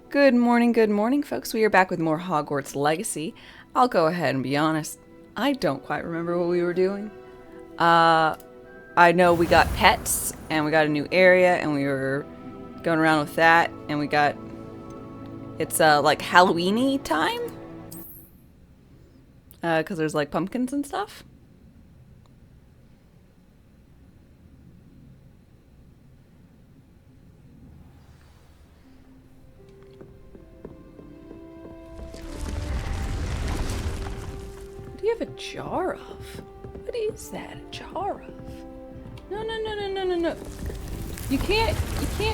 Good morning, folks. We are back with more Hogwarts Legacy. I'll go ahead and be honest. I don't quite remember what we were doing. I know we got pets, and we got a new area, and we were going around with that, and we got... It's, like, Halloween-y time? Because there's, like, pumpkins and stuff. What do you have a jar of? What is that? A jar of? No. You can't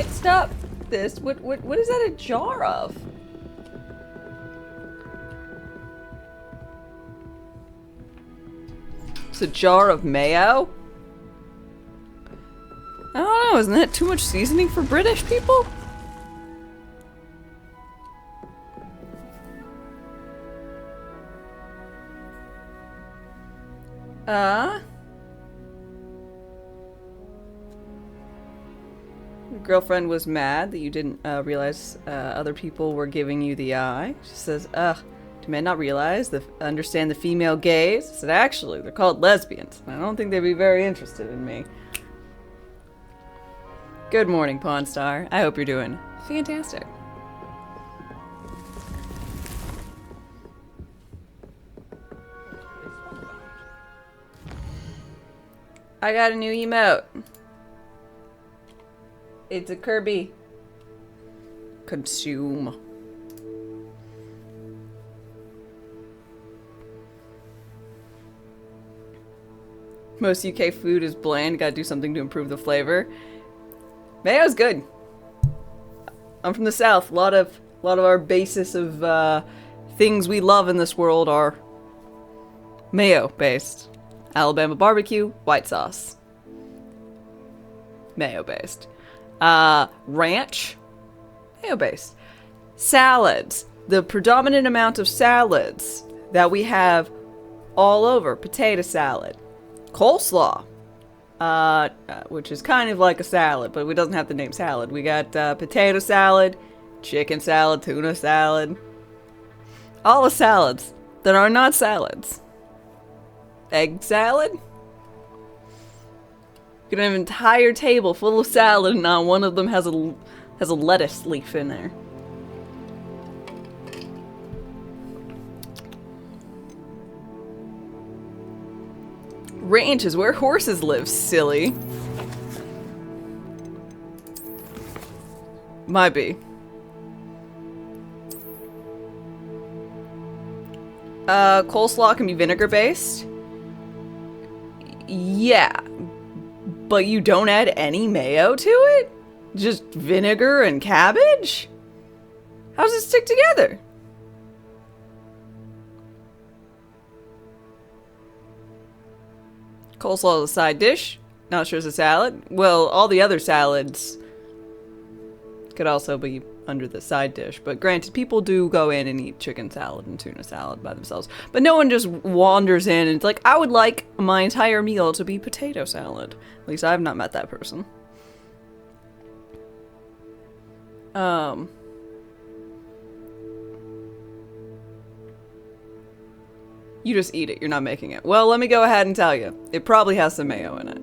stop this. What is that a jar of? It's a jar of mayo? I don't know, isn't that too much seasoning for British people? Your girlfriend was mad that you didn't realize other people were giving you the eye. She says, do men not understand the female gaze? I said, actually, they're called lesbians. I don't think they'd be very interested in me. Good morning, Pawn Star. I hope you're doing fantastic. I got a new emote. It's a Kirby. Consume. Most UK food is bland. Gotta do something to improve the flavor. Mayo's good. I'm from the South. A lot of our basis of things we love in this world are mayo based. Alabama barbecue, white sauce. Mayo based. Ranch, mayo based. Salads. The predominant amount of salads that we have all over. Potato salad. Coleslaw. Which is kind of like a salad, but it doesn't have the name salad. We got potato salad, chicken salad, tuna salad. All the salads that are not salads. Egg salad? You can have an entire table full of salad and not one of them has a lettuce leaf in there. Ranch is where horses live, silly. Might be. Coleslaw can be vinegar based. Yeah. But you don't add any mayo to it? Just vinegar and cabbage? How does it stick together? Coleslaw is a side dish. Not sure it's a salad. Well, all the other salads could also be under the side dish. But granted, people do go in and eat chicken salad and tuna salad by themselves. But no one just wanders in and it's like, I would like my entire meal to be potato salad. At least I've not met that person. You just eat it. You're not making it. Well, let me go ahead and tell you. It probably has some mayo in it.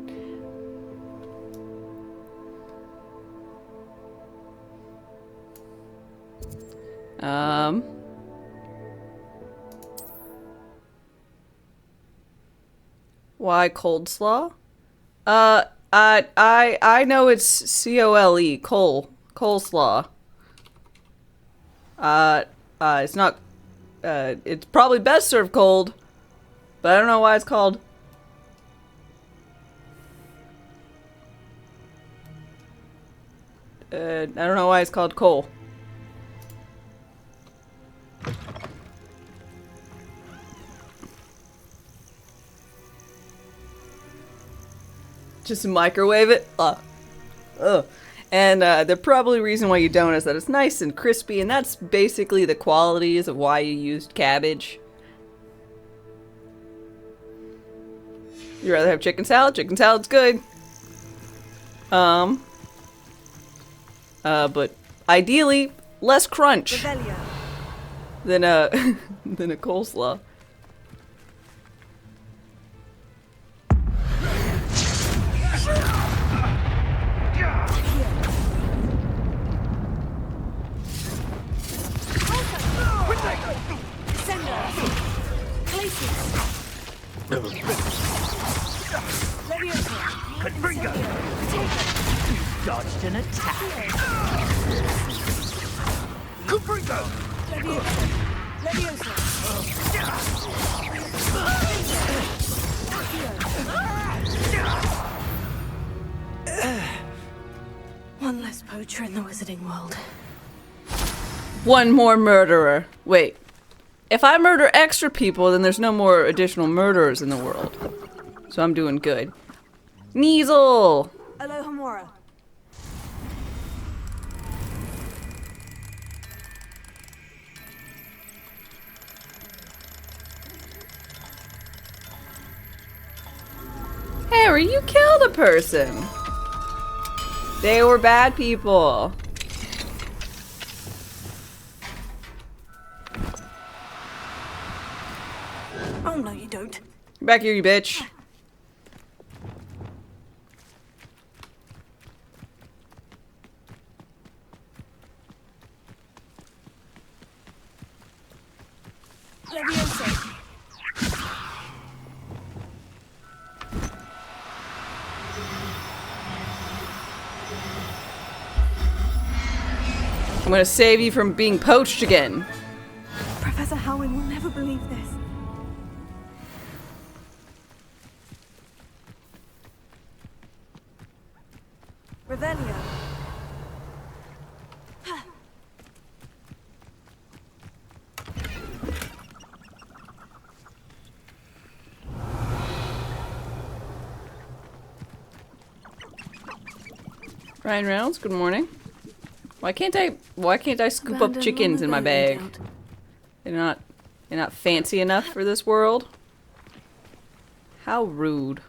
Why coleslaw? I know it's C-O-L-E, coleslaw. It's not, it's probably best served cold, but I don't know why it's called. I don't know why it's called cole. Just microwave it? Ugh. And the probably reason why you don't is that it's nice and crispy, and that's basically the qualities of why you used cabbage. You'd rather have chicken salad? Chicken salad's good. But ideally, less crunch Revelio. than a than a coleslaw. Confringo! You dodged an attack. Confringo! One less poacher in the wizarding world. One more murderer. Wait. If I murder extra people, then there's no more additional murderers in the world. So I'm doing good. Neasel! Aloha Mora. Harry, you killed a person! They were bad people. Oh no, you don't. Back here, you bitch. Leviosa. I'm gonna save you from being poached again. Professor Howin will never believe this. Revelio. Ryan Reynolds, good morning. Why can't I scoop up chickens in my bag? They're not fancy enough for this world? How rude.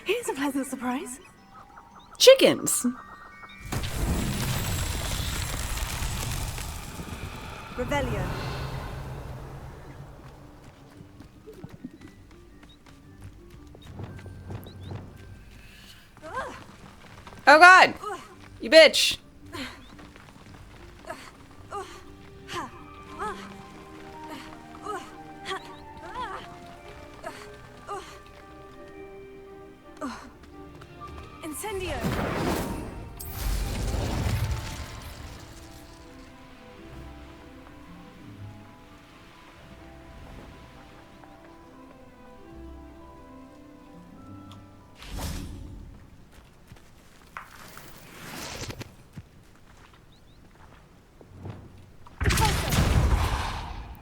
Here's a pleasant surprise. Chickens! Revelio. Oh god! You bitch! Incendio.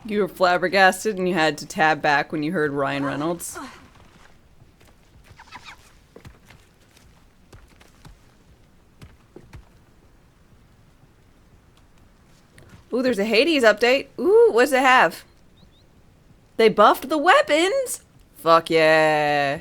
You were flabbergasted and you had to tab back when you heard Ryan Reynolds. Ooh, there's a Hades update. Ooh, what does it have? They buffed the weapons? Fuck yeah.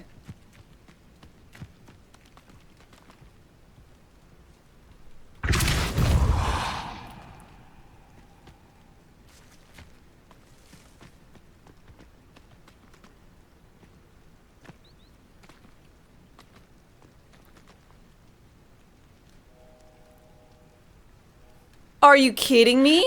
Are you kidding me?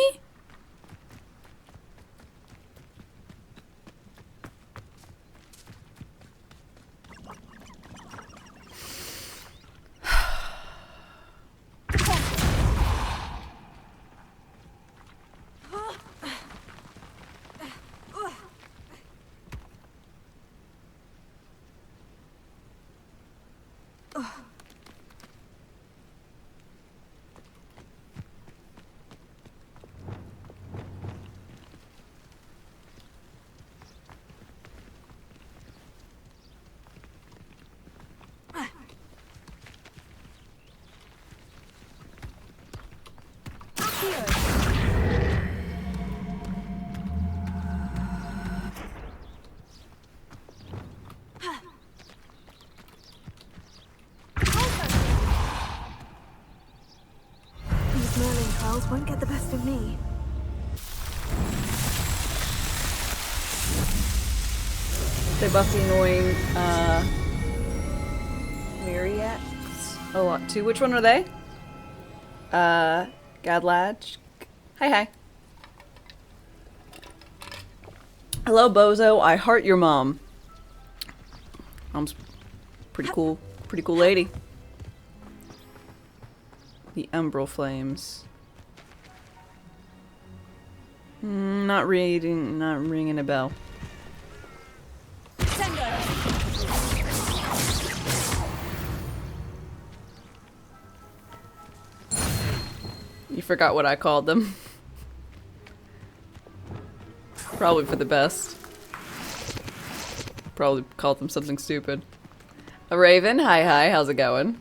They buff the annoying, Myriacs. Oh, two. Which one are they? Gadlad. Hi. Hello, Bozo. I heart your mom. Mom's pretty cool lady. The Umbral Flames. Not ringing a bell. You forgot what I called them. Probably for the best. Probably called them something stupid. A Raven, hi, how's it going?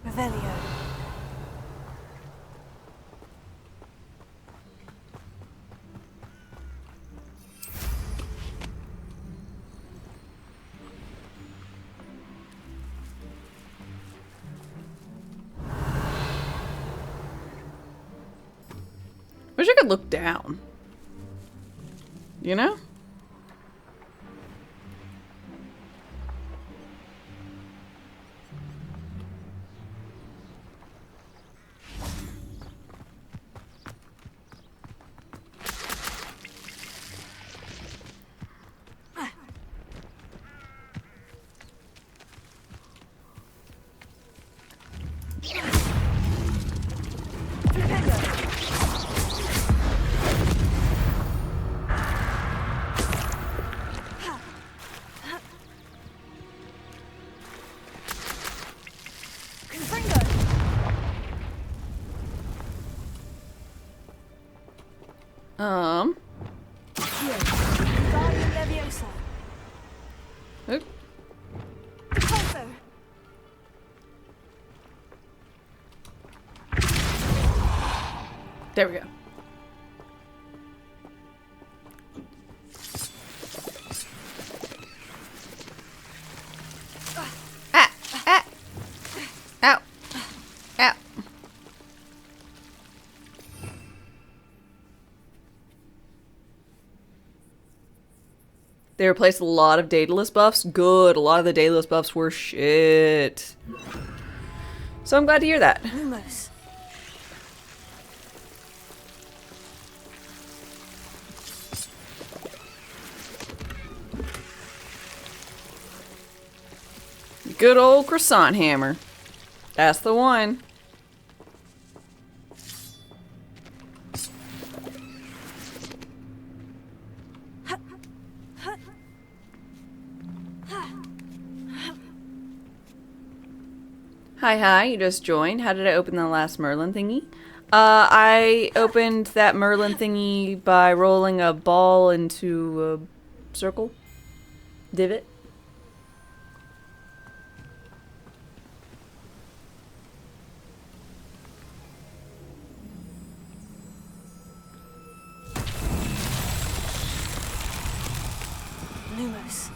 Revelio. Wish I could look down. You know? Oop. There we go. Ow. Ow. They replaced a lot of Daedalus buffs. Good. A lot of the Daedalus buffs were shit. So I'm glad to hear that. Lumos. Good old croissant hammer. That's the one. Hi, you just joined. How did I open the last Merlin thingy? I opened that Merlin thingy by rolling a ball into a circle. Divot. Lumos.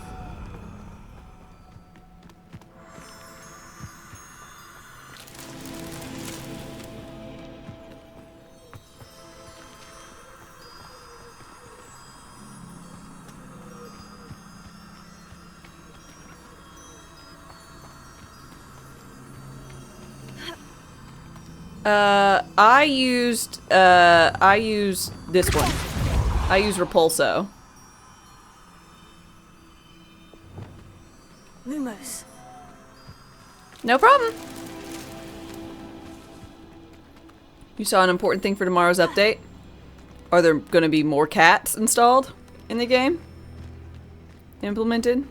I used this one. I use Repulso. Lumos. No problem. You saw an important thing for tomorrow's update? Are there gonna be more cats installed in the game? Implemented?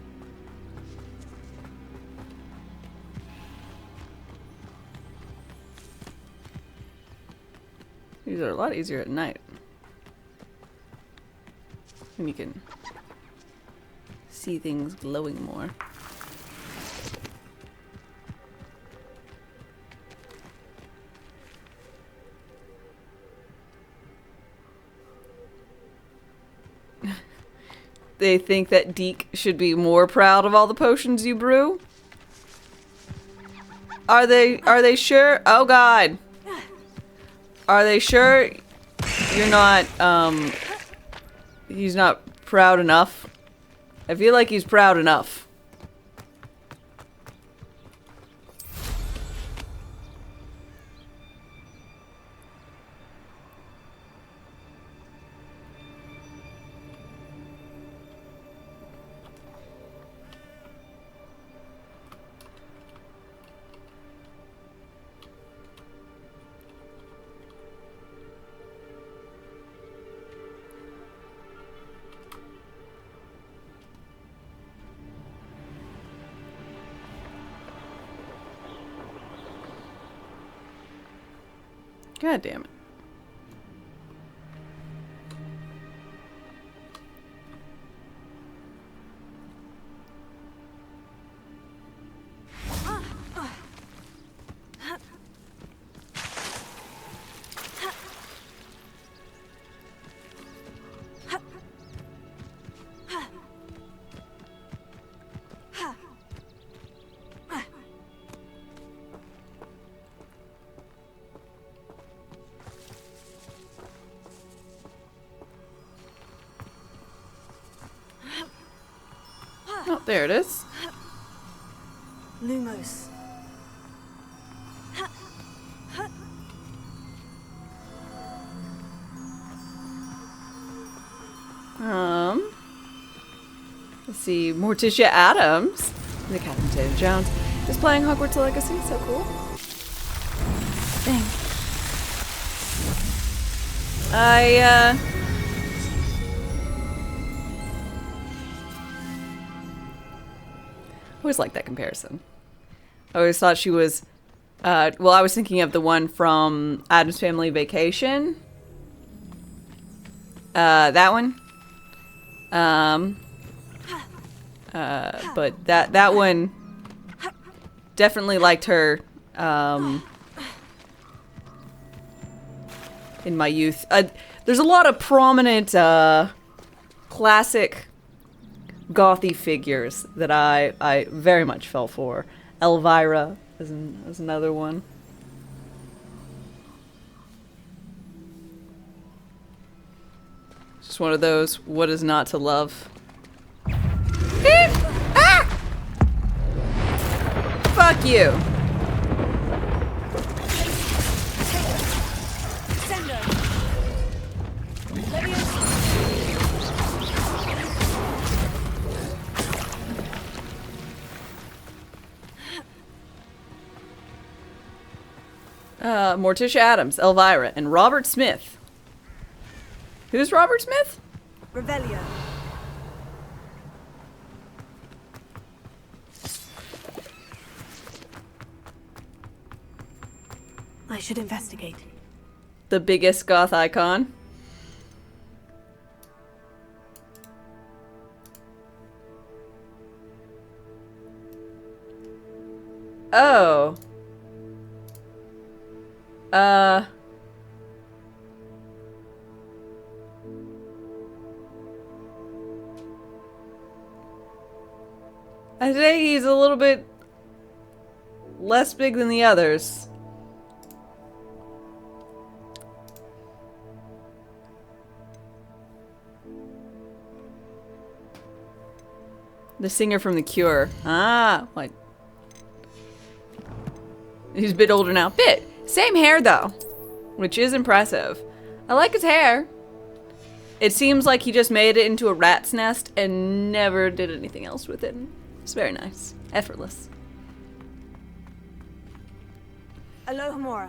These are a lot easier at night. And you can see things glowing more. They think that Deke should be more proud of all the potions you brew? Are they sure? Oh god. Are they sure you're not he's not proud enough. I feel like he's proud enough. God damn it. Oh, there it is. Lumos. Let's see. Morticia Adams, the Catherine Zeta-Jones, is playing Hogwarts Legacy. So cool. Dang. I always liked that comparison. I always thought she was, well, I was thinking of the one from Addams Family Vacation. That one. But that one definitely liked her, in my youth. There's a lot of prominent, classic gothy figures that I very much fell for. Elvira is another one. Just one of those, what is not to love? Ah! Fuck you. Morticia Adams, Elvira, and Robert Smith. Who's Robert Smith? Revelio. I should investigate. The biggest goth icon. Oh. I think he's a little bit less big than the others. The singer from The Cure. Ah, what? He's a bit older now. Bit. Same hair, though. Which is impressive. I like his hair. It seems like he just made it into a rat's nest and never did anything else with it. It's very nice. Effortless. Alohomora.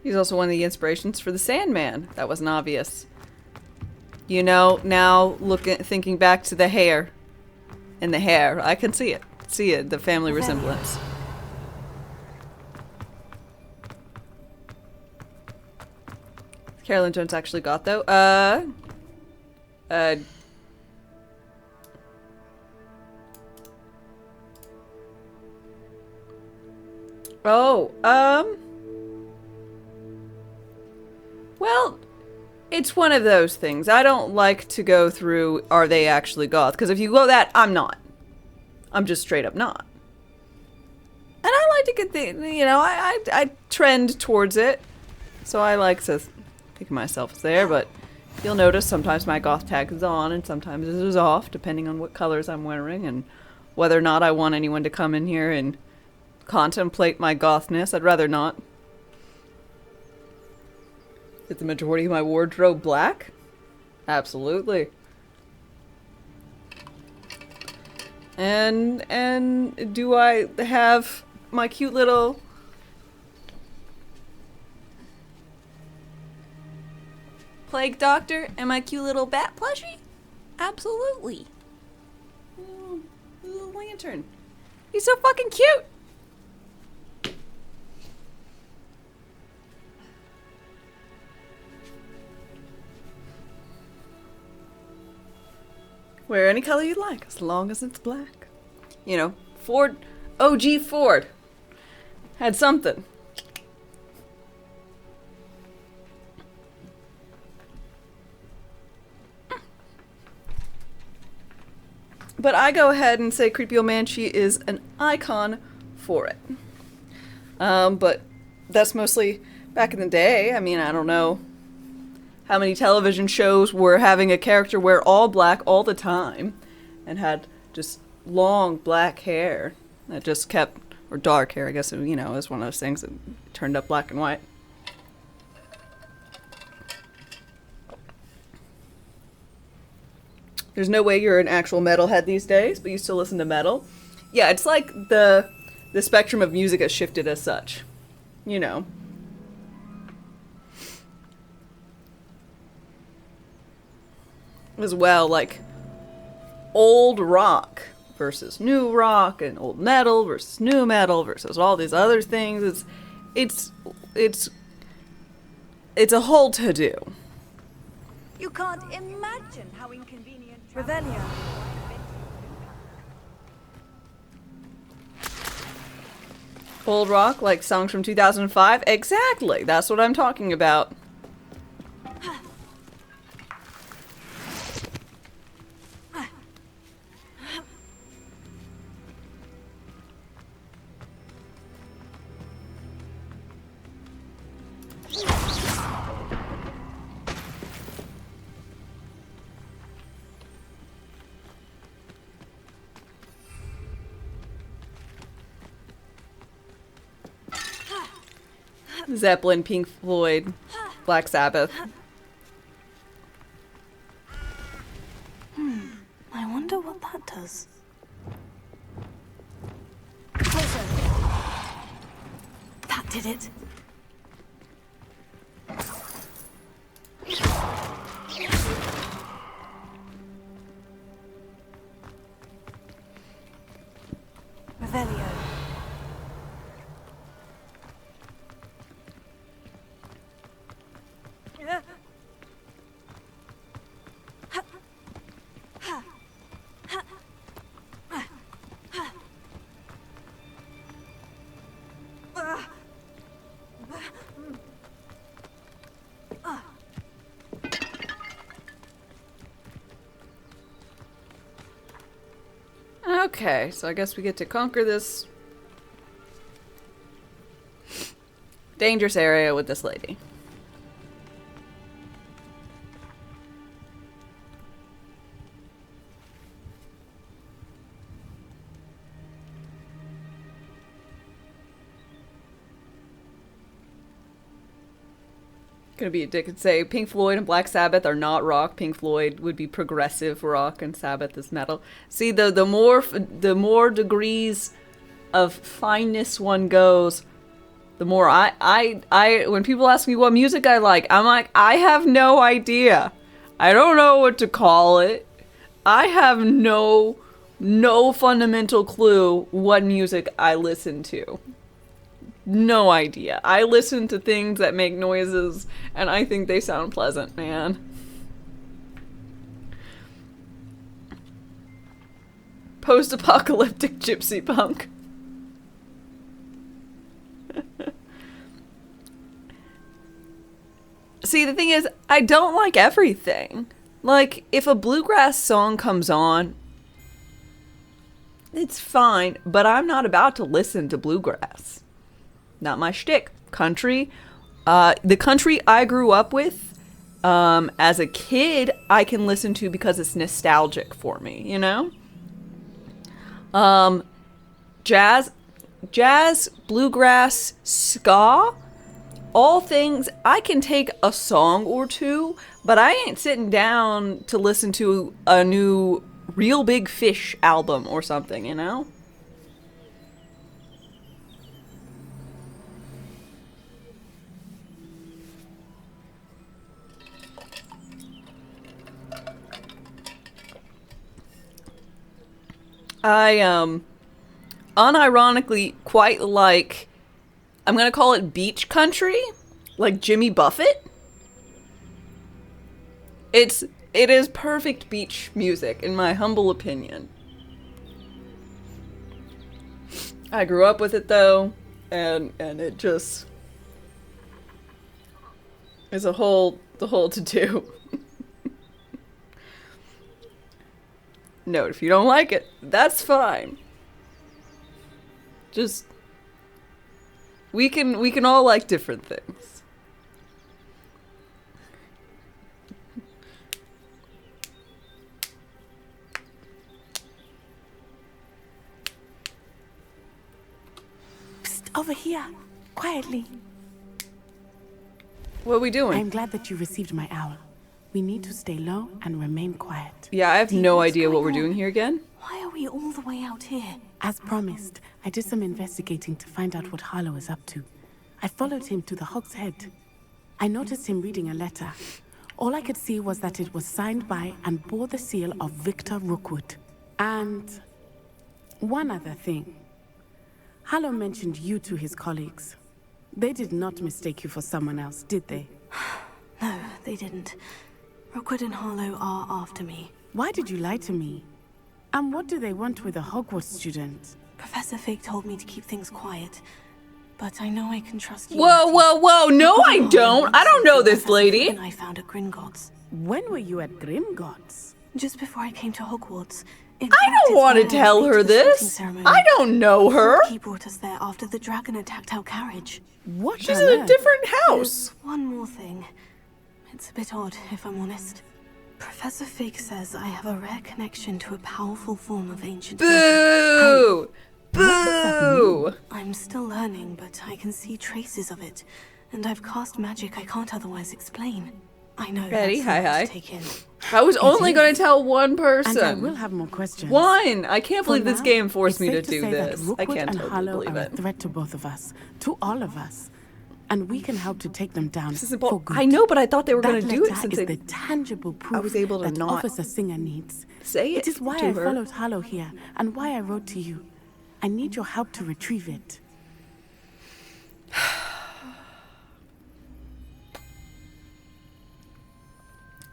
He's also one of the inspirations for the Sandman. That wasn't obvious. You know, now thinking back to the hair and the hair, I can see it. See it, the family resemblance. Carolyn Jones actually got though. Oh, well, it's one of those things. I don't like to go through, are they actually goth? Because if you go that, I'm not. I'm just straight up not. And I like to get the, you know, I trend towards it. So I like to think of myself as there, but you'll notice sometimes my goth tag is on and sometimes it is off, depending on what colors I'm wearing and whether or not I want anyone to come in here and contemplate my gothness. I'd rather not. Is the majority of my wardrobe black? Absolutely. And do I have my cute little plague doctor and my cute little bat plushie? Absolutely. Little lantern. He's so fucking cute. Wear any color you like, as long as it's black. You know, Ford, OG Ford, had something. But I go ahead and say Creepy Old Manchi is an icon for it. But that's mostly back in the day. I mean, I don't know how many television shows were having a character wear all black all the time and had just long black hair that just kept, or dark hair, I guess, you know, it was one of those things that turned up black and white. There's no way you're an actual metalhead these days, but you still listen to metal. Yeah, it's like the spectrum of music has shifted as such, you know. As well, like old rock versus new rock and old metal versus new metal versus all these other things. It's a whole to-do. You can't imagine how inconvenient. Revelio. Old rock, like songs from 2005? Exactly, that's what I'm talking about. Zeppelin, Pink Floyd, Black Sabbath. I wonder what that does. That did it. Revelio. Okay, so I guess we get to conquer this dangerous area with this lady. Gonna be a dick and say Pink Floyd and Black Sabbath are not rock. Pink Floyd would be progressive rock and Sabbath is metal. See, the more degrees of fineness one goes, the more I when people ask me what music I like, I'm like, I have no idea. I don't know what to call it. I have no fundamental clue what music I listen to. No idea. I listen to things that make noises, and I think they sound pleasant, man. Post-apocalyptic gypsy punk. See, the thing is, I don't like everything. Like, if a bluegrass song comes on, it's fine, but I'm not about to listen to bluegrass. Not my shtick. Country, the country I grew up with, as a kid, I can listen to because it's nostalgic for me, you know? Jazz, bluegrass, ska, all things, I can take a song or two, but I ain't sitting down to listen to a new Real Big Fish album or something, you know? I unironically quite like, I'm gonna call it beach country, like Jimmy Buffett. It is perfect beach music, in my humble opinion. I grew up with it though, and it just is the whole to do. Note, if you don't like it, that's fine. Just we can all like different things. Psst, over here. Quietly. What are we doing? I'm glad that you received my owl. We need to stay low and remain quiet. Yeah, I have no What's idea what going we're on? doing here again. Why are we all the way out here? As promised, I did some investigating to find out what Harlow is up to. I followed him to the Hog's Head. I noticed him reading a letter. All I could see was that it was signed by and bore the seal of Victor Rookwood. And one other thing. Harlow mentioned you to his colleagues. They did not mistake you for someone else, did they? No, they didn't. Rookwood and Harlow are after me. Why did you lie to me? And what do they want with a Hogwarts student? Professor Fig told me to keep things quiet, but I know I can trust you. Whoa! No, I don't. I don't know this lady. And I found at Gringotts. When were you at Grimgotts? Just before I came to Hogwarts. I don't want to tell her this. I don't know her. He brought us there after the dragon attacked our carriage. What She's on in a earth? different There's house. one more thing. It's a bit odd, if I'm honest. Professor Fig says I have a rare connection to a powerful form of ancient magic. Boo! Boo! I'm still learning, but I can see traces of it. And I've cast magic I can't otherwise explain. I know Betty, that's a lot hi. to take in. I was only going to tell one And I person. will have more questions. One! I can't For believe this now, game forced it's me to safe do say that this. I Rookwood can't and totally Harlow believe are a it. threat to both of us, to all of us. And we can help to take them down This is for important. good. I know, but I thought they were That going to do it letter since is they the tangible proof was able to that not Officer Singer needs. say It is why to I her. followed Harlow here, and why I wrote to you. I need your help to retrieve it.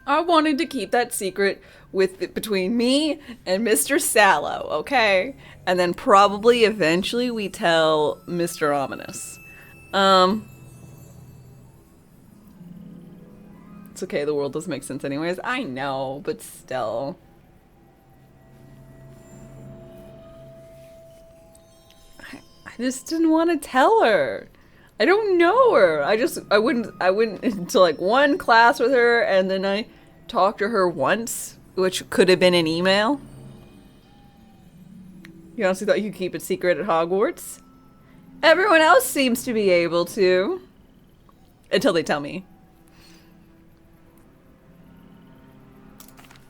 I wanted to keep that secret between me and Mr. Sallow, okay? And then probably eventually we tell Mr. Ominous. It's okay, the world doesn't make sense anyways. I know, but still. I just didn't want to tell her. I don't know her. I went into like one class with her, and then I talked to her once, which could have been an email. You honestly thought you could keep it secret at Hogwarts? Everyone else seems to be able to. Until they tell me.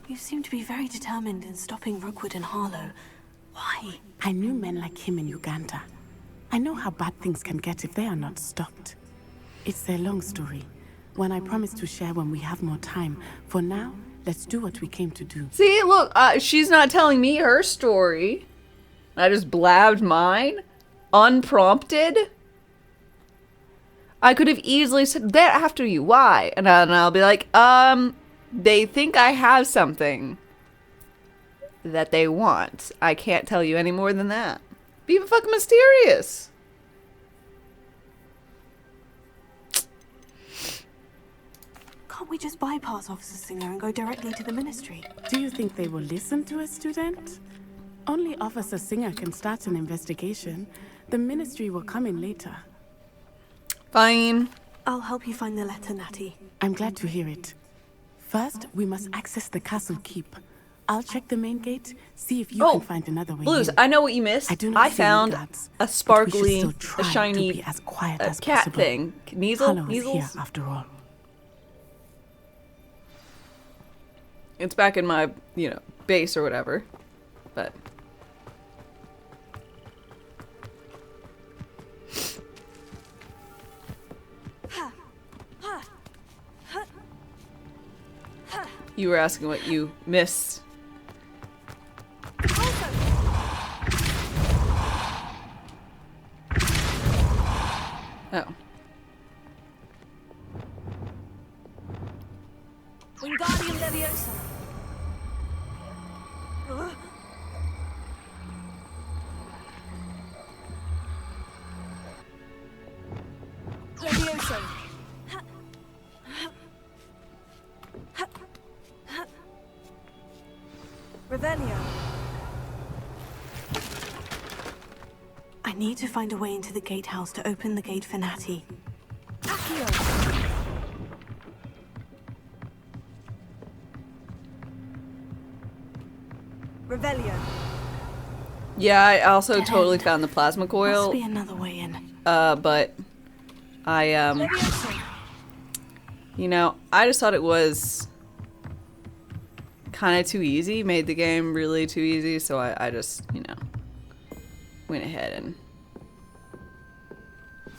You seem to be very determined in stopping Rookwood and Harlow. Why? I knew men like him in Uganda. I know how bad things can get if they are not stopped. It's a long story. One I promise to share when we have more time. For now, let's do what we came to do. See, look, she's not telling me her story. I just blabbed mine. Unprompted. I could have easily said, they're after you, why? And I'll be like, they think I have something that they want. I can't tell you any more than that. Be even fucking mysterious. can't we just bypass Officer Singer and go directly to the Ministry? Do you think they will listen to a student? Only Officer Singer can start an investigation. The Ministry will come in later. Fine. I'll help you find the letter, Natty. I'm glad to hear it. First, we must access the castle keep. I'll check the main gate, see if you can find another way Blues, in. I know what you missed. I do not see any found guards, a but we should sparkly, still a try to shiny be as quiet as cat possible. thing. Hollow is Measles? here, after all. It's back in my, base or whatever. But you were asking what you missed. Oh. Wingardium Leviosa. Leviosa. Revelio. I need to find a way into the gatehouse to open the gate for Natty. Accio. Revelio. Yeah, I also Dead totally end. found the plasma Must coil. be another way in. But I Leviosa. I just thought it was kind of too easy, made the game really too easy, so I just, went ahead and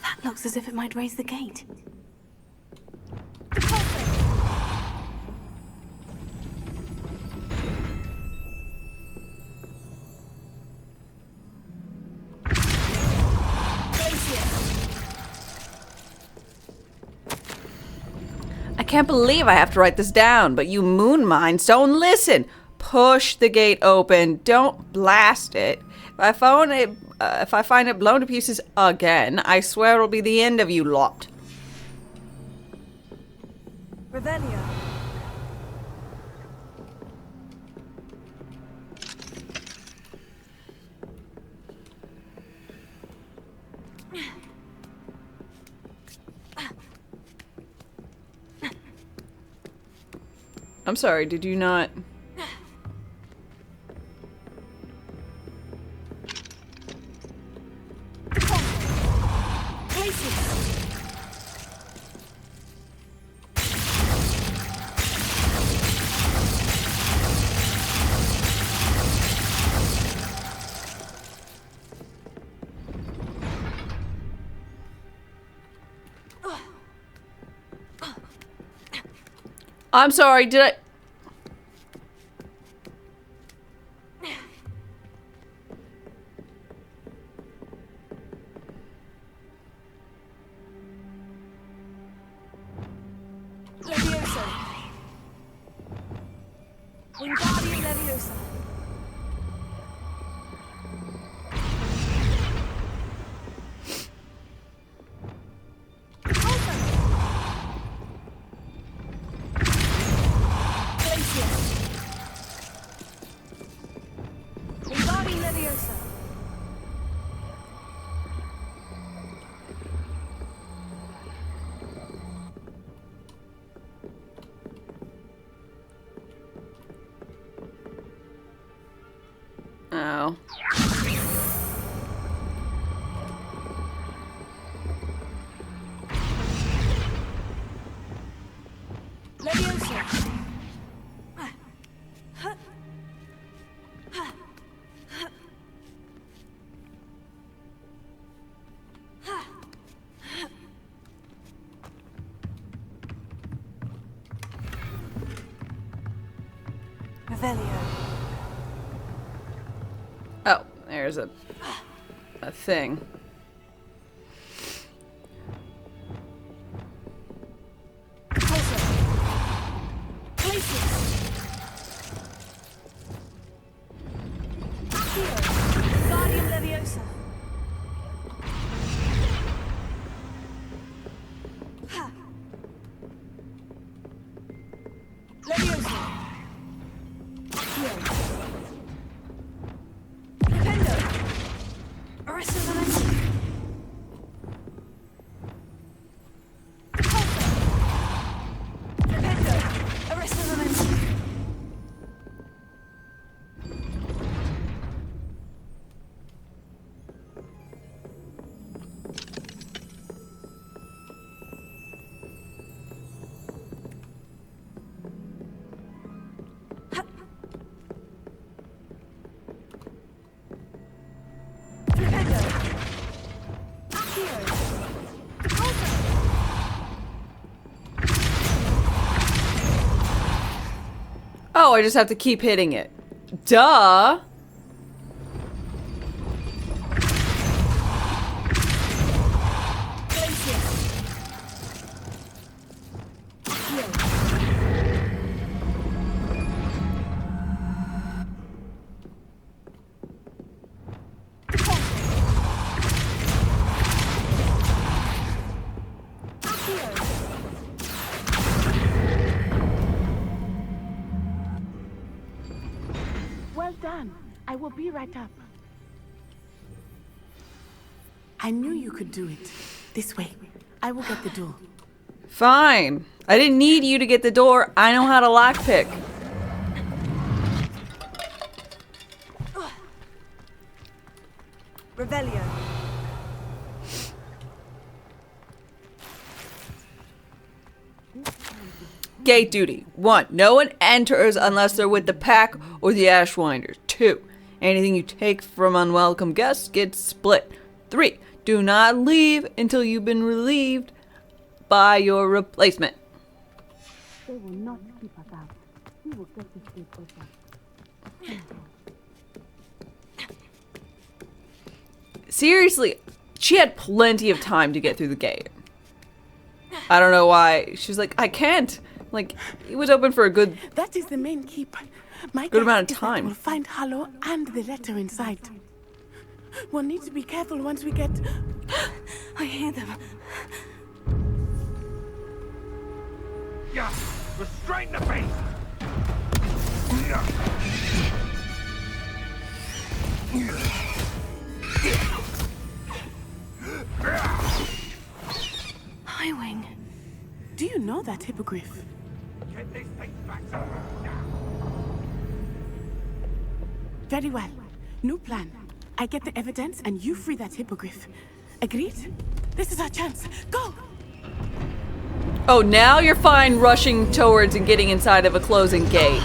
That looks as if it might raise the gate. I can't believe I have to write this down, but you moon minds don't listen. Push the gate open. Don't blast it. If I find it blown to pieces again, I swear it'll be the end of you lot. Revelio. I'm sorry, did you not? I'm sorry, did I? Leviosa. Wingardium Leviosa. Wingardium Leviosa. Oh. Leviosa. Revelio. Oh, there's a thing. Wingardium Leviosa. Oh, I just have to keep hitting it. Duh. Well done. I will be right up. I knew you could do it. This way. I will get the door. Fine. I didn't need you to get the door. I know how to lockpick. Revelio. Gate duty. 1. No one enters unless they're with the pack or the Ashwinders. 2. Anything you take from unwelcome guests gets split. 3. Do not leave until you've been relieved by your replacement. They will not keep us out. We will get this gate open. Seriously, she had plenty of time to get through the gate. I don't know why. She's like, I can't. Like, it was open for a good... That is the main keep. My Good guess amount of is that time. we'll find Harlow and the letter inside. We'll need to be careful once we get... I hear them. Yeah, restrain the beast. Highwing. Do you know that hippogriff? Get this thing back. Very well. New plan. I get the evidence and you free that hippogriff. Agreed? This is our chance. Go! Oh, now you're fine rushing towards and getting inside of a closing gate.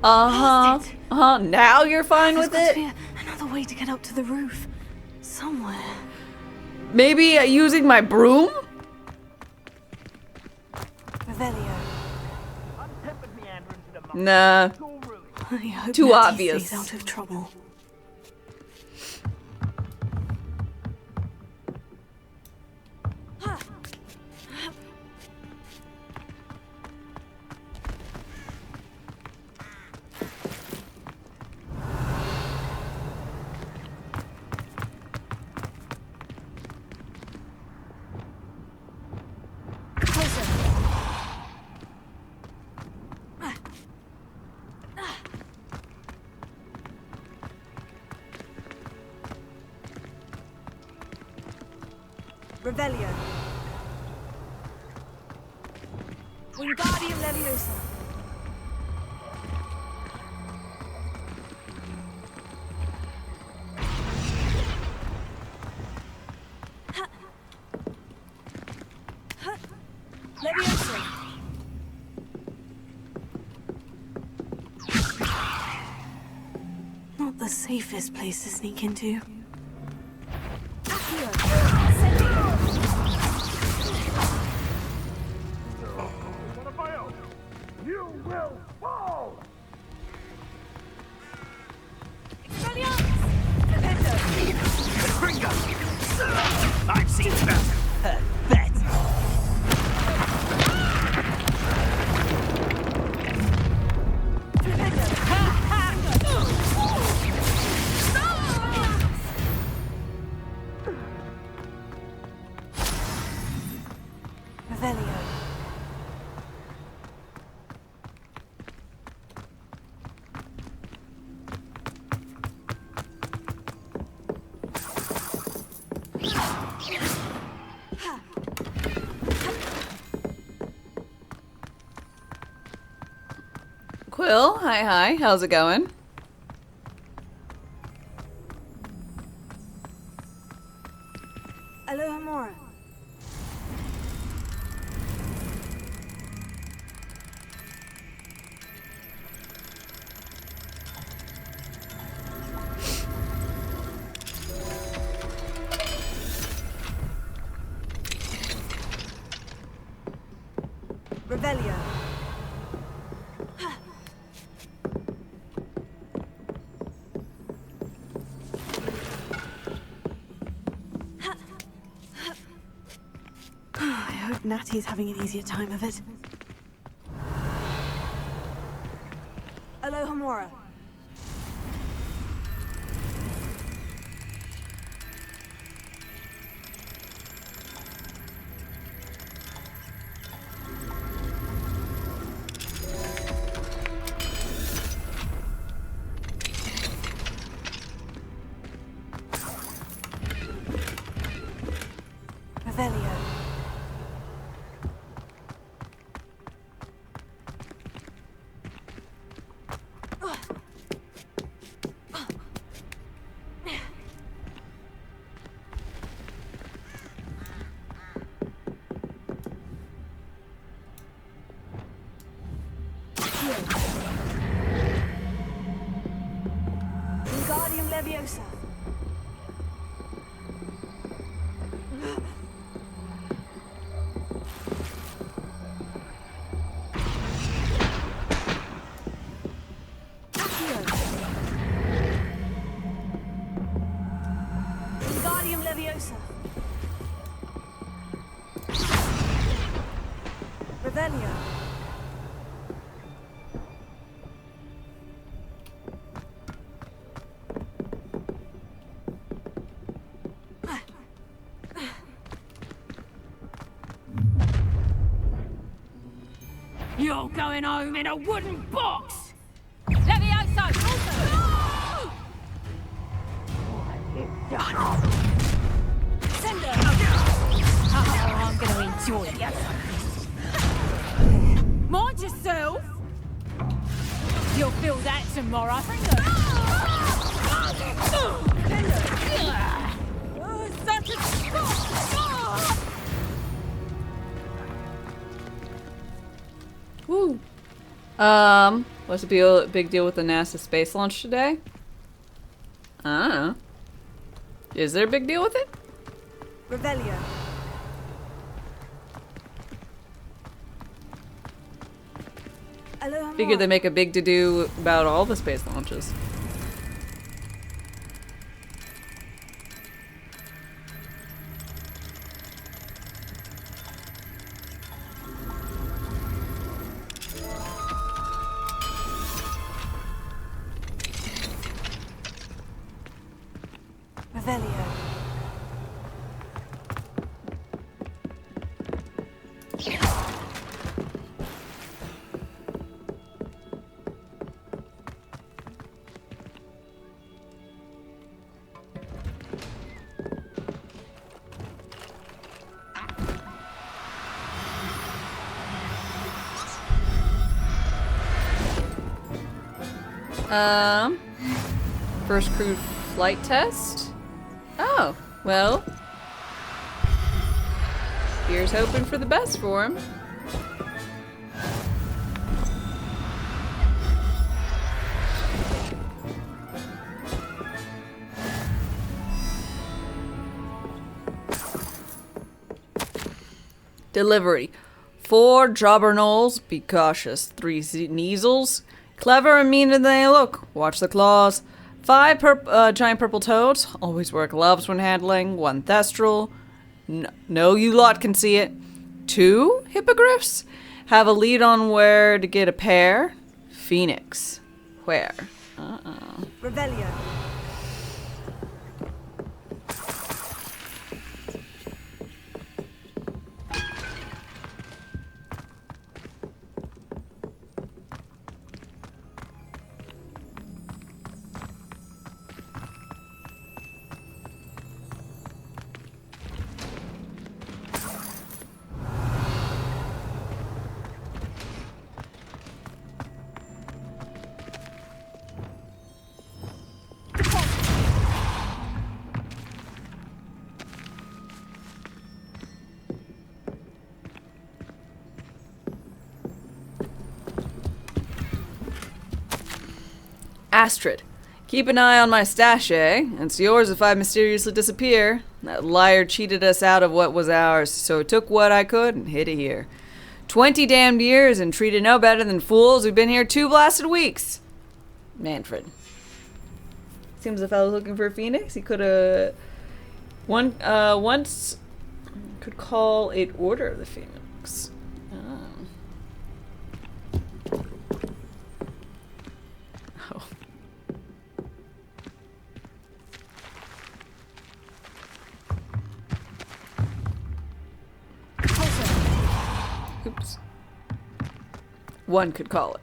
Uh-huh. Past it. Uh-huh. Now you're fine There's with got to it? be another way to get up to the roof. Somewhere. Maybe using my broom? Revelio. Nah. I hope Too Nettie obvious. stays out of trouble. Revelio. Wingardium Leviosa. Leviosa. Not the safest place to sneak into. Accio. Incendio. You will fall! Expelliarmus. Flipendo. Gringo! I've seen better. Heard better. Revelio. Quill, hi. How's it going? Aloha Mora. Revelio. Natty's having an easier time of it. Aloha Mora. Revelio. Wingardium Leviosa. Wingardium Leviosa. Revelio. You're going home in a wooden box! Levioso! Sender. Oh, I'm gonna enjoy it. Mind yourself! You'll feel that tomorrow. Such a Woo. What's the big deal with the NASA space launch today? I don't know. Is there a big deal with it? Revelio. Aloha Figured they make a big to-do about all the space launches. Revelio. First crew flight test? Oh, well. Here's hoping for the best for him. Delivery. 4 jobberknolls, be cautious. 3 sneasels, clever and mean than they look. Watch the claws. 5 giant purple toads, always wear gloves when handling. 1 thestral, no you lot can see it. 2 hippogriffs, have a lead on where to get a pair. Phoenix, where? Revelio. Astrid, keep an eye on my stash, eh? It's yours if I mysteriously disappear. That liar cheated us out of what was ours, so took what I could and hid it here. 20 damned years and treated no better than fools who've been here 2 blasted weeks. Manfred. Seems the fellow's looking for a phoenix. He could have once Could call it Order of the Phoenix. Oh. Oh. Oops. One could call it.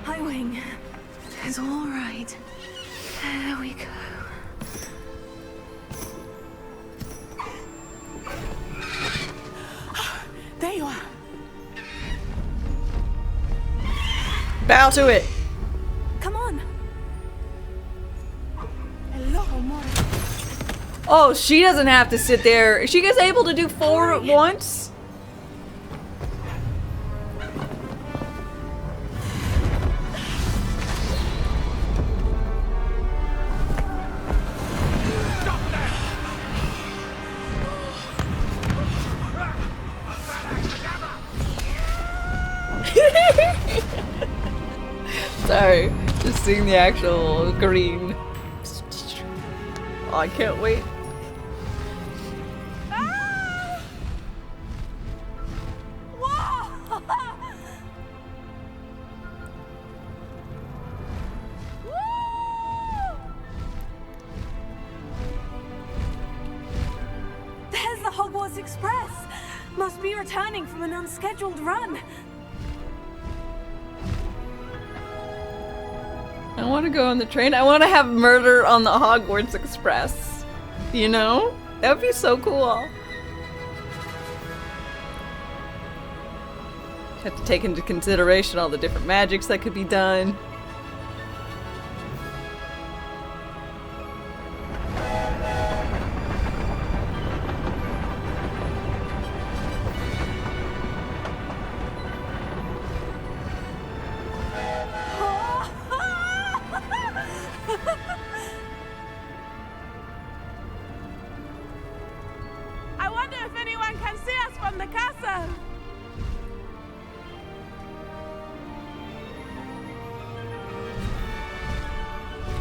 Highwing is all right. There we go. There you are. Bow to it. Come on. Hello, more. Oh, she doesn't have to sit there. Is she guys able to do 4 at once? Sorry, just seeing the actual green. Oh, I can't wait. There's the Hogwarts Express. Must be returning from an unscheduled run. I want to go on the train. I want to have murder on the Hogwarts Express. You know? That would be so cool. Have to take into consideration all the different magics that could be done. I wonder if anyone can see us from the castle.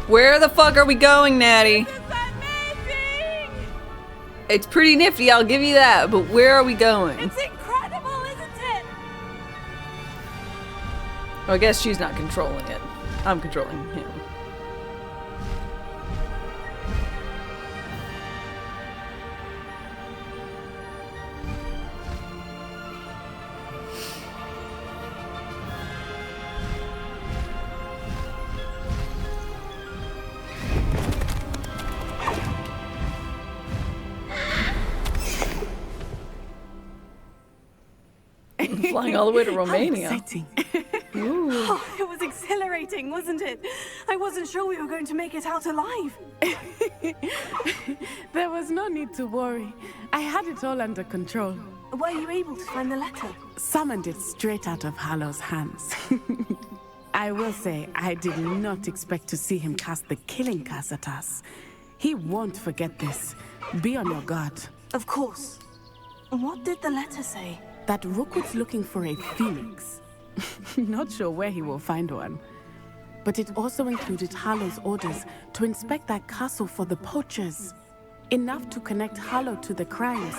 Where the fuck are we going, Natty? It's amazing! It's pretty nifty, I'll give you that, but where are we going? It's incredible, isn't it? Oh, I guess she's not controlling it. I'm controlling him. Flying all the way to Romania. How exciting. Oh, it was exhilarating, wasn't it? I wasn't sure we were going to make it out alive. There was no need to worry. I had it all under control. Were you able to find the letter? Summoned it straight out of Hallow's hands. I will say, I did not expect to see him cast the killing curse at us. He won't forget this. Be on your guard. Of course. What did the letter say? That Rookwood's looking for a phoenix. Not sure where he will find one. But it also included Hallow's orders to inspect that castle for the poachers. Enough to connect Hallow to the crimes.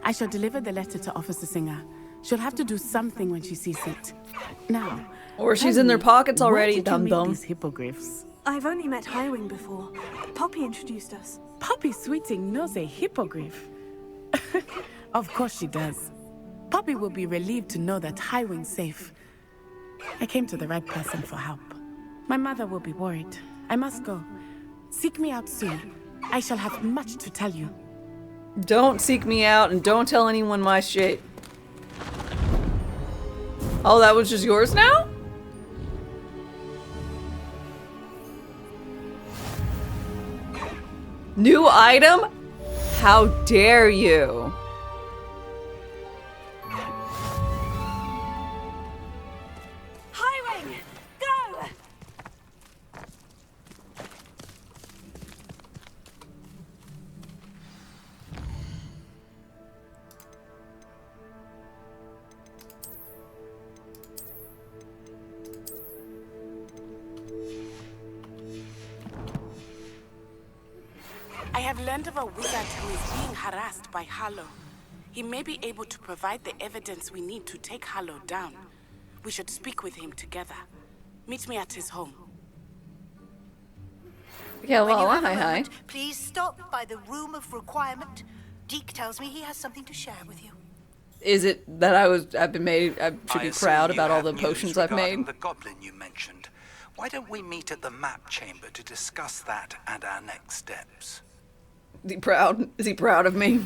I shall deliver the letter to Officer Singer. She'll have to do something when she sees it. Now, Or she's tell in their me, pockets where already, did you meet dum-dum. these hippogriffs? I've only met Highwing before. Poppy introduced us. Poppy Sweeting knows a hippogriff. Of course she does. Poppy will be relieved to know that Highwing's safe. I came to the right person for help. My mother will be worried. I must go. Seek me out soon. I shall have much to tell you. Don't seek me out and don't tell anyone my shit. Oh, that was just yours now? New item? How dare you? Highwing! Go! I've learned of a wizard who is being harassed by Harlow. He may be able to provide the evidence we need to take Harlow down. We should speak with him together. Meet me at his home. Yeah, When you well, have a hi. moment, please stop by the room of requirement. Deke tells me he has something to share with you. Is it that I should be proud about all the potions I've made? The goblin you mentioned. Why don't we meet at the map chamber to discuss that and our next steps? Is he proud? Is he proud of me?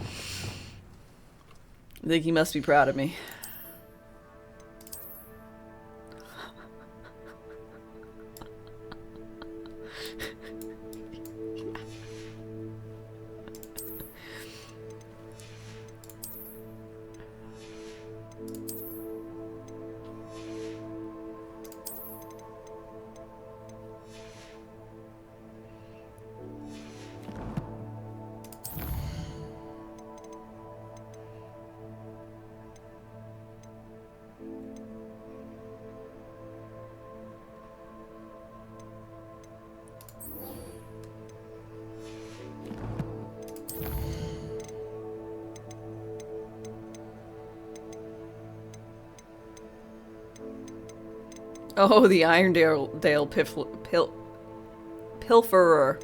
I think he must be proud of me. Oh, the Irondale pilferer.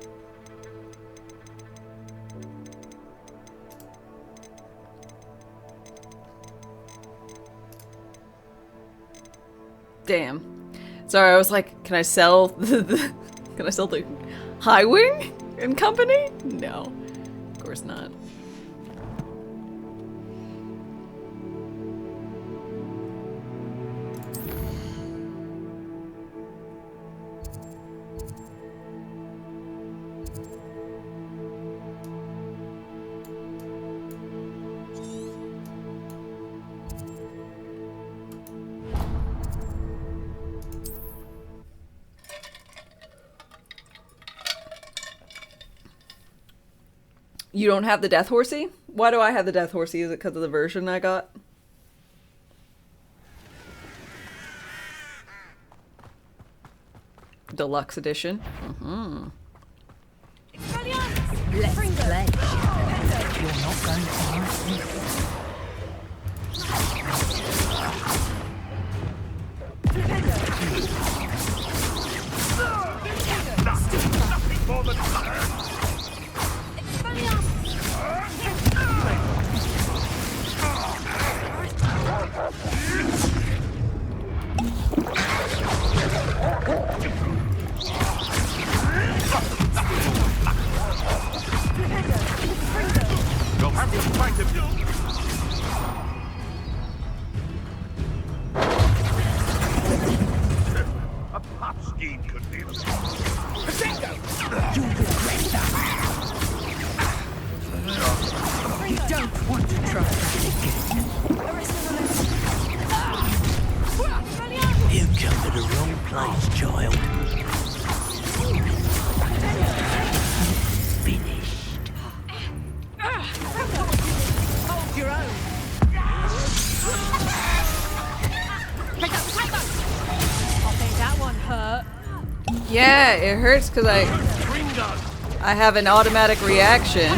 Damn. Sorry, I was like, can I sell can I sell the High Wing and Company? No, of course not. You don't have the Death Horsey? Why do I have the Death Horsey? Is it because of the version I got? Deluxe edition. Mm-hmm. Let's play. You're not going to hurt me. Nothing more than you'll have to fight him. A pot scheme could be. You regret that. You don't want to try that again. You come to the wrong place, child. Finished. Hold your own. Pick up the paper. I think that one hurt. Yeah, it hurts because I have an automatic reaction.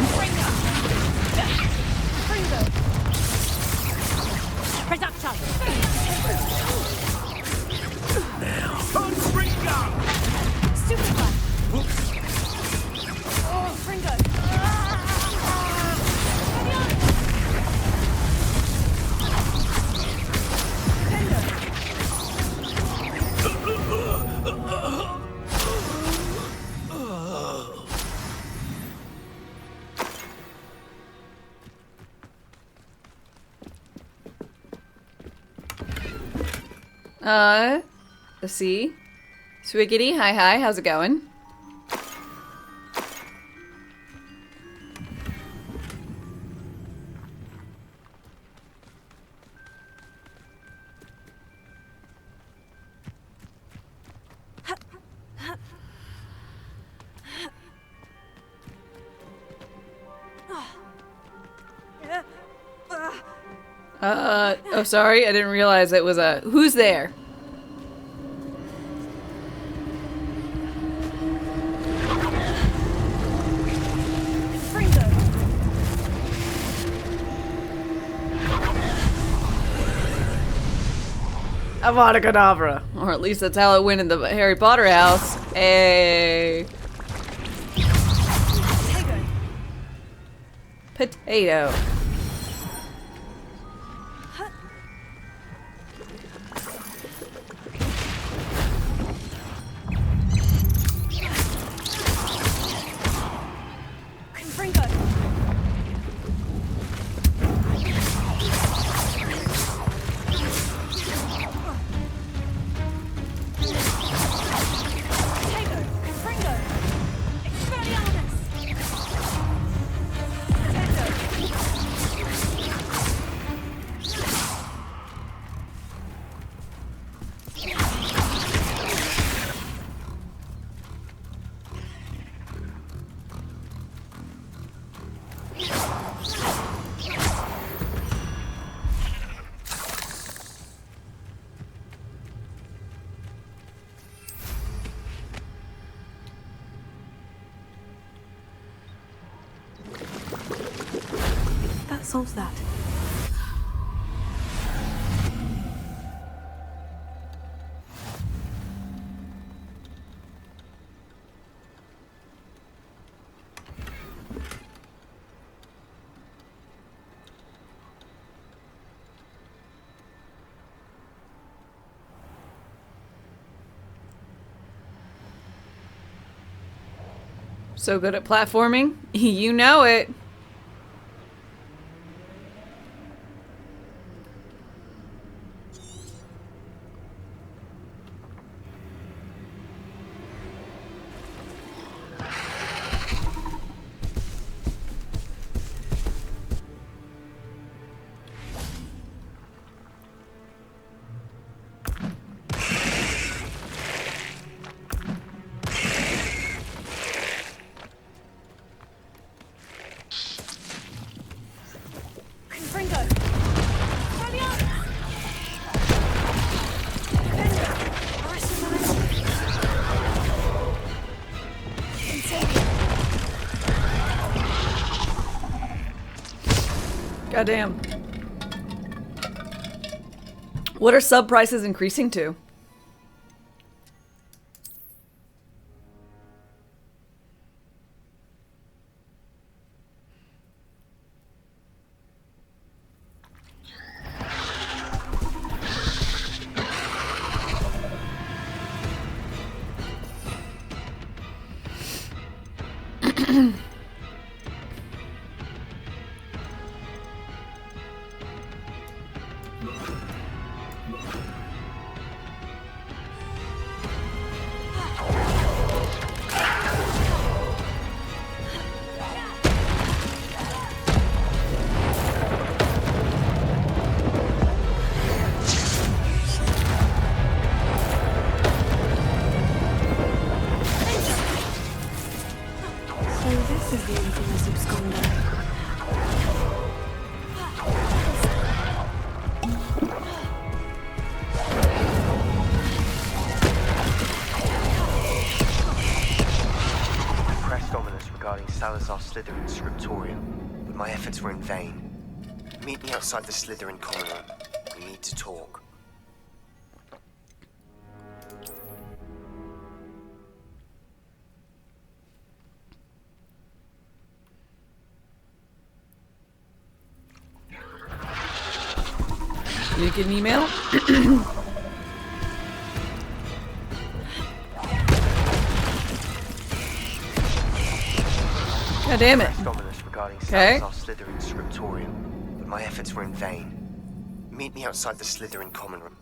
Let's see. Swiggity, hi, how's it going? Oh, sorry, I didn't realize it was a... Who's there? Avada Kedavra. Or at least that's how it went in the Harry Potter house. A potato. That solves that. So good at platforming. You know it. Goddamn. What are sub prices increasing to? Slytherin's scriptorium, but my efforts were in vain. Meet me outside the Slytherin common room. We need to talk. You get an email? God damn it. Okay. Slytherin's scriptorium, but my efforts were in vain. Meet me outside the Slytherin common room.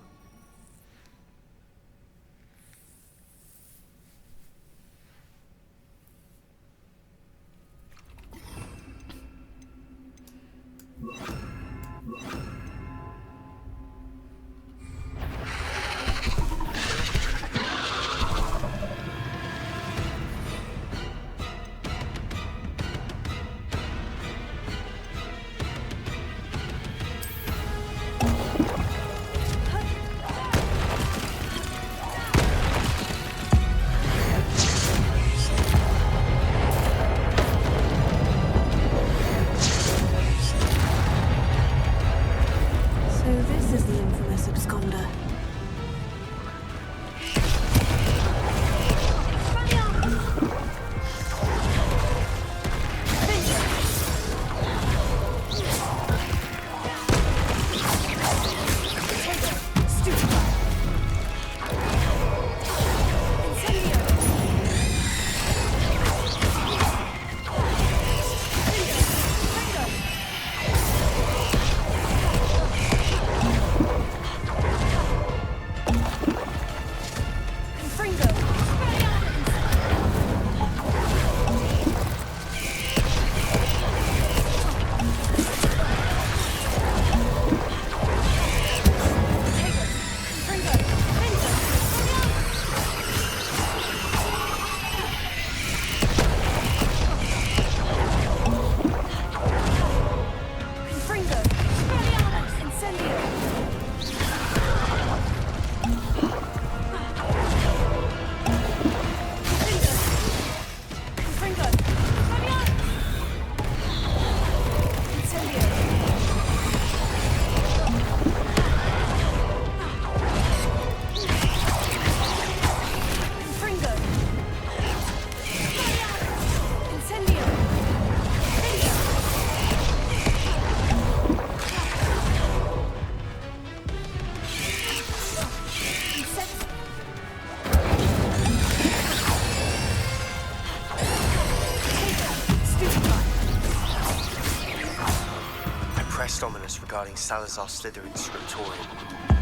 promise regarding Salazar Slytherin's scriptorium.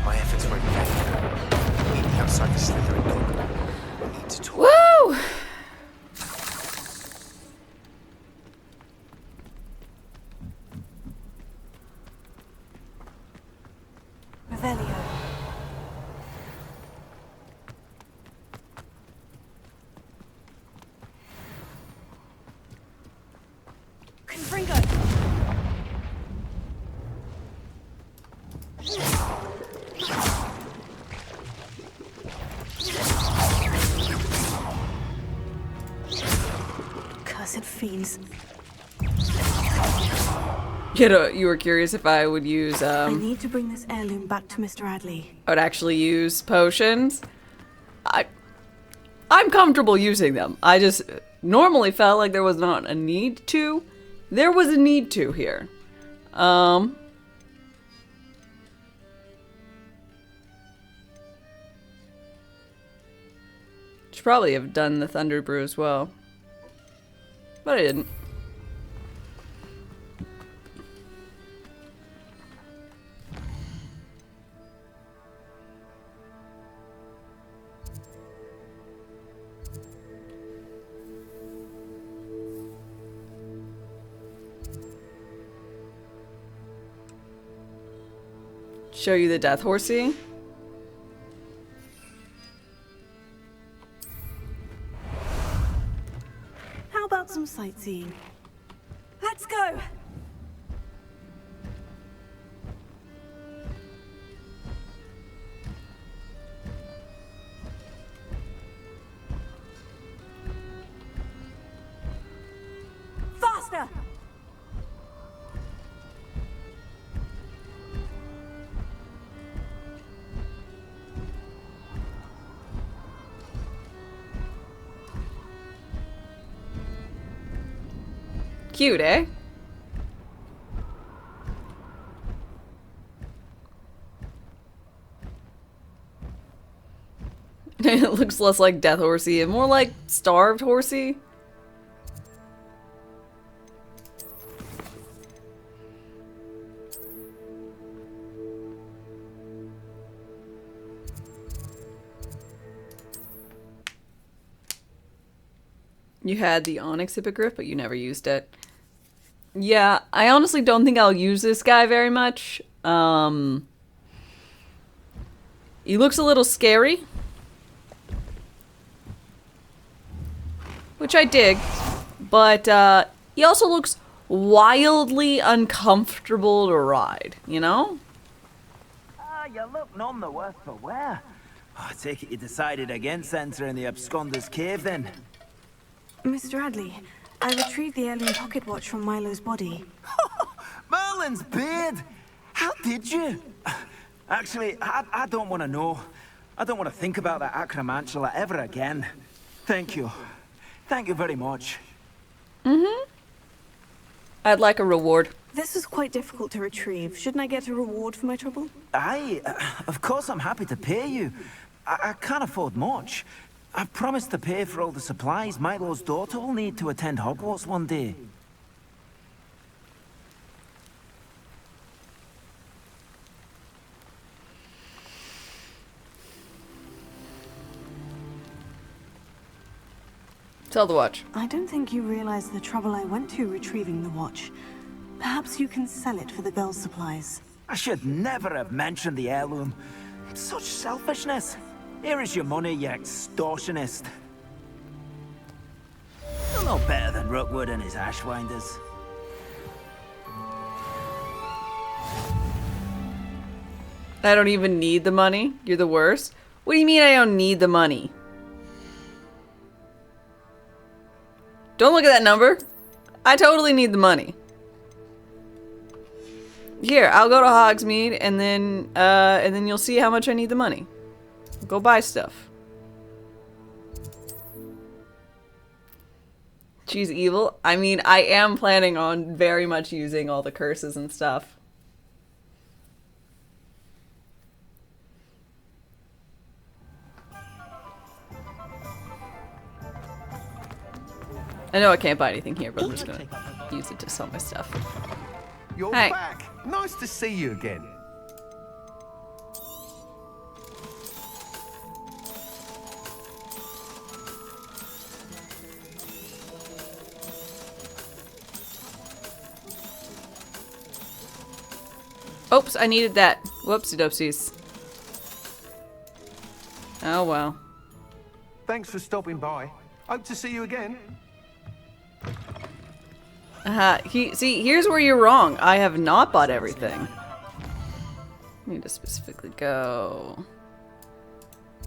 My efforts were in vain. Meet me outside the Slytherin common room. We need to talk. Woo! Revelio. Confringo. Cursed fiends. You were curious if I would use, I need to bring this heirloom back to Mr. Adley. I would actually use potions. I'm comfortable using them. I just normally felt like there was not a need to. There was a need to here. Should probably have done the Thunder Brew as well. But I didn't. Show you the Death Horsey. How about some sightseeing? Let's go! Faster! Cute, eh? It looks less like Death Horsey and more like Starved Horsey. You had the Onyx Hippogriff, but you never used it. Yeah, I honestly don't think I'll use this guy very much. He looks a little scary. Which I dig. But he also looks wildly uncomfortable to ride, you know? You look none the worse for wear. I take it you decided against entering the Absconder's Cave then? Mr. Adley, I retrieved the heirloom pocket watch from Milo's body. Merlin's beard! How did you? Actually, I don't want to know. I don't want to think about that acromantula ever again. Thank you. Thank you very much. I'd like a reward. This is quite difficult to retrieve. Shouldn't I get a reward for my trouble? Of course I'm happy to pay you. I can't afford much. I've promised to pay for all the supplies Milo's daughter will need to attend Hogwarts one day. Sell the watch. I don't think you realize the trouble I went to retrieving the watch. Perhaps you can sell it for the girls' supplies. I should never have mentioned the heirloom. Such selfishness. Here is your money, you extortionist. You're no better than Rookwood and his ashwinders. I don't even need the money. You're the worst. What do you mean I don't need the money? Don't look at that number. I totally need the money. Here, I'll go to Hogsmeade and then you'll see how much I need the money. Go buy stuff. She's evil. I mean, I am planning on very much using all the curses and stuff. I know I can't buy anything here, but I'm just gonna use it to sell my stuff. You're Hey. back. Nice to see you again. Oops, I needed that. Whoopsie doopsies. Oh well. Thanks for stopping by. Hope to see you again. See, here's where you're wrong. I have not bought everything. I need to specifically go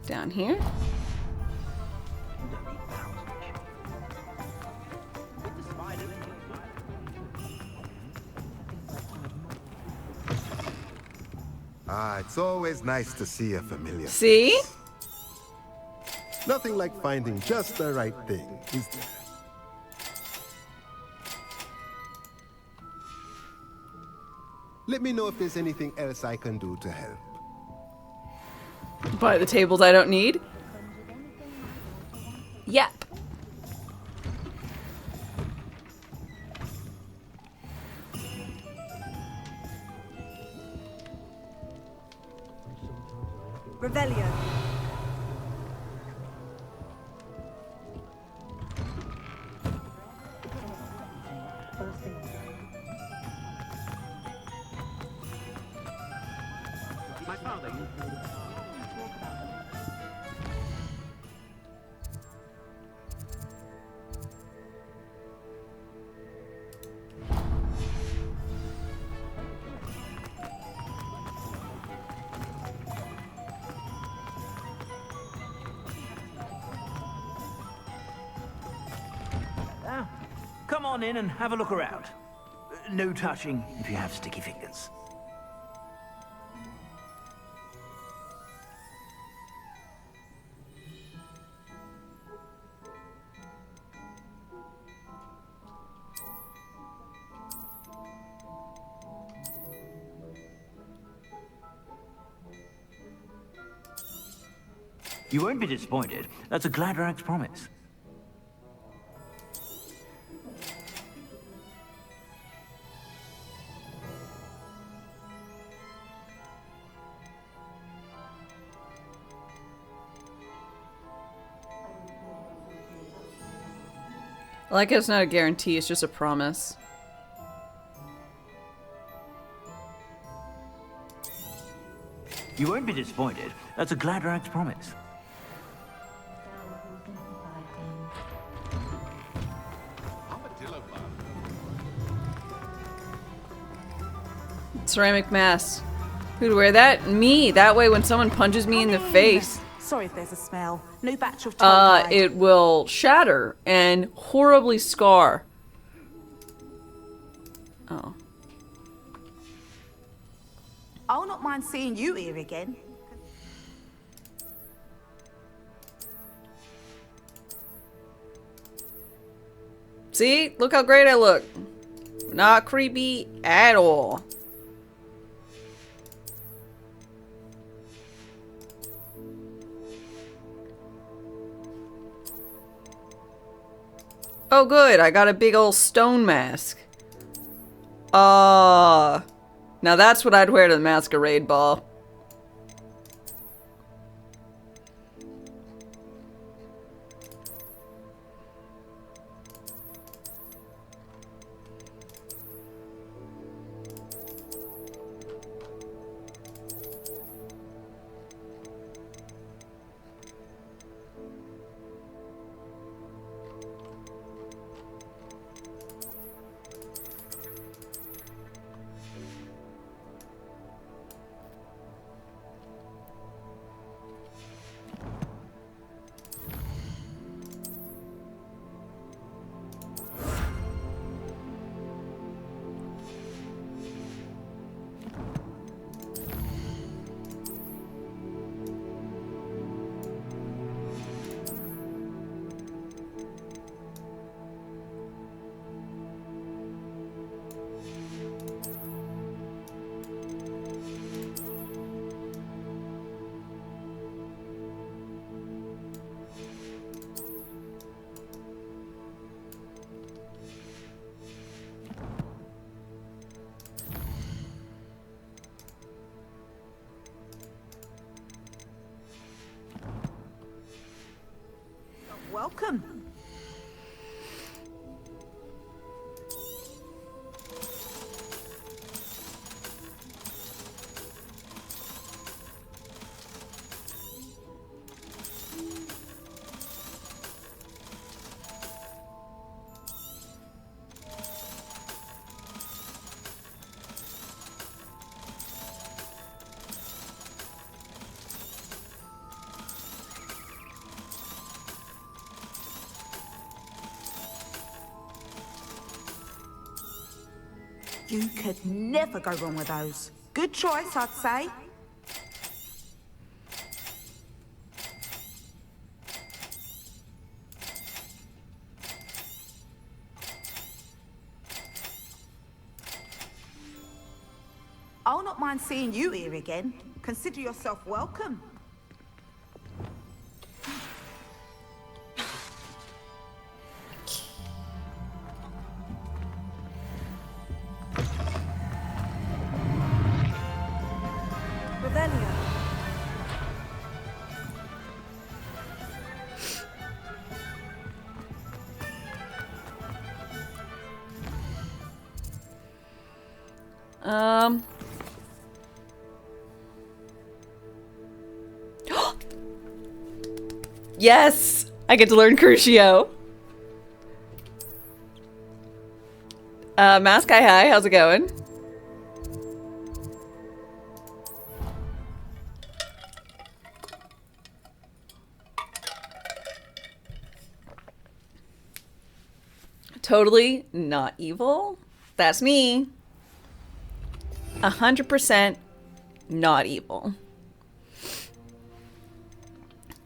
down here. Ah, it's always nice to see a familiar See? face. Nothing like finding just the right thing, is there? Let me know if there's anything else I can do to help. Buy the tables I don't need? Yep. Revelio. Now, come on in and have a look around. No touching if you have sticky fingers. You won't be disappointed. That's a Gladrax promise. Like it's not a guarantee, it's just a promise. You won't be disappointed. That's a Gladrax promise. Ceramic mask. Who'd wear that? Me. That way when someone punches me in the face, Sorry if there's a smell. New batch of toll it will shatter and horribly scar. Oh. I'll not mind seeing you here again. See? Look how great I look. Not creepy at all. Oh good, I got a big old stone mask. Now that's what I'd wear to the masquerade ball. welcome. You could never go wrong with those. Good choice, I'd say. I'll not mind seeing you here again. Consider yourself welcome. Yes! I get to learn Crucio. Mask Guy, hi, how's it going? Totally not evil. That's me. 100% not evil.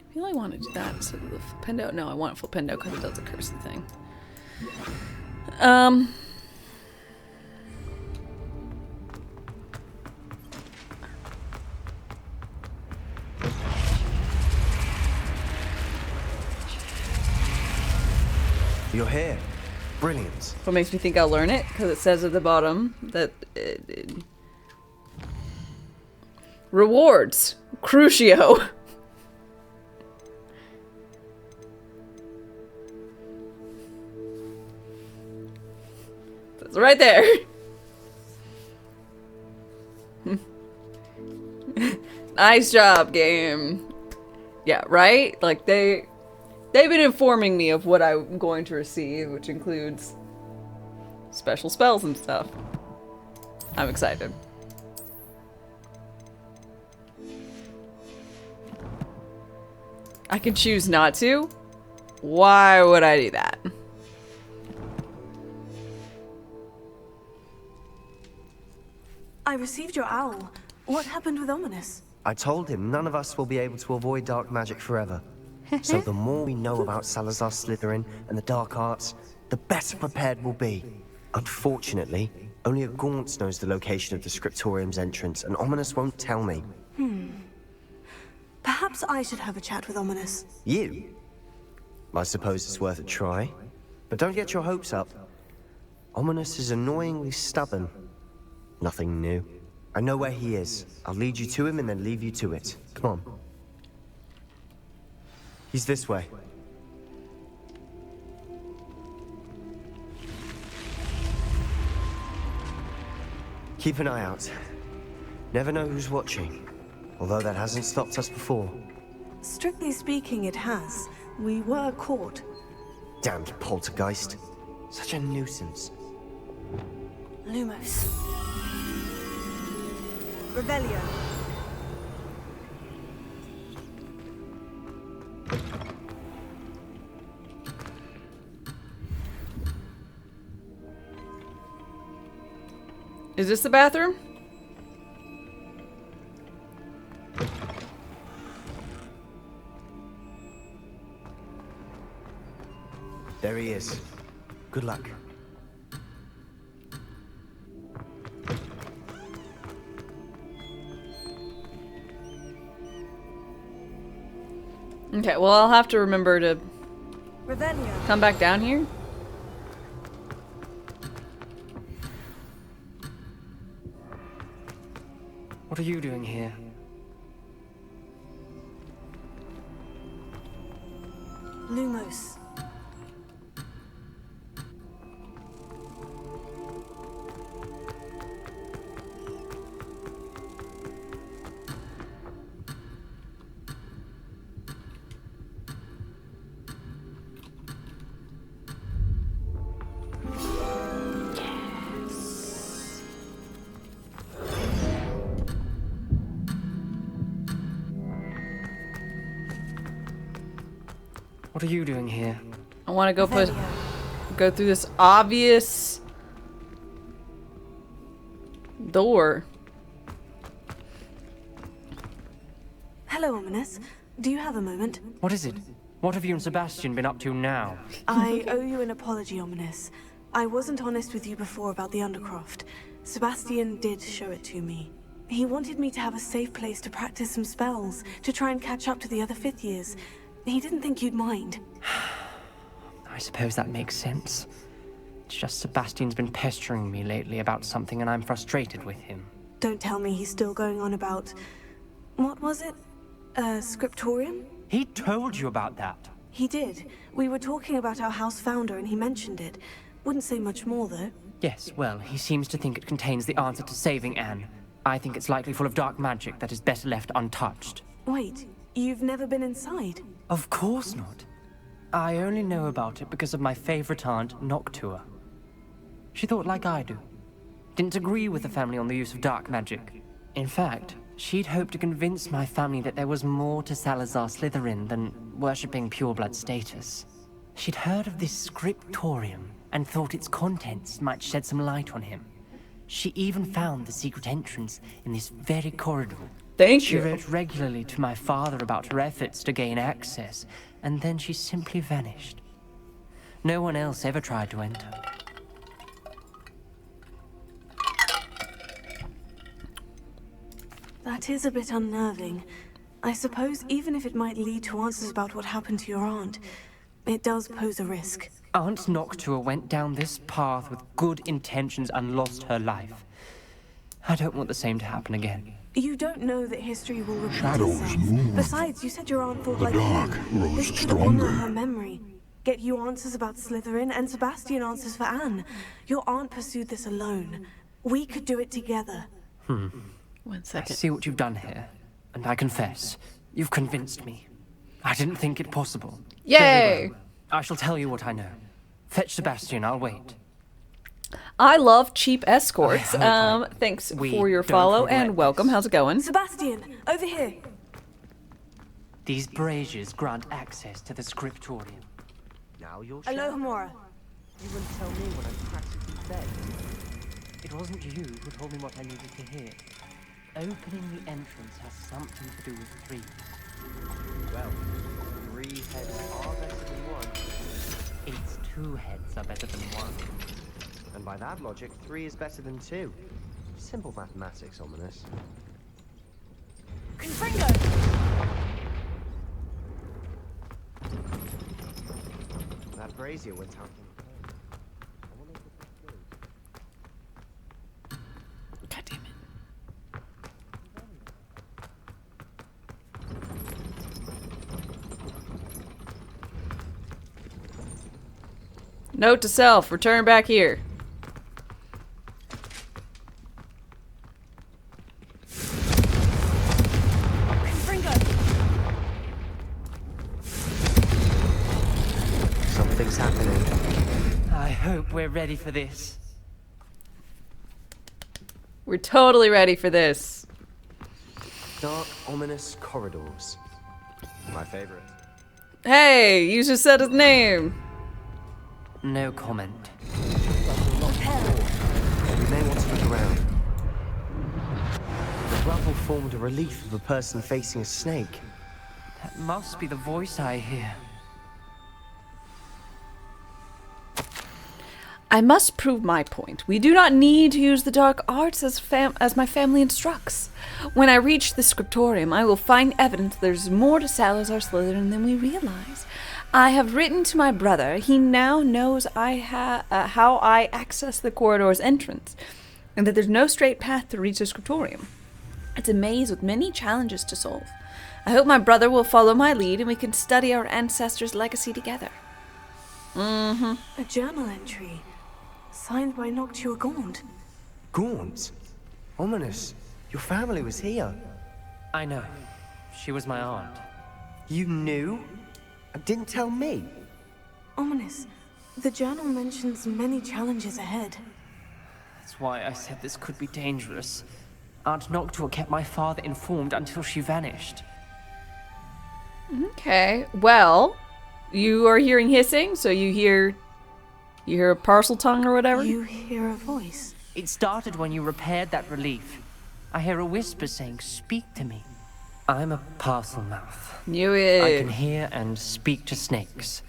I feel I want to do that instead of the Flipendo. No, I want Flipendo because it does the cursey thing. You're here. Brilliant. What makes me think I'll learn it? Because it says at the bottom that rewards. Crucio. That's right there. Nice job, game. Yeah, right? Like they've been informing me of what I'm going to receive, which includes special spells and stuff. I'm excited. I can choose not to? Why would I do that? I received your owl. What happened with Ominous? I told him none of us will be able to avoid dark magic forever. So the more we know about Salazar Slytherin and the dark arts, the better prepared we'll be. Unfortunately, only a Gaunt knows the location of the Scriptorium's entrance, and Ominous won't tell me. Perhaps I should have a chat with Ominous. You? I suppose it's worth a try. But don't get your hopes up. Ominous is annoyingly stubborn. Nothing new. I know where he is. I'll lead you to him and then leave you to it. Come on. He's this way. Keep an eye out. Never know who's watching. Although that hasn't stopped us before. Strictly speaking, it has. We were caught. Damned poltergeist. Such a nuisance. Lumos. Revelio. Is this the bathroom? There he is. Good luck. Okay, well, I'll have to remember to Revelio. come back down here. What are you doing here? Lumos. What are you doing here? I want to go through this obvious door. Hello, Ominous. Do you have a moment? What is it? What have you and Sebastian been up to now? I owe you an apology, Ominous. I wasn't honest with you before about the Undercroft. Sebastian did show it to me. He wanted me to have a safe place to practice some spells, to try and catch up to the other 5th years. He didn't think you'd mind. I suppose that makes sense. It's just Sebastian's been pestering me lately about something and I'm frustrated with him. Don't tell me he's still going on about... What was it? Scriptorium? He told you about that? He did. We were talking about our house founder and he mentioned it. Wouldn't say much more, though. Yes, well, he seems to think it contains the answer to saving Anne. I think it's likely full of dark magic that is better left untouched. Wait, you've never been inside? Of course not. I only know about it because of my favorite aunt, Noctua. She thought like I do. Didn't agree with the family on the use of dark magic. In fact, she'd hoped to convince my family that there was more to Salazar Slytherin than worshipping pureblood status. She'd heard of this scriptorium and thought its contents might shed some light on him. She even found the secret entrance in this very corridor. She wrote regularly to my father about her efforts to gain access, and then she simply vanished. No one else ever tried to enter. That is a bit unnerving. I suppose even if it might lead to answers about what happened to your aunt, it does pose a risk. Aunt Noctua went down this path with good intentions and lost her life. I don't want the same to happen again. You don't know that history will repeat Shadows itself. move. Besides, you said your aunt thought The like dark you. grows This could stronger. honor her memory. Get you answers about Slytherin and Sebastian answers for Anne. Your aunt pursued this alone. We could do it together. 1 I second. see what you've done here, and I confess, you've convinced me. I didn't think it possible. Yay! Very well. I shall tell you what I know. Fetch Sebastian, I'll wait. I love cheap escorts. I hope Thanks we for your don't follow regret and welcome. How's it going? Sebastian, over here. These braziers grant access to the scriptorium. Now you're Aloha Mora. You wouldn't tell me when I'm practically fed. It wasn't you who told me what I needed to hear. Opening the entrance has something to do with trees. Well, 3 heads are better than 1. It's 2 heads are better than 1. And by that logic, 3 is better tthan 2. Simple mathematics, Ominous. Confringo! That brazier went out. God damn it. Note to self, return back here. Something's happening. I hope we're ready for this. We're totally ready for this. Dark, ominous corridors. My favorite. Hey, you just said his name. No comment. We may want to look around. The rubble formed a relief of a person facing a snake. That must be the voice I hear. I must prove my point. We do not need to use the dark arts as my family instructs. When I reach the scriptorium, I will find evidence there's more to Salazar Slytherin than we realize. I have written to my brother. He now knows how I access the corridor's entrance, and that there's no straight path to reach the scriptorium. It's a maze with many challenges to solve. I hope my brother will follow my lead and we can study our ancestors' legacy together. A journal entry. Signed by Noctua Gaunt. Gaunt? Ominous. Your family was here. I know. She was my aunt. You knew? And didn't tell me? Ominous. The journal mentions many challenges ahead. That's why I said this could be dangerous. Aunt Noctua kept my father informed until she vanished. Okay, well, you are hearing hissing, so you hear a parcel tongue or whatever? You hear a voice. It started when you repaired that relief. I hear a whisper saying, "Speak to me." I'm a parcel mouth. Knew it. I can hear and speak to snakes.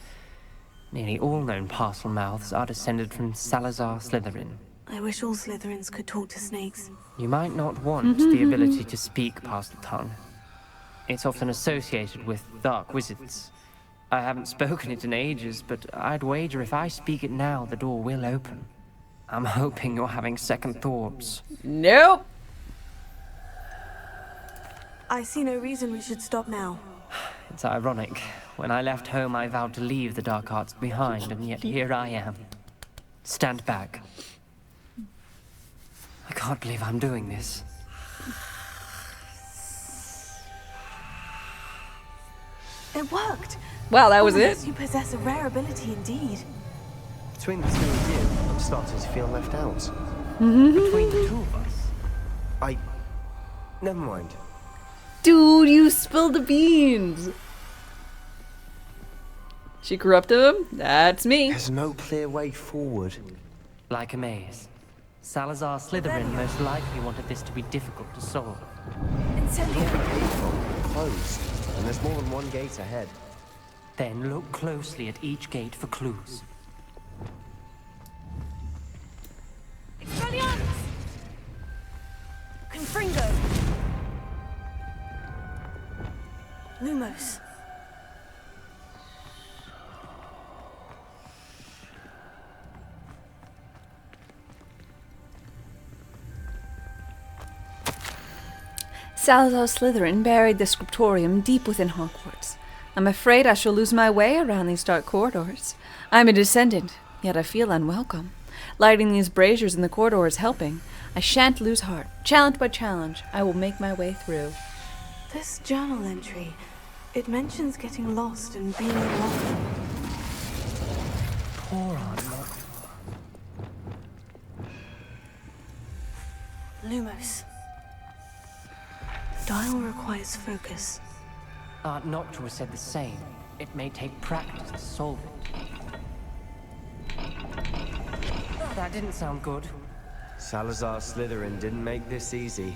Nearly all known parcel mouths are descended from Salazar Slytherin. I wish all Slytherins could talk to snakes. You might not want the ability to speak parcel tongue. It's often associated with dark wizards. I haven't spoken it in ages, but I'd wager if I speak it now, the door will open. I'm hoping you're having second thoughts. Nope. I see no reason we should stop now. It's ironic. When I left home, I vowed to leave the dark arts behind, and yet here I am. Stand back. I can't believe I'm doing this. It worked. Wow, that was Ominous, it? You possess a rare ability indeed. Between the two of you, I'm starting to feel left out. Between the two of us? Never mind. Dude, you spilled the beans. She corrupted him? That's me. There's no clear way forward. Like a maze. Salazar Slytherin most likely wanted this to be difficult to solve. Closed, and there's more than one gate ahead. Then look closely at each gate for clues. Expelliarmus! Confringo! Lumos. Salazar Slytherin buried the scriptorium deep within Hogwarts. I'm afraid I shall lose my way around these dark corridors. I'm a descendant, yet I feel unwelcome. Lighting these braziers in the corridor is helping. I shan't lose heart. Challenge by challenge, I will make my way through. This journal entry, it mentions getting lost and being alone. Poor Aunt Noctua. Lumos. Dial requires focus. Aunt Noctua said the same. It may take practice to solve it. That didn't sound good. Salazar Slytherin didn't make this easy.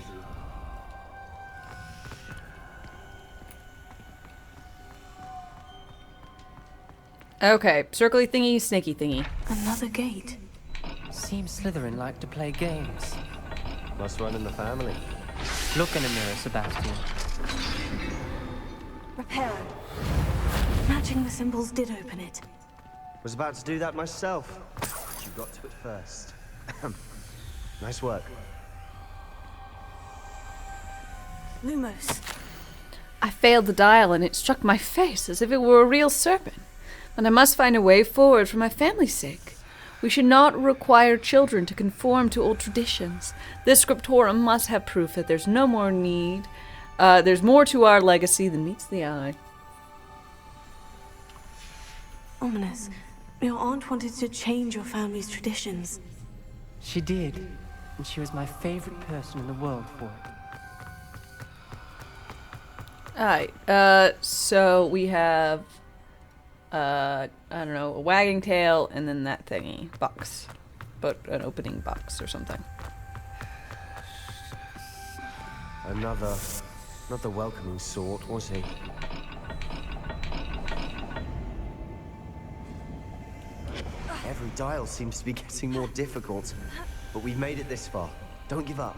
Okay, circly thingy, snaky thingy. Another gate. Seems Slytherin like to play games. Must run in the family. Look in a mirror, Sebastian. Reparo. Matching the symbols did open it. Was about to do that myself. But you got to it first. Nice work. Lumos. I failed the dial and it struck my face as if it were a real serpent. But I must find a way forward for my family's sake. We should not require children to conform to old traditions. This scriptorium must have proof that there's no more need. There's more to our legacy than meets the eye. Ominous. Your aunt wanted to change your family's traditions. She did, and she was my favorite person in the world for it. Alright, so we have, I don't know, a wagging tail and then that thingy. Box. But an opening box or something. Another welcoming sort, was he? Every dial seems to be getting more difficult. But we've made it this far. Don't give up.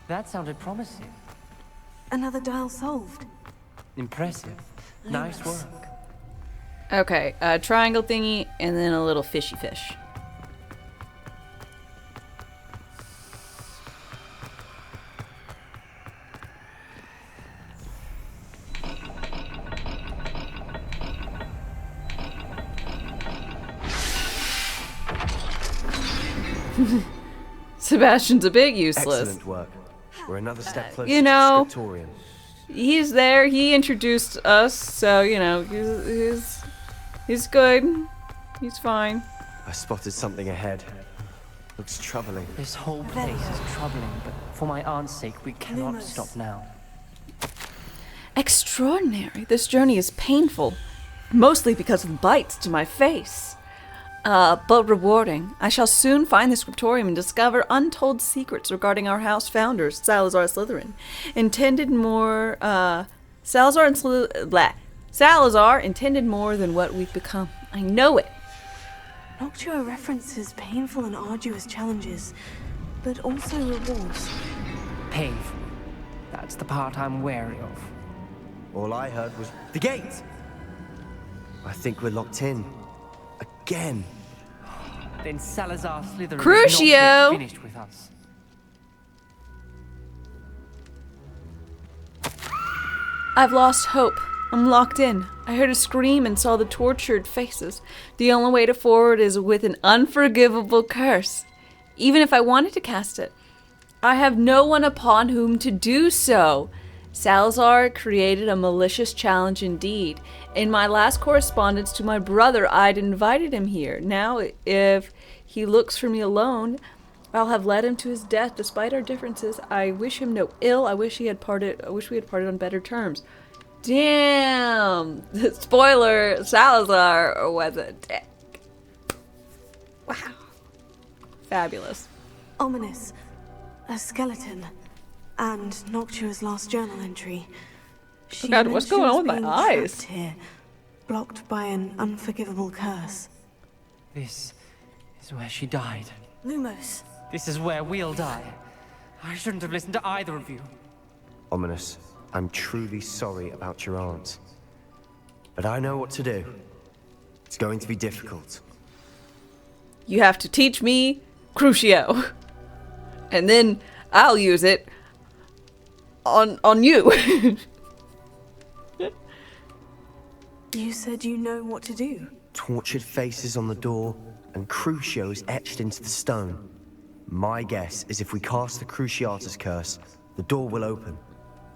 That sounded promising. Another dial solved. Impressive. Nice work. Okay, a triangle thingy and then a little fishy fish. Sebastian's a bit useless. Excellent work. We're another step closer You know, to Scriptorium. he's there. He introduced us, so you know he's good. He's fine. I spotted something ahead. Looks troubling. This whole place is troubling, but for my aunt's sake, we cannot Lumos. stop now. Extraordinary. This journey is painful, mostly because of bites to my face. But rewarding. I shall soon find the Scriptorium and discover untold secrets regarding our house founders, Salazar Slytherin. Salazar intended more than what we've become. I know it. Noctua references painful and arduous challenges, but also rewards. Painful. That's the part I'm wary of. All I heard was the gate. I think we're locked in. Again. Then Salazar Slytherin Crucio! is not yet finished with us. I've lost hope. I'm locked in. I heard a scream and saw the tortured faces. The only way to forward is with an unforgivable curse. Even if I wanted to cast it, I have no one upon whom to do so. Salazar created a malicious challenge indeed. In my last correspondence to my brother, I'd invited him here. Now, if he looks for me alone, I'll have led him to his death despite our differences. I wish him no ill. I wish we had parted on better terms. Damn! Spoiler, Salazar was a dick. Wow. Fabulous. Ominous. A skeleton. And Noctua's last journal entry. She God, what's going on with mentions my being eyes? trapped here, blocked by an unforgivable curse. This is where she died. Lumos. This is where we'll die. I shouldn't have listened to either of you. Ominous. I'm truly sorry about your aunt. But I know what to do. It's going to be difficult. You have to teach me Crucio. And then I'll use it on you. You said you know what to do. Tortured faces on the door and Crucios etched into the stone. My guess is if we cast the Cruciatus curse, the door will open.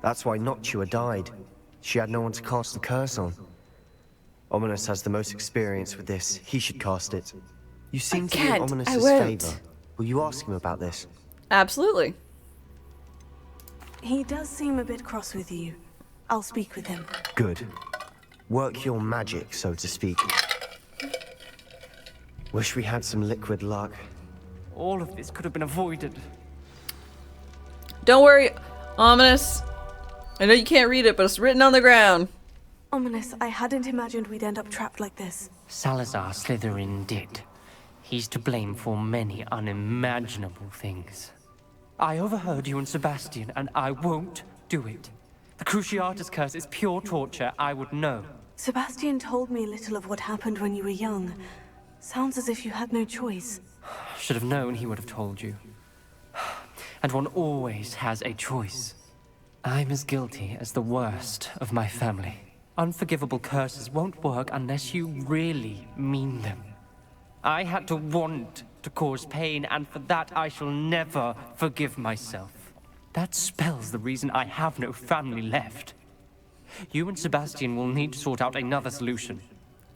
That's why Noctua died. She had no one to cast the curse on. Ominous has the most experience with this. He should cast it. You seem to be in Ominous's favor. Will you ask him about this? Absolutely. He does seem a bit cross with you. I'll speak with him. Good. Work your magic, so to speak. Wish we had some liquid luck. All of this could have been avoided. Don't worry, Ominous. I know you can't read it, but it's written on the ground. Ominous, I hadn't imagined we'd end up trapped like this. Salazar Slytherin did. He's to blame for many unimaginable things. I overheard you and Sebastian, and I won't do it. The Cruciatus curse is pure torture, I would know. Sebastian told me little of what happened when you were young. Sounds as if you had no choice. Should have known he would have told you. And one always has a choice. I'm as guilty as the worst of my family. Unforgivable curses won't work unless you really mean them. I had to want to cause pain, and for that I shall never forgive myself. That spells the reason I have no family left. You and Sebastian will need to sort out another solution.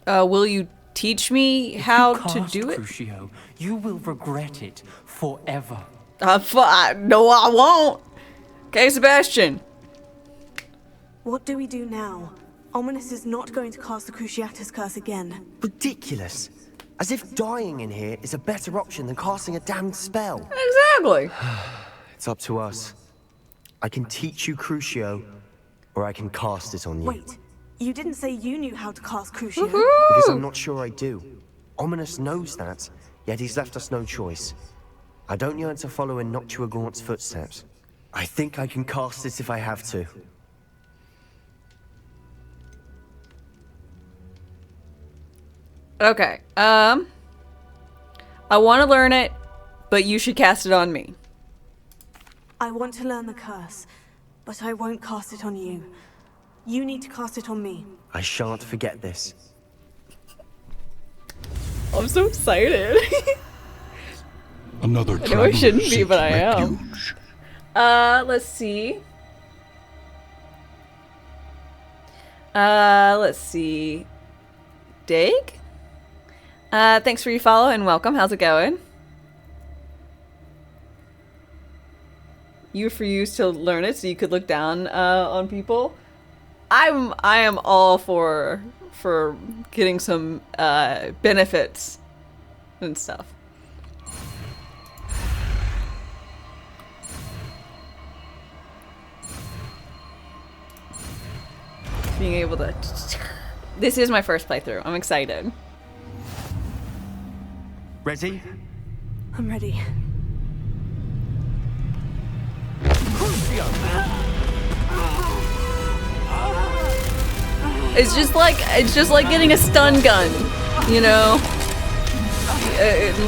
Will you teach me how to do it? Crucio, you will regret it forever. No, I won't. Okay, Sebastian. What do we do now? Ominous is not going to cast the Cruciatus curse again. Ridiculous. As if dying in here is a better option than casting a damned spell. Exactly. It's up to us. I can teach you Crucio, or I can cast it on you. Wait, you didn't say you knew how to cast Crucio. Because I'm not sure I do. Ominous knows that, yet he's left us no choice. I don't yearn to follow in Noctua Gaunt's footsteps. I think I can cast it if I have to. Okay. I want to learn it, but you should cast it on me. I want to learn the curse, but I won't cast it on you. You need to cast it on me. I shan't forget this. I'm so excited. Another I know I shouldn't be, seeks but I am. refuge. Let's see. Let's see. Dig? Thanks for your follow and welcome. How's it going? You refuse to learn it so you could look down on people. I am all for getting some benefits and stuff. Being able to... This is my first playthrough. I'm excited. Ready? I'm ready. It's just like getting a stun gun, you know.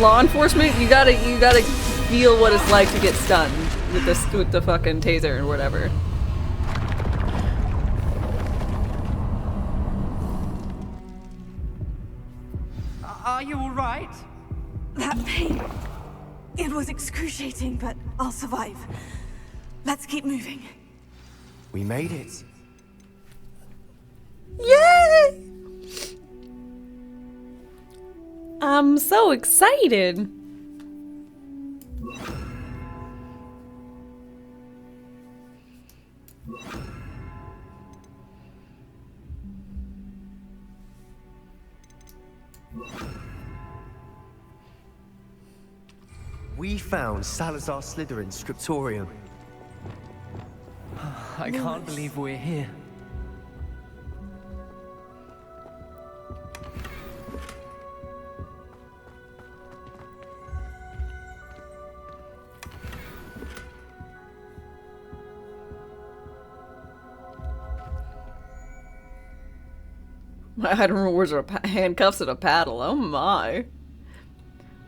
Law enforcement, you gotta feel what it's like to get stunned with the fucking taser or whatever. Are you all right? That pain. It was excruciating, but I'll survive. Let's keep moving. We made it. Yay! I'm so excited. We found Salazar Slytherin's scriptorium. I can't believe we're here. My item rewards are handcuffs and a paddle. Oh my.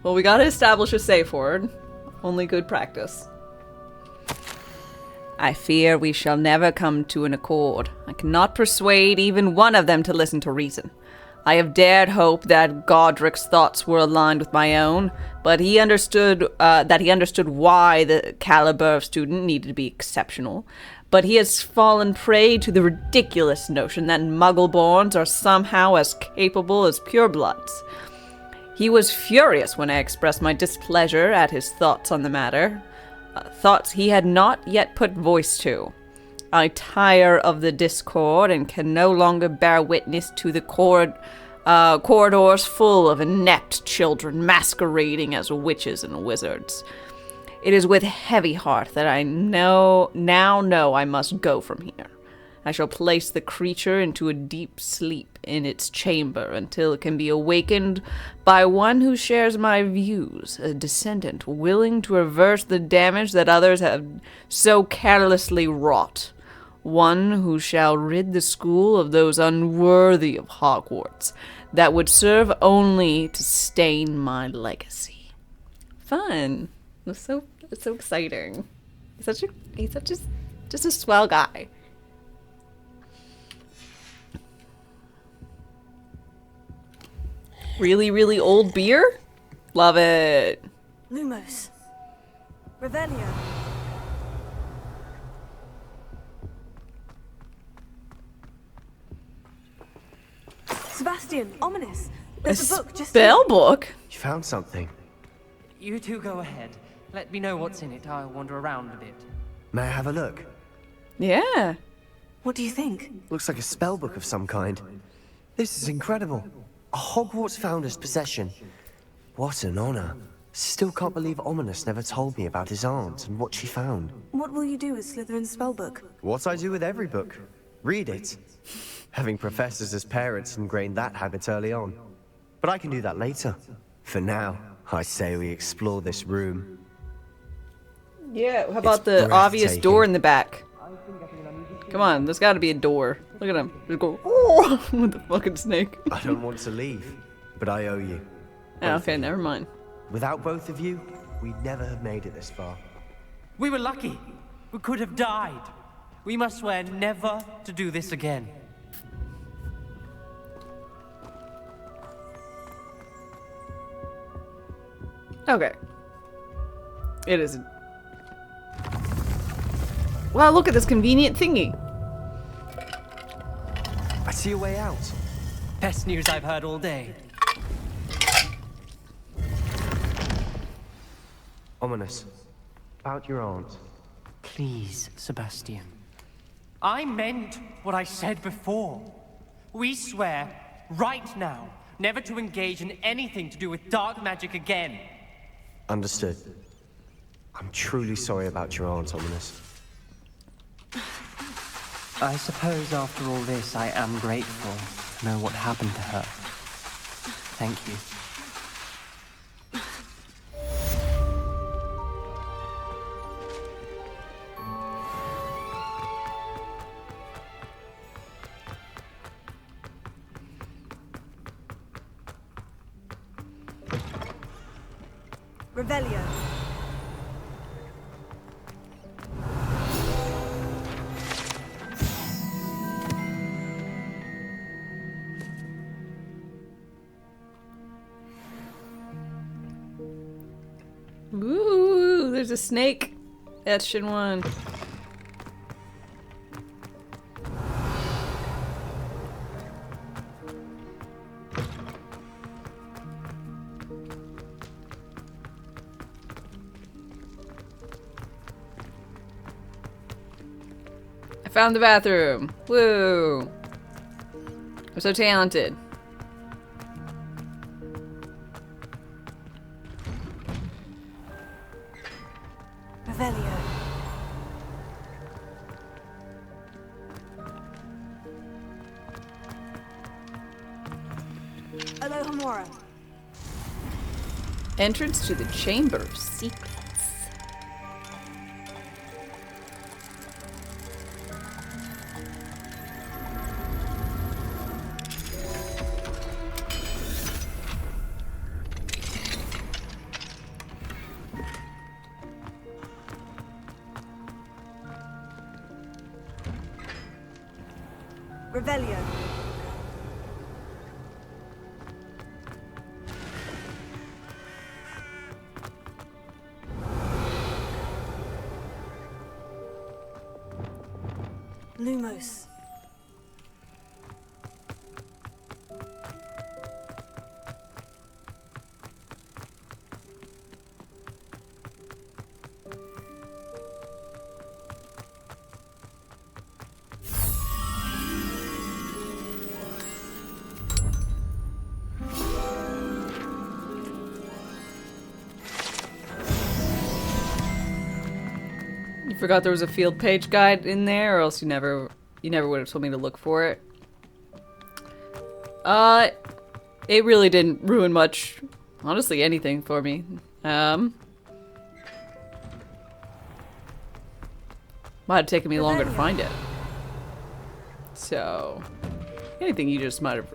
Well, we gotta establish a safe word. Only good practice. I fear we shall never come to an accord. I cannot persuade even one of them to listen to reason. I have dared hope that Godric's thoughts were aligned with my own, but he understood why the caliber of student needed to be exceptional. But he has fallen prey to the ridiculous notion that Muggle-borns are somehow as capable as purebloods. He was furious when I expressed my displeasure at his thoughts on the matter, thoughts he had not yet put voice to. I tire of the discord and can no longer bear witness to the corridors full of inept children masquerading as witches and wizards. It is with heavy heart that I now know I must go from here. I shall place the creature into a deep sleep in its chamber until it can be awakened by one who shares my views, a descendant willing to reverse the damage that others have so carelessly wrought. One who shall rid the school of those unworthy of Hogwarts that would serve only to stain my legacy. Fun. It's so exciting. He's just a swell guy. Really, really old beer? Love it. Lumos. Revelio. Sebastian, ominous. There's a book just spell book? You found something. You two go ahead. Let me know what's in it. I'll wander around a bit. May I have a look? Yeah. What do you think? Looks like a spell book of some kind. This is incredible. A Hogwarts founder's possession. What an honor. Still can't believe Ominous never told me about his aunt and what she found. What will you do with Slytherin's spellbook? What I do with every book. Read it. Having professors as parents ingrained that habit early on. But I can do that later. For now, I say we explore this room. Yeah, how about the It's obvious breathtaking. door in the back? Come on, there's got to be a door. Look at him. Just go "Oh," with the fucking snake. I don't want to leave, but I owe you. Oh, okay, never mind. Without both of you, we'd never have made it this far. We were lucky. We could have died. We must swear never to do this again. Okay. It isn't. Wow, look at this convenient thingy. I see a way out. Best news I've heard all day. Ominous. About your aunt. Please, Sebastian. I meant what I said before. We swear, right now, never to engage in anything to do with dark magic again. Understood. I'm truly sorry about your aunt, Ominous. I suppose after all this, I am grateful to know what happened to her. Thank you. Revelio. Ooh, there's a snake. Etched in one. I found the bathroom. Woo! I'm so talented. Revelio. Alohomora. Entrance to the Chamber of Secrets. Revelio. Lumos. You forgot there was a field page guide in there, or else you never would have told me to look for it. It really didn't ruin much, honestly, anything for me. Might have taken me longer to find it. So, anything you just might have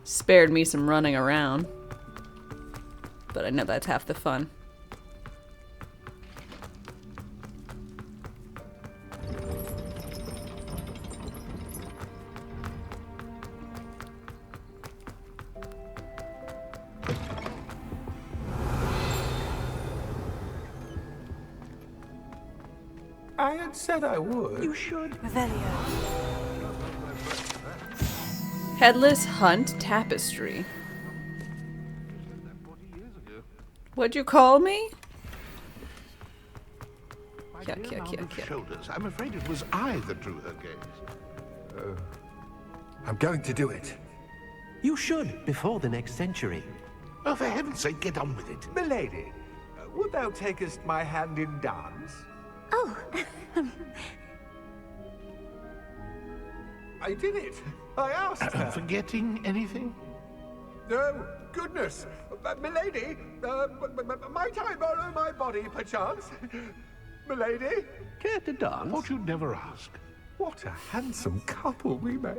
spared me some running around. But I know that's half the fun. I had said I would. You should. Revelio. Headless Hunt Tapestry. What'd you call me? Yuck. Shoulders. I'm afraid it was I that drew her gaze. I'm going to do it. You should, before the next century. Oh, for heaven's sake, get on with it. Milady, would thou takest my hand in dance? Oh, I did it. I asked her. Forgetting anything? No, goodness. Milady, might I borrow my body, perchance? Milady? Care to dance? Thought you'd never ask. What a handsome couple we make.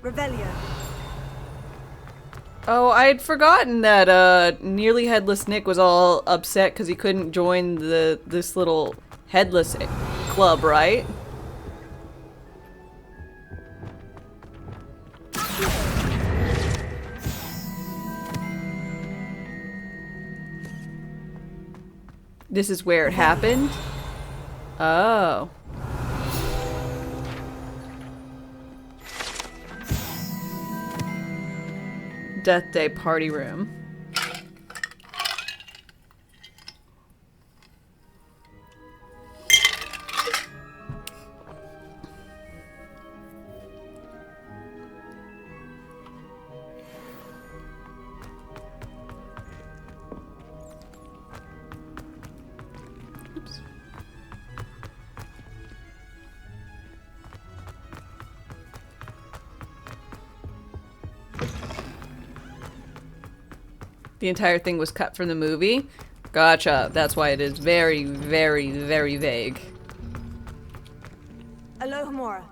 Revelio. Oh, I had forgotten that nearly headless Nick was all upset because he couldn't join this little headless club, right? This is where it happened? Oh. Death Day party room. Oops. The entire thing was cut from the movie? Gotcha. That's why it is very, very, very vague. Alohomora.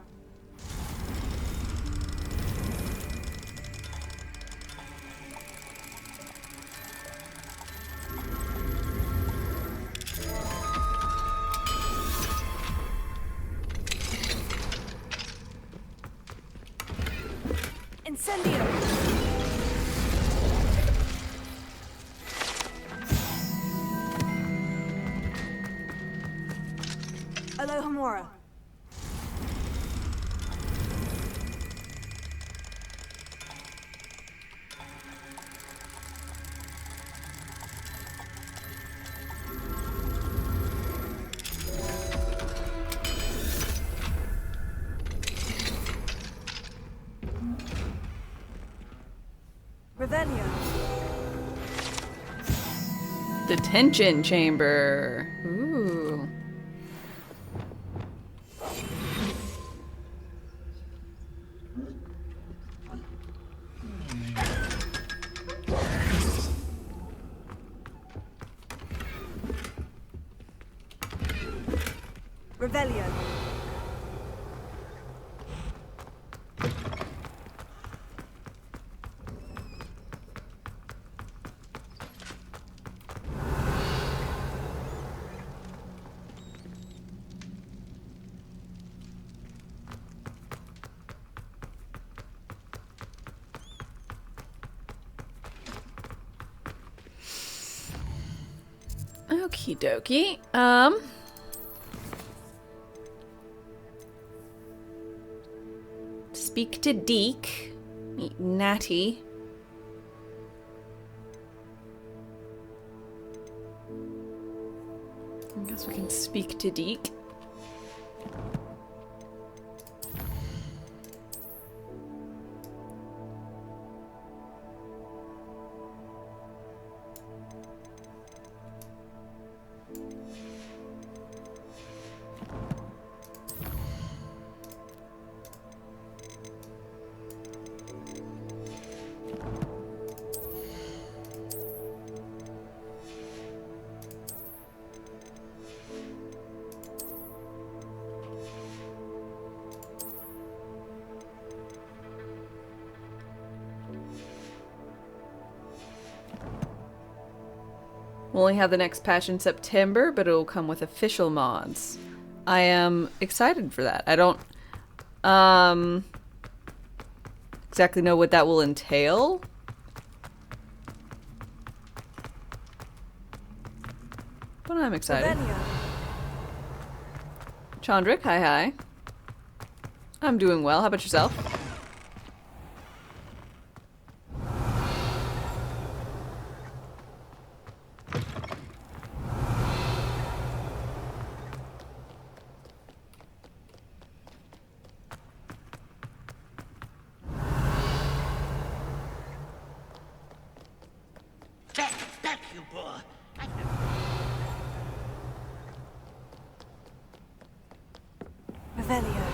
Incendio. Alohomora. Revelio. Detention chamber. Ooh. Revelio. Okie dokie. Speak to Deke. Meet Natty. I guess we can speak to Deke. We'll only have the next patch in September, but it will come with official mods. I am excited for that. I don't exactly know what that will entail. But I'm excited. Chandrik, hi. I'm doing well. How about yourself? Back, you boy. Revelio.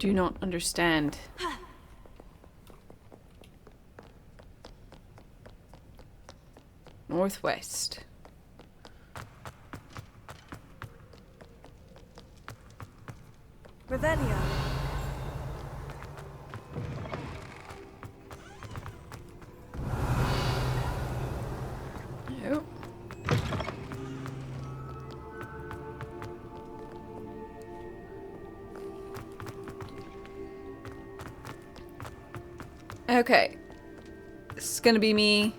Do not understand. Northwest. Revelio. Nope. Okay. This is gonna be me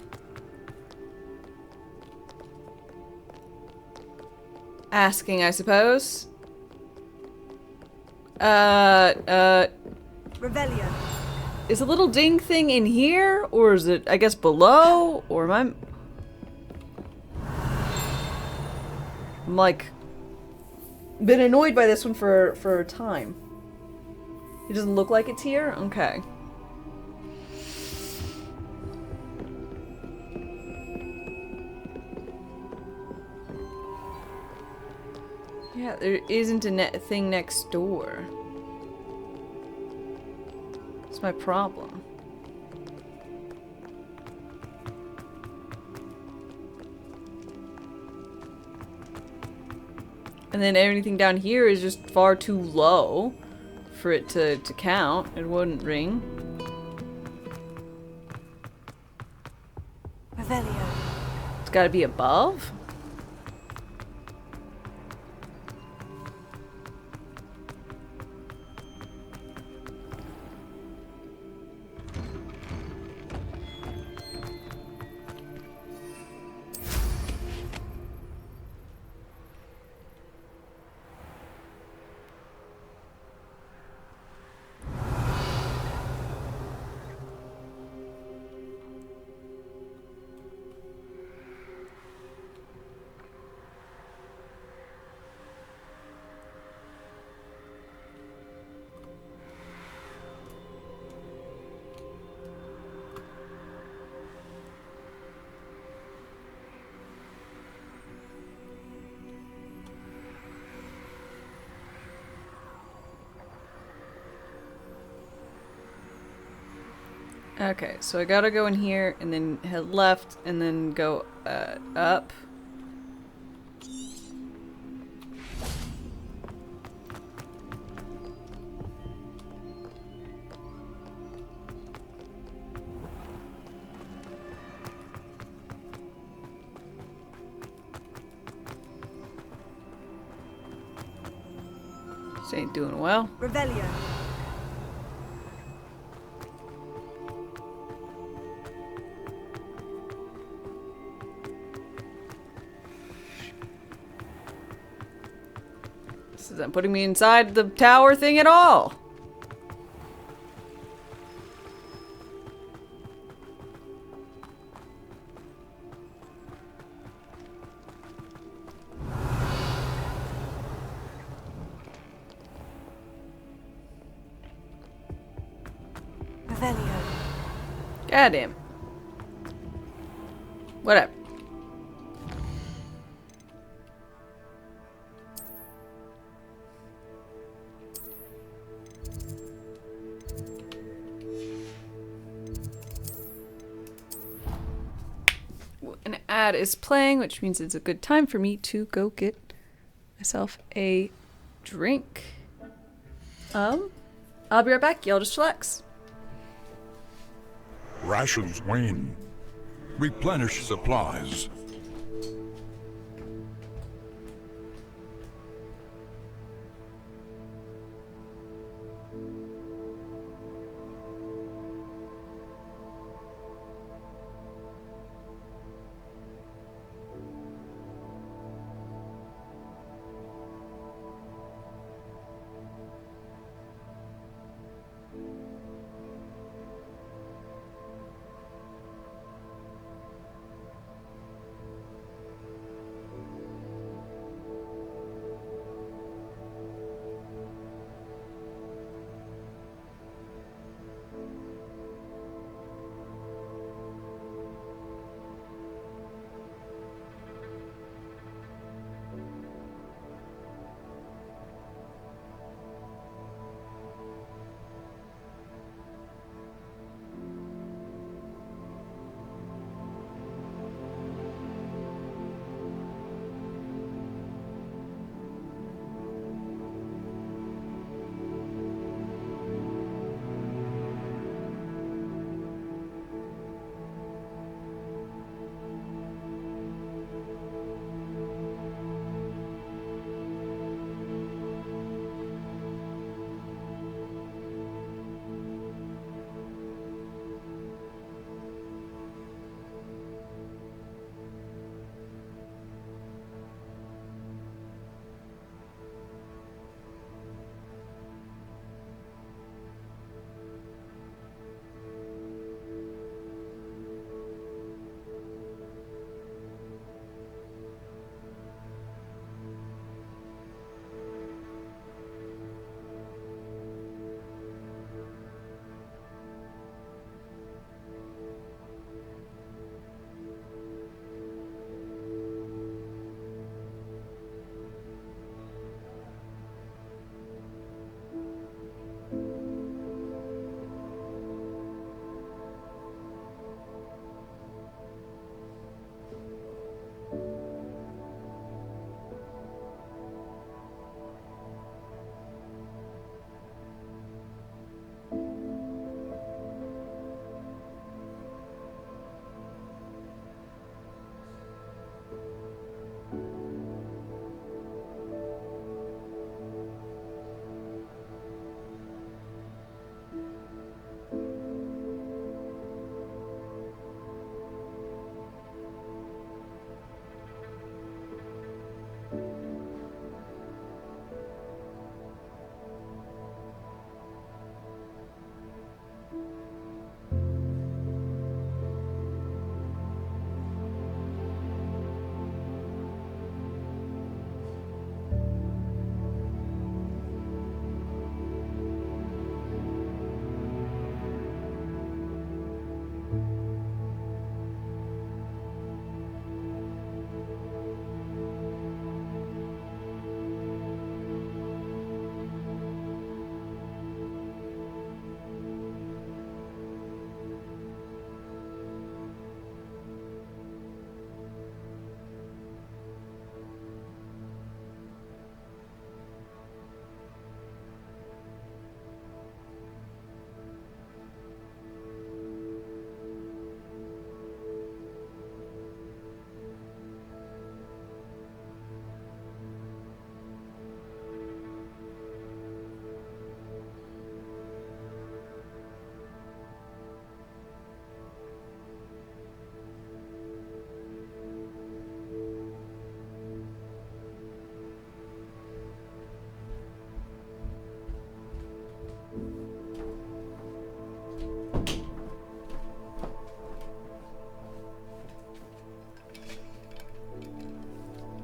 asking, I suppose. Revelio. Is a little ding thing in here? Or is it, I guess, below? Or am I'm like, been annoyed by this one for a time. It doesn't look like it's here? Okay. Yeah, there isn't a thing next door. That's my problem. And then everything down here is just far too low for it to count. It wouldn't ring. Revelio. It's gotta be above? Okay, so I gotta go in here and then head left and then go up. This ain't doing well. Revelio. This isn't putting me inside the tower thing at all. Revelio. Goddamn. Whatever. An ad is playing, which means it's a good time for me to go get myself a drink. I'll be right back. Y'all just chillax. Rations wane. Replenish supplies.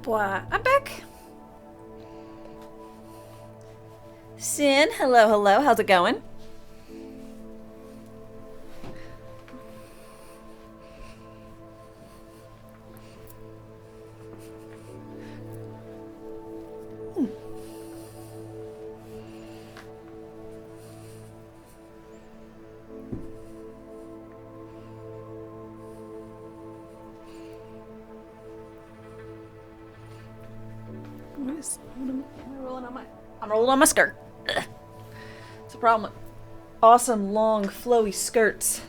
Why, I'm back. Sin, hello, hello. How's it going? I'm rolling on my skirt. Ugh. It's a problem with awesome, long, flowy skirts.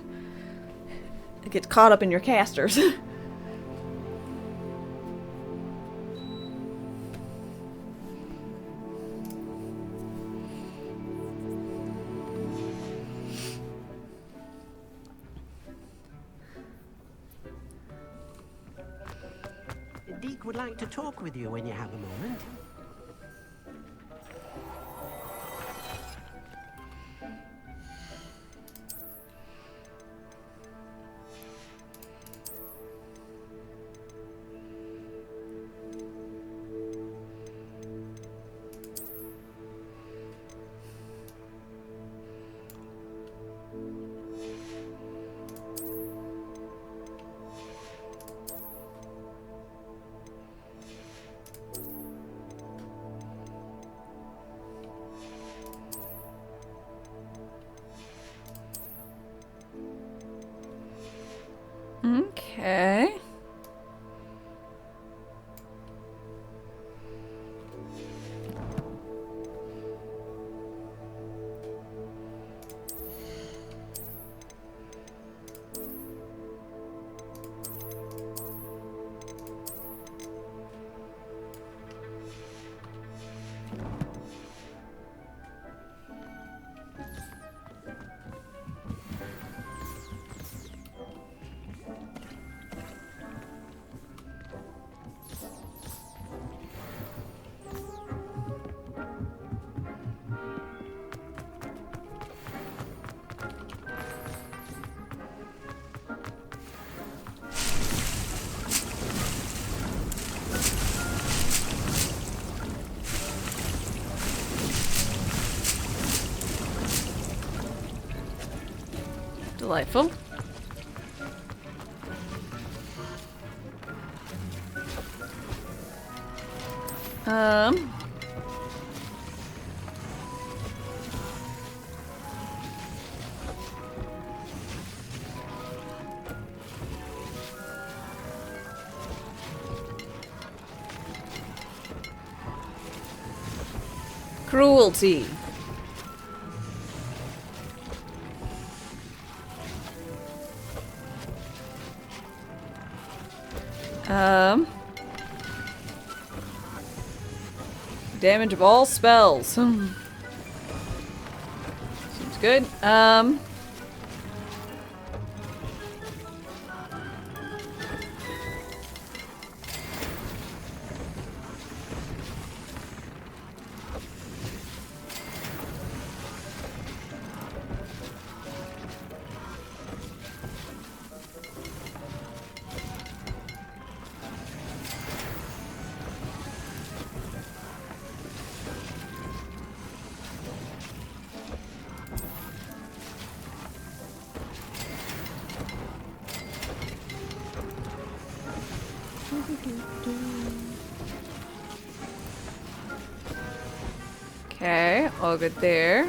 It gets caught up in your casters. Deke would like to talk with you when you have a moment. Okay. Delightful. Cruelty. Damage of all spells. Seems good. Okay, all good there.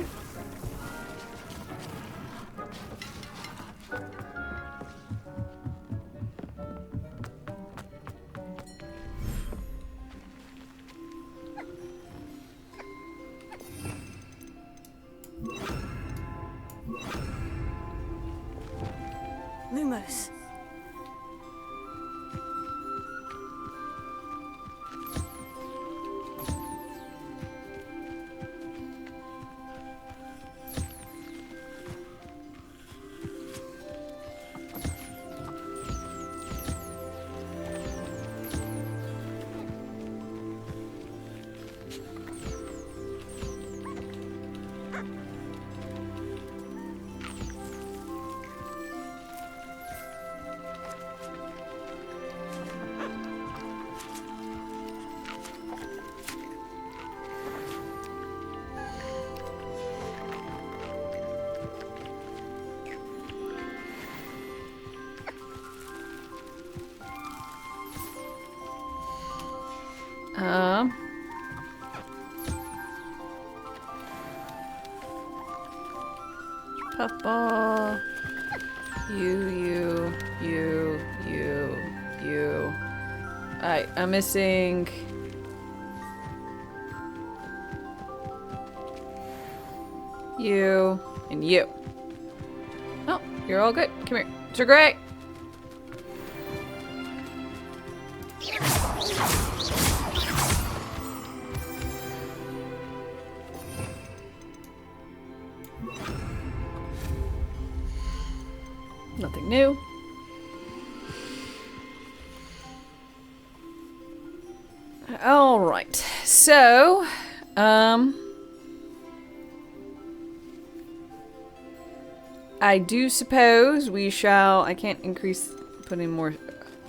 Lumos. Puffball. You. Alright, I'm missing. You and you. Oh, you're all good. Come here. Sir Grey. Nothing new. All right. So, I do suppose we shall. I can't put in more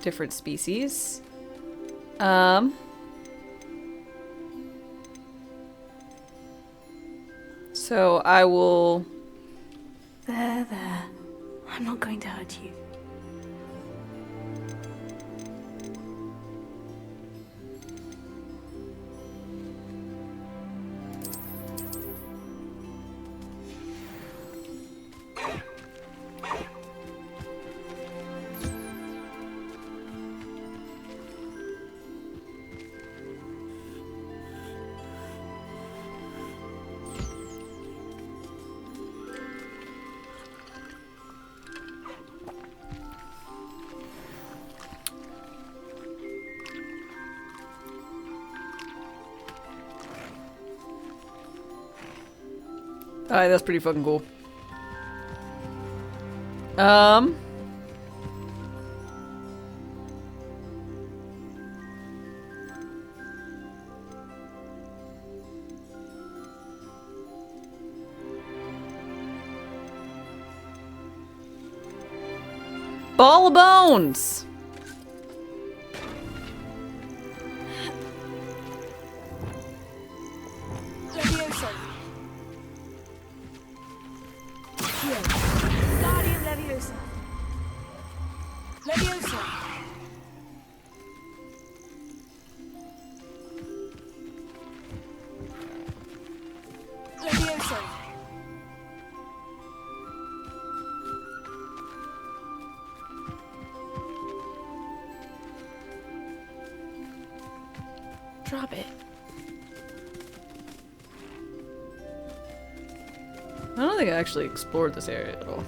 different species. So I will. There. I'm not going to hurt you. Alright, that's pretty fucking cool. Ball of bones! Levioso. Here. Guardian Leviosa. Leviosa. Leviosa. Drop it. I don't think I actually explored this area at all.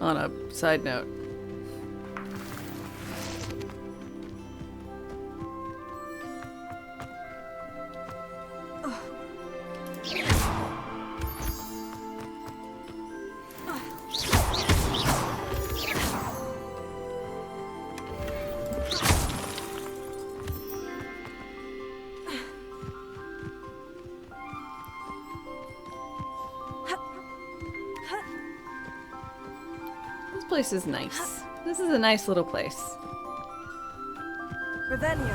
On a side note. This place is nice. This is a nice little place. Revelio.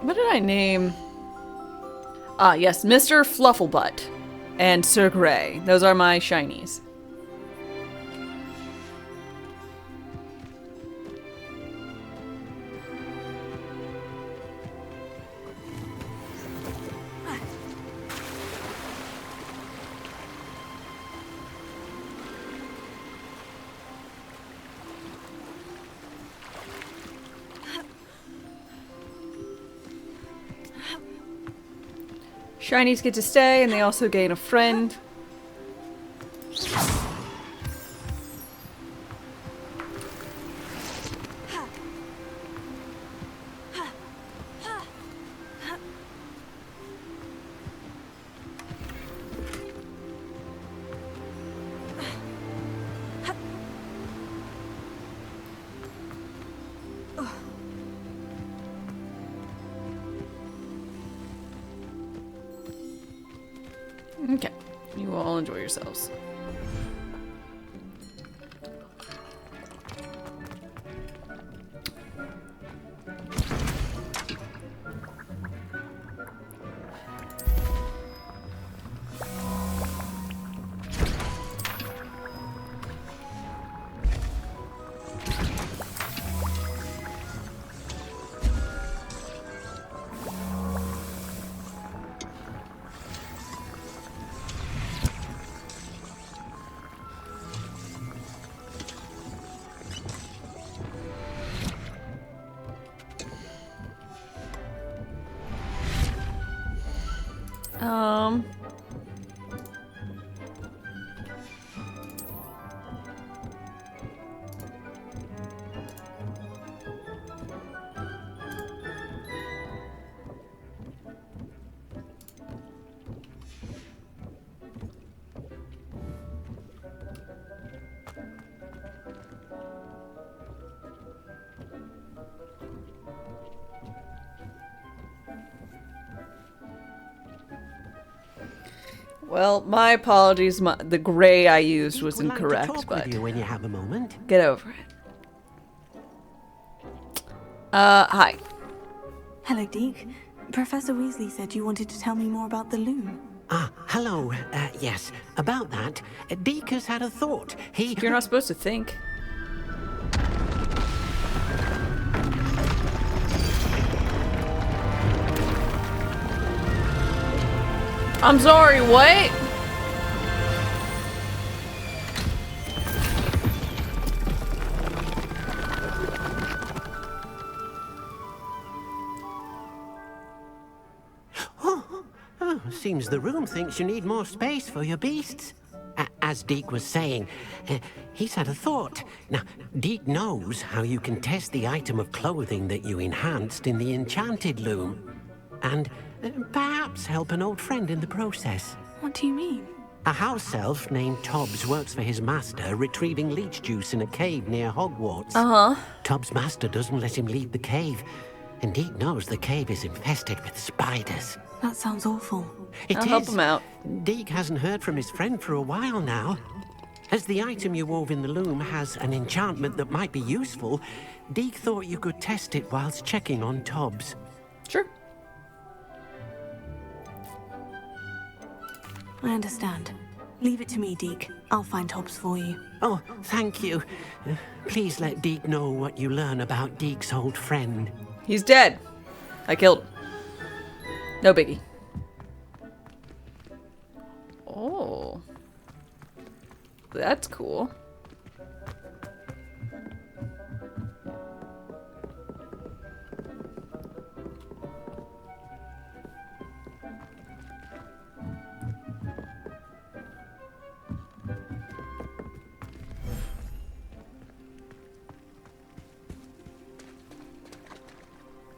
What did I name? Ah, yes, Mr. Flufflebutt and Sir Grey. Those are my shinies. Shinies get to stay, and they also gain a friend. Okay, you all enjoy yourselves. Well, my apologies. The gray I used was Would like to incorrect, talk but with you when you have a moment. get over it. Hi. Hello, Deke. Professor Weasley said you wanted to tell me more about the loom. Ah, hello. Yes, about that. Deke has had a thought. You're not supposed to think. I'm sorry, what? Oh, seems the room thinks you need more space for your beasts. As Deke was saying, he's had a thought. Now, Deke knows how you can test the item of clothing that you enhanced in the enchanted loom. And perhaps help an old friend in the process. What do you mean? A house elf named Tobbs works for his master, retrieving leech juice in a cave near Hogwarts. Tobbs' master doesn't let him leave the cave, and Deke knows the cave is infested with spiders. That sounds awful. I'll help him out. Deke hasn't heard from his friend for a while now. As the item you wove in the loom has an enchantment that might be useful, Deke thought you could test it whilst checking on Tobbs. Sure. I understand. Leave it to me, Deke. I'll find Tobbs for you. Oh, thank you. Please let Deke know what you learn about Deke's old friend. He's dead. I killed him. No biggie. Oh. That's cool.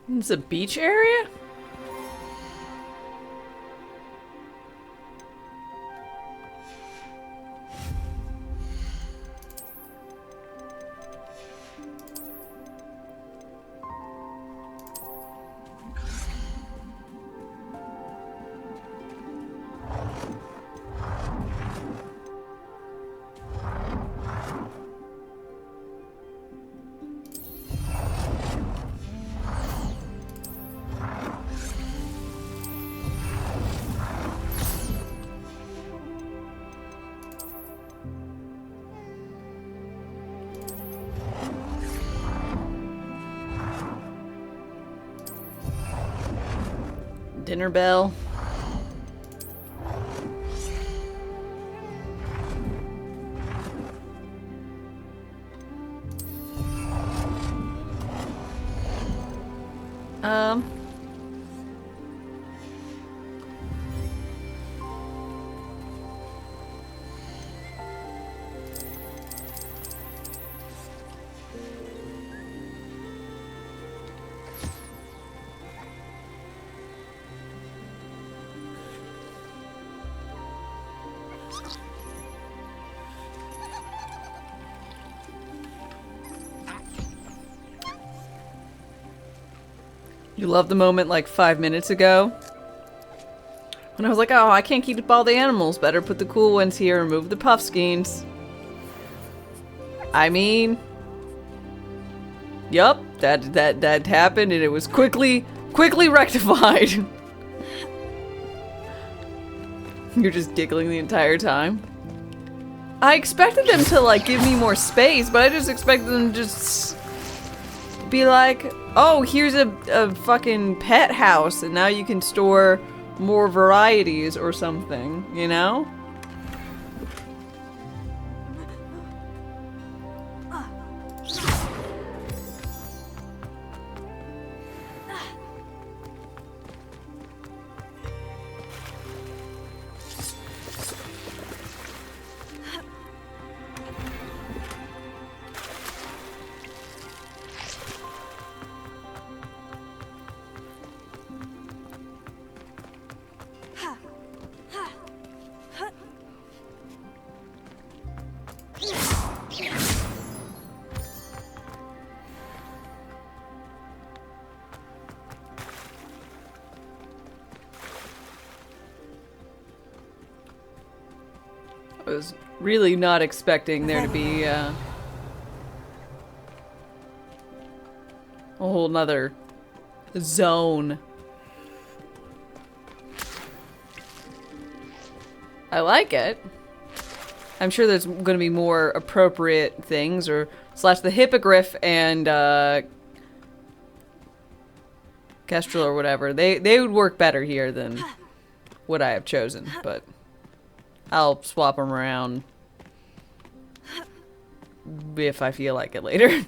It's a beach area? Dinner bell. You love the moment like 5 minutes ago when I was like, oh, I can't keep all the animals. Better put the cool ones here and remove the puff skeins. I mean, yup, that happened and it was quickly rectified. You're just giggling the entire time. I expected them to like give me more space, but I just expected them to just be like, oh, here's a fucking pet house and now you can store more varieties or something, you know? I was really not expecting there to be a whole nother zone. I like it. I'm sure there's going to be more appropriate things, or slash the hippogriff and Kestrel or whatever. They would work better here than what I have chosen, but I'll swap them around if I feel like it later.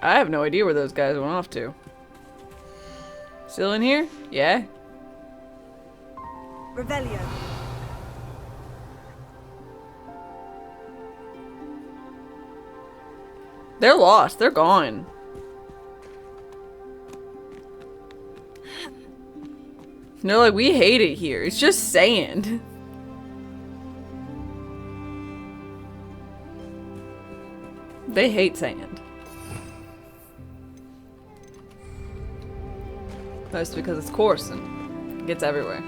I have no idea where those guys went off to. Still in here? Yeah. Revelio. They're lost. They're gone. They're like, we hate it here. It's just sand. They hate sand. Mostly because it's coarse and it gets everywhere.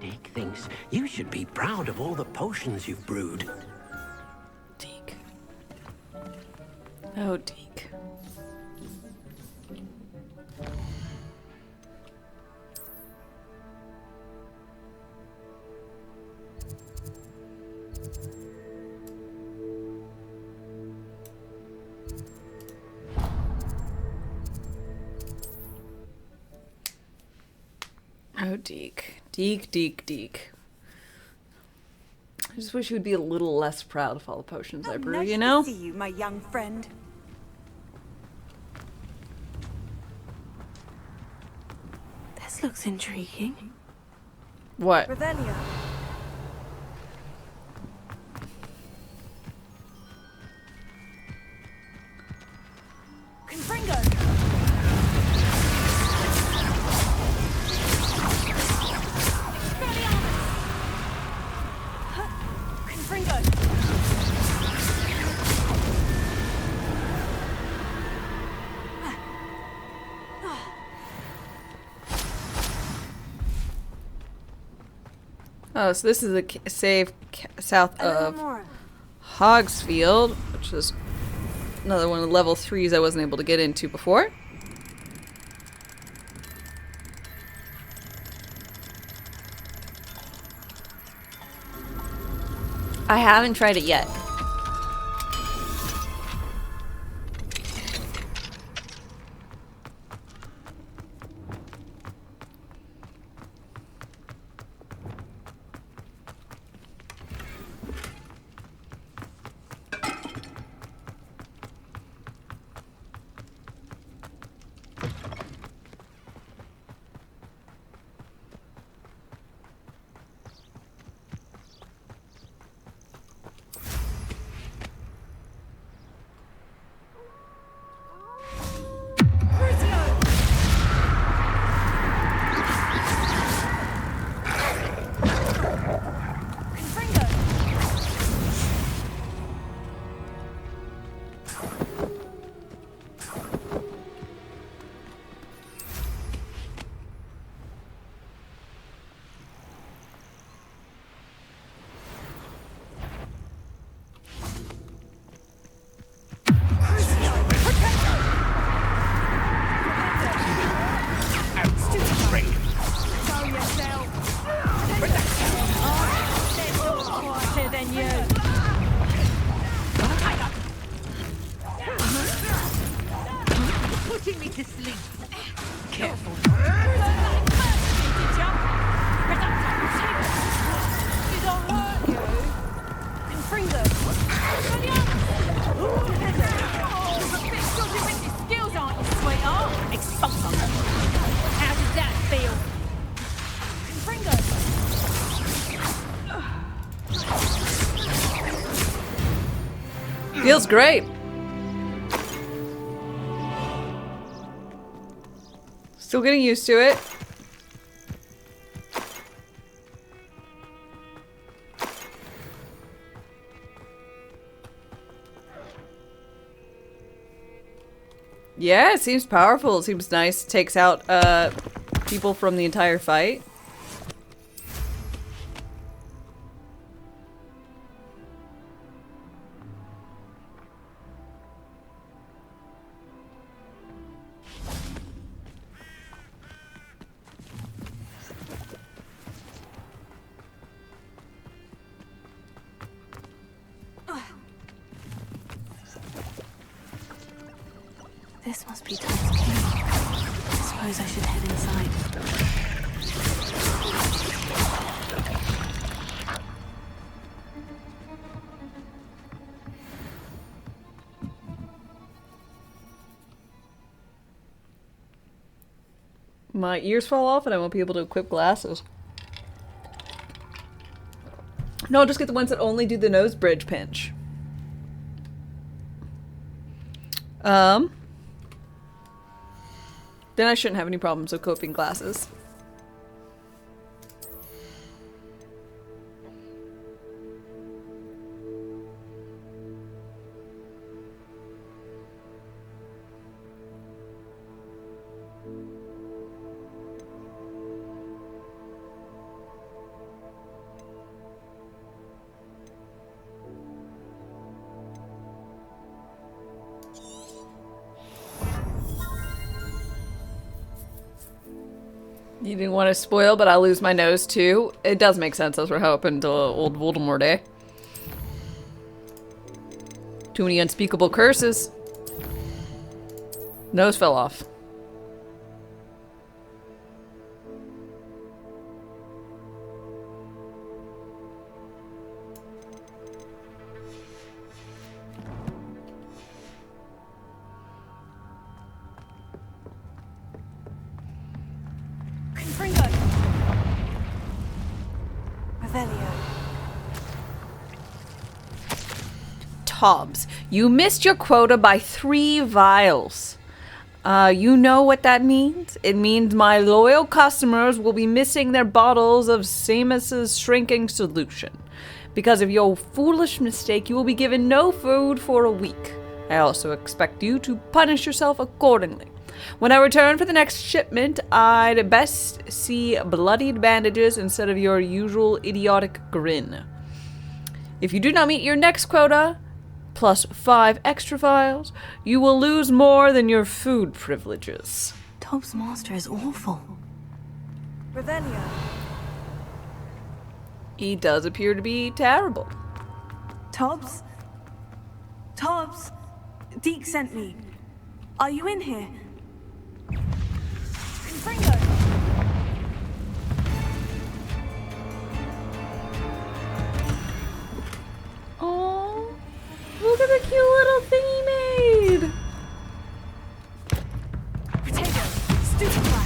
Dick thinks you should be proud of all the potions you've brewed. Deke. Oh, Deke. Oh, Deke. Deke, Deke, Deke. I just wish he would be a little less proud of all the potions I brew, you know? Nice to see you, my young friend. This looks intriguing. What? Revelio. Confringo. Oh, so this is a save south of Hogsfield, which is another one of the level 3s I wasn't able to get into before. I haven't tried it yet. Feels great. Still getting used to it. Yeah, it seems powerful. It seems nice. Takes out people from the entire fight. This must be Tom's key. I suppose I should head inside. My ears fall off and I won't be able to equip glasses. No, I'll just get the ones that only do the nose bridge pinch. Then I shouldn't have any problems equipping glasses. You didn't want to spoil, but I'll lose my nose too. It does make sense as we're hoping to old Voldemort Day. Too many unspeakable curses. Nose fell off. Hobbs, you missed your quota by 3 vials. You know what that means? It means my loyal customers will be missing their bottles of Samus's shrinking solution. Because of your foolish mistake, you will be given no food for a week. I also expect you to punish yourself accordingly. When I return for the next shipment, I'd best see bloodied bandages instead of your usual idiotic grin. If you do not meet your next quota, plus 5 extra vials, you will lose more than your food privileges. Tobbs' master is awful. Revelio. He does appear to be terrible. Tobbs? Tobbs? Deke sent me. Are you in here? Confringo! Oh, look at the cute little thing he made! Potato! Stupefy!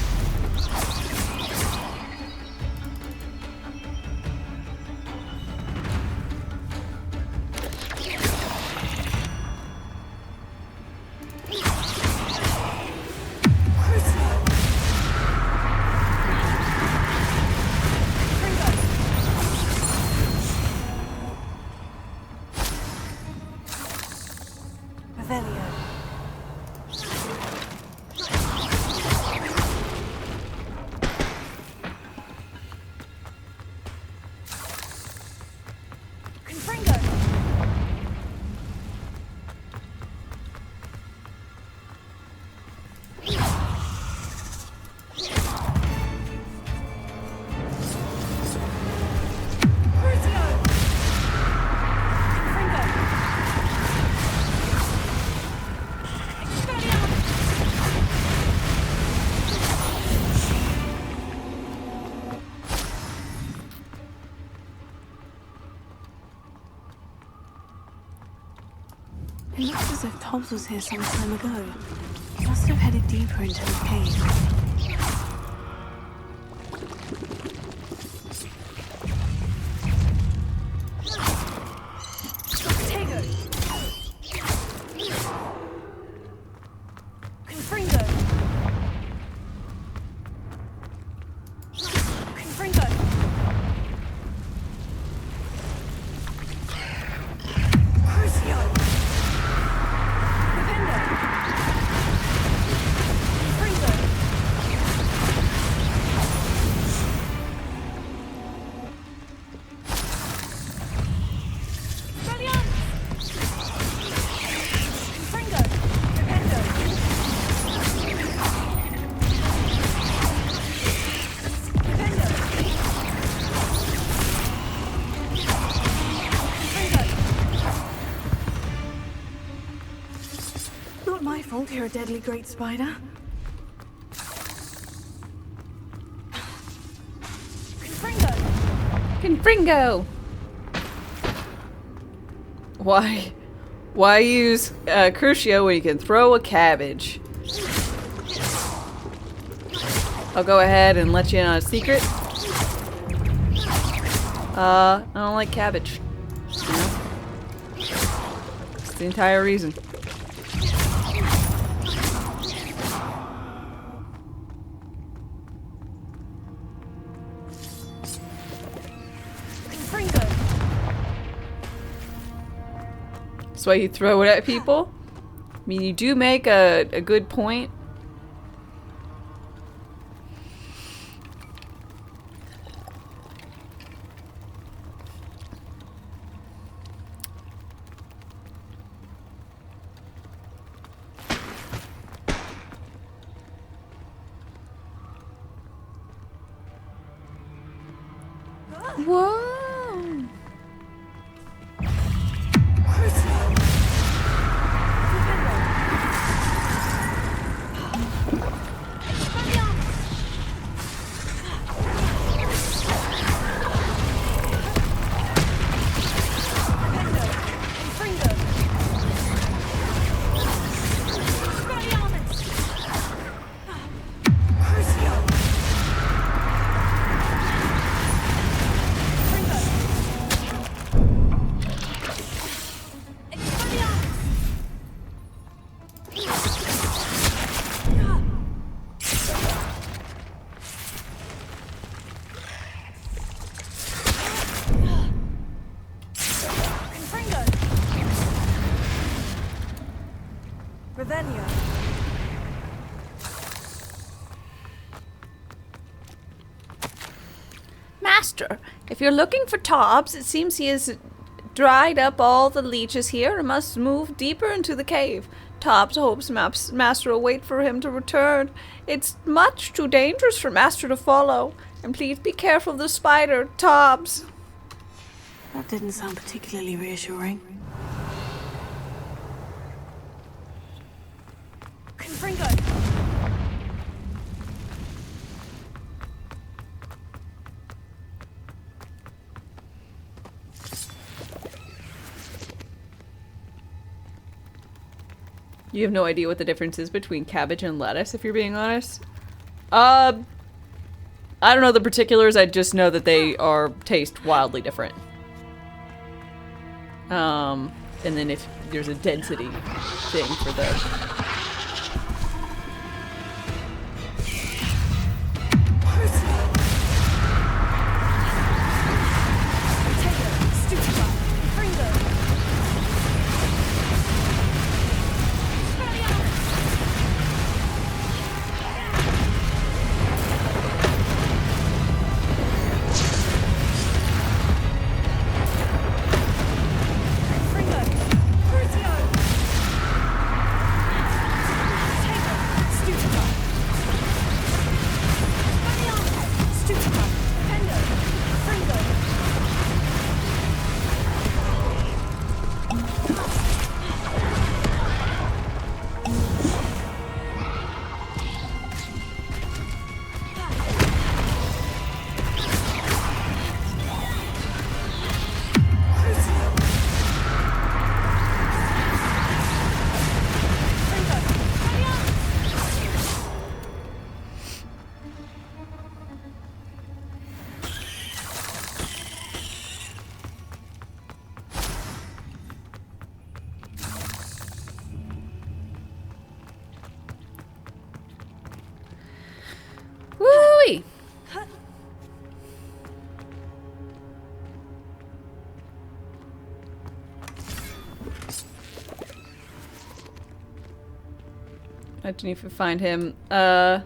It looks as if Tobbs was here some time ago. He must have headed deeper into the cave. fault you're a deadly great spider. Confringo! Why use Crucio when you can throw a cabbage? I'll go ahead and let you in on a secret. I don't like cabbage. You know? That's the entire reason. That's why you throw it at people. I mean, you do make a good point. Whoa! Master, if you're looking for Tobbs, it seems he has dried up all the leeches here and must move deeper into the cave. Tobbs hopes Master will wait for him to return. It's much too dangerous for Master to follow. And please be careful of the spider, Tobbs. That didn't sound particularly reassuring. Confringo! You have no idea what the difference is between cabbage and lettuce, if you're being honest. I don't know the particulars, I just know that they taste wildly different. And then if there's a density thing for the... Woo-wee! I didn't even find him. And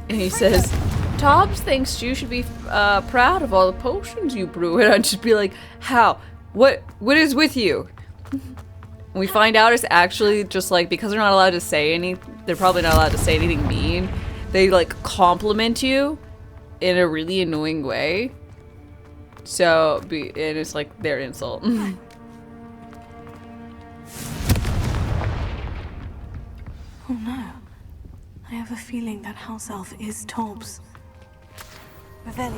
he says, Tobbs thinks you should be proud of all the potions you brew. And I'd just be like, how? What is with you? And we find out it's actually just like, because they're not allowed to say they're probably not allowed to say anything mean. They like compliment you in a really annoying way. So, and it's like their insult. Oh no. I have a feeling that house elf is Tobbs. Revelio.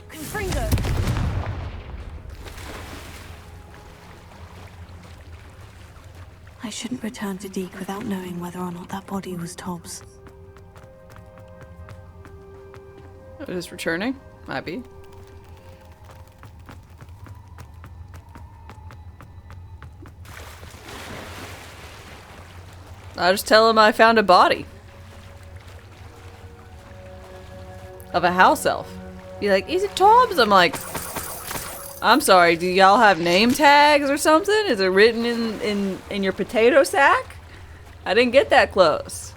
Confringo. I shouldn't return to Deke without knowing whether or not that body was Tobbs. It is returning? Might be. I'll just tell him I found a body. Of a house elf. Be like, is it Tobbs? I'm like, I'm sorry, do y'all have name tags or something? Is it written in your potato sack? I didn't get that close.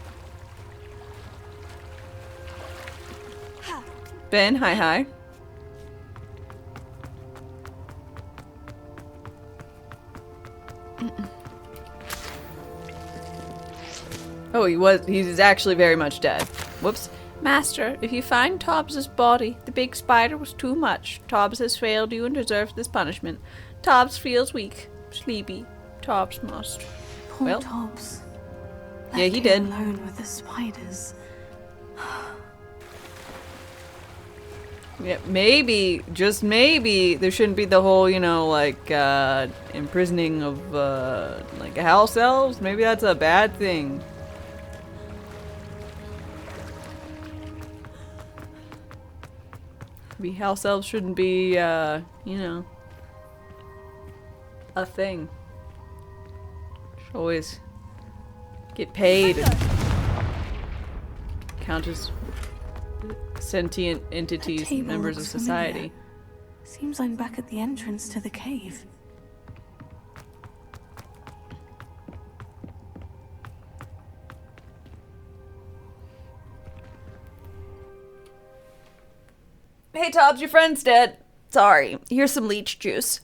Ben, hi. Oh, he's actually very much dead. Whoops. Master, if you find Tobbs' body, the big spider was too much. Tobbs has failed you and deserves this punishment. Tobbs feels weak, sleepy. Tobbs must. Poor Tobbs. Yeah, he did. Alone with the spiders. Yeah, maybe, just maybe, there shouldn't be the whole, you know, like, imprisoning of, like, house elves. Maybe that's a bad thing. Maybe house elves shouldn't be, you know, a thing. Should always get paid and count as sentient entities, members of society. Seems I'm back at the entrance to the cave. Hey Tobbs, your friend's dead. Sorry. Here's some leech juice.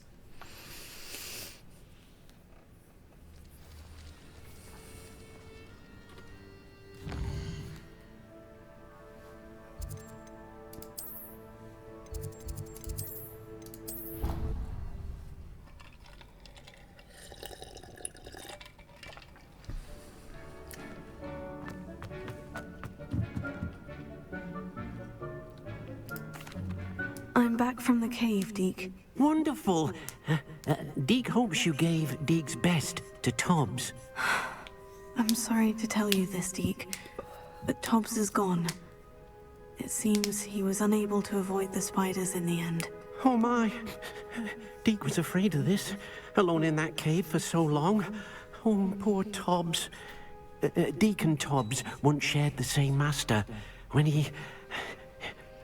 I'm back from the cave, Deke. Wonderful. Deke hopes you gave Deke's best to Tobbs. I'm sorry to tell you this, Deke, but Tobbs is gone. It seems he was unable to avoid the spiders in the end. Oh my. Deke was afraid of this, alone in that cave for so long. Oh, poor Tobbs. Deke and Tobbs once shared the same master. When he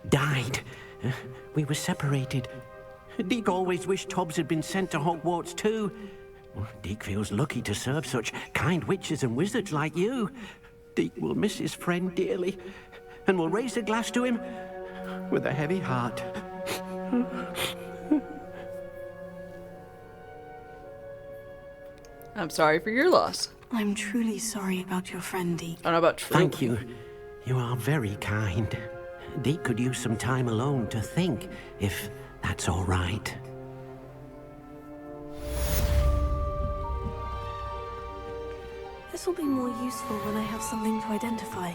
died, we were separated. Deke always wished Tobbs had been sent to Hogwarts too. Deke feels lucky to serve such kind witches and wizards like you. Deke will miss his friend dearly, and will raise a glass to him with a heavy heart. I'm sorry for your loss. I'm truly sorry about your friend, Deke. I don't know about truly. Thank you. You are very kind. Deke could use some time alone to think, if that's all right. This will be more useful when I have something to identify.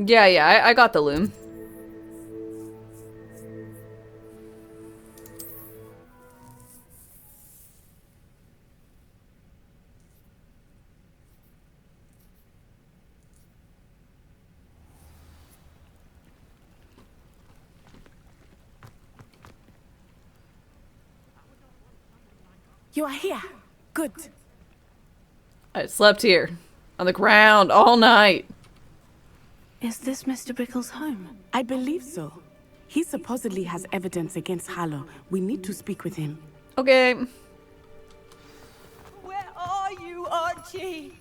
Yeah, I got the loom. You are here. Good. I slept here, on the ground, all night. Is this Mr. Bickle's home? I believe so. He supposedly has evidence against Harlow. We need to speak with him. Okay. Where are you, Archie?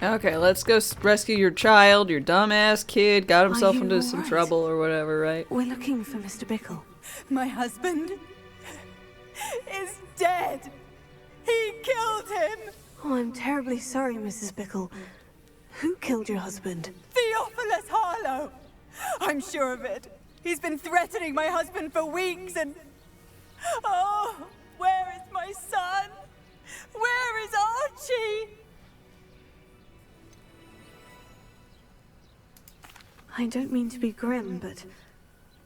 Okay, let's go rescue your child. Your dumbass kid got himself you into all some right? trouble or whatever, right? We're looking for Mr. Bickle. My husband is dead. He killed him. Oh, I'm terribly sorry, Mrs. Bickle. Who killed your husband? Theophilus Harlow. I'm sure of it. He's been threatening my husband for weeks and... Oh, where is my son? Where is Archie? I don't mean to be grim, but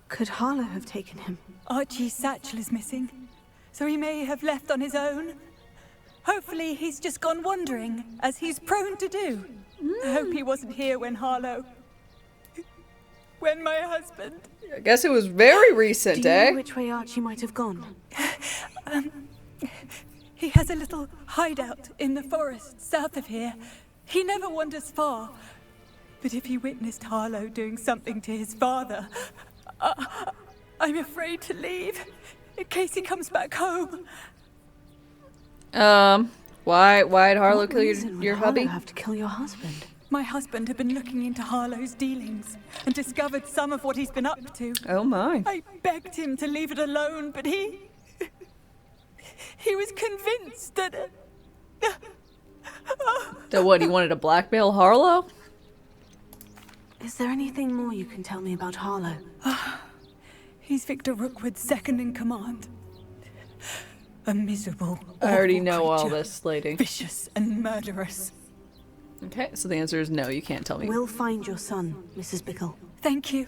could Harlow have taken him? Archie's satchel is missing, so he may have left on his own. Hopefully he's just gone wandering, as he's prone to do. I hope he wasn't here when when my husband... I guess it was very recent, Do you eh? know which way Archie might have gone? He has a little hideout in the forest south of here. He never wanders far. But if he witnessed Harlow doing something to his father, I'm afraid to leave, in case he comes back home. Why'd Harlow kill your hubby? Harlow have to kill your husband? My husband had been looking into Harlow's dealings and discovered some of what he's been up to. Oh my. I begged him to leave it alone, but he was convinced that... That what, he wanted to blackmail Harlow? Is there anything more you can tell me about Harlow? He's Victor Rookwood's second in command. A miserable, I already awful know all creature. this, lady. Vicious and murderous. Okay, so the answer is no, you can't tell me. We'll find your son, Mrs. Bickle. Thank you.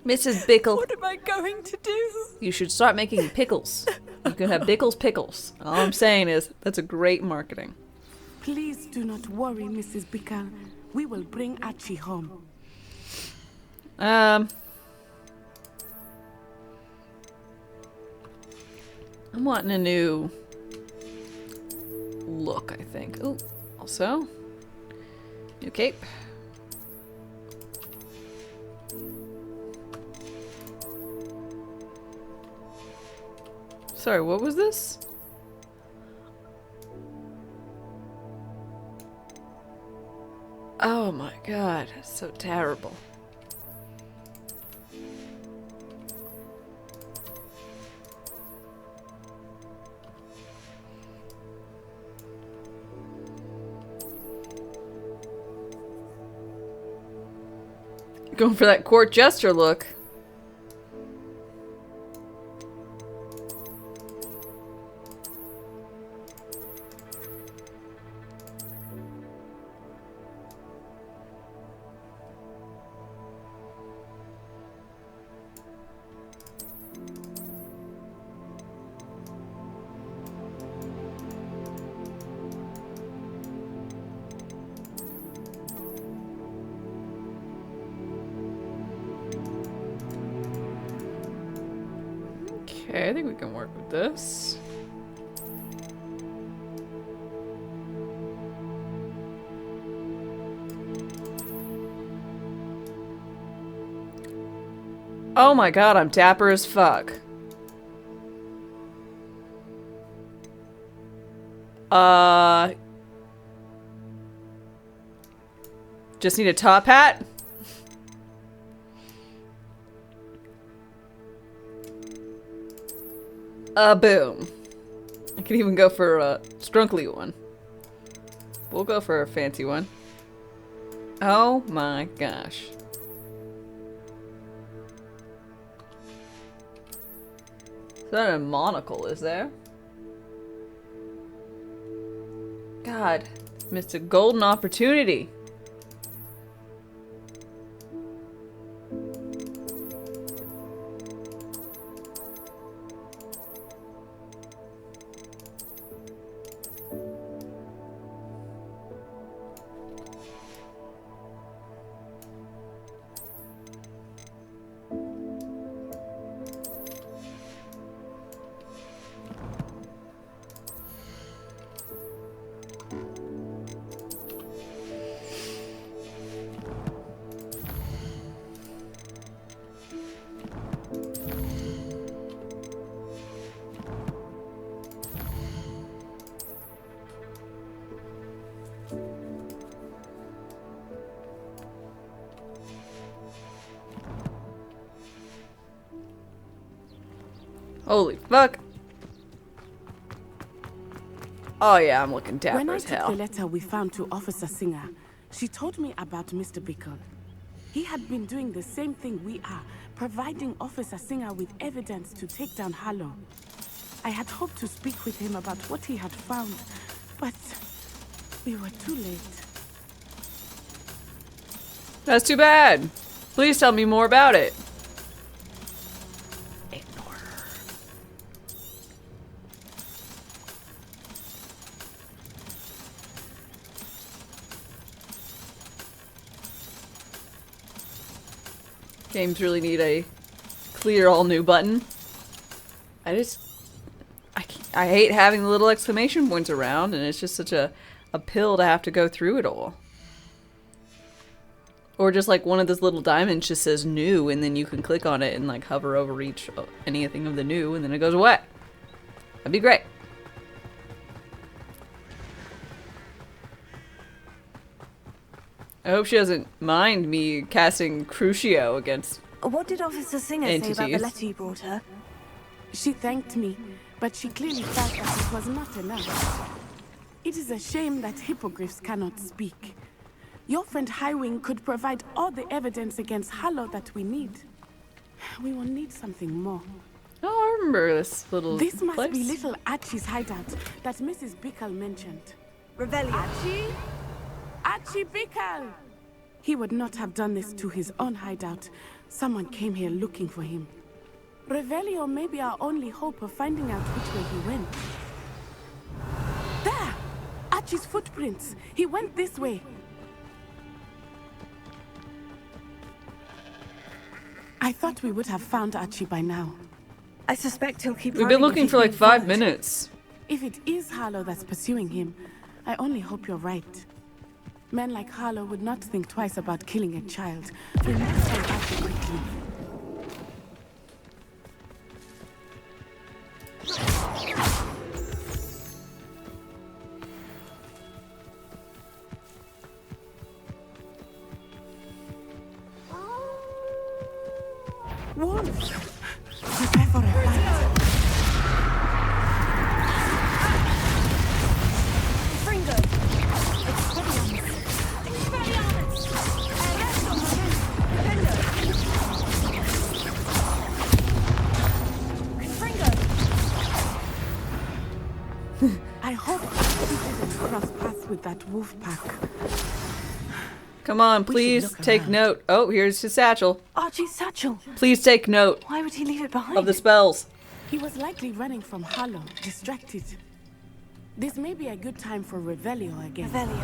Mrs. Bickle. What am I going to do? You should start making pickles. You can have Bickle's pickles. All I'm saying is, that's a great marketing. Please do not worry, Mrs. Bickle. We will bring Archie home. I'm wanting a new look, I think. Oh, also, new cape. Sorry, what was this? Oh my god, so terrible. Going for that court jester look. Okay, I think we can work with this. Oh my god, I'm dapper as fuck. Just need a top hat? Boom. I can even go for a scrunkly one. We'll go for a fancy one. Oh my gosh. Is that a monocle, is there? God, missed a golden opportunity. Holy fuck. Oh yeah, I'm looking dapper When I as took hell. the letter we found to Officer Singer, she told me about Mr. Bickle. He had been doing the same thing we are, providing Officer Singer with evidence to take down Harlow. I had hoped to speak with him about what he had found, but we were too late. That's too bad. Please tell me more about it. Games really need a clear all new button. I hate having the little exclamation points around, and it's just such a pill to have to go through it all. Or just like one of those little diamonds just says new, and then you can click on it and like hover over anything of the new, and then it goes away. That'd be great. I hope she doesn't mind me casting Crucio against What did Officer Singer say about the letter you brought her? She thanked me, but she clearly felt that it was not enough. It is a shame that hippogriffs cannot speak. Your friend Highwing could provide all the evidence against Harlow that we need. We will need something more. Oh, I remember this little This must place. be little Archie's hideout that Mrs. Bickle mentioned. Revelio. Archie? Archie Bickle! He would not have done this to his own hideout. Someone came here looking for him. Revelio may be our only hope of finding out which way he went. There! Archie's footprints. He went this way. I thought we would have found Archie by now. I suspect he'll keep We've been looking for like 5 minutes. If it is Harlow that's pursuing him, I only hope you're right. Men like Harlow would not think twice about killing a child. We must find Archie quickly. Wolves! Prepare for a fight. Fringo! Expelliarmus! I hope he didn't cross paths with that wolf pack. Come on, please take note. Oh, here's his satchel. Archie's satchel. Please take note. Why would he leave it behind? Of the spells. He was likely running from Harlow, distracted. This may be a good time for Revelio again. Revelio.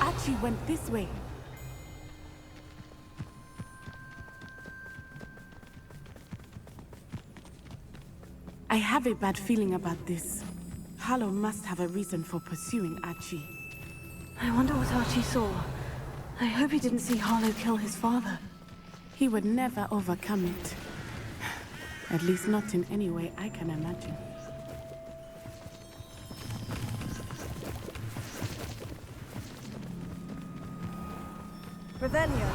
Archie went this way. I have a bad feeling about this. Harlow must have a reason for pursuing Archie. I wonder what Archie saw. I hope he didn't see Harlow kill his father. He would never overcome it. At least not in any way I can imagine. Revelio.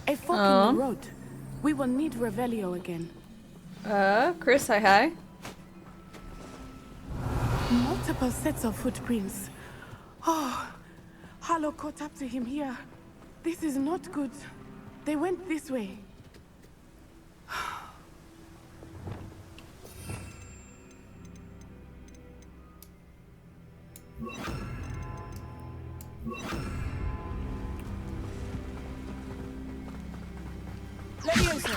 A fork in the road. We will need Revelio again. Chris, hi. Multiple sets of footprints. Oh, Harlow caught up to him here. This is not good. They went this way. Leviosa.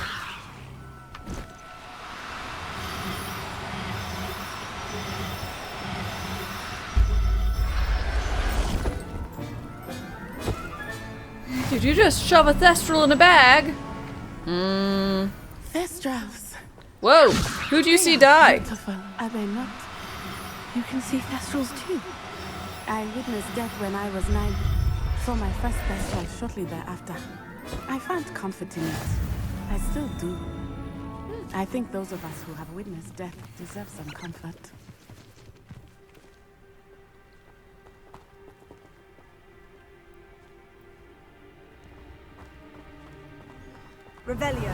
Did you just shove a Thestral in a bag? Thestrals. Whoa! Who'd you see die? Beautiful, are they not? You can see Thestrals too. I witnessed death when I was 9. Saw my first Thestral shortly thereafter. I found comfort in it. I still do. I think those of us who have witnessed death deserve some comfort. Revelio.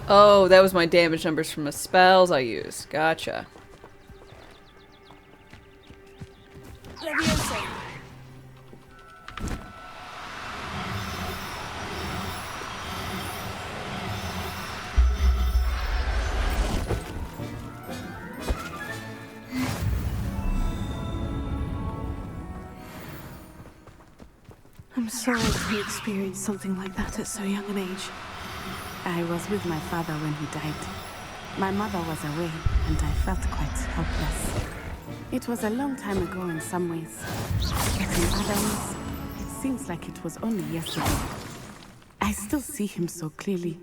Oh, that was my damage numbers from the spells I used. Gotcha. Levioso. I'm sorry to experience something like that at so young an age. I was with my father when he died. My mother was away, and I felt quite helpless. It was a long time ago in some ways, but in other ways, it seems like it was only yesterday. I still see him so clearly.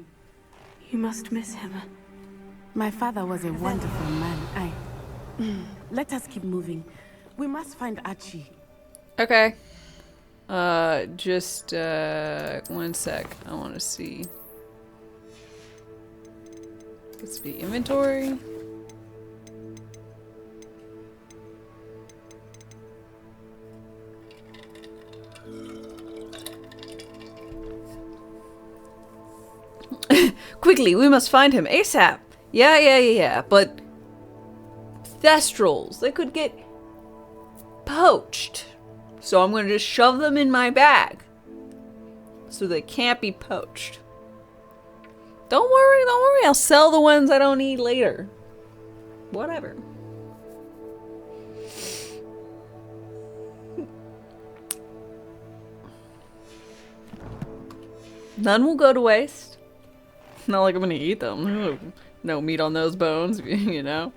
You must miss him. My father was a wonderful man. Let us keep moving. We must find Archie. Okay. Just, 1 sec. I want to see. Let's be inventory. Quickly, we must find him ASAP. Yeah. But Thestrals, they could get poached. So I'm going to just shove them in my bag. So they can't be poached. Don't worry. I'll sell the ones I don't need later. Whatever. None will go to waste. Not like I'm going to eat them. No meat on those bones, you know?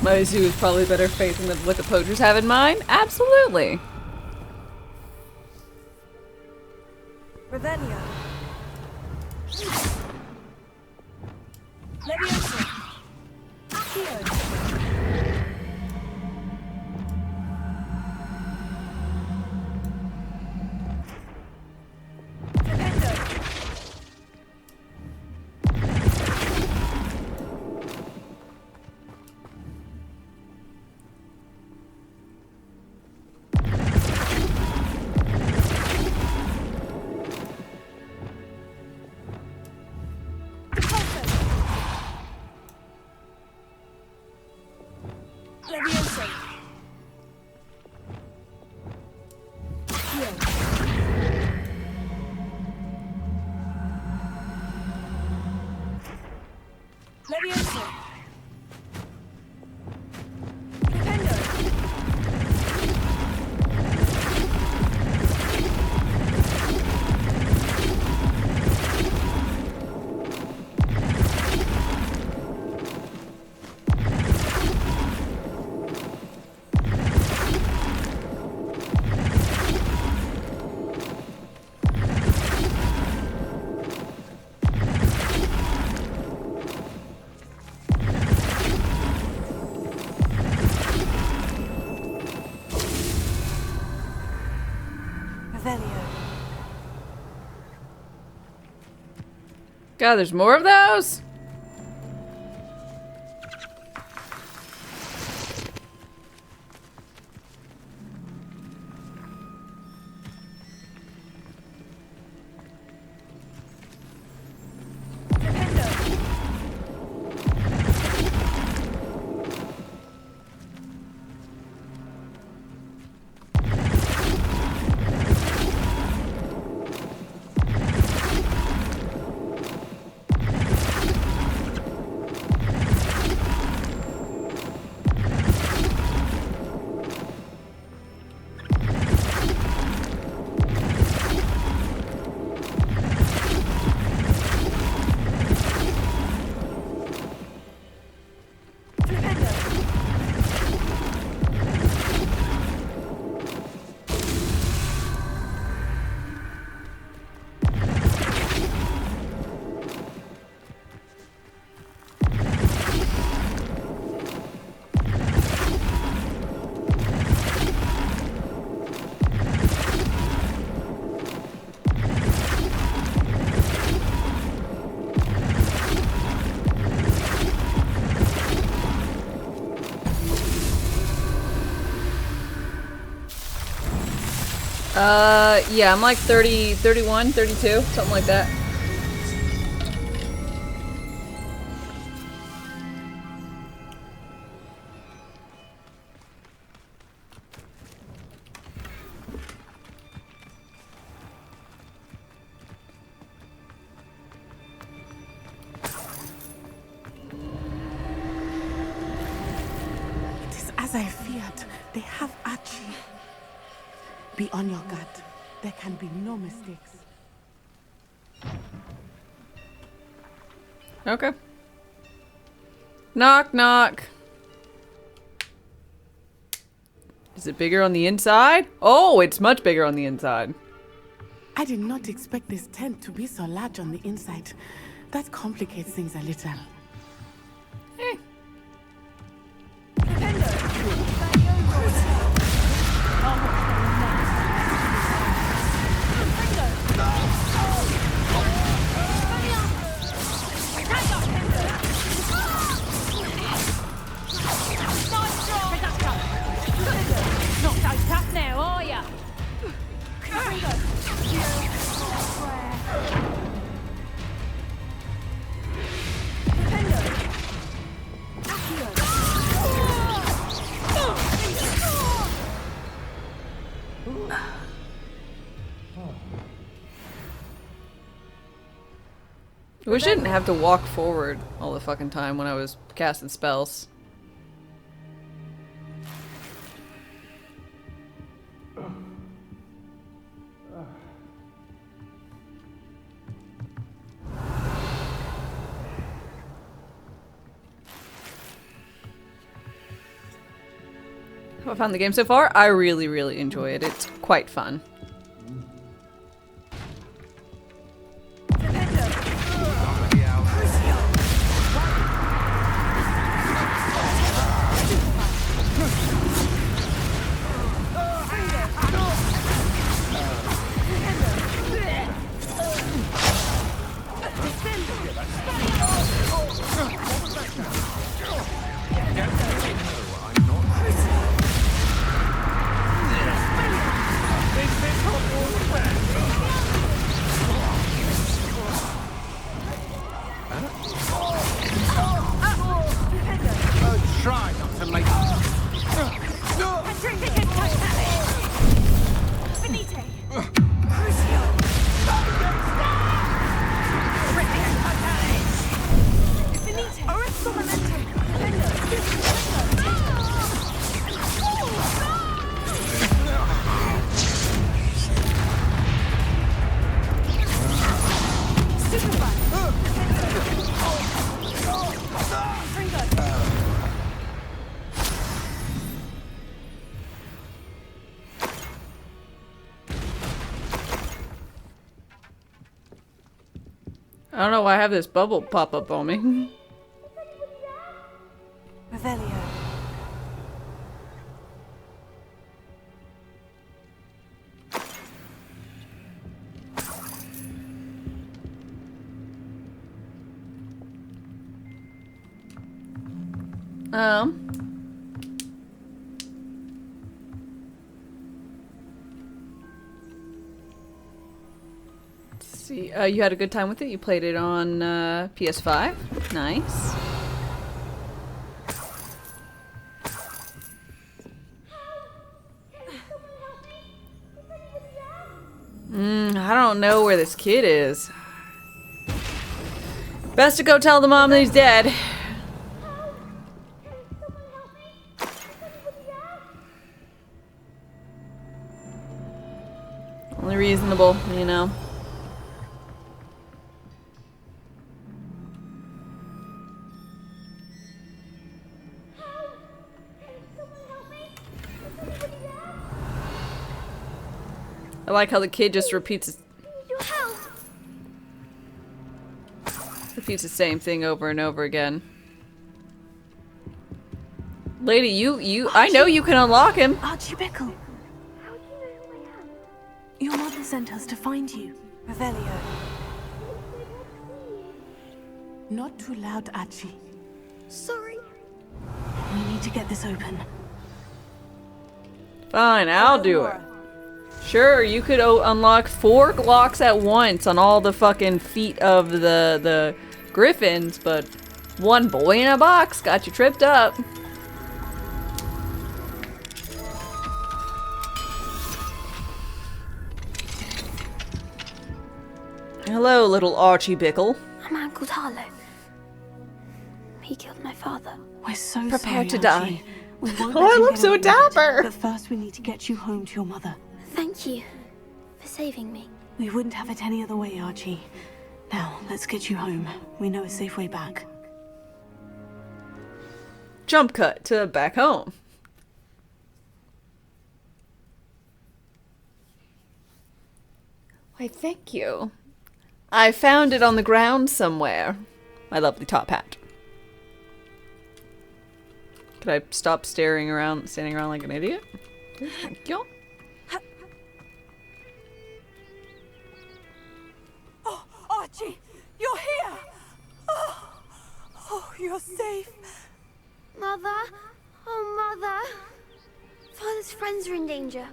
My zoo is probably better faith than what the poachers have in mind. Absolutely. Revelio. Levioso. Accio. God, there's more of those? Yeah, I'm like 30, 31, 32, something like that. It is as I feared. They have Archie. Be on your guard. There can be no mistakes. Okay. Knock, knock. Is it bigger on the inside? Oh, it's much bigger on the inside. I did not expect this tent to be so large on the inside. That complicates things a little. Not so tough now, are ya? I wish I didn't have to walk forward all the fucking time when I was casting spells. How I found the game so far? I really, really enjoy it. It's quite fun. Try not to make I don't know why I have this bubble pop up on me. Revelio. Let's see. You had a good time with it? You played it on PS5? Nice. I don't know where this kid is. Best to go tell the mom that he's dead. Only reasonable, you know. I like how the kid just repeats the same thing over and over again. Lady, I know you can unlock him. Archie Bickle. Your mother sent us to find you. Revelio. Not too loud, Archie. Sorry. We need to get this open. Fine, I'll do it. Sure, you could unlock 4 locks at once on all the fucking feet of the griffins, but one boy in a box got you tripped up. Hello, little Archie Bickle. A man called Harlow. He killed my father. We're so Prepared to sorry, Archie. die. We won't Oh, let I him look get so away with it, dapper. But first we need to get you home to your mother. Thank you for saving me. We wouldn't have it any other way, Archie. Now, let's get you home. We know a safe way back. Jump cut to back home. Why, thank you. I found it on the ground somewhere. My lovely top hat. Could I stop standing around like an idiot? Thank you. Oh, Archie, you're here! Oh, you're safe. Mother? Oh, Mother. Father's friends are in danger.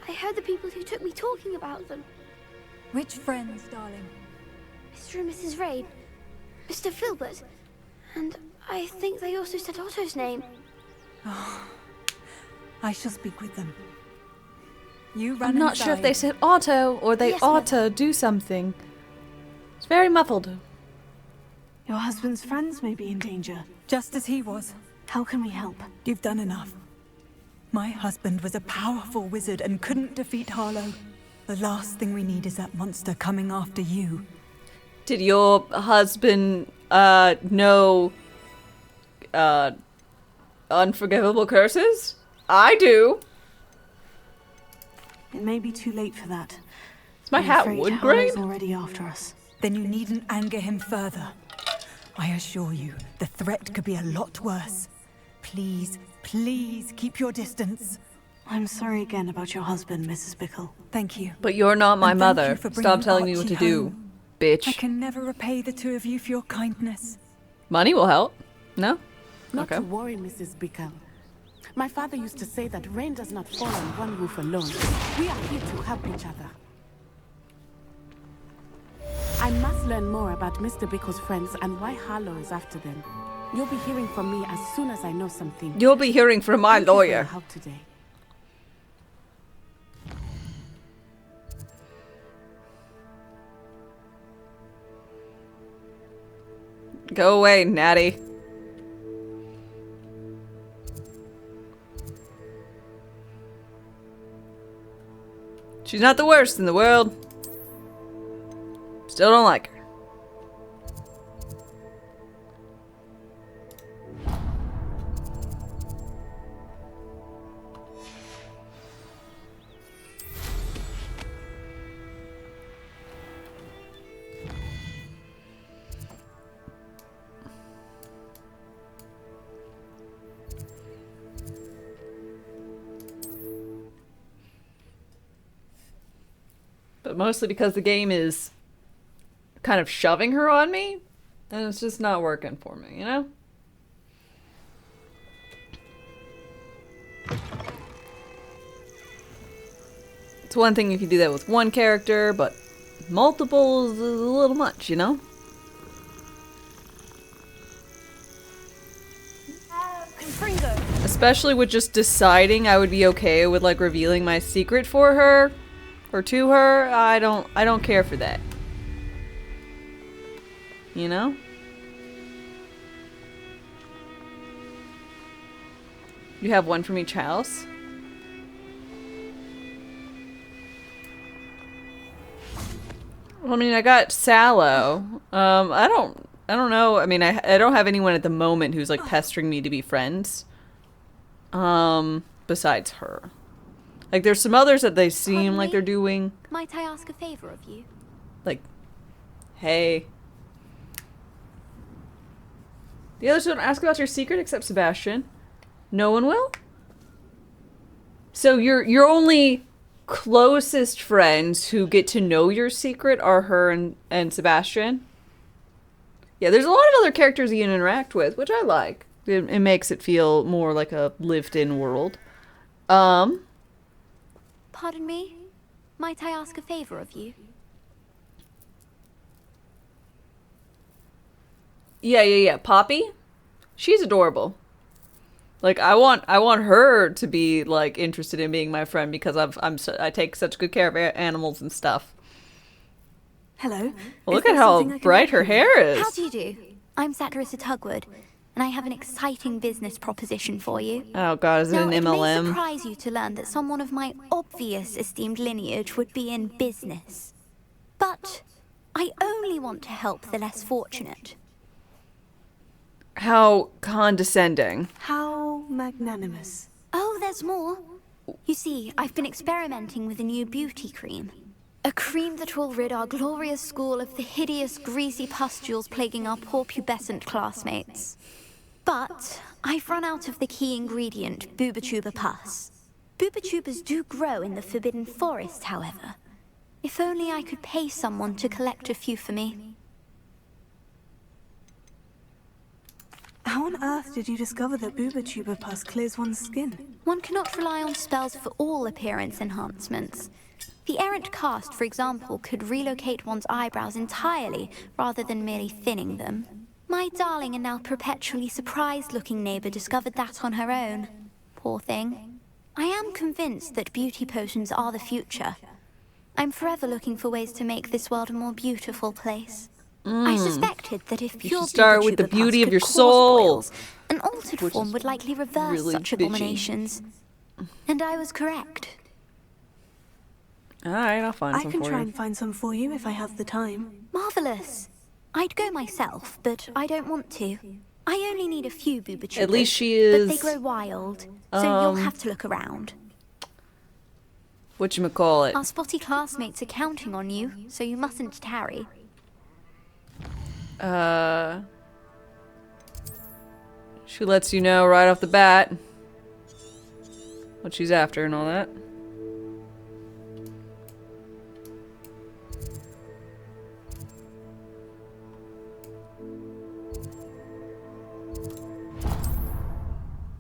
I heard the people who took me talking about them. Which friends, darling? Mr. and Mrs. Rain, Mr. Filbert, and I think they also said Otto's name. Oh, I shall speak with them. You run I'm not sure if inside. they said Otto or they Yes, ought to do something. It's very muffled. Your husband's friends may be in danger. Just as he was. How can we help? You've done enough. My husband was a powerful wizard and couldn't defeat Harlow. The last thing we need is that monster coming after you. Did your husband know unforgivable curses? I do. It may be too late for that. Is my I'm hat afraid wood Harlow's grain? already after us. Then you needn't anger him further. I assure you, the threat could be a lot worse. Please, please keep your distance. I'm sorry again about your husband, Mrs. Bickle. Thank you. But you're not my And thank mother. you for Stop bringing telling me what to Archie do, home. bitch. I can never repay the two of you for your kindness. Money will help. No? Not Okay. to worry, Mrs. Bickle. My father used to say that rain does not fall on one roof alone. We are here to help each other. I must learn more about Mr. Bickle's friends and why Harlow is after them. You'll be hearing from me as soon as I know something. You'll be hearing from my Thank you for lawyer. your help today. Go away, Natty. She's not the worst in the world. Still don't like her. But mostly because the game is kind of shoving her on me, and it's just not working for me, you know? It's one thing if you do that with one character, but multiple is a little much, you know? Especially with just deciding I would be okay with like revealing my secret for her or to her. I don't care for that. You know? You have one from each house? Well, I mean, I got Sallow. I don't know. I mean, I don't have anyone at the moment who's like pestering me to be friends. Besides her. Like, there's some others that they seem like they're doing. Might I ask a favor of you? Like, hey. The others don't ask about your secret except Sebastian. No one will? So your only closest friends who get to know your secret are her and Sebastian? Yeah, there's a lot of other characters you can interact with, which I like. It makes it feel more like a lived-in world. Pardon me? Might I ask a favor of you? Yeah. Poppy? She's adorable. Like, I want her to be, like, interested in being my friend because I take such good care of animals and stuff. Hello. Well, look at how bright her hair is. How do you do? I'm Satirissa Tugwood, and I have an exciting business proposition for you. Oh god, is it an It may MLM? surprise you to learn that someone of my obvious esteemed lineage would be in business. But I only want to help the less fortunate. How condescending. How magnanimous. Oh, there's more. You see, I've been experimenting with a new beauty cream. A cream that will rid our glorious school of the hideous, greasy pustules plaguing our poor pubescent classmates. But I've run out of the key ingredient, Booba-Tuba pus. Booba-Tubas do grow in the Forbidden Forest, however. If only I could pay someone to collect a few for me. How on earth did you discover that Booba-Tuba pus clears one's skin? One cannot rely on spells for all appearance enhancements. The errant cast, for example, could relocate one's eyebrows entirely rather than merely thinning them. My darling and now perpetually surprised-looking neighbor discovered that on her own. Poor thing. I am convinced that beauty potions are the future. I'm forever looking for ways to make this world a more beautiful place. I suspected that if pure You should start with the Booba-Tuba pus beauty of could your cause soul. boils, an altered Which form is would likely reverse really such bitchy. abominations. And I was correct. Alright, I'll find I some can for try you. and find some for you if I have the time. Marvelous. I'd go myself, but I don't want to. I only need a few Booba-Tubas. At least she But they is, grow wild, so you'll have to look around. Whatchamacallit? Our spotty classmates are counting on you, so you mustn't tarry. She lets you know right off the bat what she's after and all that.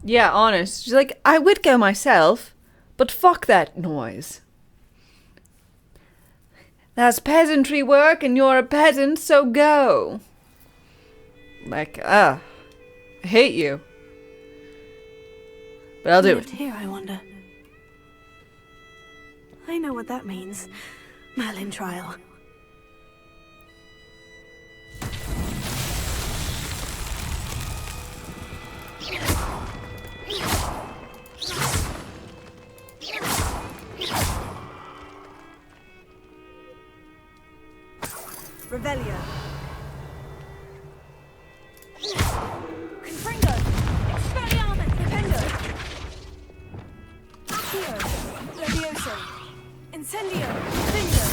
Yeah, honest. She's like, I would go myself, but fuck that noise. That's peasantry work and you're a peasant, so go. Like, I hate you. But I'll do Who it. lived here, I wonder. I know what that means. Merlin trial. Revelio. Confringo. Expelliarmus. Dependo. Accio. Levioso. Incendio. Incendio.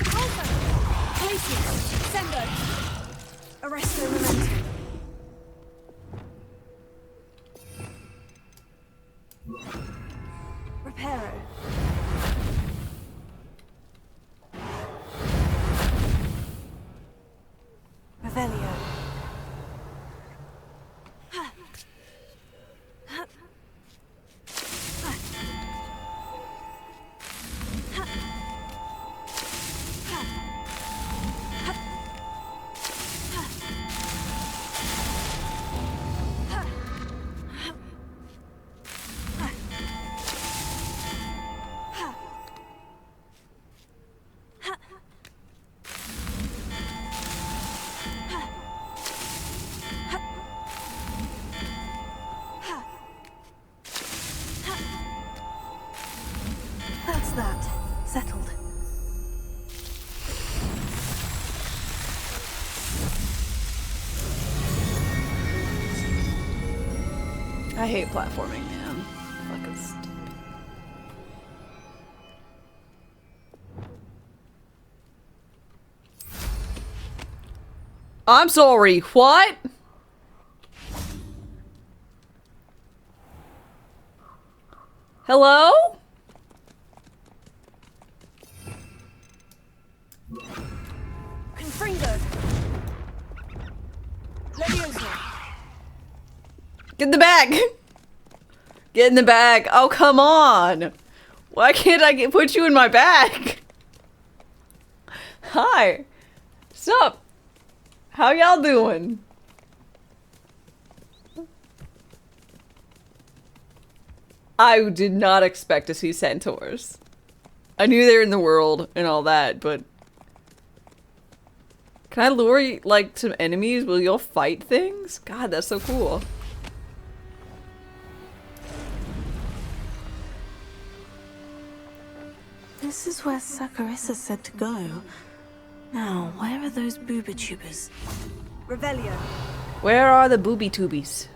Colpo. Glacius. Sendo. Arresto Momentum. Reparo. Revelio. That's that. Settled. I hate platforming, man. Fucking stupid. I'm sorry, what? Hello? Confringo. Levioso. Get in the bag! Get in the bag! Oh, come on! Why can't I put you in my bag? Hi. Sup? How y'all doing? I did not expect to see centaurs. I knew they were in the world and all that, but... Can I lure, like, some enemies? Will y'all fight things? God, that's so cool. This is where Saccharissa said to go. Now, where are those booba-tubers? Revelio. Where are the booby-tubies?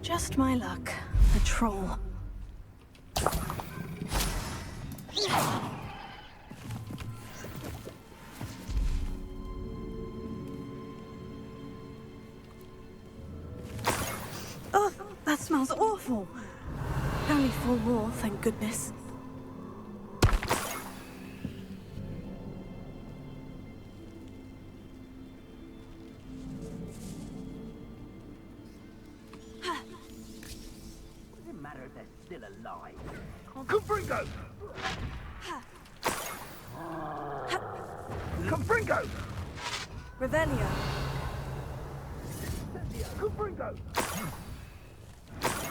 Just my luck. A troll. Oh, that smells awful. Only 4 more, thank goodness. Still alive. Confringo! Confringo! Revelio. Confringo!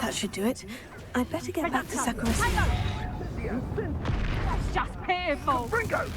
That should do it. I'd better get back to Saccharissa. That's just fearful. Confringo!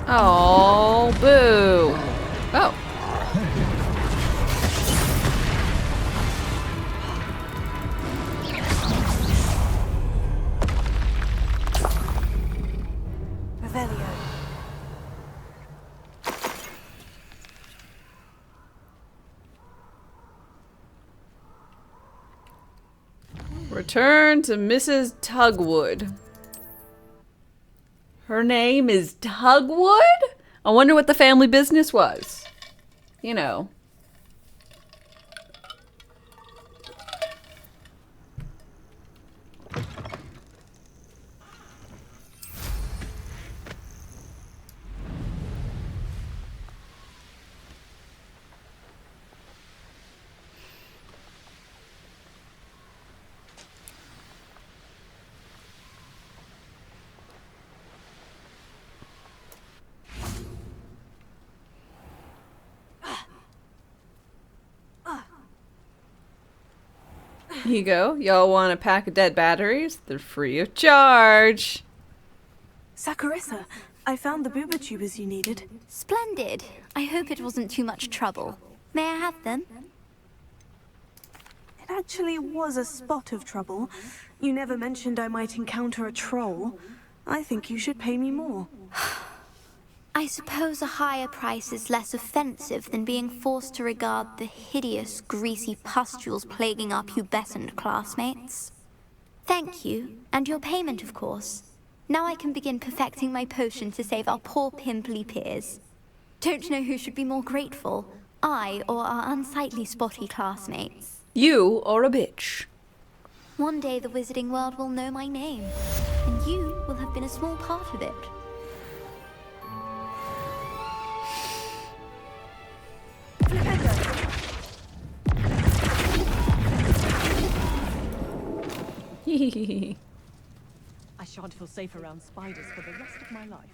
Oh, boo. Oh. Revelio. Return to Mrs. Tugwood. Her name is Tugwood? I wonder what the family business was. You know. Here you go. Y'all want a pack of dead batteries? They're free of charge. Sakurissa, I found the booba tubers you needed. Splendid. I hope it wasn't too much trouble. May I have them? It actually was a spot of trouble. You never mentioned I might encounter a troll. I think you should pay me more. I suppose a higher price is less offensive than being forced to regard the hideous, greasy pustules plaguing our pubescent classmates. Thank you, and your payment, of course. Now I can begin perfecting my potion to save our poor pimply peers. Don't know who should be more grateful, I or our unsightly spotty classmates. You are a bitch. One day the wizarding world will know my name, and you will have been a small part of it. I shan't feel safe around spiders for the rest of my life.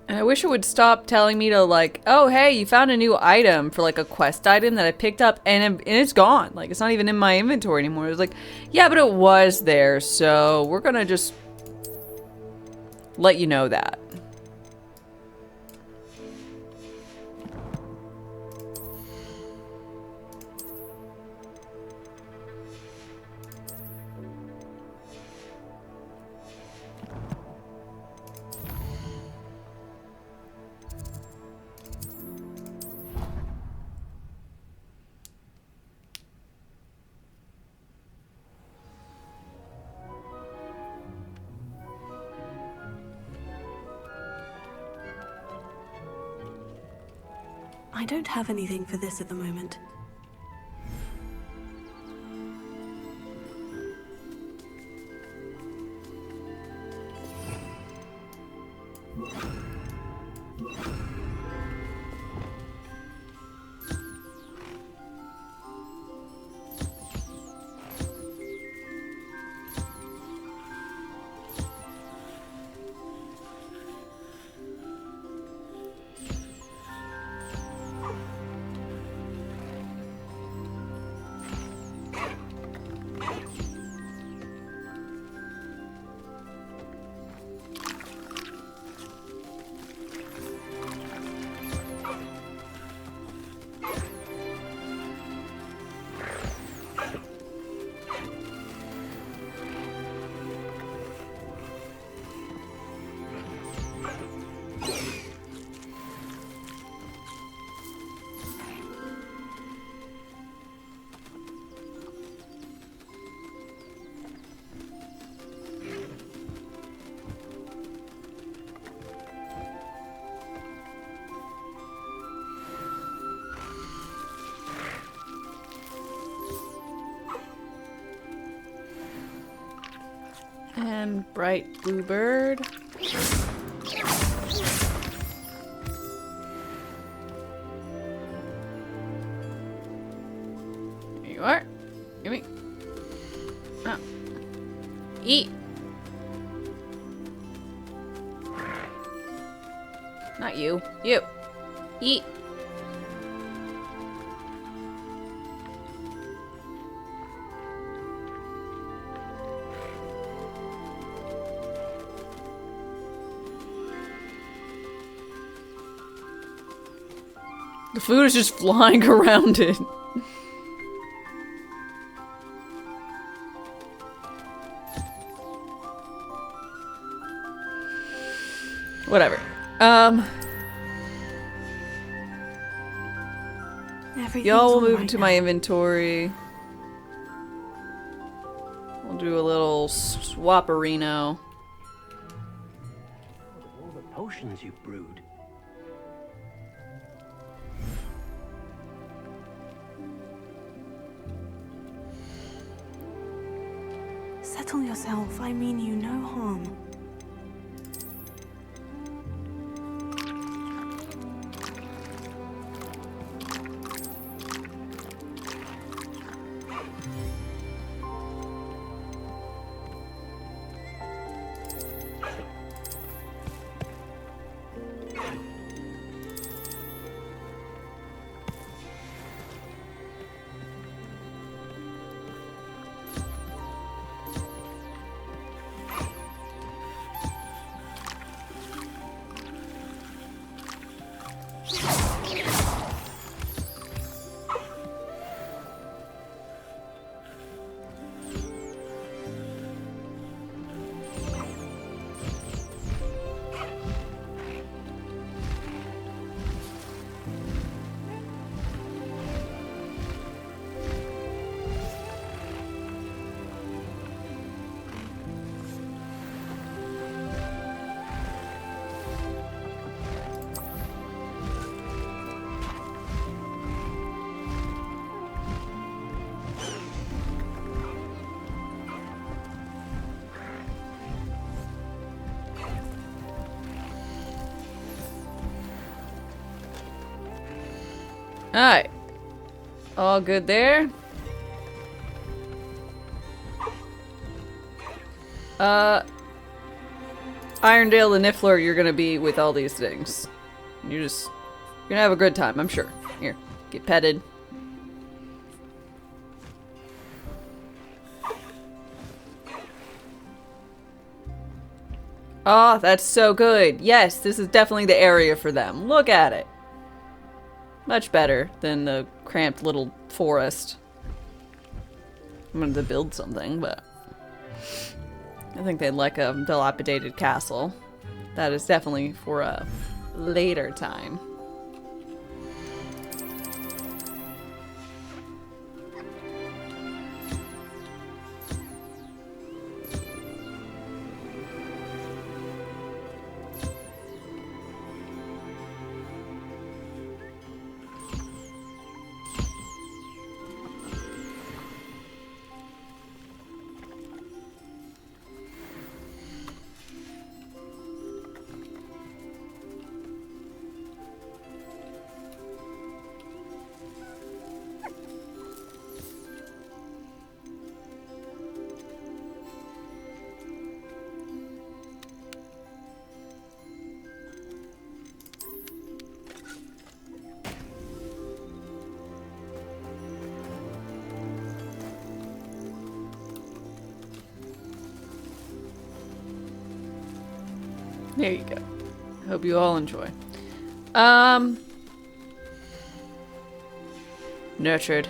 And I wish it would stop telling me to like, oh hey, you found a new item for like a quest item that I picked up and it's gone. Like it's not even in my inventory anymore. It was like, yeah, but it was there, so we're gonna just let you know that. I don't have anything for this at the moment. And bright blue bird. There you are. Give me. Oh. Eat. Not you. You. Eat. The food is just flying around it. Whatever. Y'all will move into my inventory. We'll do a little swapperino. All the potions you brewed. settle yourself. I mean you no harm. Alright. All good there. Irondale and Niffler, you're gonna be with all these things. You're gonna have a good time, I'm sure. Here, get petted. Oh, that's so good. Yes, this is definitely the area for them. Look at it. Much better than the cramped little forest. I'm gonna build something, but I think they'd like a dilapidated castle. That is definitely for a later time. There you go. Hope you all enjoy. Nurtured.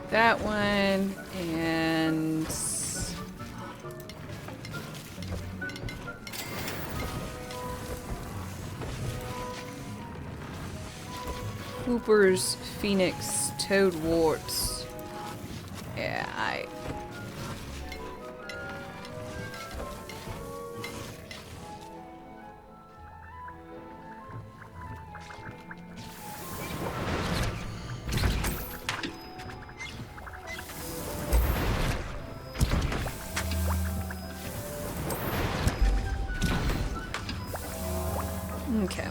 That one, and Hooper's Phoenix Toadwarts. Yeah, okay.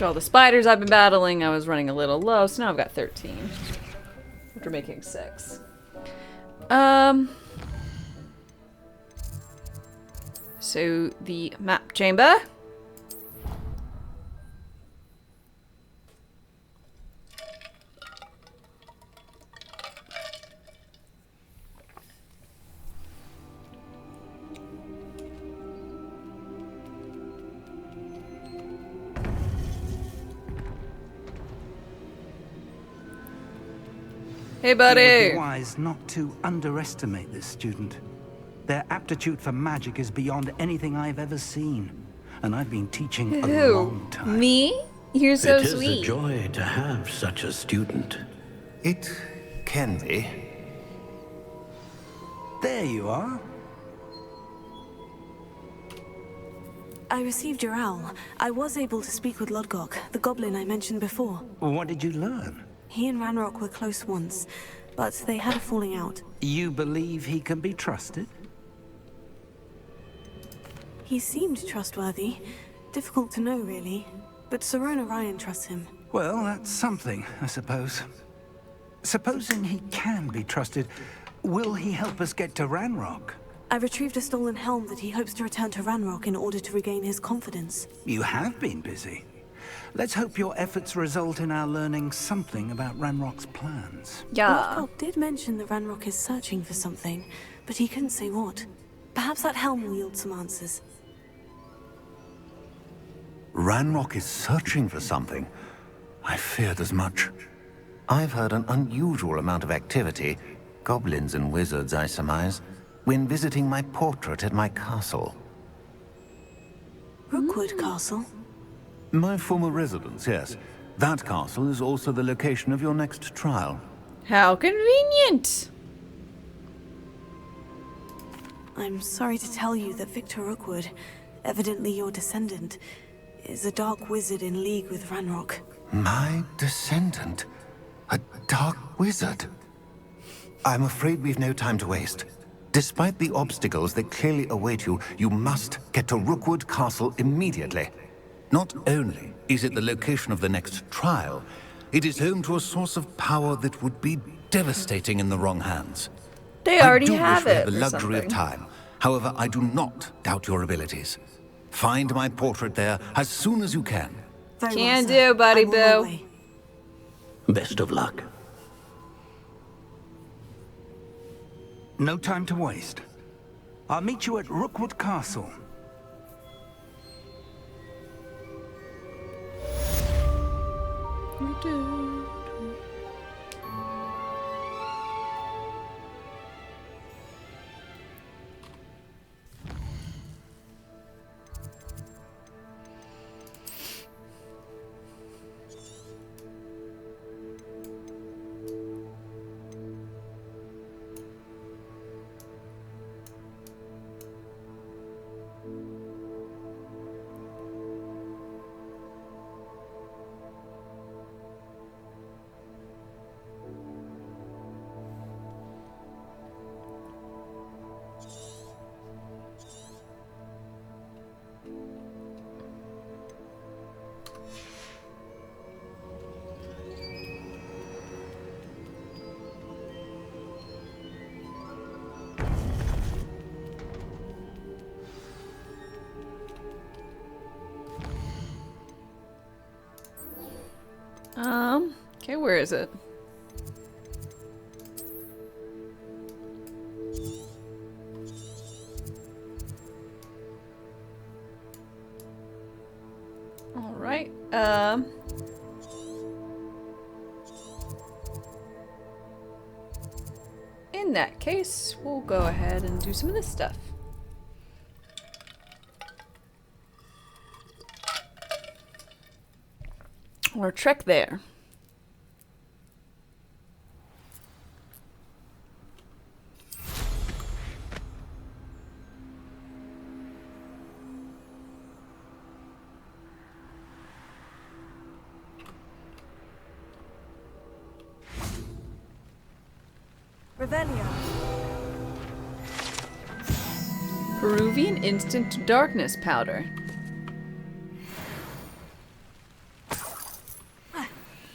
After all the spiders I've been battling, I was running a little low, so now I've got 13. After making 6. So the map chamber. Hey, buddy. It would be wise not to underestimate this student. Their aptitude for magic is beyond anything I've ever seen. And I've been teaching a long time. Me? You're so It is sweet. a joy to have such a student. It can be. There you are. I received your owl. I was able to speak with Lodgok, the goblin I mentioned before. What did you learn? He and Ranrock were close once, but they had a falling out. You believe he can be trusted? He seemed trustworthy. Difficult to know, really. But Sirona Ryan trusts him. Well, that's something, I suppose. Supposing he can be trusted, will he help us get to Ranrock? I retrieved a stolen helm that he hopes to return to Ranrock in order to regain his confidence. You have been busy. Let's hope your efforts result in our learning something about Ranrock's plans. Lodgok did mention that Ranrock is searching for something, but he couldn't say what. Perhaps that helm will yield some answers. Ranrock is searching for something. I feared as much. I've heard an unusual amount of activity, goblins and wizards, I surmise, when visiting my portrait at my castle. Rookwood Castle? My former residence, yes. That castle is also the location of your next trial. How convenient! I'm sorry to tell you that Victor Rookwood, evidently your descendant, is a dark wizard in league with Ranrock. My descendant? A dark wizard? I'm afraid we've no time to waste. Despite the obstacles that clearly await you, you must get to Rookwood Castle immediately. Not only is it the location of the next trial, it is home to a source of power that would be devastating in the wrong hands. They already I have do wish we it had the or luxury of something. time. However, I do not doubt your abilities. Find my portrait there as soon as you can. Can do, buddy boo. Best of luck. No time to waste. I'll meet you at Rookwood Castle. Okay, where is it? All right. In that case, we'll go ahead and do some of this stuff. Or trek there. Revelio. Peruvian instant darkness powder.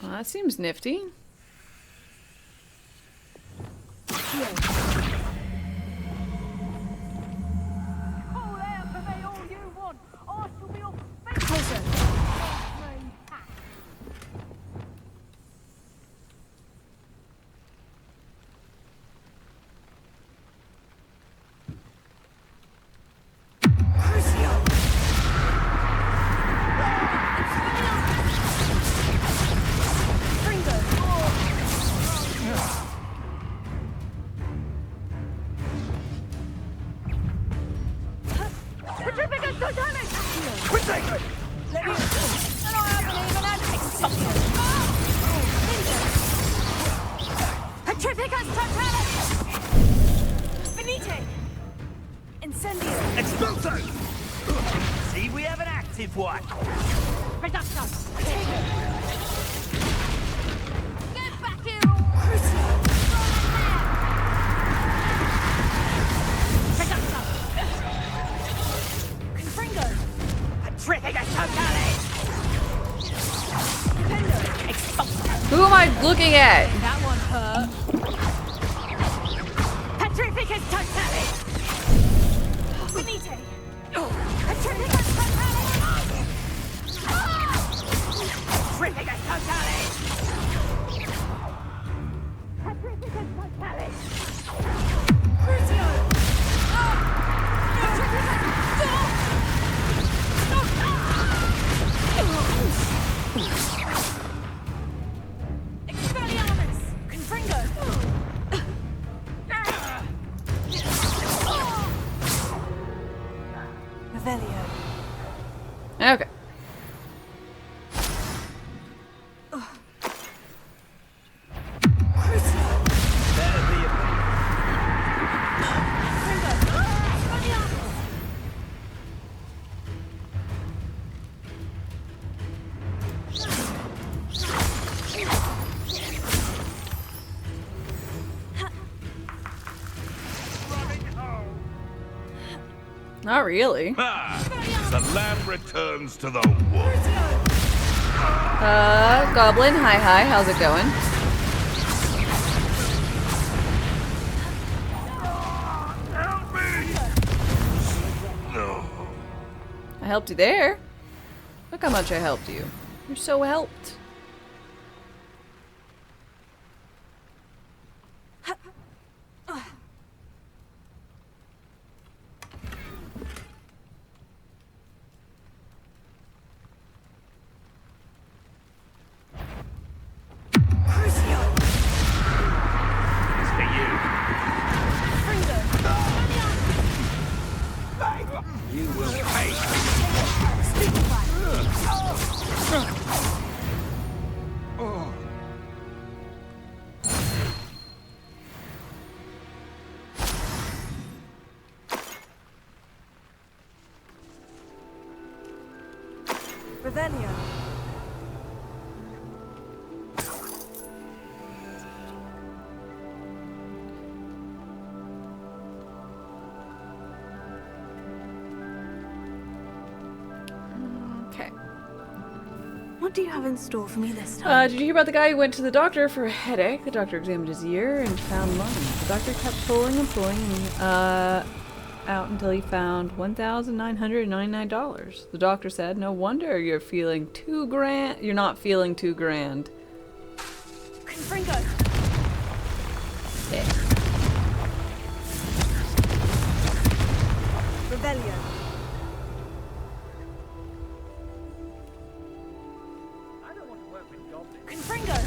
Well, that seems nifty. See, we have an active one. Get back here! Who am I looking at? That one hurt. Petrificus totalis! Finite! Petrificus totalis! Petrificus totalis! Petrificus totalis! Crucio! Expelliarmus! Confringo! Revelio. Okay. Not really. The lamb returns to the wolf. Goblin, hi, how's it going? Help me! No. I helped you there. Look how much I helped you. You're so helped. You will pay. Revelio. Okay. What do you have in store for me this time? Did you hear about the guy who went to the doctor for a headache? The doctor examined his ear and found money. The doctor kept pulling out until he found $1,999. The doctor said, "No wonder you're feeling too grand. You're not feeling too grand." Confringo. Yeah. Revelio. Confringo.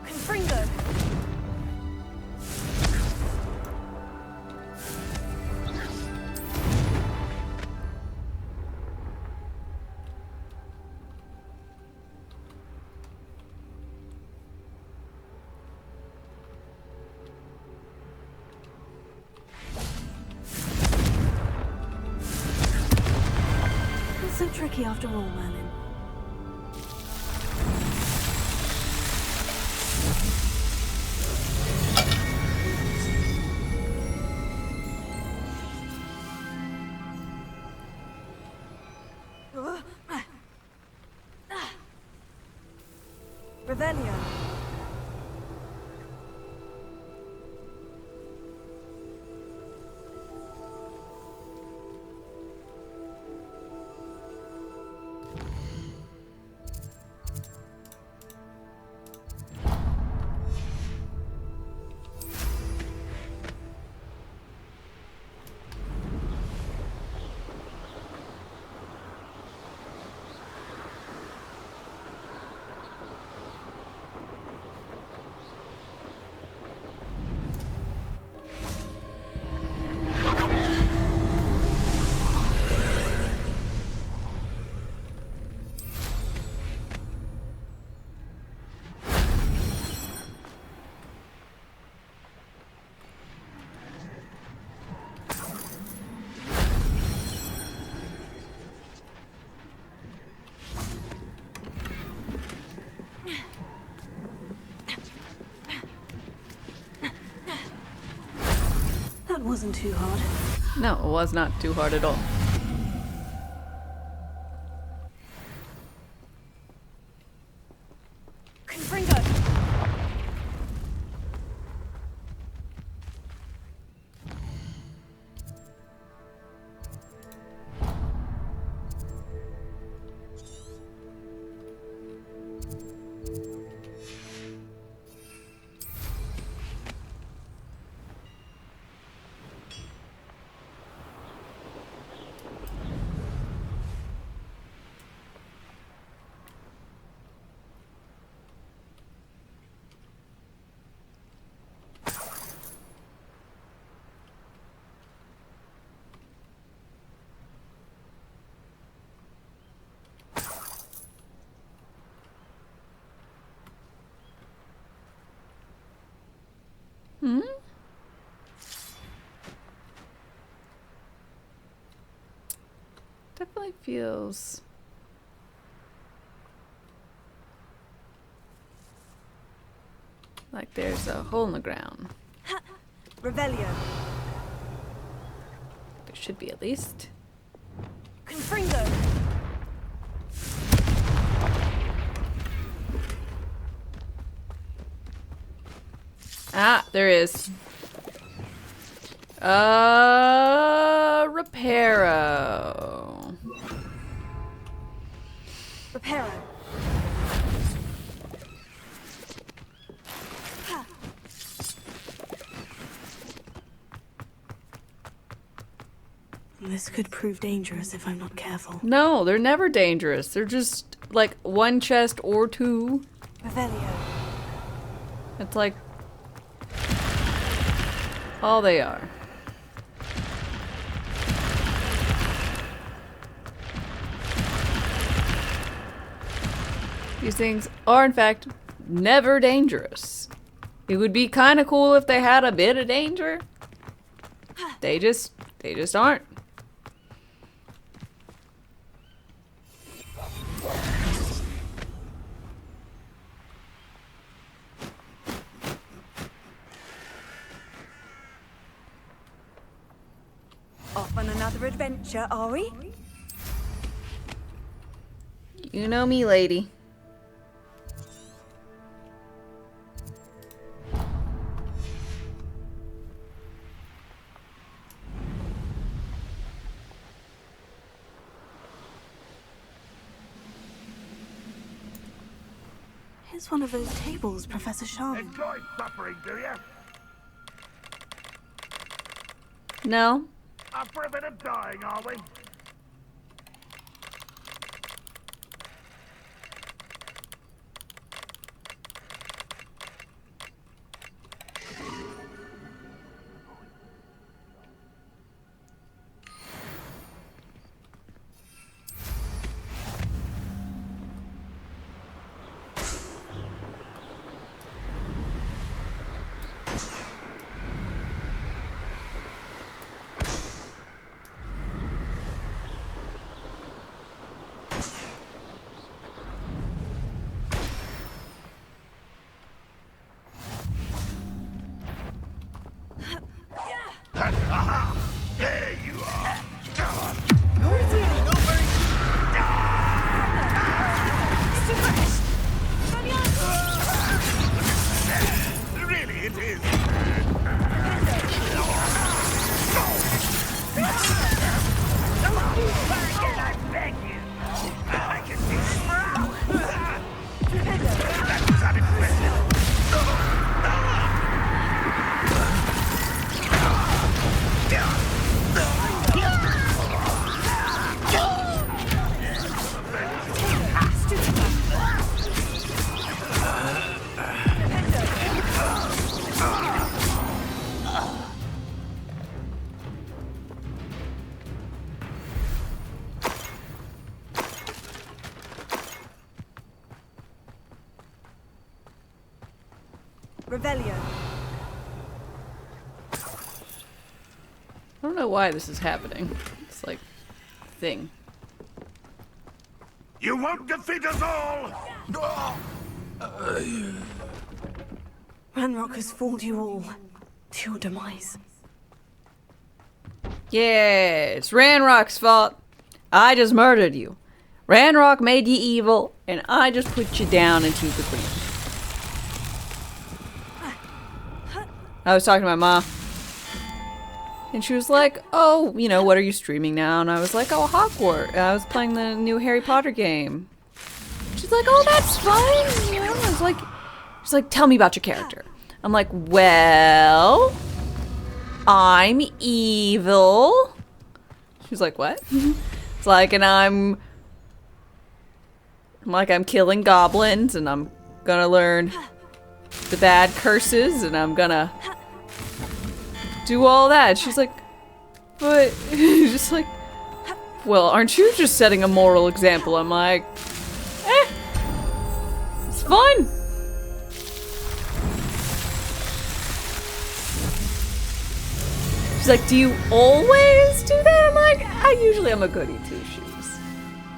Confringo. Not so tricky after all, Merlin. Revelio. That wasn't too hard. No, it was not too hard at all. Confringo! Hmm? Definitely feels like there's a hole in the ground. Revelio. There should be at least. Confringo. Ah, there is. Reparo. Reparo. This could prove dangerous if I'm not careful. No, they're never dangerous. They're just like one chest or two. Revelio. It's like all they are. These things are, in fact, never dangerous. It would be kind of cool if they had a bit of danger. They just aren't. Off on another adventure, are we? You know me, lady. Here's one of those tables, Professor Sharman. Enjoy suffering, do you? No. Up for a bit of dying, are we? Revelio. I don't know why this is happening. It's like a thing. You won't defeat us all! Ranrock has fooled you all to your demise. Yeah, it's Ranrock's fault. I just murdered you. Ranrock made you evil, and I just put you down into the ground. I was talking to my mom, and she was like, oh, you know, what are you streaming now? And I was like, oh, Hogwarts. And I was playing the new Harry Potter game. She's like, oh, that's fine. You know, I was like, she's like, tell me about your character. I'm like, well, I'm evil. She's like, what? It's like, and I'm killing goblins, and I'm gonna learn the bad curses, and I'm gonna do all that. She's like, but just like, well, aren't you just setting a moral example? I'm like, it's fun. She's like, do you always do that? I'm like, I usually am a goody two shoes,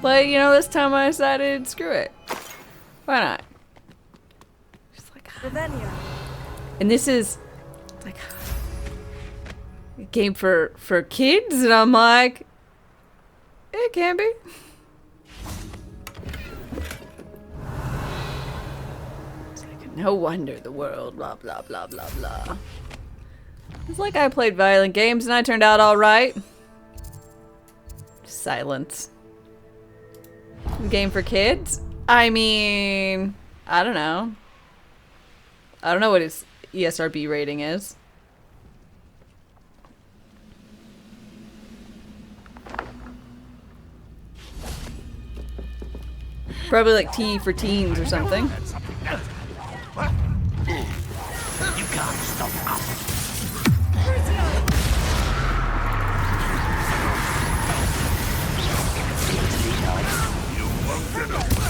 but you know, this time I decided, screw it. Why not? And this is like a game for kids, and I'm like, it can be. It's like, no wonder the world blah blah blah blah blah. It's like I played violent games and I turned out all right. Silence. Game for kids? I mean, I don't know. I don't know what his ESRB rating is. Probably like T for teens or something. You can't stop us. You won't get away.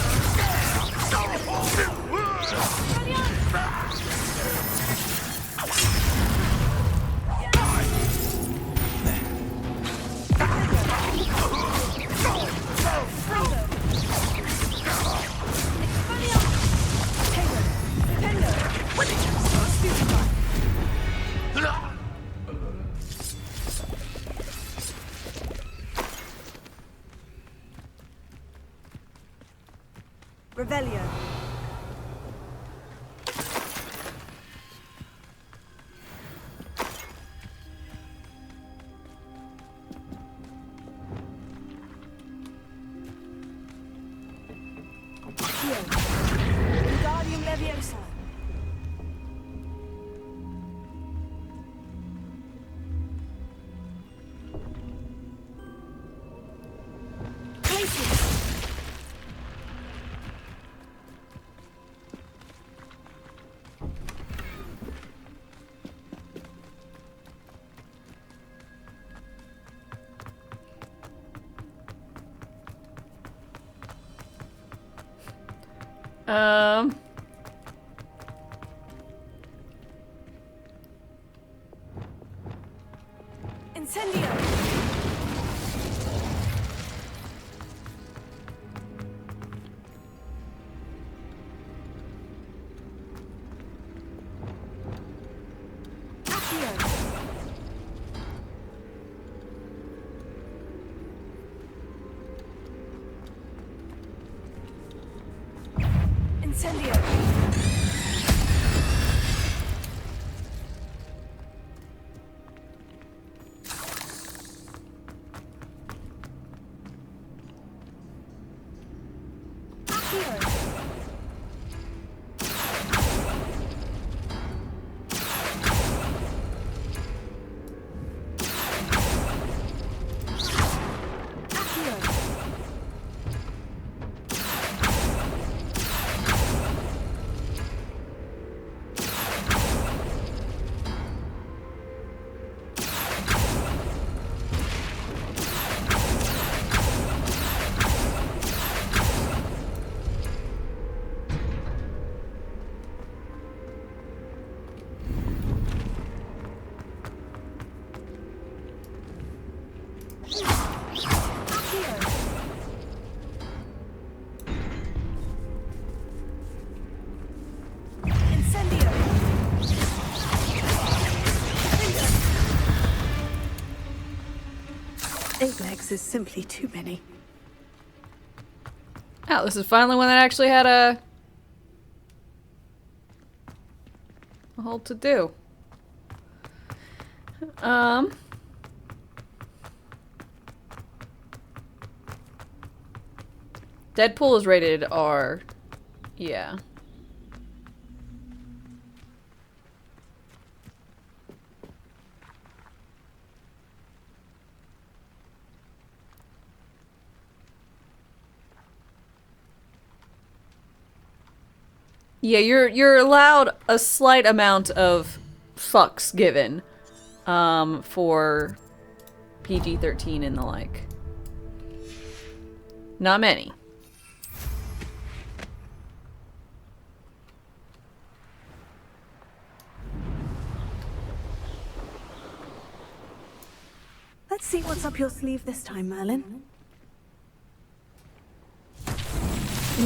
Revelio. Wingardium Leviosa. Incendio. Incendio. 8 legs is simply too many. Oh, this is finally one that actually had a whole to do. Deadpool is rated R. Yeah. Yeah, you're allowed a slight amount of fucks given for PG-13 and the like. Not many. Let's see what's up your sleeve this time, Merlin.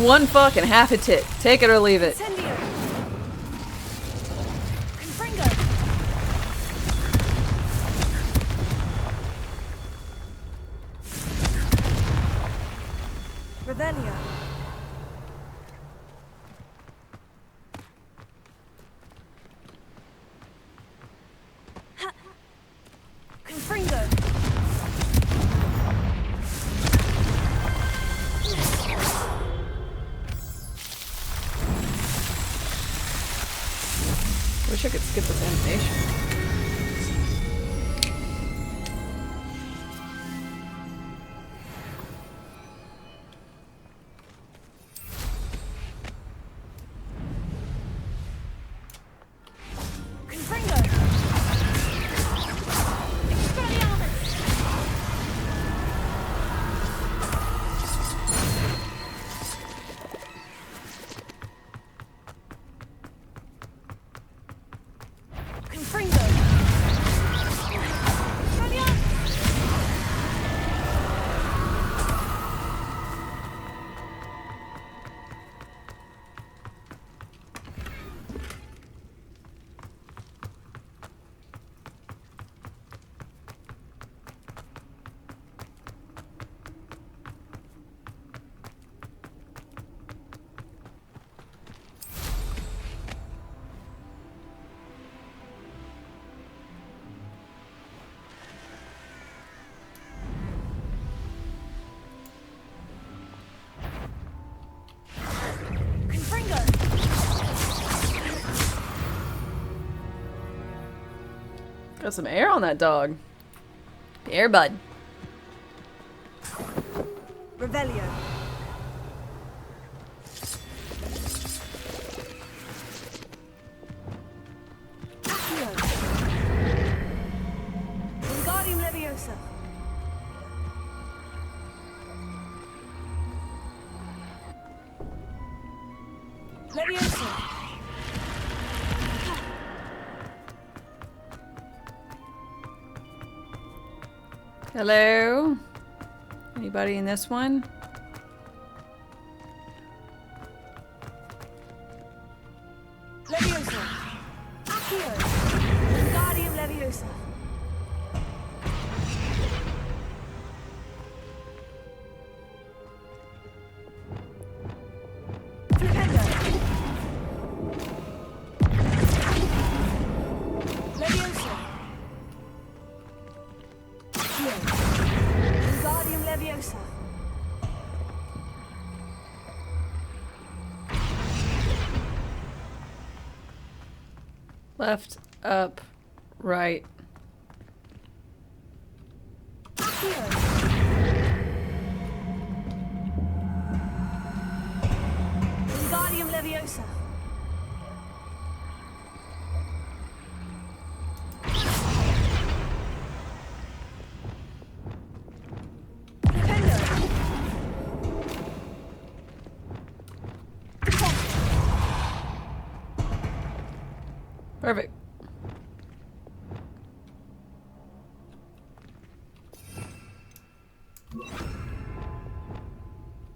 One fuck and half a tit. Take it or leave it. Incendio. Confringo. Revelio. Confringo. Wish I could skip this animation. Got some air on that dog. The air bud. Revelio. Accio. Wingardium Leviosa. Leviosa. Hello? Anybody in this one? Leviosa. Accio. Wingardium Leviosa. Flipendo. Leviosa. Accio. Wingardium Leviosa. Left, up, right. Wingardium Leviosa. Perfect.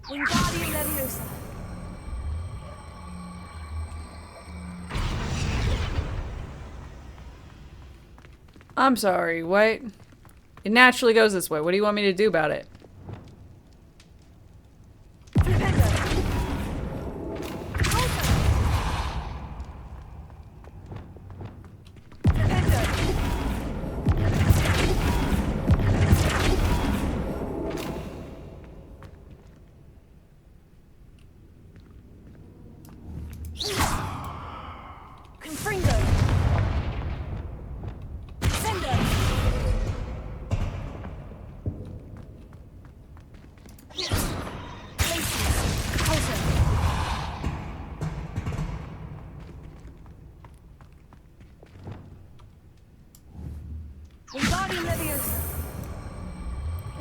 Wingardium Leviosa. I'm sorry, wait. It naturally goes this way. What do you want me to do about it?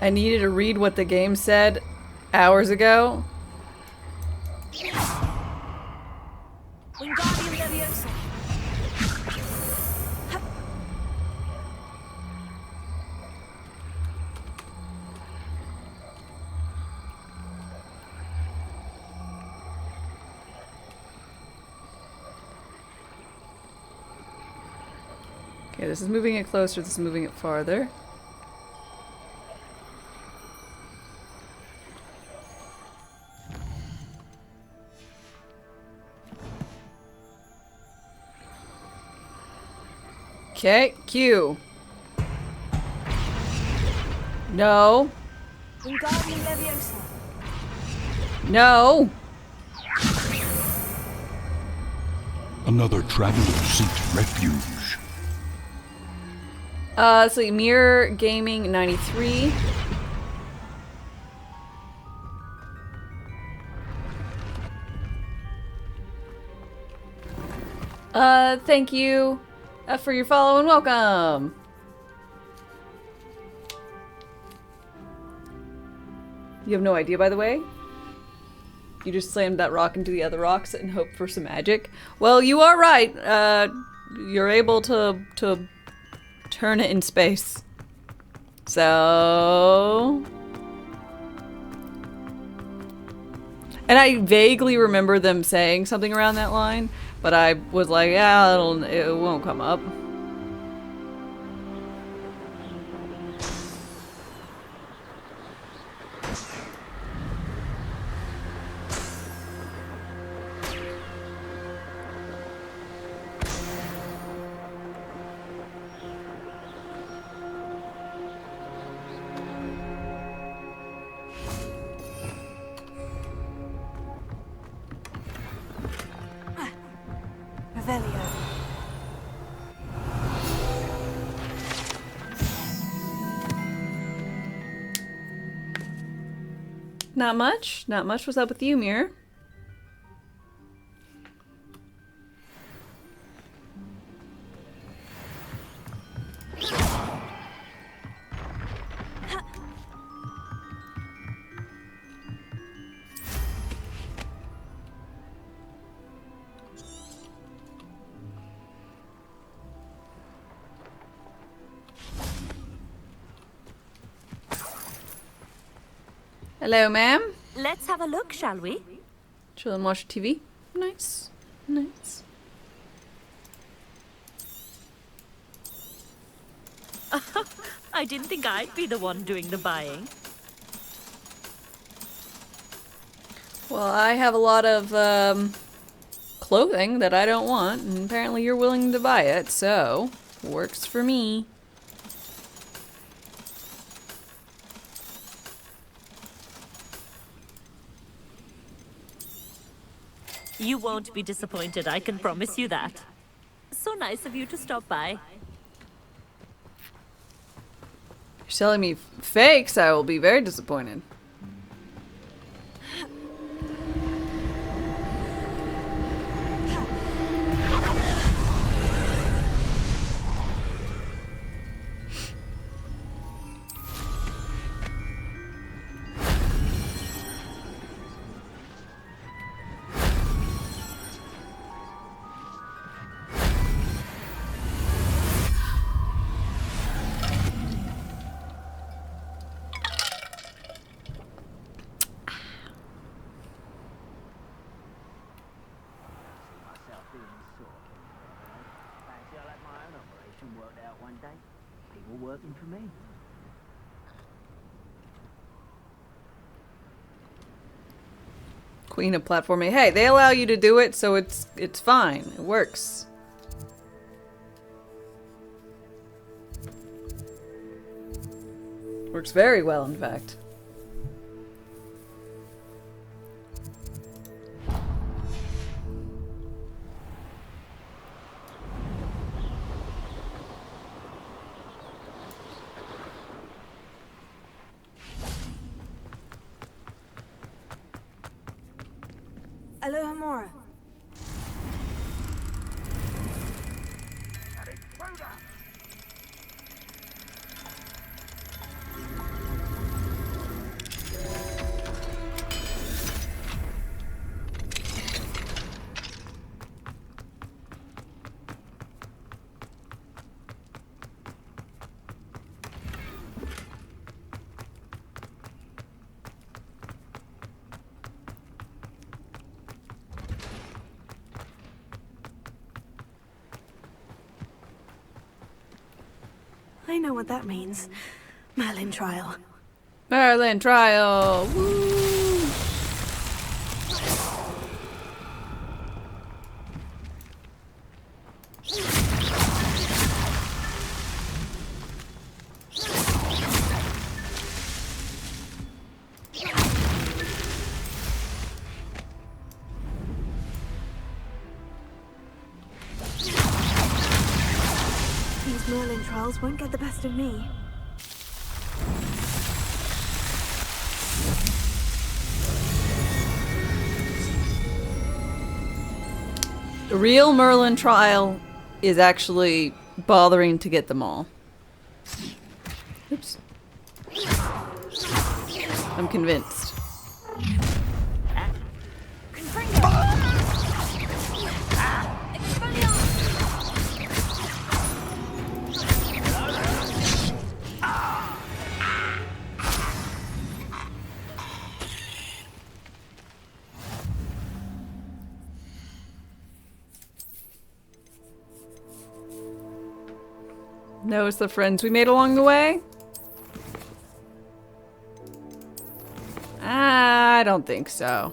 I needed to read what the game said hours ago. Okay, this is moving it closer, this is moving it farther. Okay, Q. No. No. Another traveler seeks refuge. So Mirror Gaming 93. Thank you for your follow and welcome. You have no idea, by the way? You just slammed that rock into the other rocks and hoped for some magic? Well, you are right. You're able to turn it in space. So... And I vaguely remember them saying something around that line, but I was like, yeah, it won't come up. Not much. Not much. What's up with you, Mirror? Hello, ma'am. Let's have a look, shall we? Chill and watch TV. Nice. Nice. I didn't think I'd be the one doing the buying. Well, I have a lot of clothing that I don't want, and apparently you're willing to buy it, so works for me. You won't be disappointed, I can promise you that. So nice of you to stop by. You're selling me fakes, I will be very disappointed. Worked out one day. People working for me. Queen of platforming. Hey, they allow you to do it, so it's fine. It works. Works very well, in fact. Aloha Mora. I know what that means. Merlin trial. Merlin trial! Woo! These Merlin trials won't get the best of me. The real Merlin trial is actually bothering to get them all. Oops. I'm convinced. Knows the friends we made along the way? I don't think so.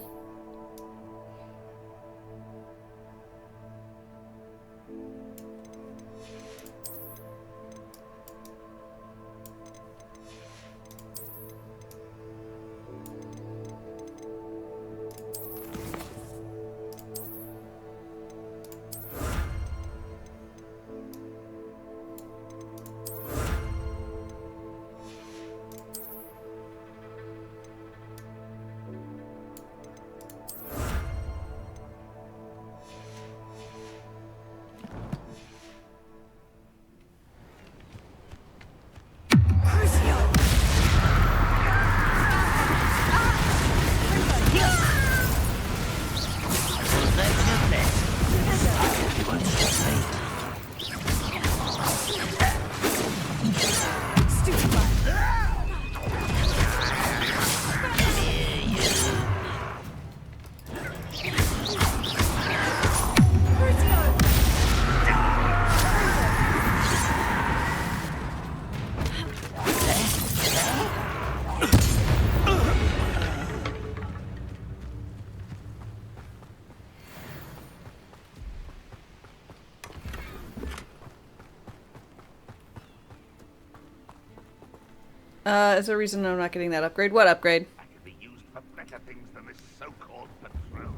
Is there a reason I'm not getting that upgrade? What upgrade? I can be used for better things than this so-called patrol.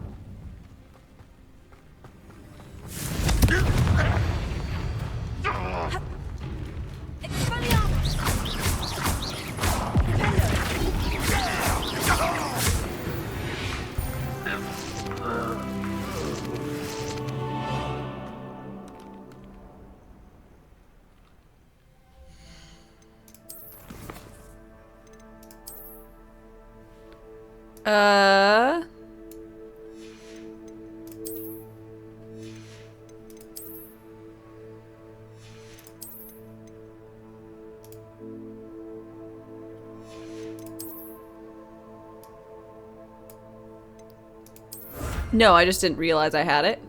No, I just didn't realize I had it.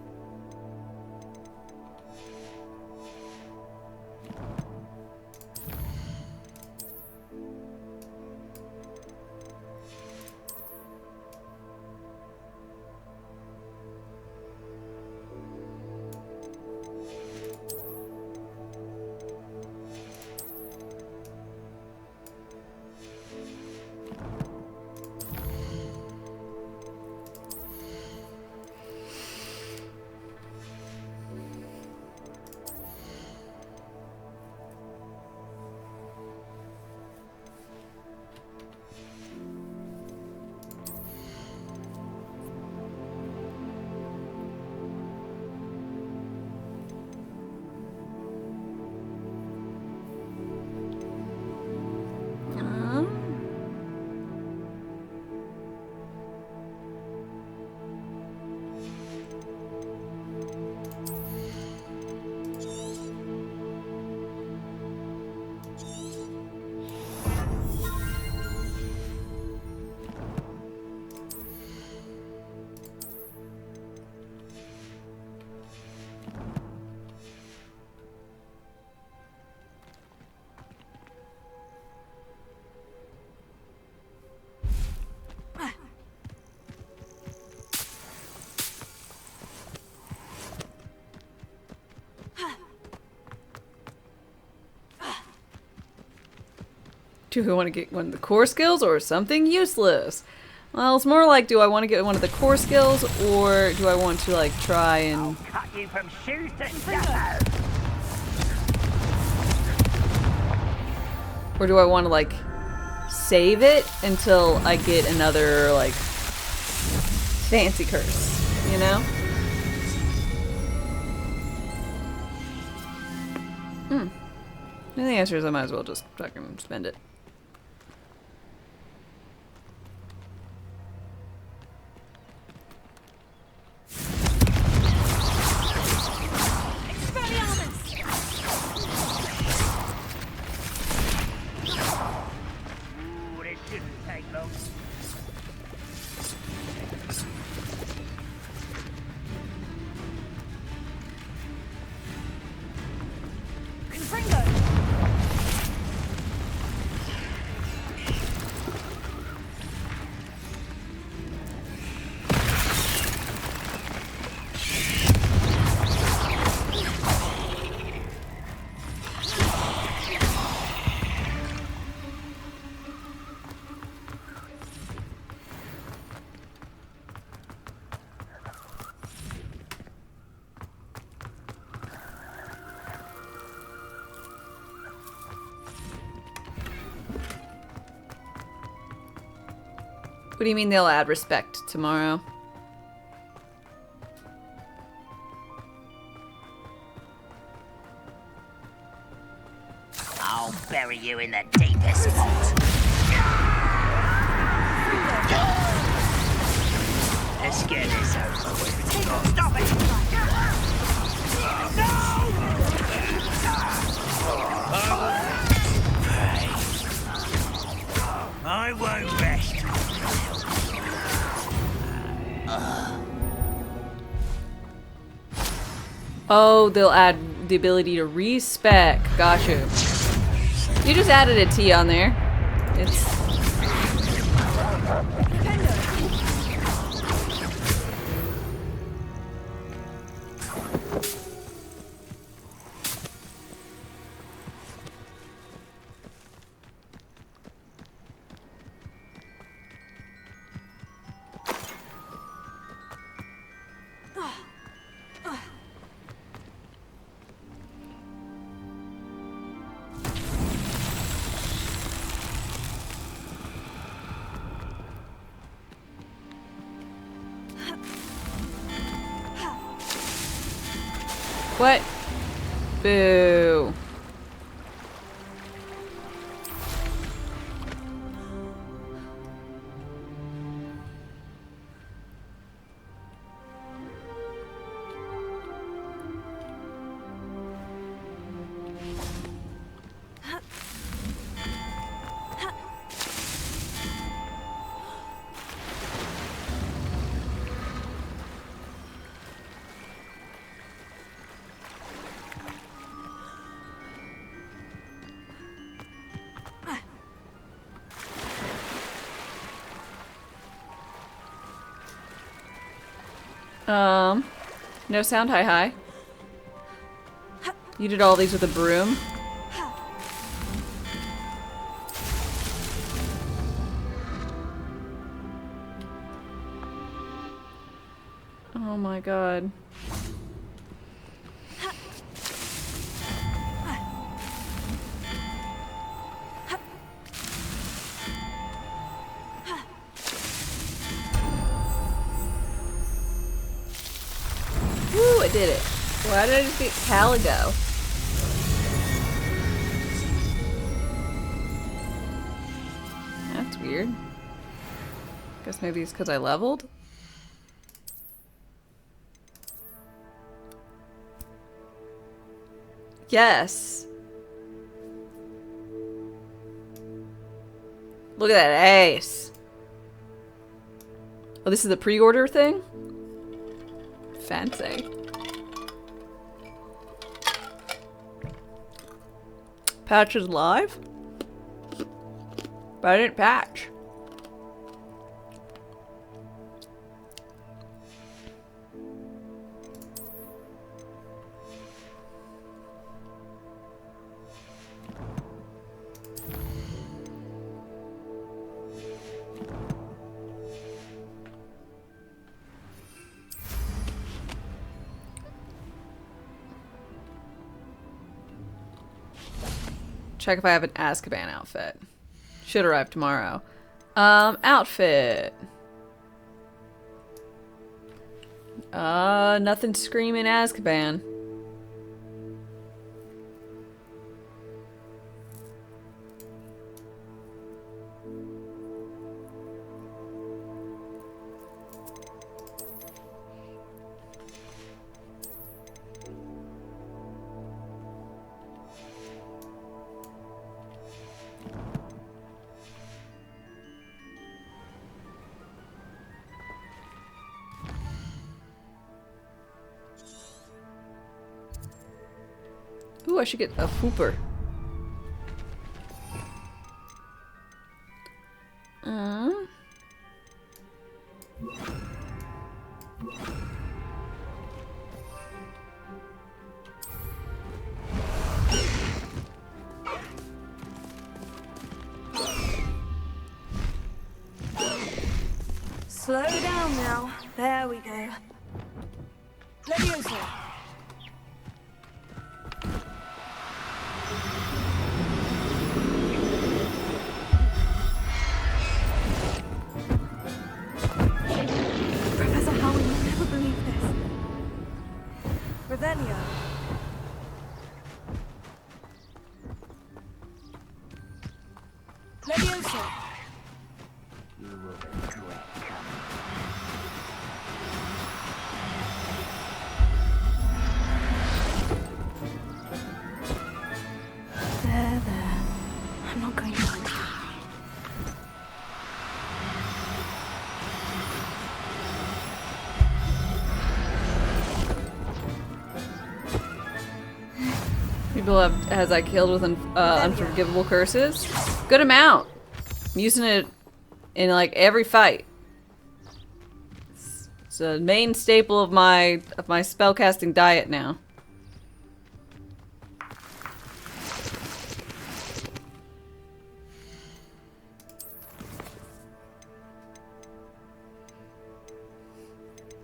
Do I want to get one of the core skills or something useless? Well, it's more like, do I want to get one of the core skills, or do I want to, like, try and... Cut you from shoes to shadow. Or do I want to, like, save it until I get another, like, fancy curse, you know? And the answer is I might as well just fucking spend it. Ooh, this shouldn't take long. What do you mean they'll add respect tomorrow? I'll bury you in the deepest pot. Let's get this over with. Stop it! I won't rest. Oh, they'll add the ability to respec. Gotcha. You just added a T on there. It's... What? Boo. No sound, hi. You did all these with a broom? Oh my god. Woo, I did it. Why did I just get Caligo? That's weird. Guess maybe it's because I leveled? Yes. Look at that ace. Oh, this is the pre-order thing? Fancy. Patch is live? But I didn't patch. Check if I have an Azkaban outfit. Should arrive tomorrow. Outfit. Nothing screaming Azkaban. Ooh, I should get a Fooper. Slow down now. There we go. Leviosa. Professor Howard would never believe this. Revelio. Leviosa. You will regret coming. There. I'm not going to hurt you. People has I killed with unforgivable curses? Good amount. I'm using it in like every fight. It's a main staple of my spellcasting diet now.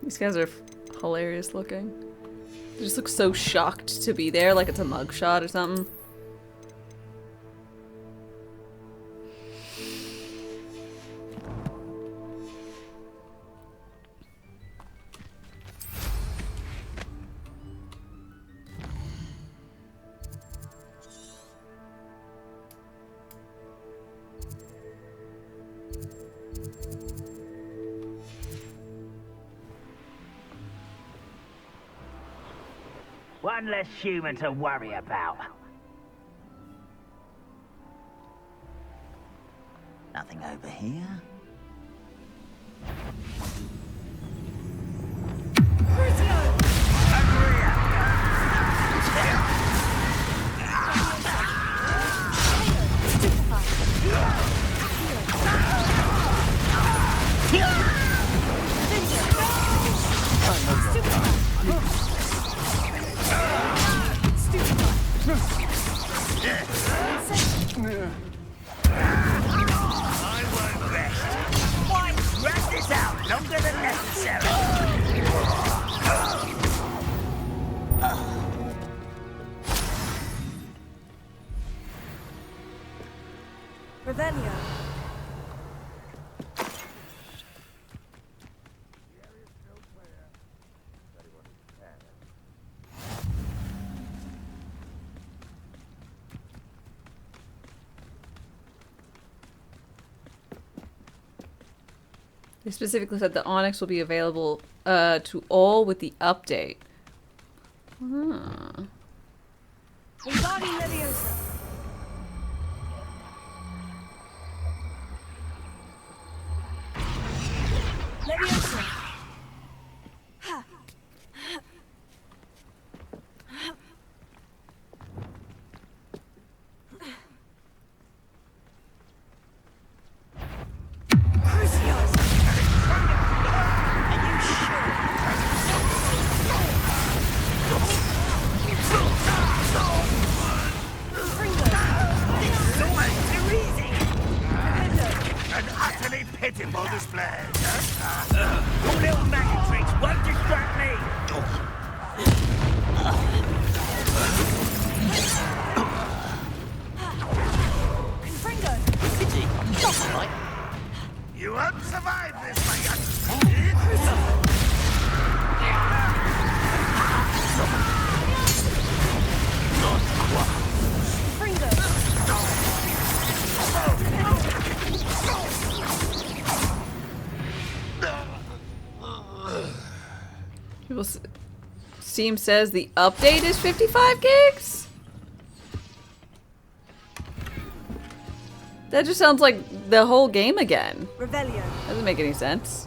These guys are hilarious looking. They just look so shocked to be there, like it's a mugshot or something. One less human to worry about. Nothing over here. Revelio. They specifically said the Onyx will be available to all with the update. Huh. Embody Leviosa. Leviosa. Ha. Pitiful display. Your little magic tricks won't distract me. Well, Steam says the update is 55 gigs? That just sounds like the whole game again. Revelio. Doesn't make any sense.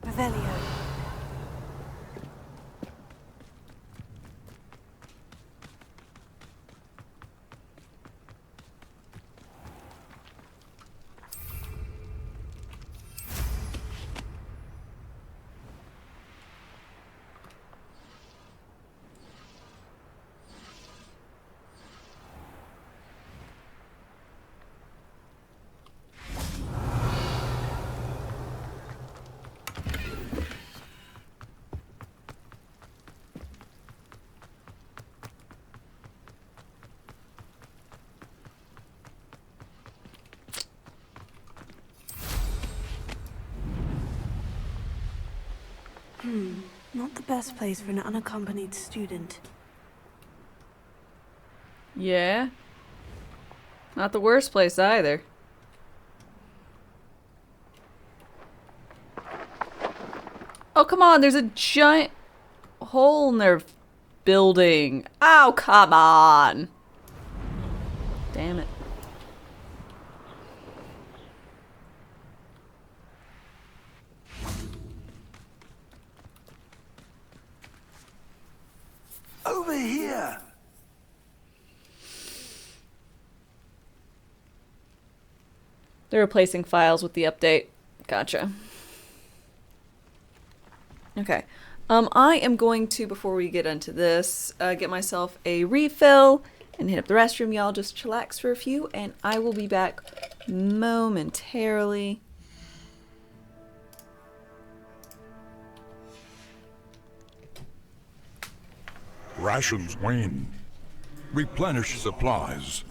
Revelio. Not the best place for an unaccompanied student. Yeah. Not the worst place either. Oh, come on, there's a giant hole in their building. Oh, come on. Damn it. Over here! They're replacing files with the update. Gotcha. Okay. I am going to, before we get into this, get myself a refill and hit up the restroom. Y'all just chillax for a few, and I will be back momentarily. Rations wane. Replenish supplies.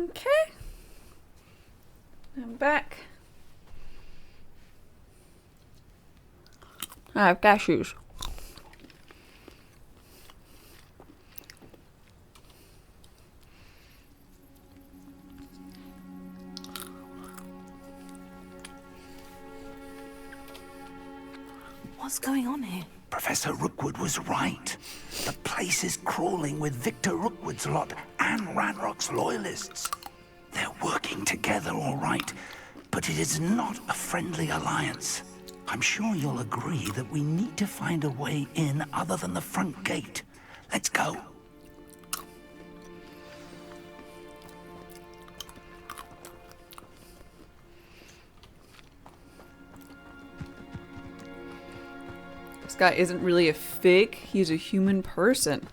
Okay. I'm back. I have cashews. What's going on here? Professor Rookwood was right. The place is crawling with Victor Rookwood's lot and Ranrock's loyalists. They're working together, all right, but it is not a friendly alliance. I'm sure you'll agree that we need to find a way in other than the front gate. Let's go. This guy isn't really a fig, he's a human person.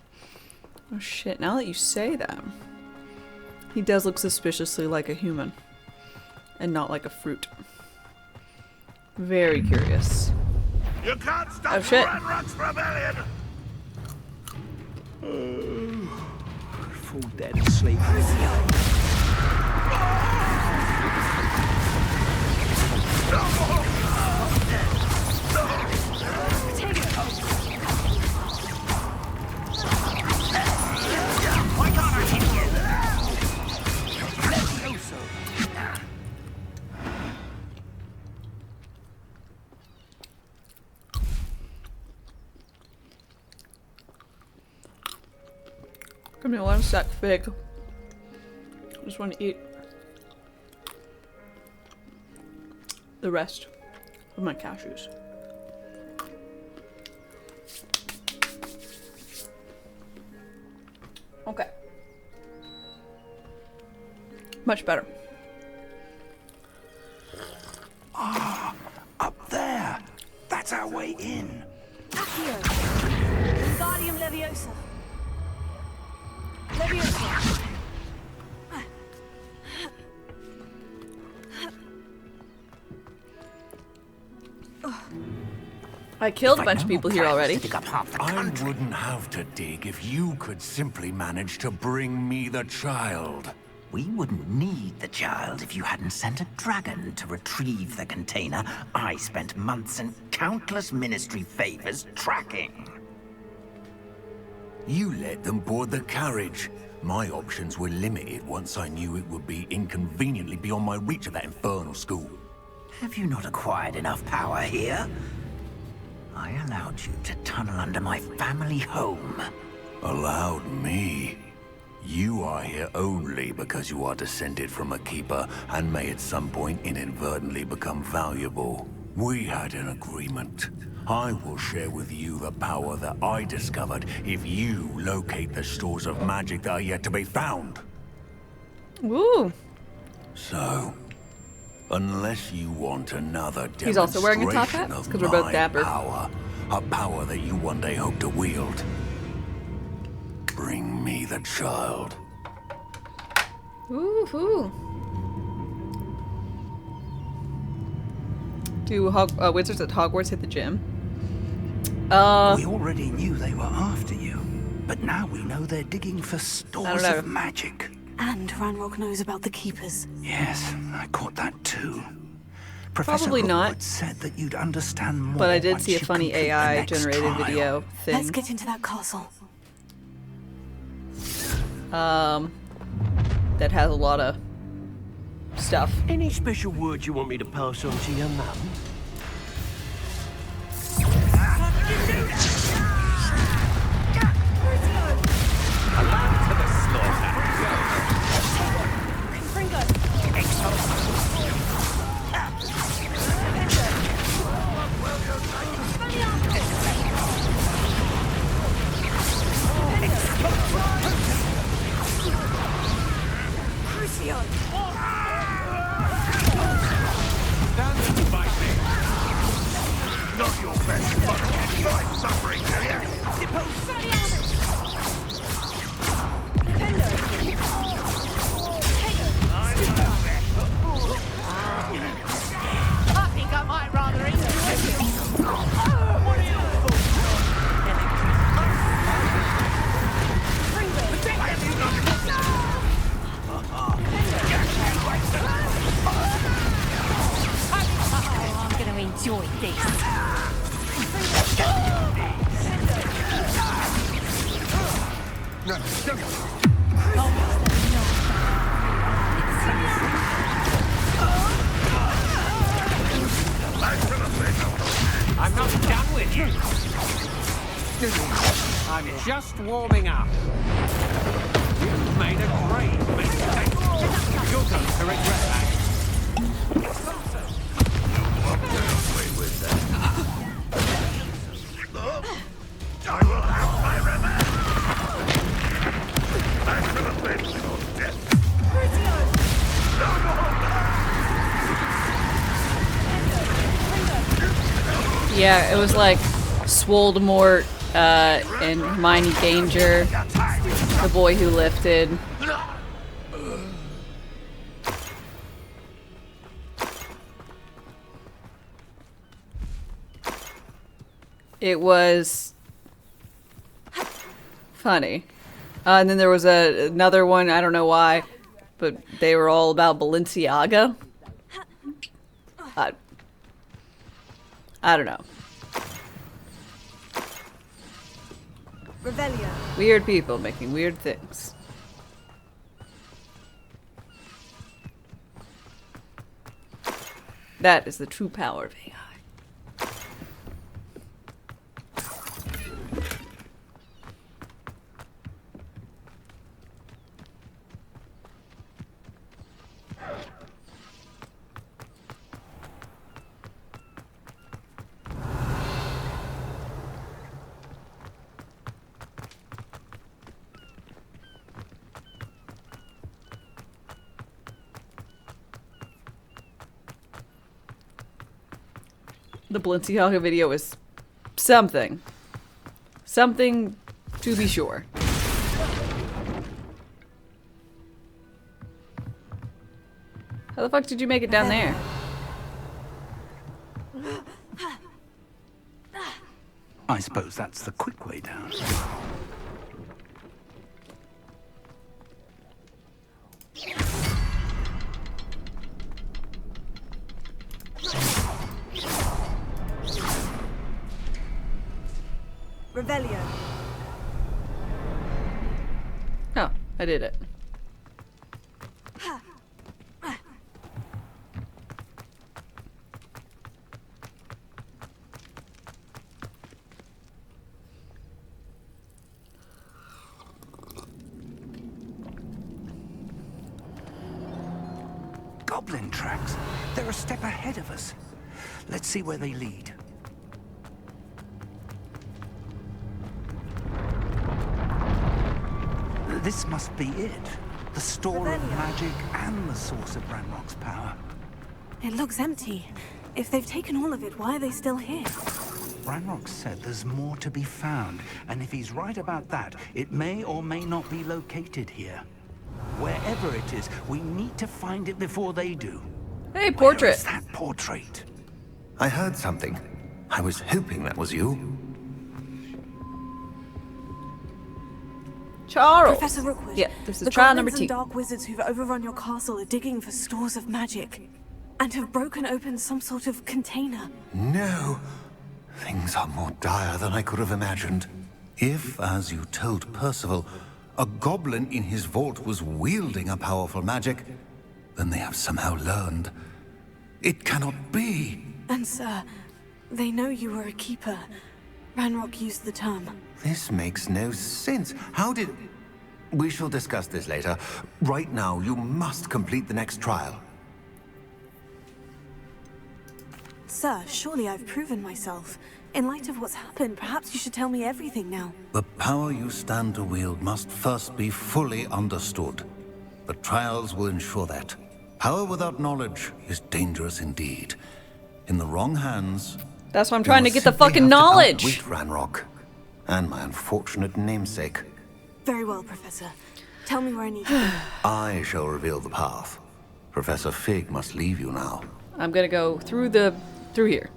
Oh shit, now that you say that. He does look suspiciously like a human. And not like a fruit. Very curious. You can't stop Oh shit. Ranrock's rebellion! Fall dead asleep. Why can't I hit you? Let's go, so. Give me 1 sec, fig. I just want to eat the rest of my cashews. Okay. Much better. Ah, up there. That's our way in. Accio! Wingardium Leviosa! Leviosa! I killed a bunch of people here already. I wouldn't have to dig if you could simply manage to bring me the child. We wouldn't need the child if you hadn't sent a dragon to retrieve the container I spent months and countless ministry favors tracking. You let them board the carriage. My options were limited once I knew it would be inconveniently beyond my reach at that infernal school. Have you not acquired enough power here? I allowed you to tunnel under my family home. Allowed me? You are here only because you are descended from a keeper and may at some point inadvertently become valuable. We had an agreement. I will share with you the power that I discovered if you locate the stores of magic that are yet to be found. Ooh. So, unless you want another demonstration He's also wearing a top hat? It's 'cause we're both my dapper. power, a power that you one day hope to wield, bring me the child. Woohoo. Do wizards at Hogwarts hit the gym? We already knew they were after you, but now we know they're digging for stores of magic. And Ranrock knows about the Keepers. Yes, I caught that too. Professor Probably not. Rookwood said that you'd understand more. But I did once see a you funny complete the AI next generated trial. video thing. Let's get into that castle. That has a lot of stuff. Any special words you want me to pass on to your mum? A lamb to the slaughter. Crucio! Stand and fight me. just warming up. You've made a great mistake. You're going to regret that. I will have my revenge! I should have been so dead. Yeah, it was like Swoldemort and Hermione Granger, the boy who lifted. It was funny. And then there was another one, I don't know why, but they were all about Balenciaga. I don't know. Revelio. Weird people making weird things. That is the true power of AI. The Balenciaga video is something. Something to be sure. How the fuck did you make it down there? I suppose that's the quick way down. Revelio. Oh, I did it. Goblin tracks. They're a step ahead of us. Let's see where they lead. This must be it. The store of magic and the source of Ranrock's power. It looks empty. If they've taken all of it, why are they still here? Ranrock said there's more to be found, and if he's right about that, it may or may not be located here. Wherever it is, we need to find it before they do. Hey, portrait. Where is that portrait? I heard something. I was hoping that was you. Charles. Professor Rookwood. Yeah, this is the trial number goblins 2. and dark wizards who've overrun your castle are digging for stores of magic and have broken open some sort of container. No. Things are more dire than I could have imagined. If, as you told Percival, a goblin in his vault was wielding a powerful magic, then they have somehow learned. It cannot be. And sir, they know you were a keeper. Ranrock used the term. This makes no sense. How did... We shall discuss this later. Right now, you must complete the next trial. Sir, surely I've proven myself. In light of what's happened, perhaps you should tell me everything now. The power you stand to wield must first be fully understood. The trials will ensure that. Power without knowledge is dangerous indeed. In the wrong hands... That's why I'm trying to get the fucking knowledge. Outwit Ranrock and my unfortunate namesake. Very well, Professor. Tell me where I need to go. I shall reveal the path. Professor Fig must leave you now. I'm gonna go through here.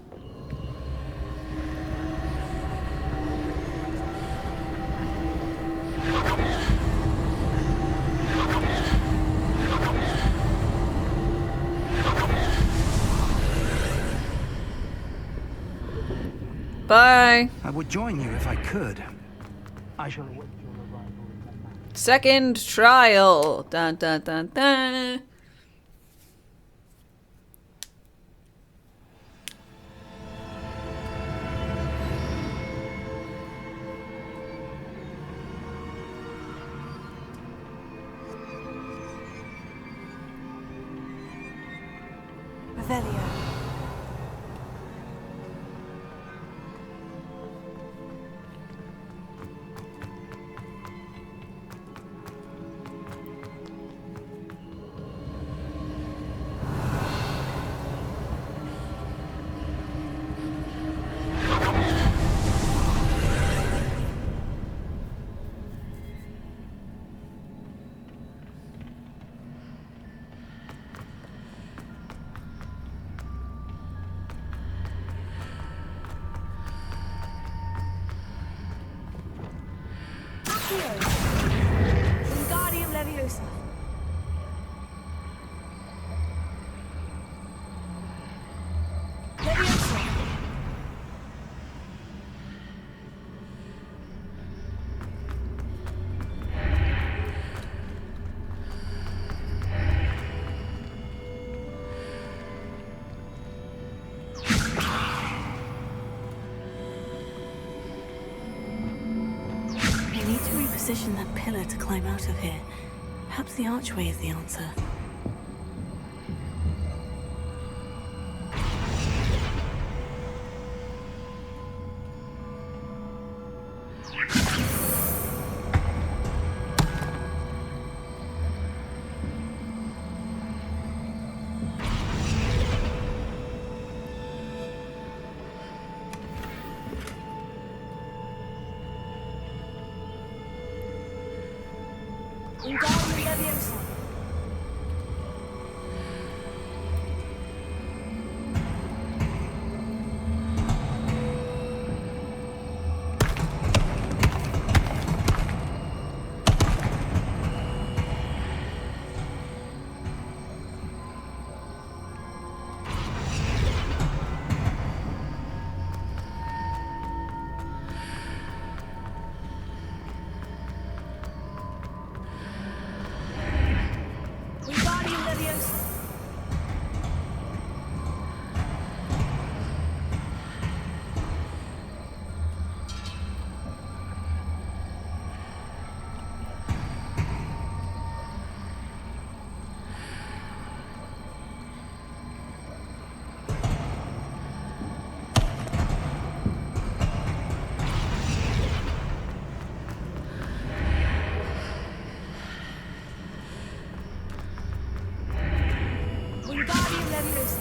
Bye. I would join you if I could. I shall... Second trial. Dun dun dun dun. Revelio. Wingardium Leviosa. Leviosa. I need to reposition that pillar to climb out of here. Perhaps the archway is the answer. Wingardium Leviosa. Wingardium Leviosa. Wingardium Leviosa.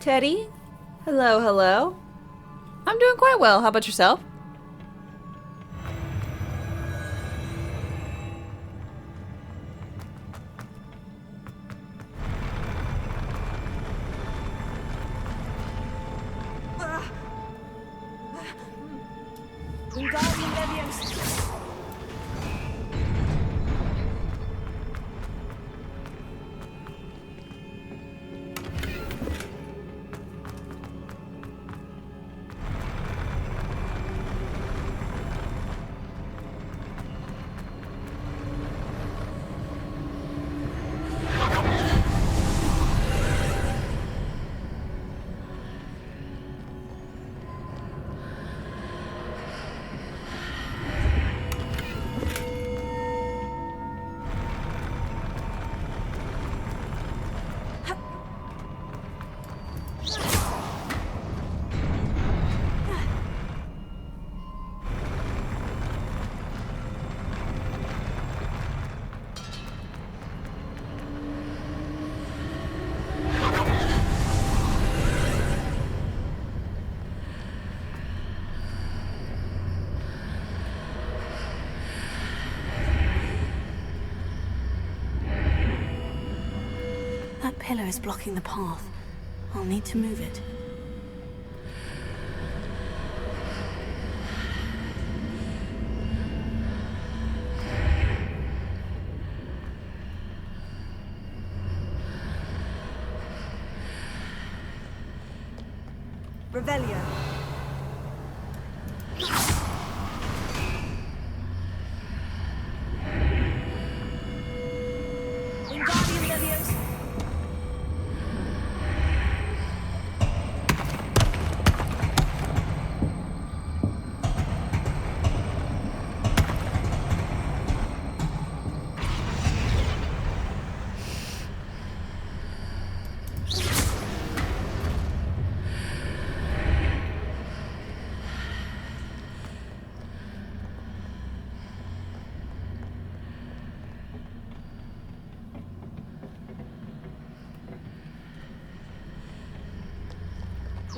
Teddy? Hello, hello. I'm doing quite well. How about yourself? Wingardium Leviosa. That pillar is blocking the path. I'll need to move it. Revelio.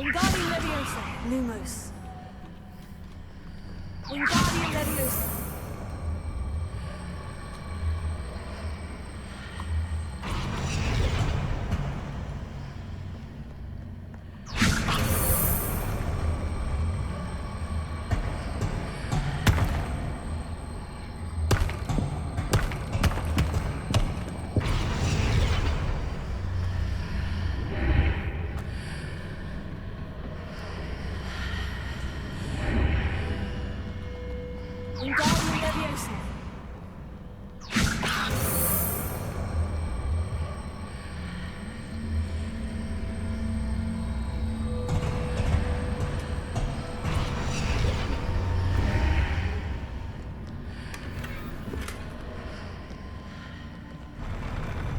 Wingardium Leviosa. Lumos. Wingardium Leviosa. Wingardium Leviosa.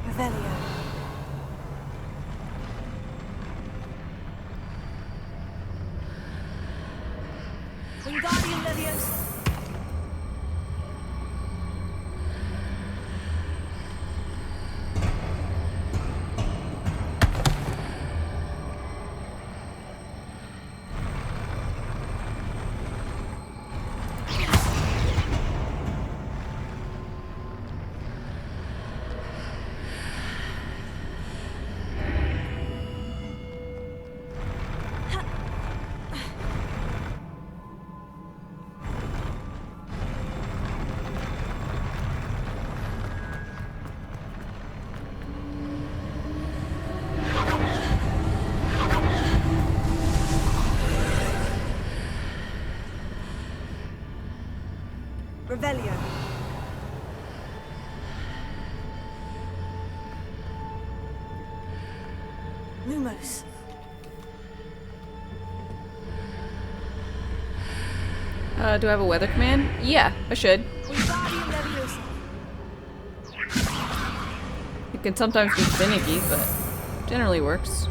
Revelio. Wingardium Leviosa. Revelio. Lumos. Do I have a weather command? Yeah, I should. Wingardium Leviosa. It can sometimes be finicky, but generally works.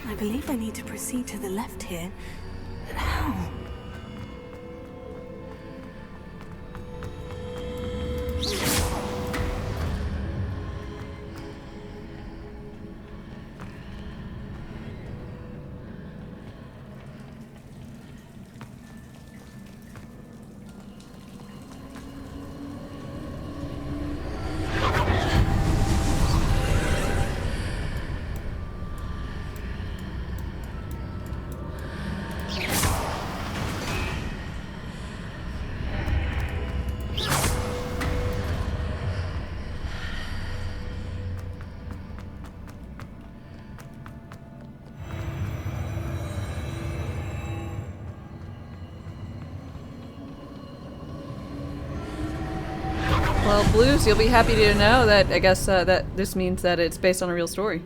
I believe I need to proceed to the left here. But how? Well, Blues, you'll be happy to know that I guess that this means that it's based on a real story.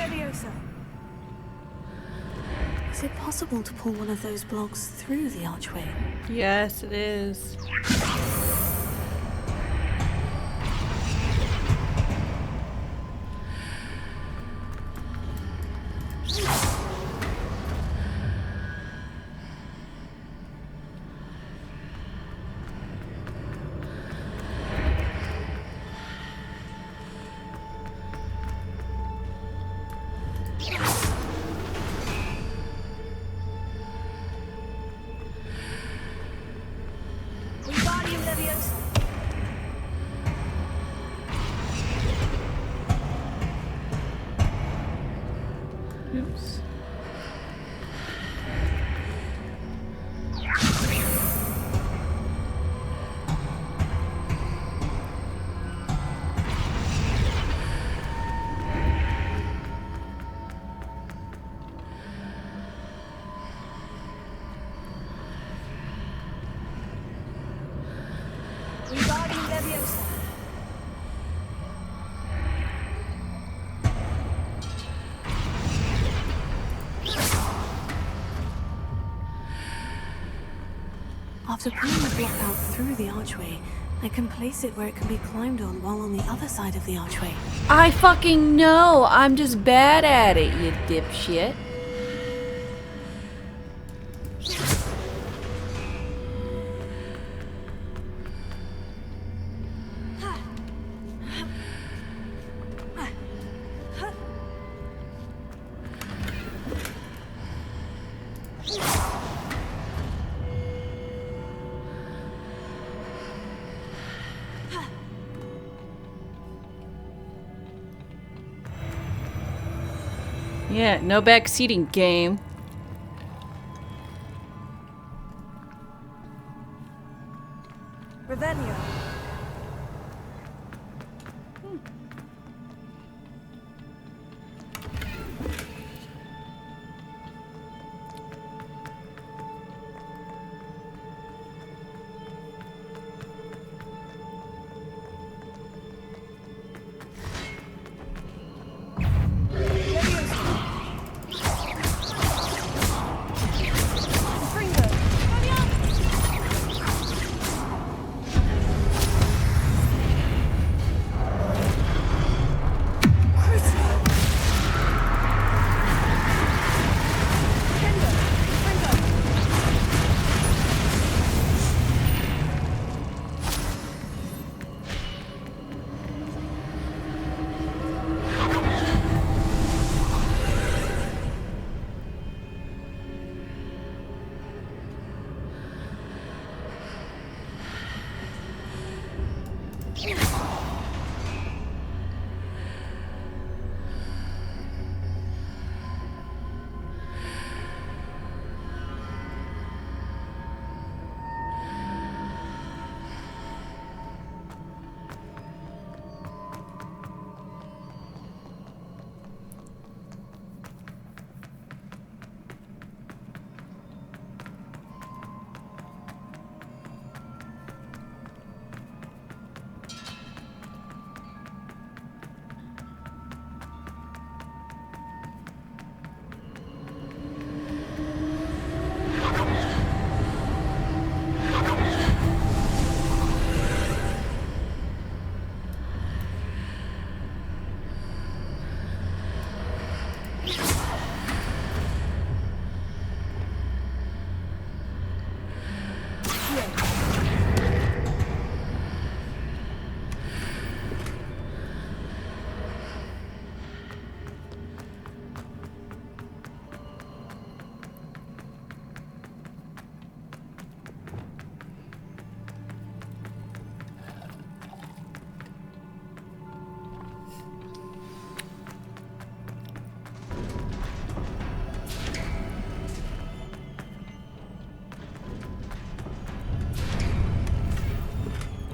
Leviosa! Is it possible to pull one of those blocks through the archway? Yes, it is. Wingardium Leviosa! Oops. Wingardium Leviosa! After pulling the block out through the archway, I can place it where it can be climbed on while on the other side of the archway. I fucking know. I'm just bad at it, you dipshit. Yeah, no backseating game. Revelio.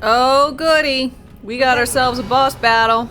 Oh, goody. We got ourselves a boss battle.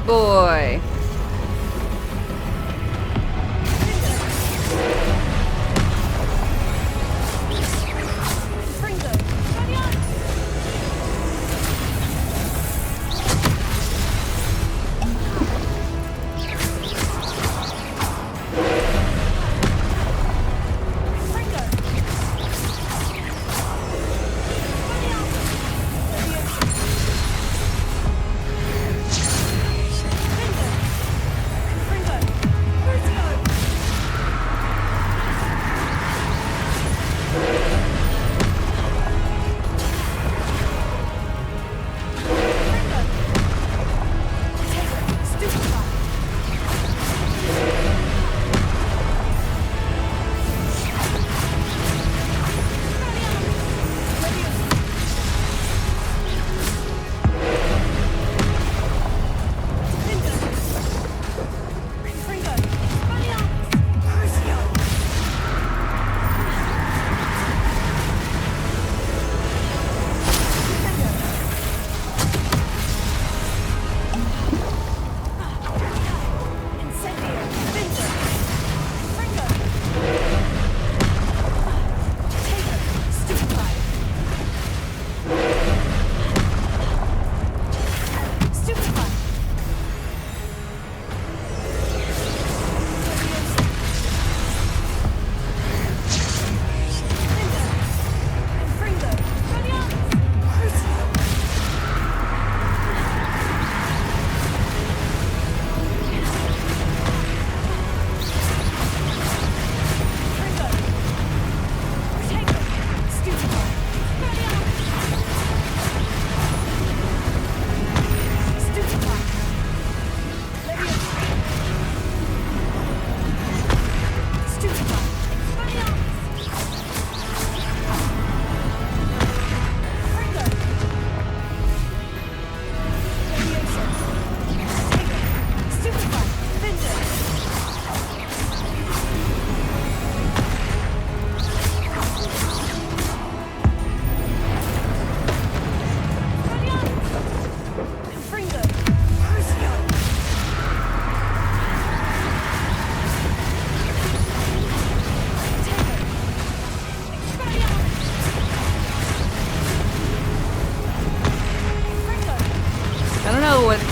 boy.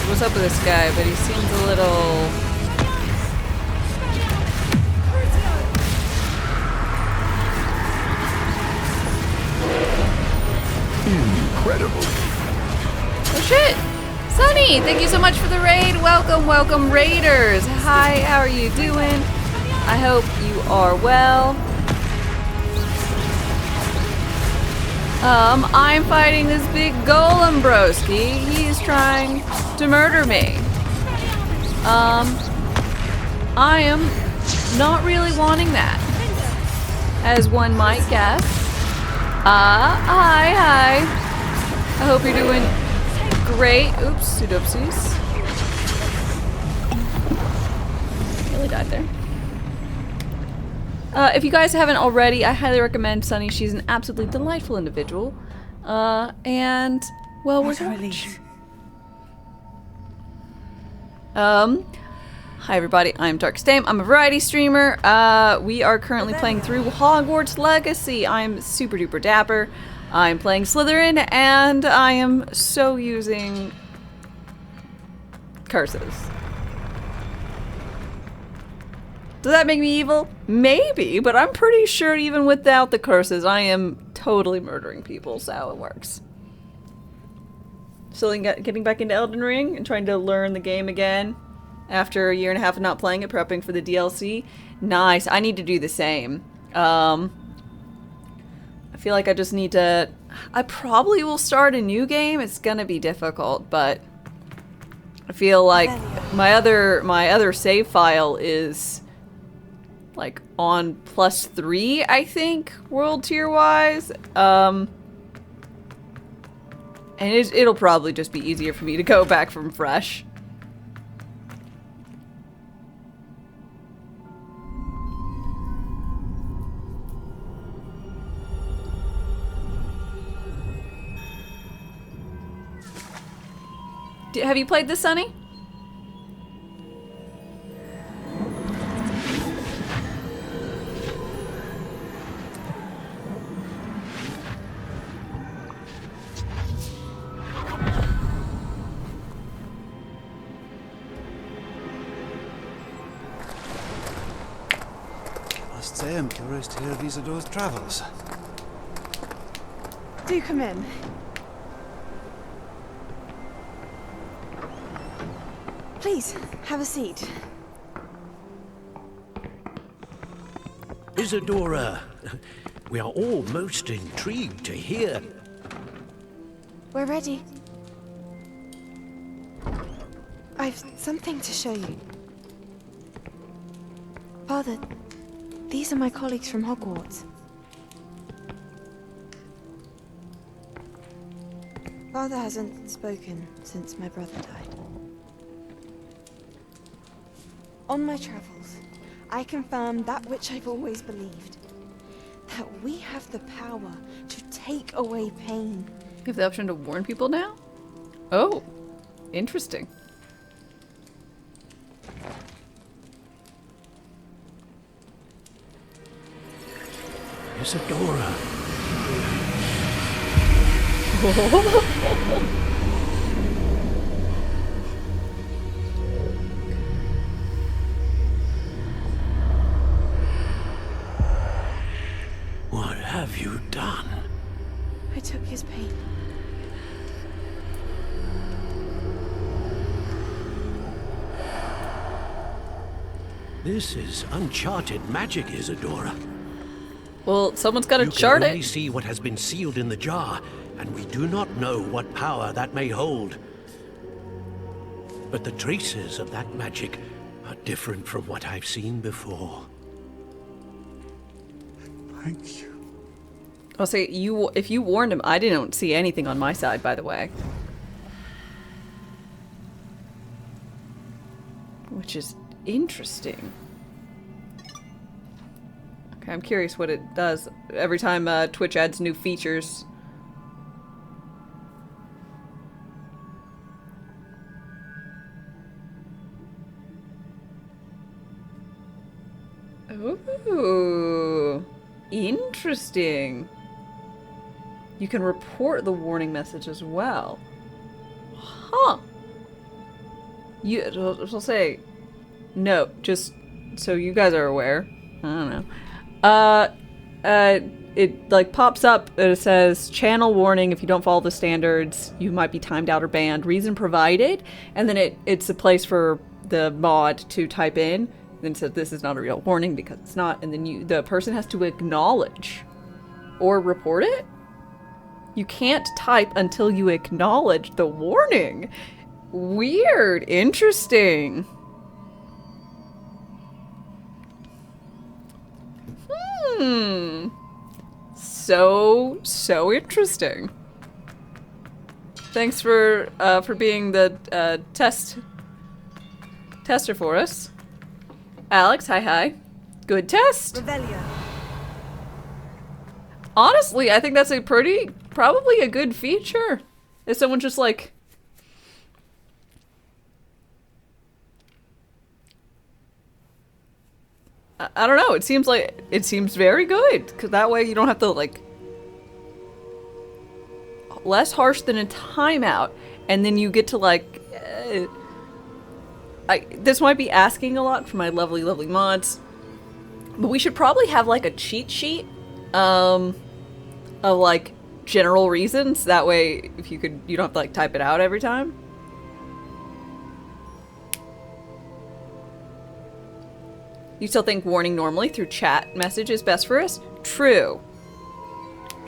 What's up with this guy, but he seems a little... Incredible. Oh shit! Sunny, thank you so much for the raid. Welcome, welcome, raiders. Hi, how are you doing? I hope you are well. I'm fighting this big golem broski. He's trying to murder me. I am not really wanting that, as one might guess. Hi. I hope you're doing great. Oops, oopsies. Nearly died there. If you guys haven't already, I highly recommend Sunny. She's an absolutely delightful individual. And, well, we're hi everybody, I'm darkestdame. I'm a variety streamer. We are currently playing through Hogwarts Legacy. I'm super duper dapper. I'm playing Slytherin, and I am so using curses. Does that make me evil? Maybe, but I'm pretty sure even without the curses, I am totally murdering people, so how it works. Still getting back into Elden Ring and trying to learn the game again after a year and a half of not playing it, prepping for the DLC. Nice. I need to do the same. I feel like I just need to... I probably will start a new game. It's gonna be difficult, but I feel like my other save file is like on +3, I think, world tier wise. And it'll probably just be easier for me to go back from fresh. Have you played this, Sunny? guests, I am curious to hear of Isadora's travels. Do come in. Please, have a seat. Isadora, we are all most intrigued to hear. We're ready. I've something to show you. Father, these are my colleagues from Hogwarts. Father hasn't spoken since my brother died. On my travels, I confirmed that which I've always believed. That we have the power to take away pain. You have the option to warn people now? Oh, interesting. Isadora. What have you done? I took his pain. This is uncharted magic, Isadora. Well, someone's got to You chart can only it. see what has been sealed in the jar, and we do not know what power that may hold. But the traces of that magic are different from what I've seen before. Thank you. I'll say if you warned him, I didn't see anything on my side, by the way. Which is interesting. Okay, I'm curious what it does every time Twitch adds new features. Ooh, interesting. You can report the warning message as well. Huh. I'll say, no, just so you guys are aware. I don't know. It like pops up and it says channel warning if you don't follow the standards, you might be timed out or banned. Reason provided, and then it's a place for the mod to type in. Then it says this is not a real warning because it's not, and then the person has to acknowledge or report it. You can't type until you acknowledge the warning. Weird. Interesting. So interesting. Thanks for being the tester for us. Alex, hi. Good test. Revelio. Honestly, I think that's probably a good feature. If someone just like... I don't know, it seems very good, because that way you don't have to like... less harsh than a timeout, and then you get to like... this might be asking a lot for my lovely mods, but we should probably have like a cheat sheet of like general reasons. That way, if you don't have to like type it out every time. You still think warning normally through chat message is best for us? True.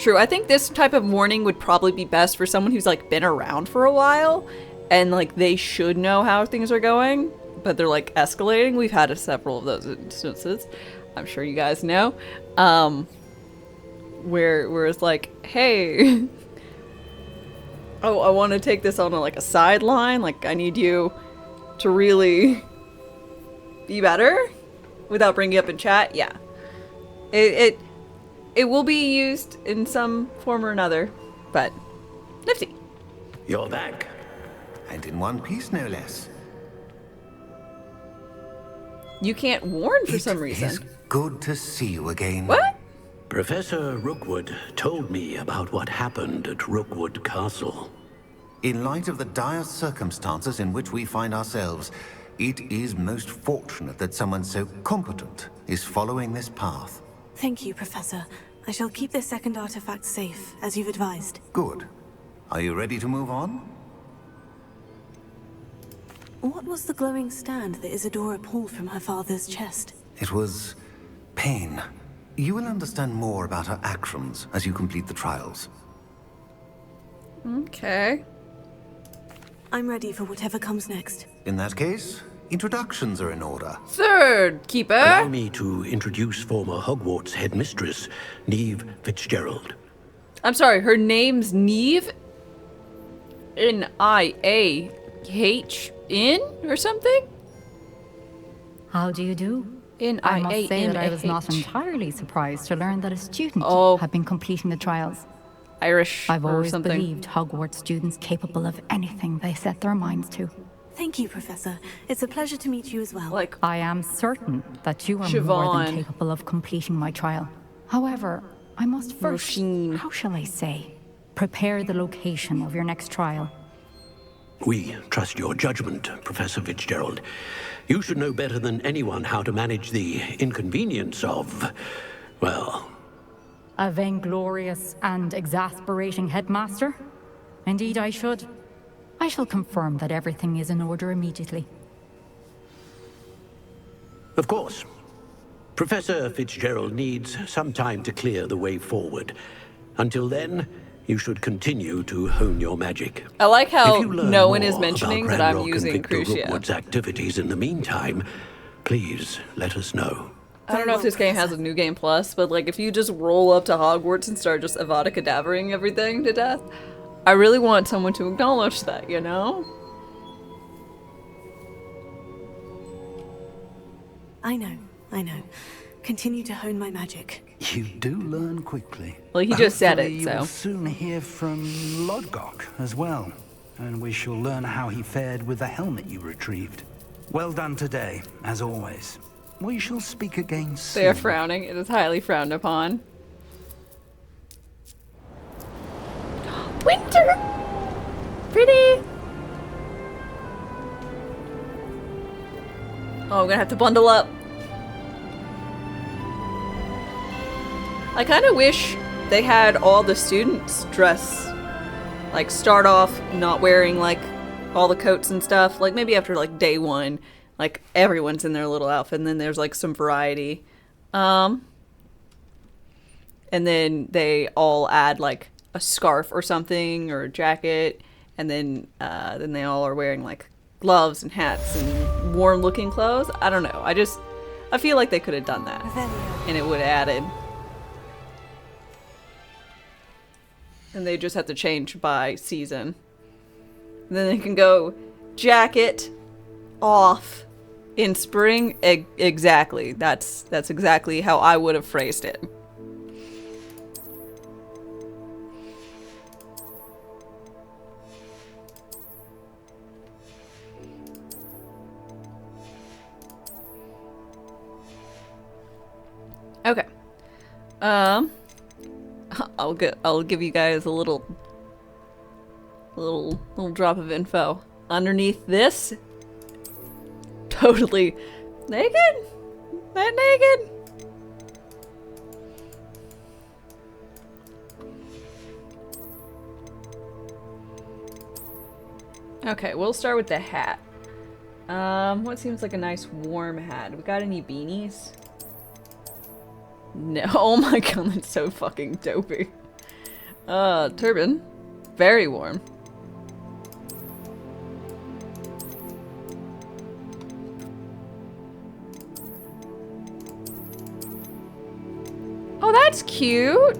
I think this type of warning would probably be best for someone who's like been around for a while and like they should know how things are going, but they're like escalating. We've had several of those instances. I'm sure you guys know. Where it's like, hey, oh, I want to take this on like a sideline. Like I need you to really be better without bringing it up in chat. Yeah, it will be used in some form or another, but nifty. You're back. And in one piece, no less. You can't warn for some reason. It's good to see you again. What? Professor Rookwood told me about what happened at Rookwood Castle. In light of the dire circumstances in which we find ourselves, It is most fortunate that someone so competent is following this path. Thank you, Professor. I shall keep this second artifact safe, as you've advised. Good. Are you ready to move on? What was the glowing stand that Isadora pulled from her father's chest? It was pain. You will understand more about her actions as you complete the trials. Okay. I'm ready for whatever comes next. In that case, introductions are in order. Third Keeper. Allow me to introduce former Hogwarts headmistress, Neve Fitzgerald. I'm sorry, her name's Neve? N-I-A-H-N or something? How do you do? I must say that I was not entirely surprised to learn that a student had been completing the trials. Irish I've or always something. believed Hogwarts students capable of anything they set their minds to. Thank you, Professor. It's a pleasure to meet you as well. I am certain that you are more Siobhan. than capable of completing my trial. However, I must first, how shall I say, prepare the location of your next trial. We trust your judgment, Professor Fitzgerald. You should know better than anyone how to manage the inconvenience of, well... A vainglorious and exasperating headmaster? Indeed I should. I shall confirm that everything is in order immediately. Of course. Professor Fitzgerald needs some time to clear the way forward. Until then, you should continue to hone your magic. I like how If you learn no one is more mentioning about that I'm Ranrock using and Victor Crucia. Rookwood's activities in the meantime, please let us know. I don't know if this game has a New Game Plus, but like if you just roll up to Hogwarts and start just Avada Kedavering everything to death, I really want someone to acknowledge that, you know? I know. Continue to hone my magic. You do learn quickly. Well, he just said Hopefully it, you will so. soon hear from Lodgok as well, and we shall learn how he fared with the helmet you retrieved. Well done today, as always. We shall speak again soon. They are frowning. It is highly frowned upon. Winter! Pretty! Oh, I'm gonna have to bundle up. I kind of wish they had all the students dress, like start off not wearing like all the coats and stuff. Like maybe after like day one, like everyone's in their little outfit and then there's like some variety. And then they all add like a scarf or something or a jacket. And then they all are wearing like gloves and hats and warm looking clothes. I don't know. I feel like they could have done that and it would have added. And they just have to change by season. And then they can go jacket off in spring. Exactly. That's exactly how I would have phrased it. Okay. I'll give you guys a little drop of info. Underneath this, totally naked? That naked? Okay, we'll start with the hat. What seems like a nice warm hat? We got any beanies? No, oh my god, that's so fucking dopey. Turban. Very warm. Oh, that's cute.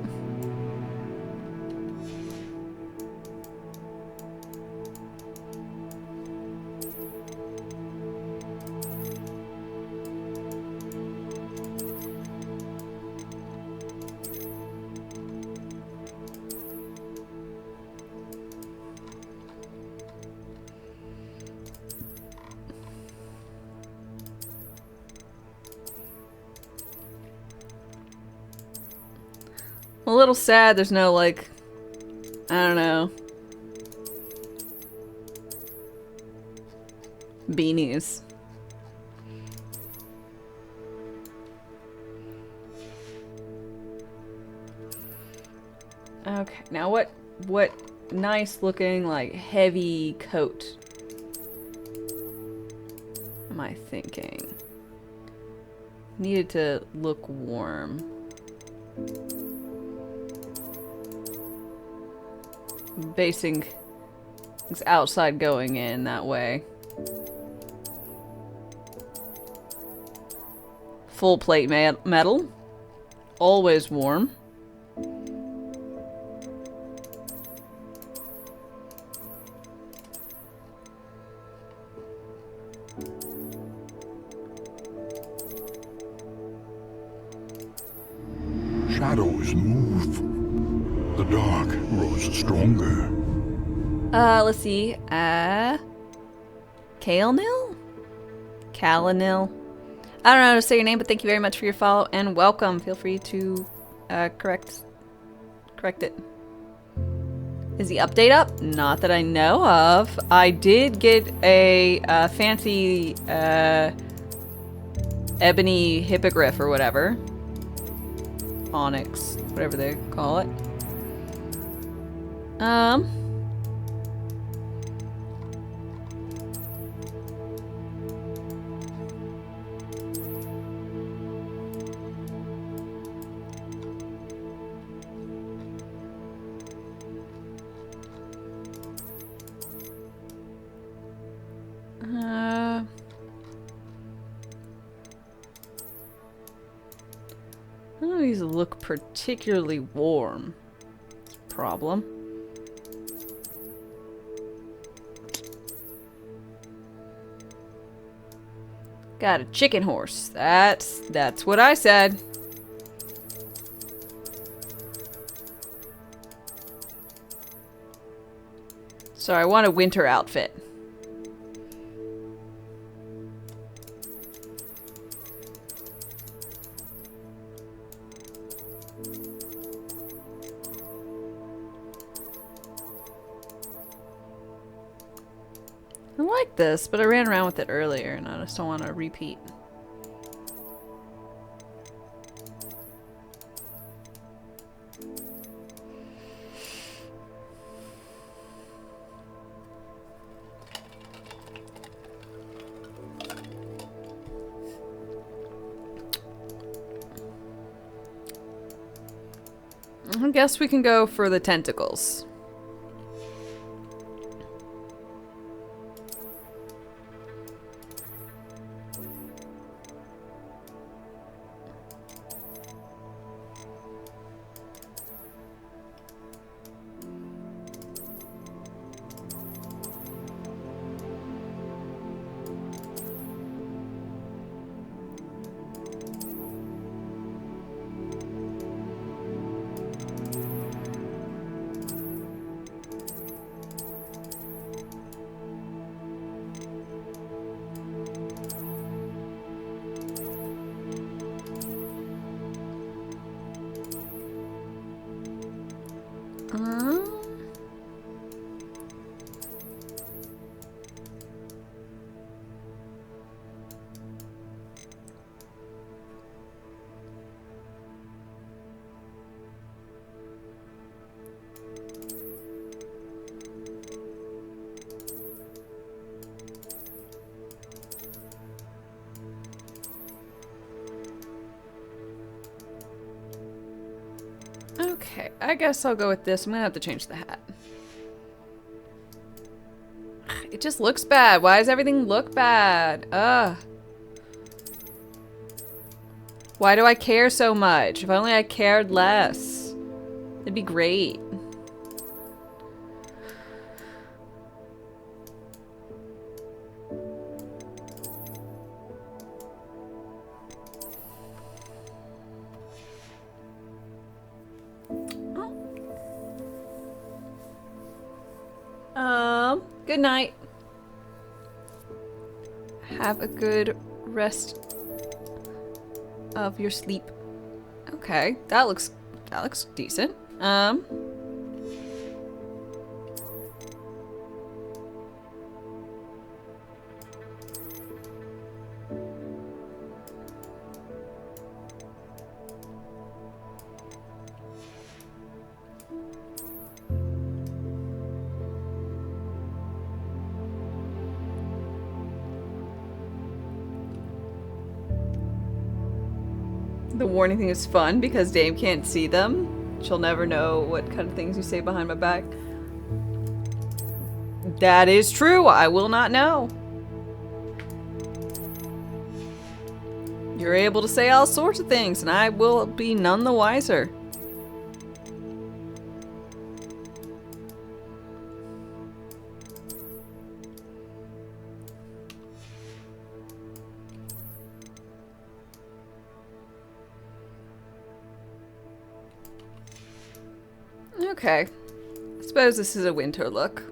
A little sad there's no, like, I don't know, beanies. Okay, now what nice looking, like, heavy coat am I thinking? Needed to look warm. Basing things outside going in that way. Full plate metal. Always warm. Shadows move. The dark grows stronger. Let's see. Kalenil? Kalenil? I don't know how to say your name, but thank you very much for your follow and welcome. Feel free to correct it. Is the update up? Not that I know of. I did get a fancy ebony hippogriff or whatever. Onyx, whatever they call it. None of these look particularly warm. Problem. Got a chicken horse. That's what I said. So I want a winter outfit. I like this, but I ran around with it earlier and I just don't want to repeat. I guess we can go for the tentacles. Okay, I guess I'll go with this. I'm gonna have to change the hat. It just looks bad. Why does everything look bad? Ugh. Why do I care so much? If only I cared less. It'd be great. Good night. Have a good rest of your sleep. Okay, that looks decent. The warning thing is fun because Dame can't see them. She'll never know what kind of things you say behind my back. That is true. I will not know. You're able to say all sorts of things, and I will be none the wiser. Okay. I suppose this is a winter look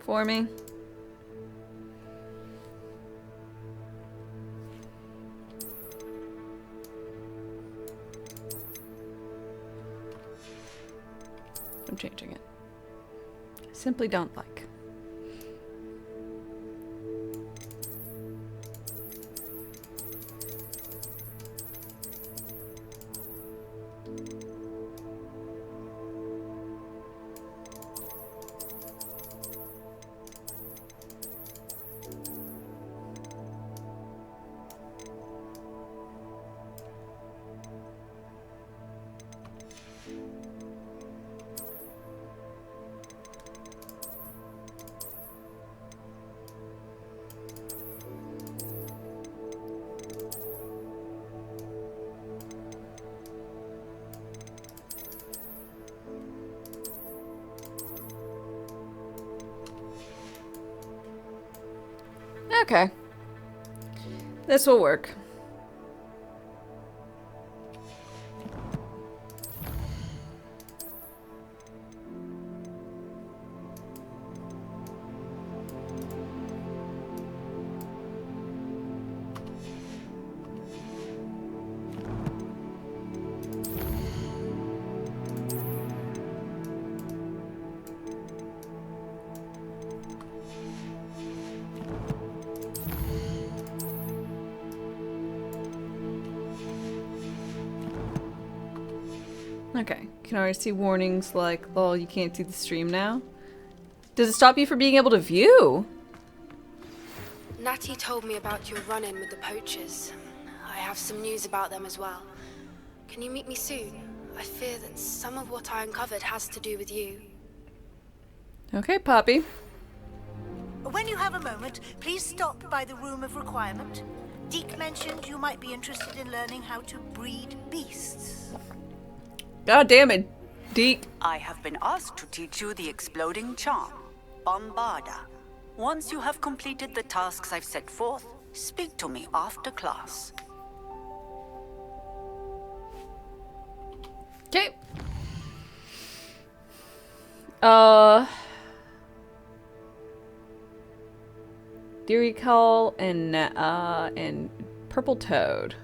for me. I'm changing it. I simply don't like. Okay. This will work. Okay, can already see warnings like, lol, you can't see the stream now. Does it stop you from being able to view? Natty told me about your run-in with the poachers. I have some news about them as well. Can you meet me soon? I fear that some of what I uncovered has to do with you. Okay, Poppy. When you have a moment, please stop by the Room of Requirement. Deke mentioned you might be interested in learning how to breed beasts. God damn it, Deke. I have been asked to teach you the exploding charm, Bombarda. Once you have completed the tasks I've set forth, speak to me after class. Okay. Deary Call and Purple Toad.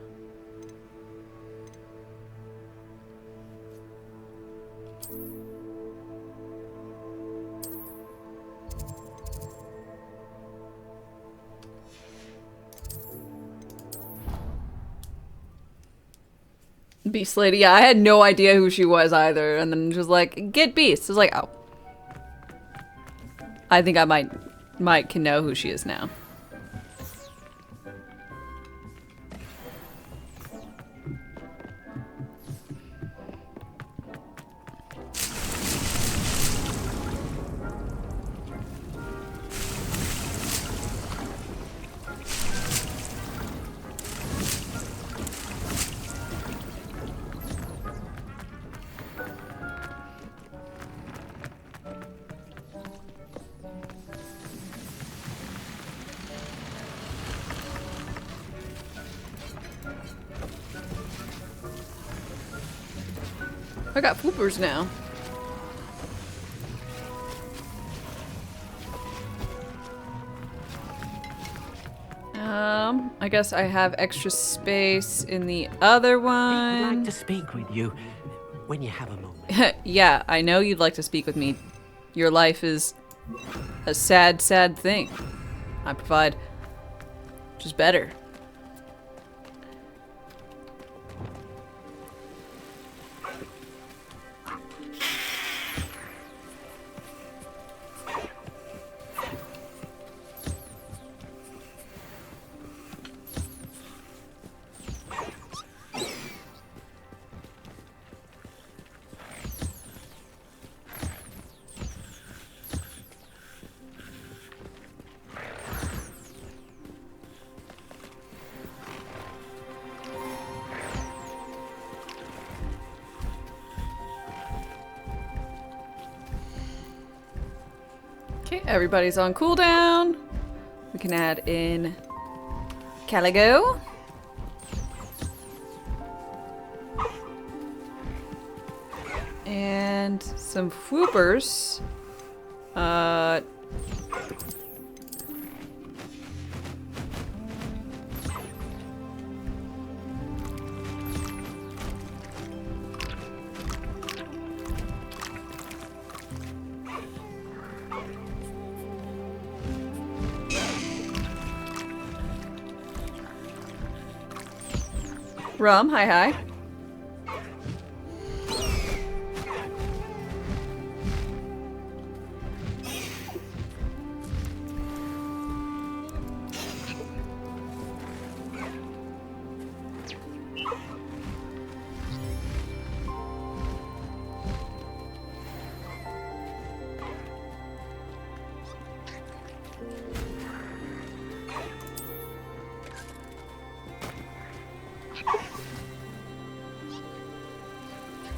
Beast Lady, yeah, I had no idea who she was either, and then she was like, get Beast. I was like, oh. I think I might can know who she is now. I got poopers now. I guess I have extra space in the other one. I'd like to speak with you when you have a moment. Yeah, I know you'd like to speak with me. Your life is a sad, sad thing. I provide just better. Everybody's on cooldown. We can add in Caligo. And some Fwoopers. Rum, hi.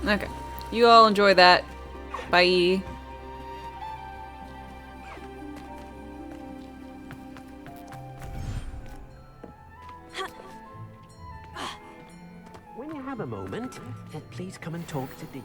Okay. You all enjoy that. Bye. When you have a moment, please come and talk to Dee.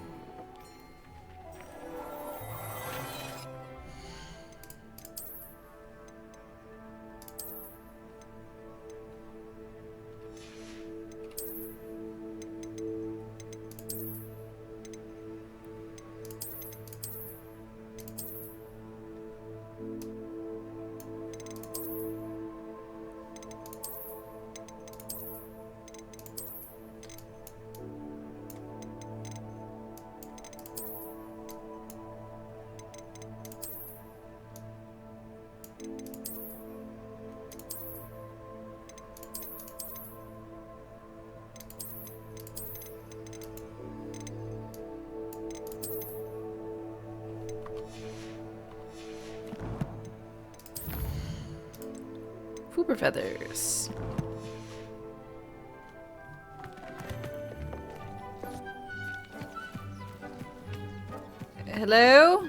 Fooper feathers. Hello?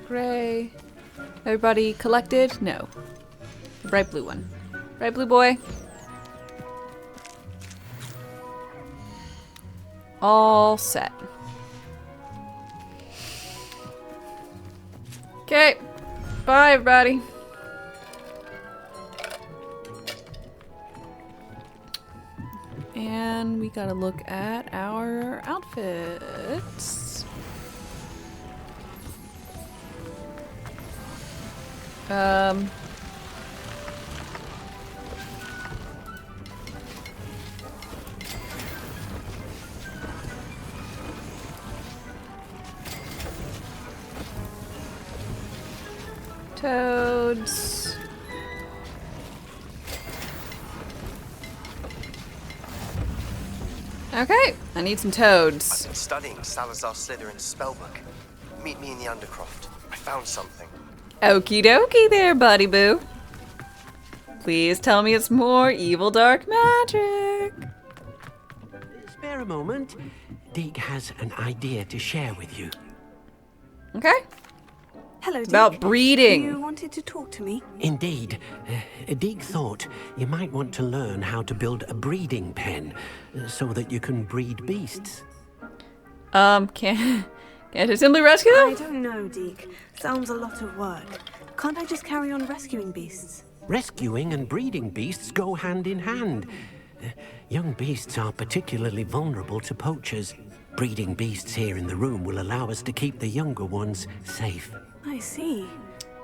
Gray. Everybody collected? No. The bright blue one. Bright blue boy. All set. Okay. Bye, everybody. And we gotta look at our outfits. Toads. Okay, I need some toads. I've been studying Salazar Slytherin's spellbook. Meet me in the Undercroft. I found something. Okie dokie there, buddy boo. Please tell me it's more evil dark magic. Spare a moment. Deke has an idea to share with you. Okay. Hello, It's about Deke. breeding. You wanted to talk to me? Indeed. Deke thought you might want to learn how to build a breeding pen so that you can breed beasts. Can't I simply rescue them? I don't know, Deke. Sounds a lot of work. Can't I just carry on rescuing beasts? Rescuing and breeding beasts go hand in hand. Young beasts are particularly vulnerable to poachers. Breeding beasts here in the room will allow us to keep the younger ones safe. I see.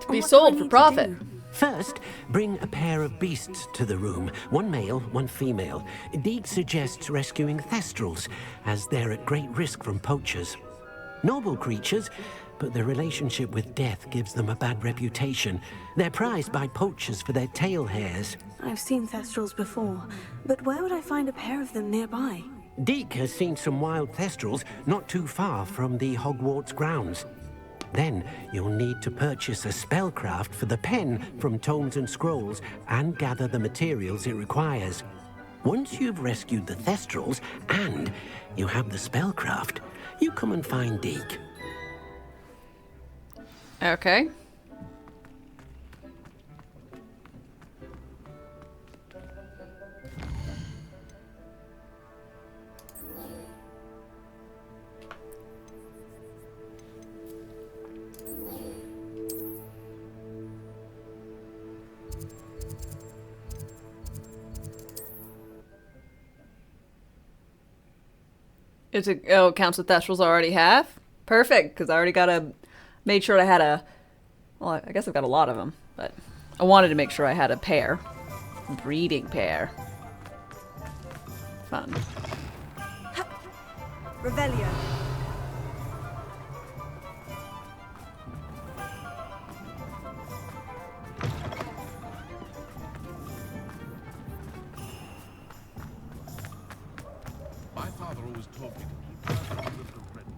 To be sold for profit. First, bring a pair of beasts to the room. One male, one female. Deek suggests rescuing thestrals, as they're at great risk from poachers. Noble creatures, but their relationship with death gives them a bad reputation. They're prized by poachers for their tail hairs. I've seen thestrals before, but where would I find a pair of them nearby? Deek has seen some wild thestrals not too far from the Hogwarts grounds. Then you'll need to purchase a spellcraft for the pen from Tomes and Scrolls and gather the materials it requires. Once you've rescued the thestrals and you have the spellcraft, you come and find Deek. Okay. It's a counts with thestrals I already have. Perfect, because I already made sure I had a. Well, I guess I've got a lot of them, but I wanted to make sure I had a pair, breeding pair. Fun. Revelio.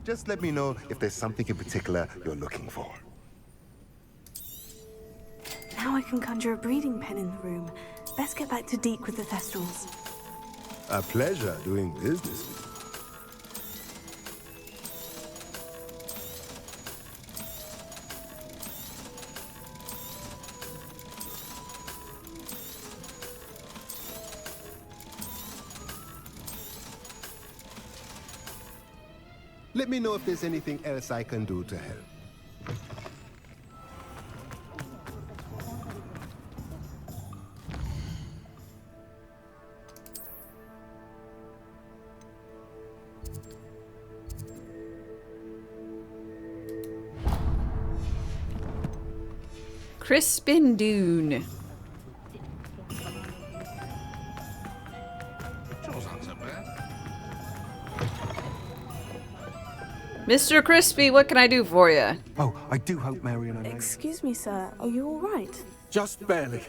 Just let me know if there's something in particular you're looking for. Now I can conjure a breeding pen in the room. Best get back to Deek with the thestrals. A pleasure doing business with you. Let me know if there's anything else I can do to help. Crispin Dune. Mr. Crispy, what can I do for you? Oh, I do hope Mary and I... Excuse me, sir. Are you all right? Just barely.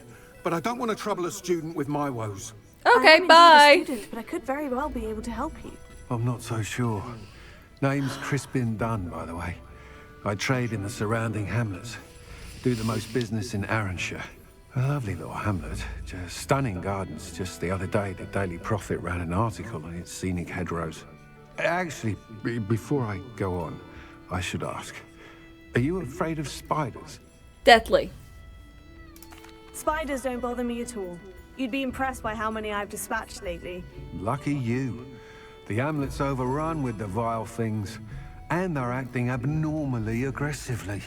But I don't want to trouble a student with my woes. Okay, I am bye. indeed a student, but I could very well be able to help you. I'm not so sure. Name's Crispin Dunn, by the way. I trade in the surrounding hamlets. Do the most business in Arranshire. A lovely little hamlet. Just stunning gardens. Just the other day, the Daily Prophet ran an article on its scenic hedgerows. Actually, before I go on, I should ask, are you afraid of spiders? Deathly. Spiders don't bother me at all. You'd be impressed by how many I've dispatched lately. Lucky you. The hamlet's overrun with the vile things, and they're acting abnormally aggressively.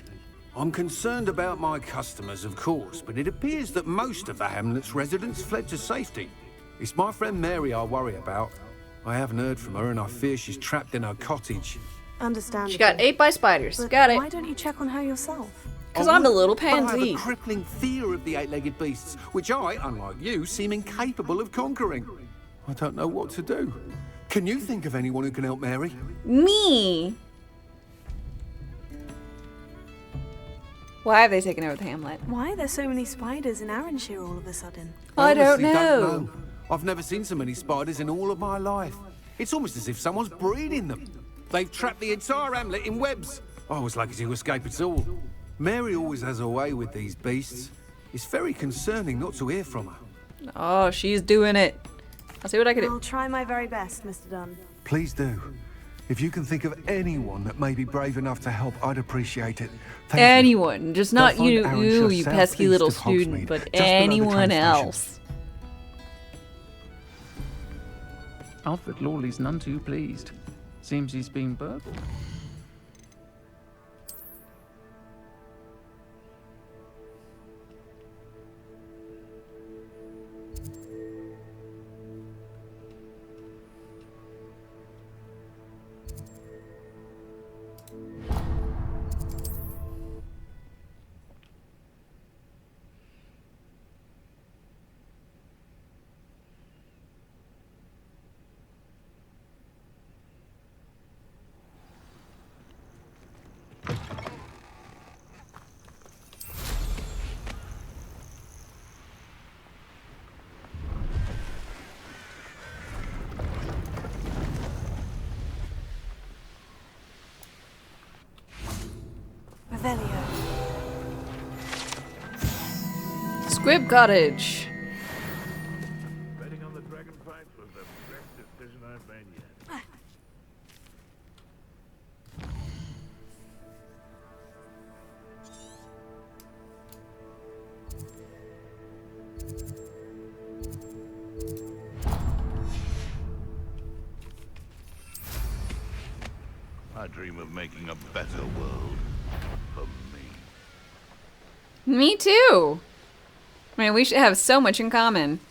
I'm concerned about my customers, of course, but it appears that most of the hamlet's residents fled to safety. It's my friend Mary I worry about. I haven't heard from her, and I fear she's trapped in her cottage. Understand. She got ate by spiders. But Got it. why don't you check on her yourself? Because I'm a little I have pansy. a crippling fear of the eight-legged beasts, which I, unlike you, seem incapable of conquering. I don't know what to do. Can you think of anyone who can help Mary? Me? Why have they taken over the hamlet? Why are there so many spiders in Arranshire all of a sudden? I don't honestly know. I've never seen so many spiders in all of my life. It's almost as if someone's breeding them. They've trapped the entire hamlet in webs. I was lucky to escape it all. Mary always has a way with these beasts. It's very concerning not to hear from her. Oh, she's doing it. I'll see what I can do. I'll try my very best, Mr. Dunn. Please do. If you can think of anyone that may be brave enough to help, I'd appreciate it. Anyone, just not They'll you, find Arranshire you pesky southeast little of Hogsmeade, student, but just below the anyone train station. else. Alfred Lawley's none too pleased. Seems he's been burgled. Revelio. Squib Cottage. Betting on the dragon fight was the best decision I've made yet. I dream of making a better world for me. Me too. Man, we should have so much in common.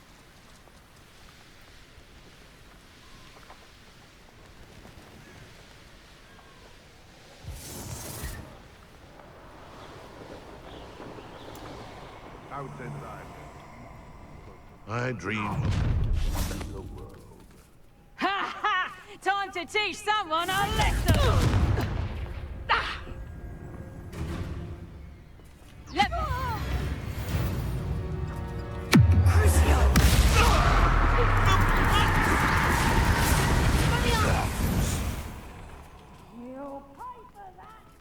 I dream of a better world. Ha ha! Time to teach someone a lesson! Let me...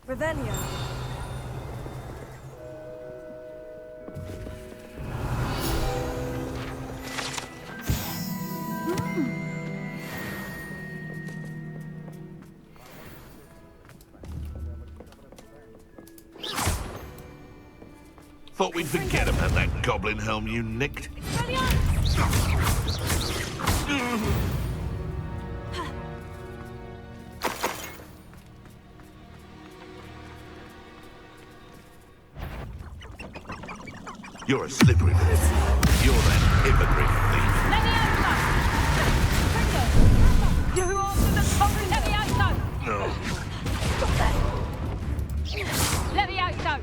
Revelio. Thought we'd forget about that goblin helm you nicked. You're a slippery little. You're that hypocrite thief. You ordered the coffee Levioso! No. Levioso!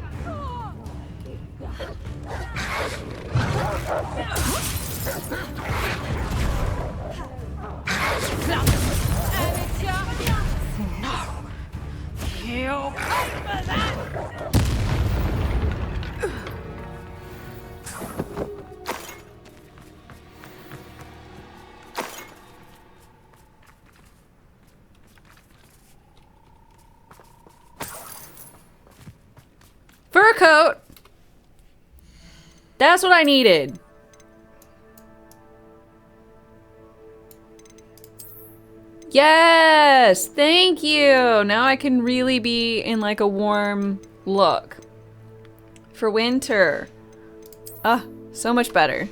No! You'll pay for that! Fur coat. That's what I needed. Yes, thank you. Now I can really be in like a warm look for winter. Ah, so much better.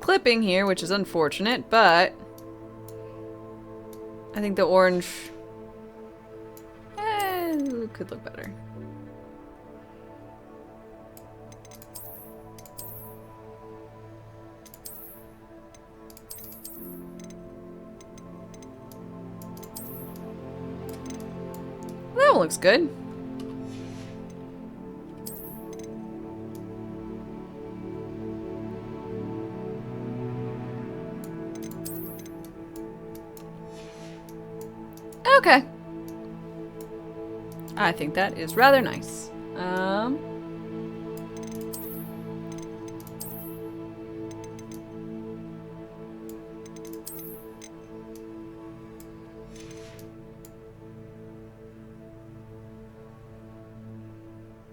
Clipping here, which is unfortunate, but I think the orange could look better. That one looks good. Okay. I think that is rather nice.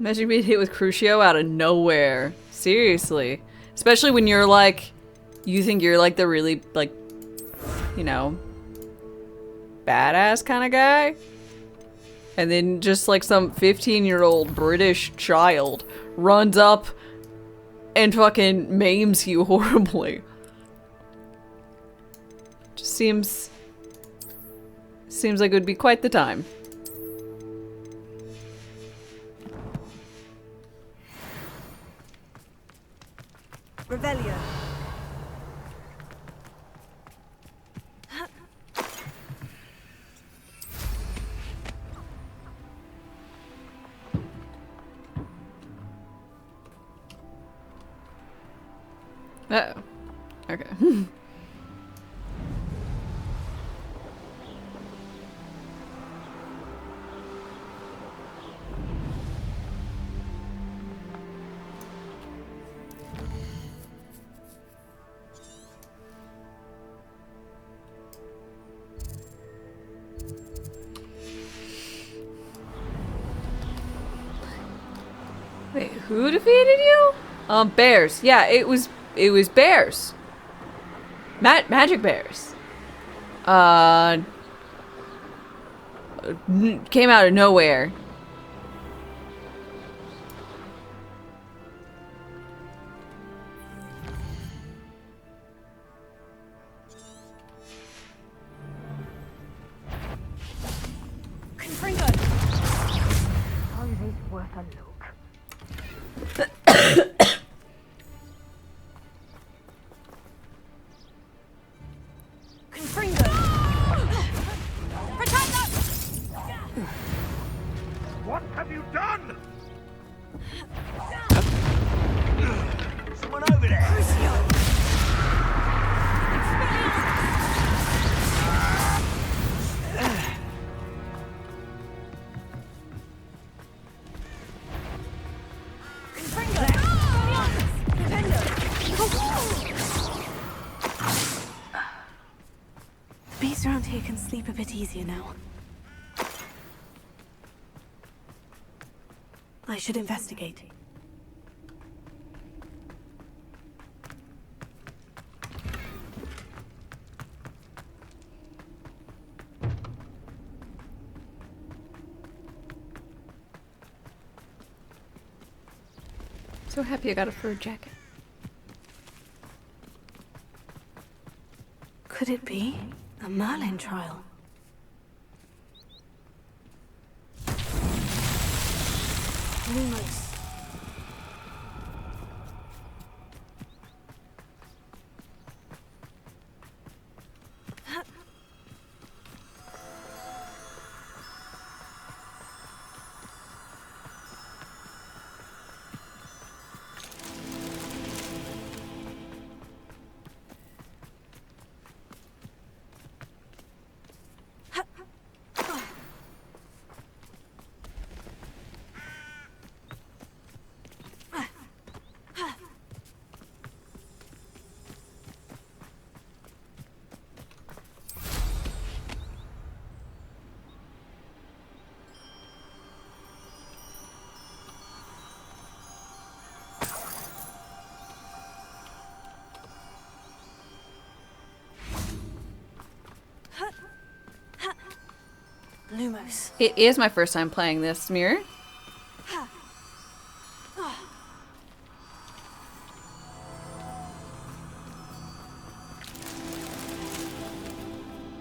Imagine being hit with Crucio out of nowhere. Seriously. Especially when you're like, you think you're like the really, like, you know, badass kind of guy, and then just like some 15-year-old British child runs up and fucking maims you horribly. Just seems like it would be quite the time. Revelio. Uh-oh. Okay. Wait, who defeated you? Bears. Yeah, it was bears. Magic bears. Came out of nowhere. Confringo! Are these worth a look? Confringo! Protect us! What have you done? Someone over there! Beasts around here can sleep a bit easier now. I should investigate. So happy I got a fur jacket. Could it be a Merlin trial? Lumos. Lumos. It is my first time playing this mirror.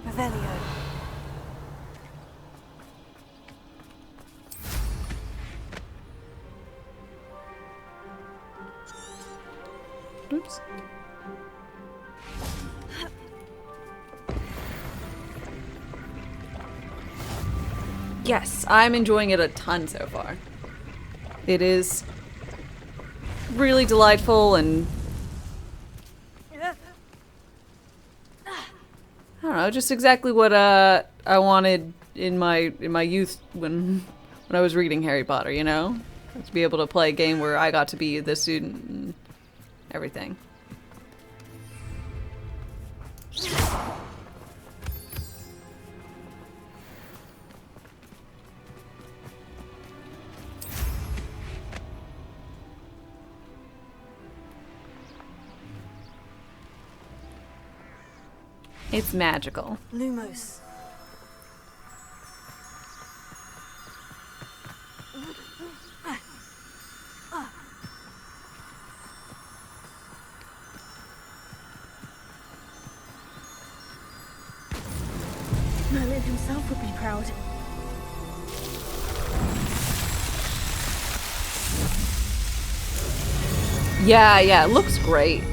Revelio. Oops. Yes, I'm enjoying it a ton so far. It is really delightful and I don't know, just exactly what I wanted in my youth when I was reading Harry Potter, you know? To be able to play a game where I got to be the student and everything. It's magical. Lumos. Merlin himself would be proud. Yeah, it looks great.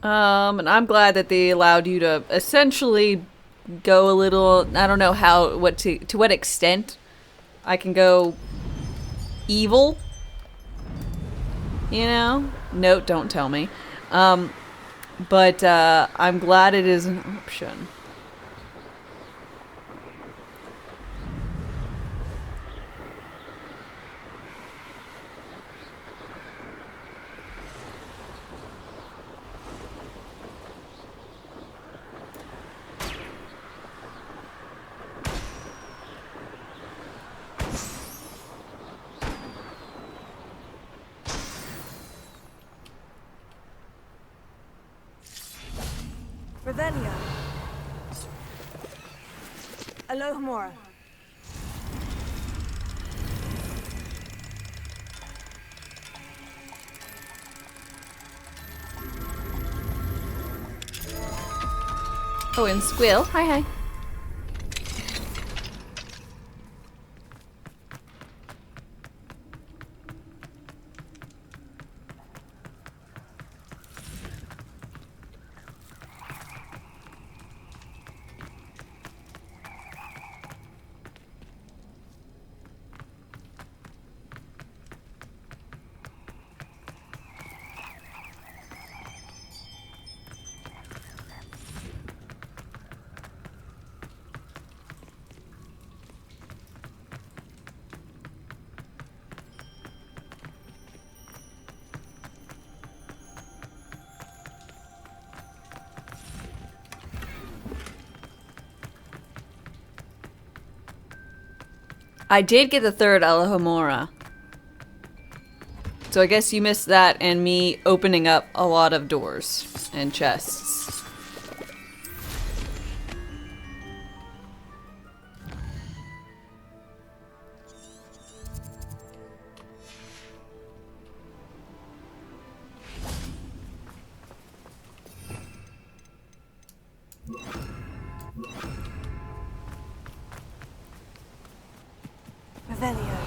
And I'm glad that they allowed you to essentially go a little, I don't know to what extent I can go evil. You know? Note, don't tell me. But I'm glad it is an option. Revelio. Alohomora. Oh, and Squill. Hi, hi. I did get the third Alohomora. So I guess you missed that and me opening up a lot of doors and chests. Revelio.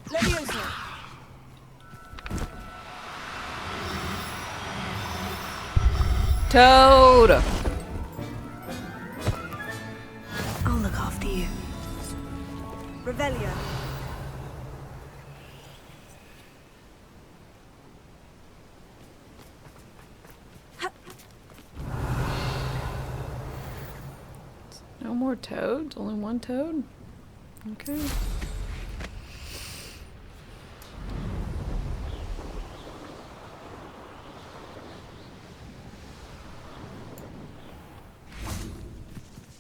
Levioso. Toad! I'll look after you. Revelio. No more toads? Only one toad? Okay.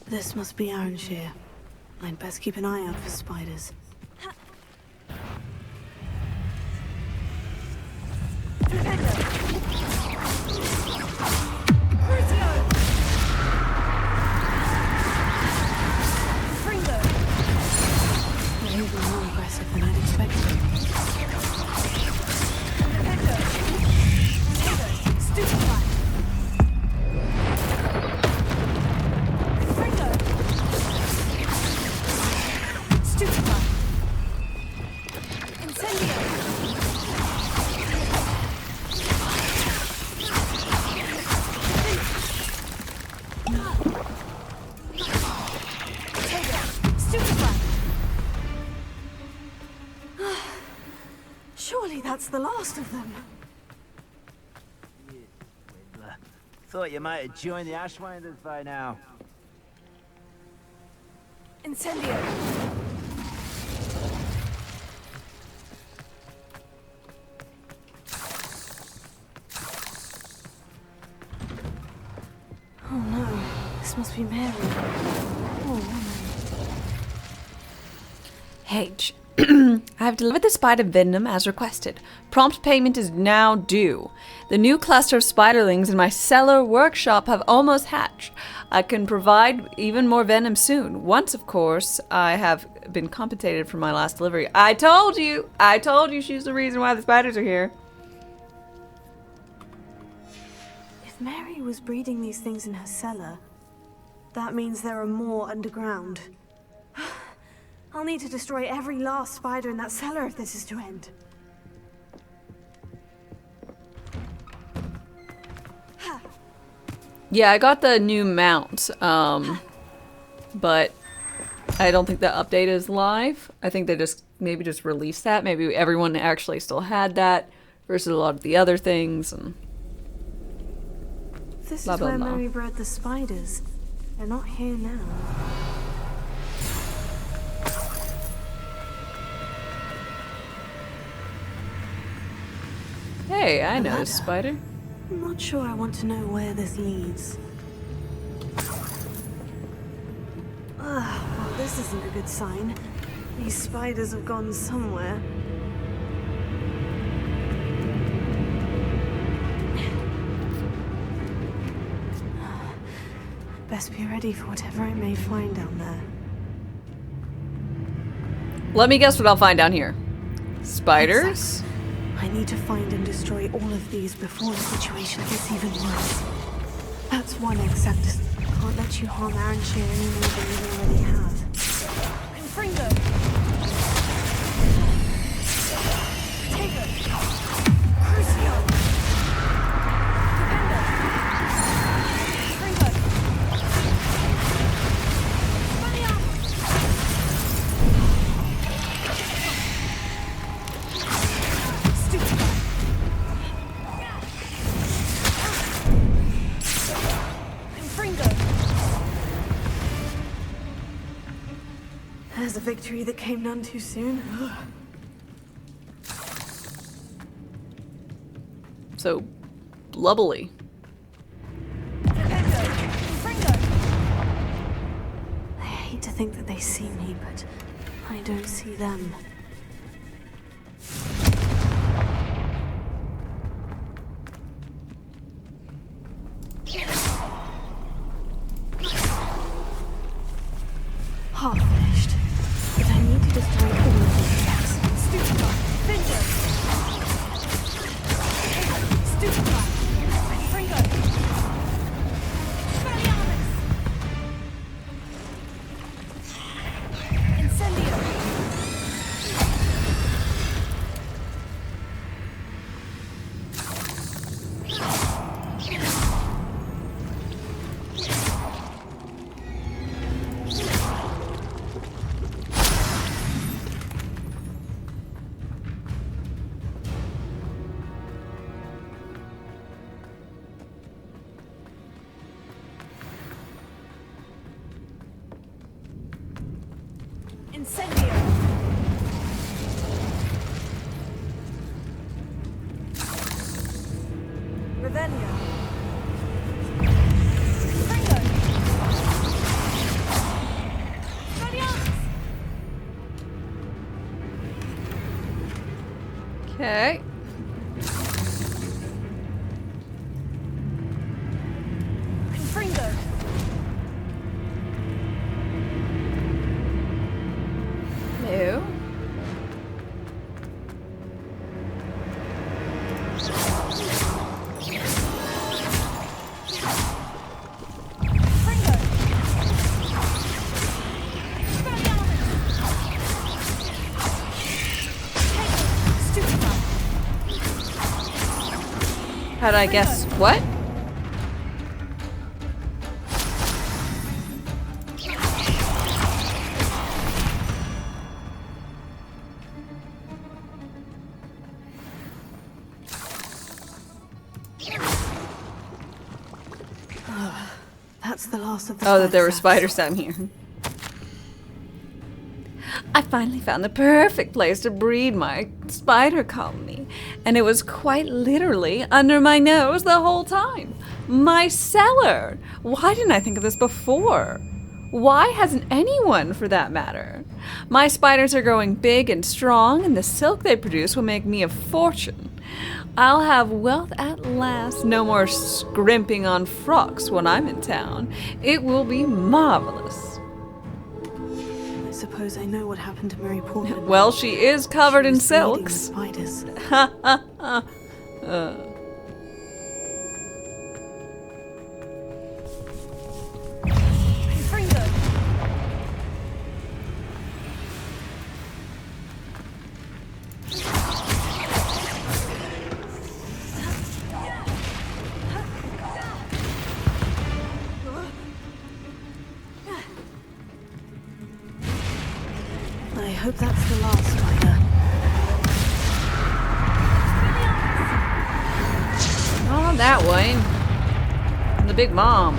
This must be Ironshire. I'd best keep an eye out for spiders. They're even more aggressive than I'd expected. Stupefy! Surely that's the last of them. Thought you might have joined the Ashwinders by now. Incendio. Oh no, this must be Mary. Oh woman. H. I have delivered the spider venom as requested. Prompt payment is now due. The new cluster of spiderlings in my cellar workshop have almost hatched. I can provide even more venom soon. Once, of course, I have been compensated for my last delivery. I told you! I told you she's the reason why the spiders are here. If Mary was breeding these things in her cellar, that means there are more underground. I'll need to destroy every last spider in that cellar if this is to end. Yeah, I got the new mount, but I don't think the update is live. I think they maybe just released that. Maybe everyone actually still had that versus a lot of the other things. And This blah, is blah, where blah. Mary bred the spiders. They're not here now. Hey, I know this spider. I'm not sure I want to know where this leads. Well, this isn't a good sign. These spiders have gone somewhere. Best be ready for whatever I may find down there. Let me guess what I'll find down here. Spiders? Exactly. I need to find and destroy all of these before the situation gets even worse. That's one accept. Can't let you harm Aranshire any more than you already have. Confringo! Taker! Crucio! Dependo! Confringo! There's a victory that came none too soon. So, blubbly. I hate to think that they see me, but I don't see them. Half finished. But I need to destroy all of these traps. Stupefy! Finger! Stupefy! Fringo! Expelliarmus! Incendio! Incendio! Revelio! Fringo! Expelliarmus! Okay. Confringo! No. How'd I guess what? That's the last of the Oh, that there were spiders. spiders down here. I finally found the perfect place to breed my spider colony, and it was quite literally under my nose the whole time. My cellar! Why didn't I think of this before? Why hasn't anyone, for that matter? My spiders are growing big and strong, and the silk they produce will make me a fortune. I'll have wealth at last. No more scrimping on frocks when I'm in town. It will be marvelous. I suppose I know what happened to Mary Portman. Well, she is covered in She was feeding the silks. spiders. Ha ha ha. hope that's the last, Ryder. Oh, that way. The big mom.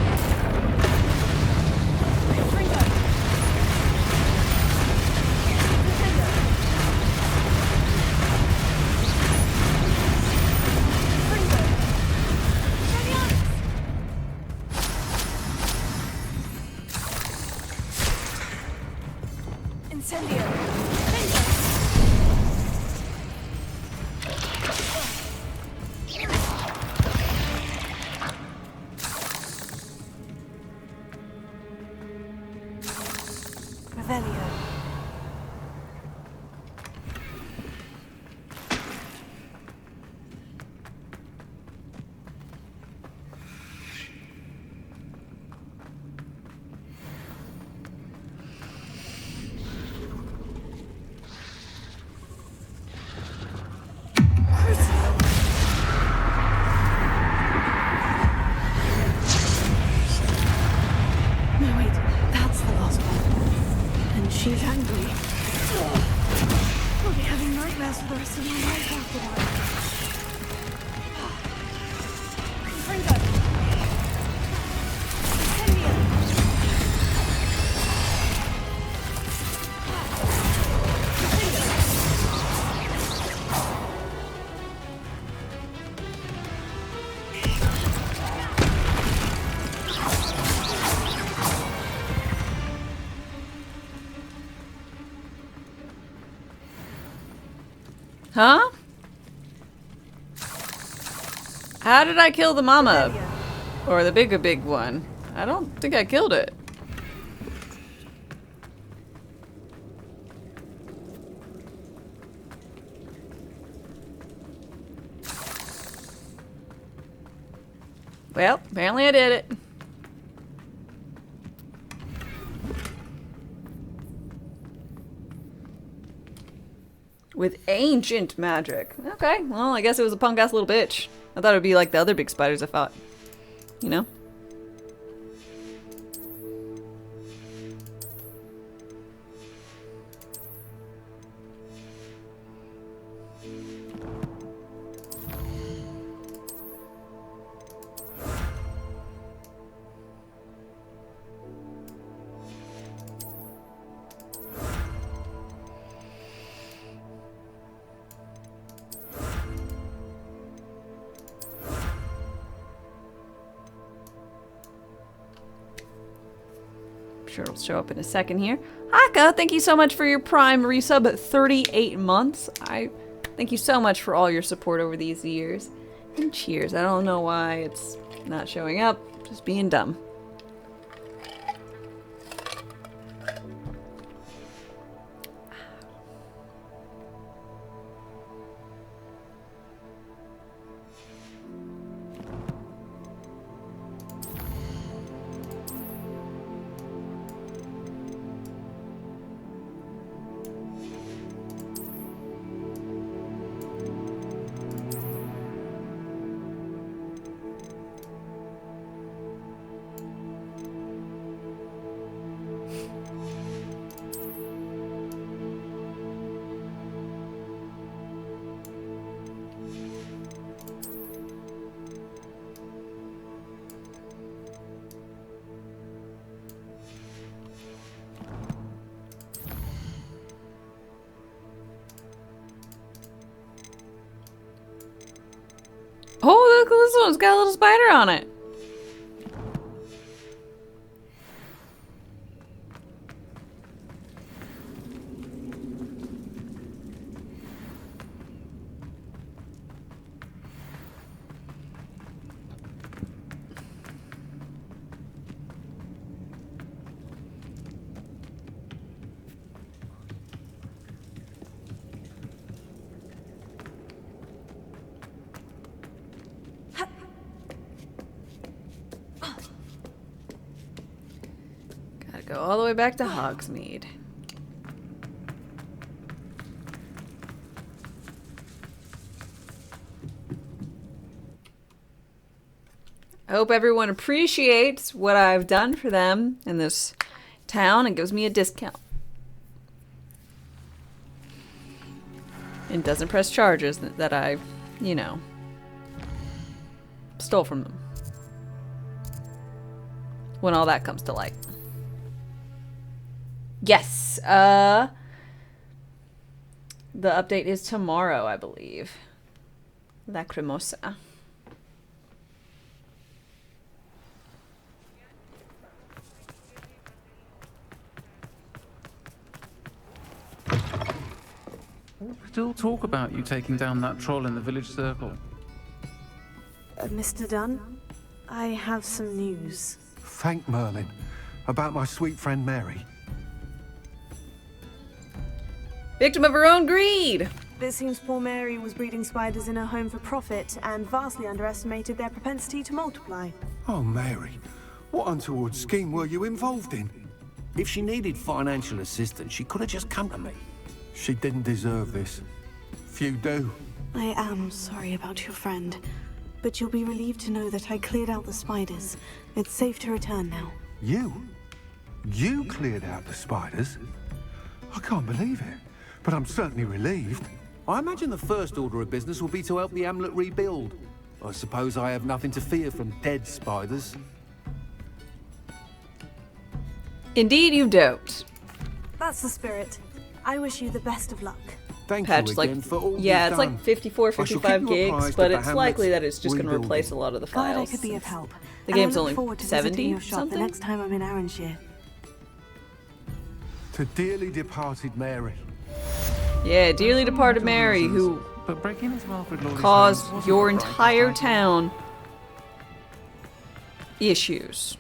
She's angry. I'll be having nightmares for the rest of my life after that. Fringo! Huh? How did I kill the mama? Or the big one? I don't think I killed it. Well, apparently I did it. With ancient magic. Okay, well, I guess it was a punk-ass little bitch. I thought it would be like the other big spiders I fought. You know? Sure it'll show up in a second here. Haka, thank you so much for your Prime resub at 38 months. I thank you so much for all your support over these years. And cheers. I don't know why it's not showing up. Just being dumb. Oh, look, this one's got a little spider on it. Go all the way back to Hogsmeade. I hope everyone appreciates what I've done for them in this town and gives me a discount. And doesn't press charges that I, you know, stole from them. When all that comes to light. Yes, the update is tomorrow, I believe. Lacrimosa. Still talk about you taking down that troll in the village circle. Mr. Dunn, I have some news. Thank Merlin. About my sweet friend Mary. Victim of her own greed! It seems poor Mary was breeding spiders in her home for profit and vastly underestimated their propensity to multiply. Oh, Mary. What untoward scheme were you involved in? If she needed financial assistance, she could have just come to me. She didn't deserve this. Few do. I am sorry about your friend, but you'll be relieved to know that I cleared out the spiders. It's safe to return now. You? You cleared out the spiders? I can't believe it, but I'm certainly relieved. I imagine the first order of business will be to help the amulet rebuild. I suppose I have nothing to fear from dead spiders. Indeed you don't. That's the spirit. I wish you the best of luck. Thank Patch, you like, again for all yeah, you've it's done. like 54, 55 gigs, but it's likely that it's just going to rebuilding. replace a lot of the Glad files. I could be of help. The And I game's look only forward to visiting 70 your shop something. the next time I'm in Arranshire. To dearly departed Mary. Yeah, dearly departed Mary, who But breaking into Alfred Lawley's caused house wasn't your the right entire idea. town issues.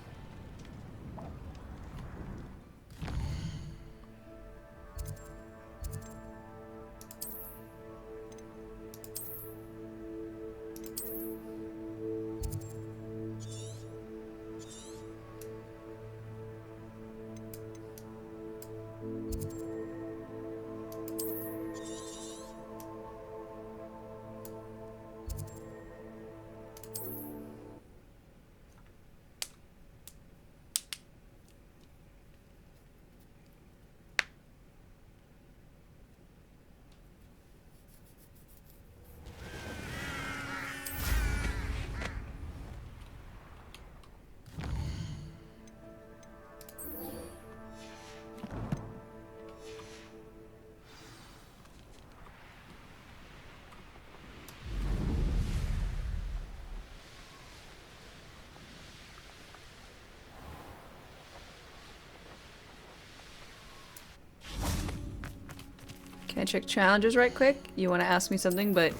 Can I check challenges right quick? You want to ask me something, but...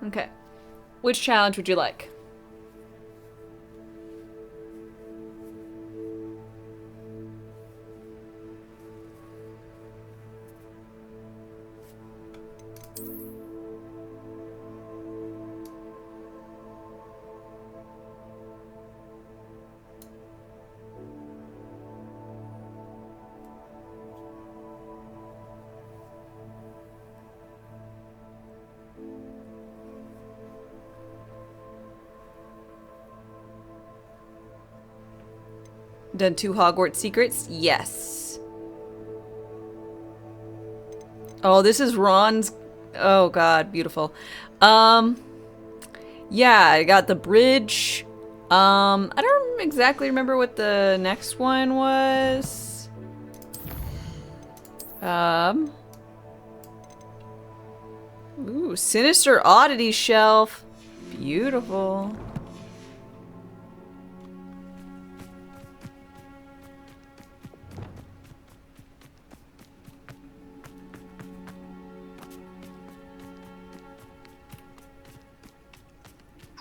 Okay. Which challenge would you like? Done 2 Hogwarts secrets? Yes. Oh, this is Ron's... Oh god, beautiful. Yeah, I got the bridge. I don't exactly remember what the next one was. Ooh, Sinister Oddity Shelf. Beautiful.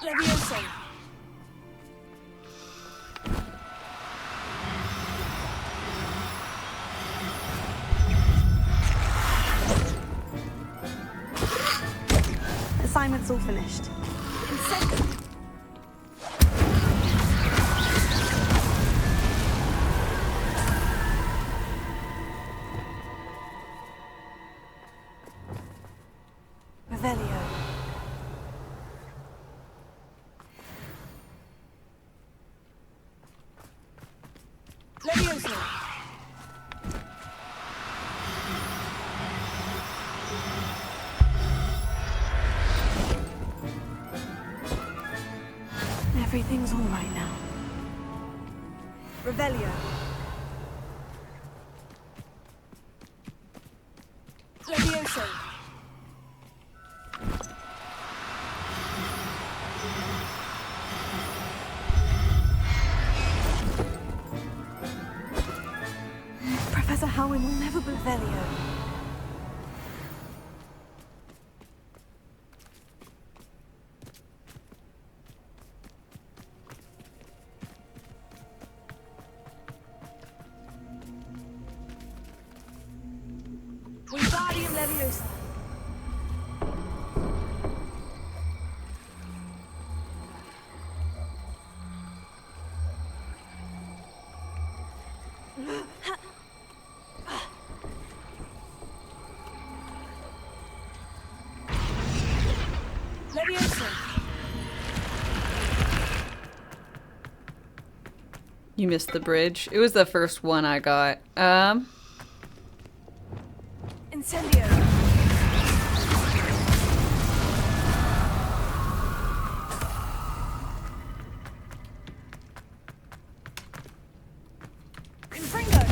Leviosa. Assignment's all finished. Revelio. Leviosa. Revelio. Levioso. Professor Howin will never be Revelio. Wingardium Leviosa. Leviosa. You missed the bridge. It was the first one I got. Incendio. Confringo.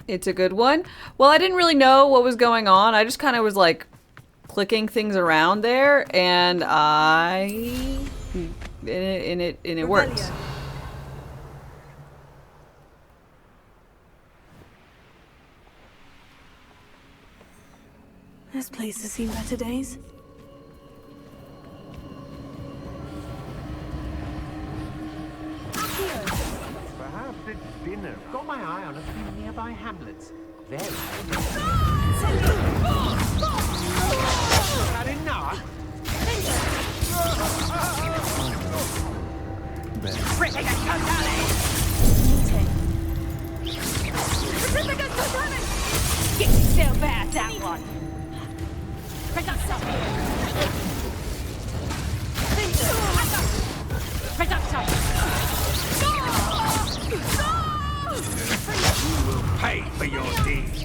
It's a good one. Well, I didn't really know what was going on. I just kind of was like clicking things around there, and it worked. This place has seen better days. Perhaps it's dinner. Got my eye on a few nearby hamlets. Very Had enough? Get yourself out that one! You will pay for your deeds.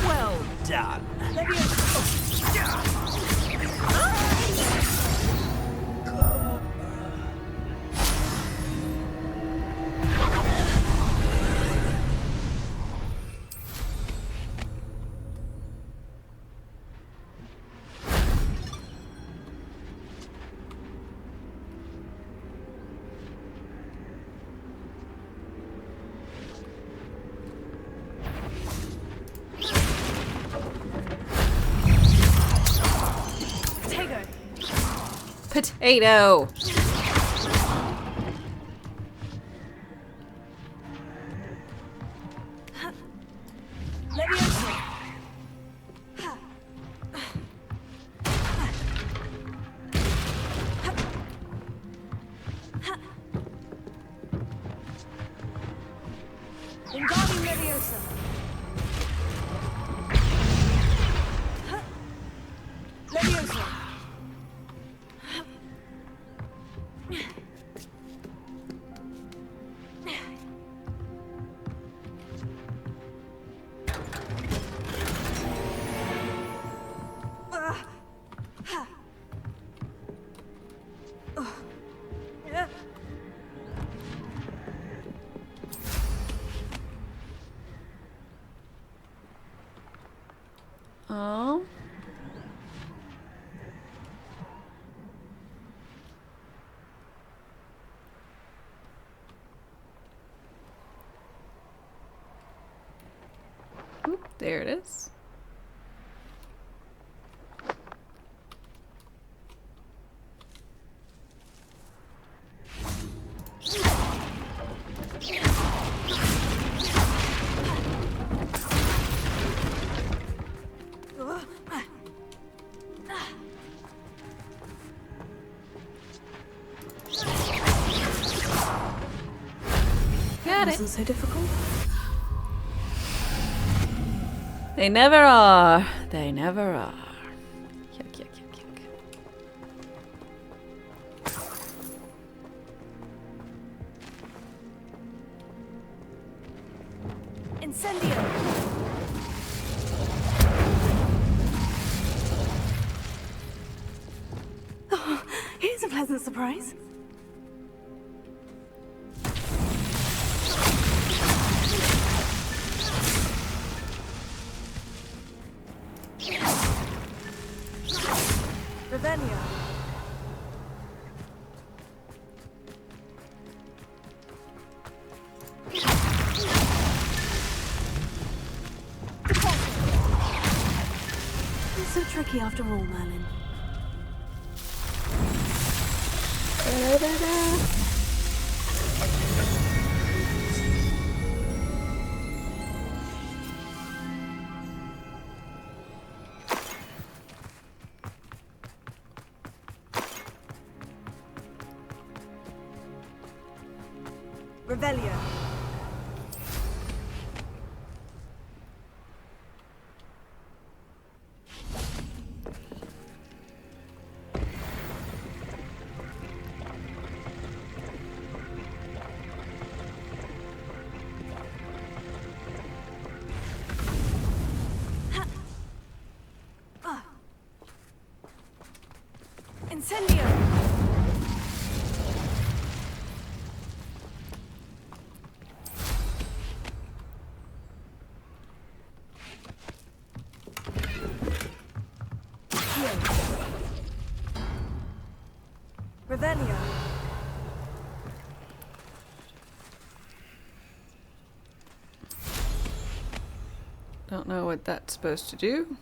Well done. Potato. Wingardium Leviosa. Leviosa. Oh. Oop, there it is. wasn't so difficult. They never are. They never are. Yuck, yuck, yuck, yuck. Incendio! Oh, here's a pleasant surprise. Revelio. It's so tricky after all, Merlin. Revelio. Incendio! Revelio. Don't know what that's supposed to do.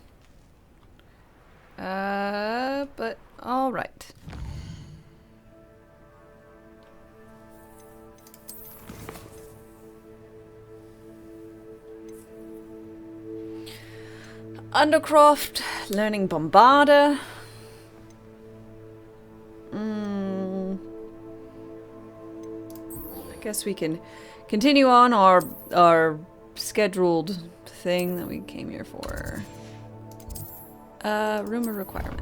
But all right. Undercroft, learning Bombarda. I guess we can continue on our scheduled thing that we came here for. Rumor requirement.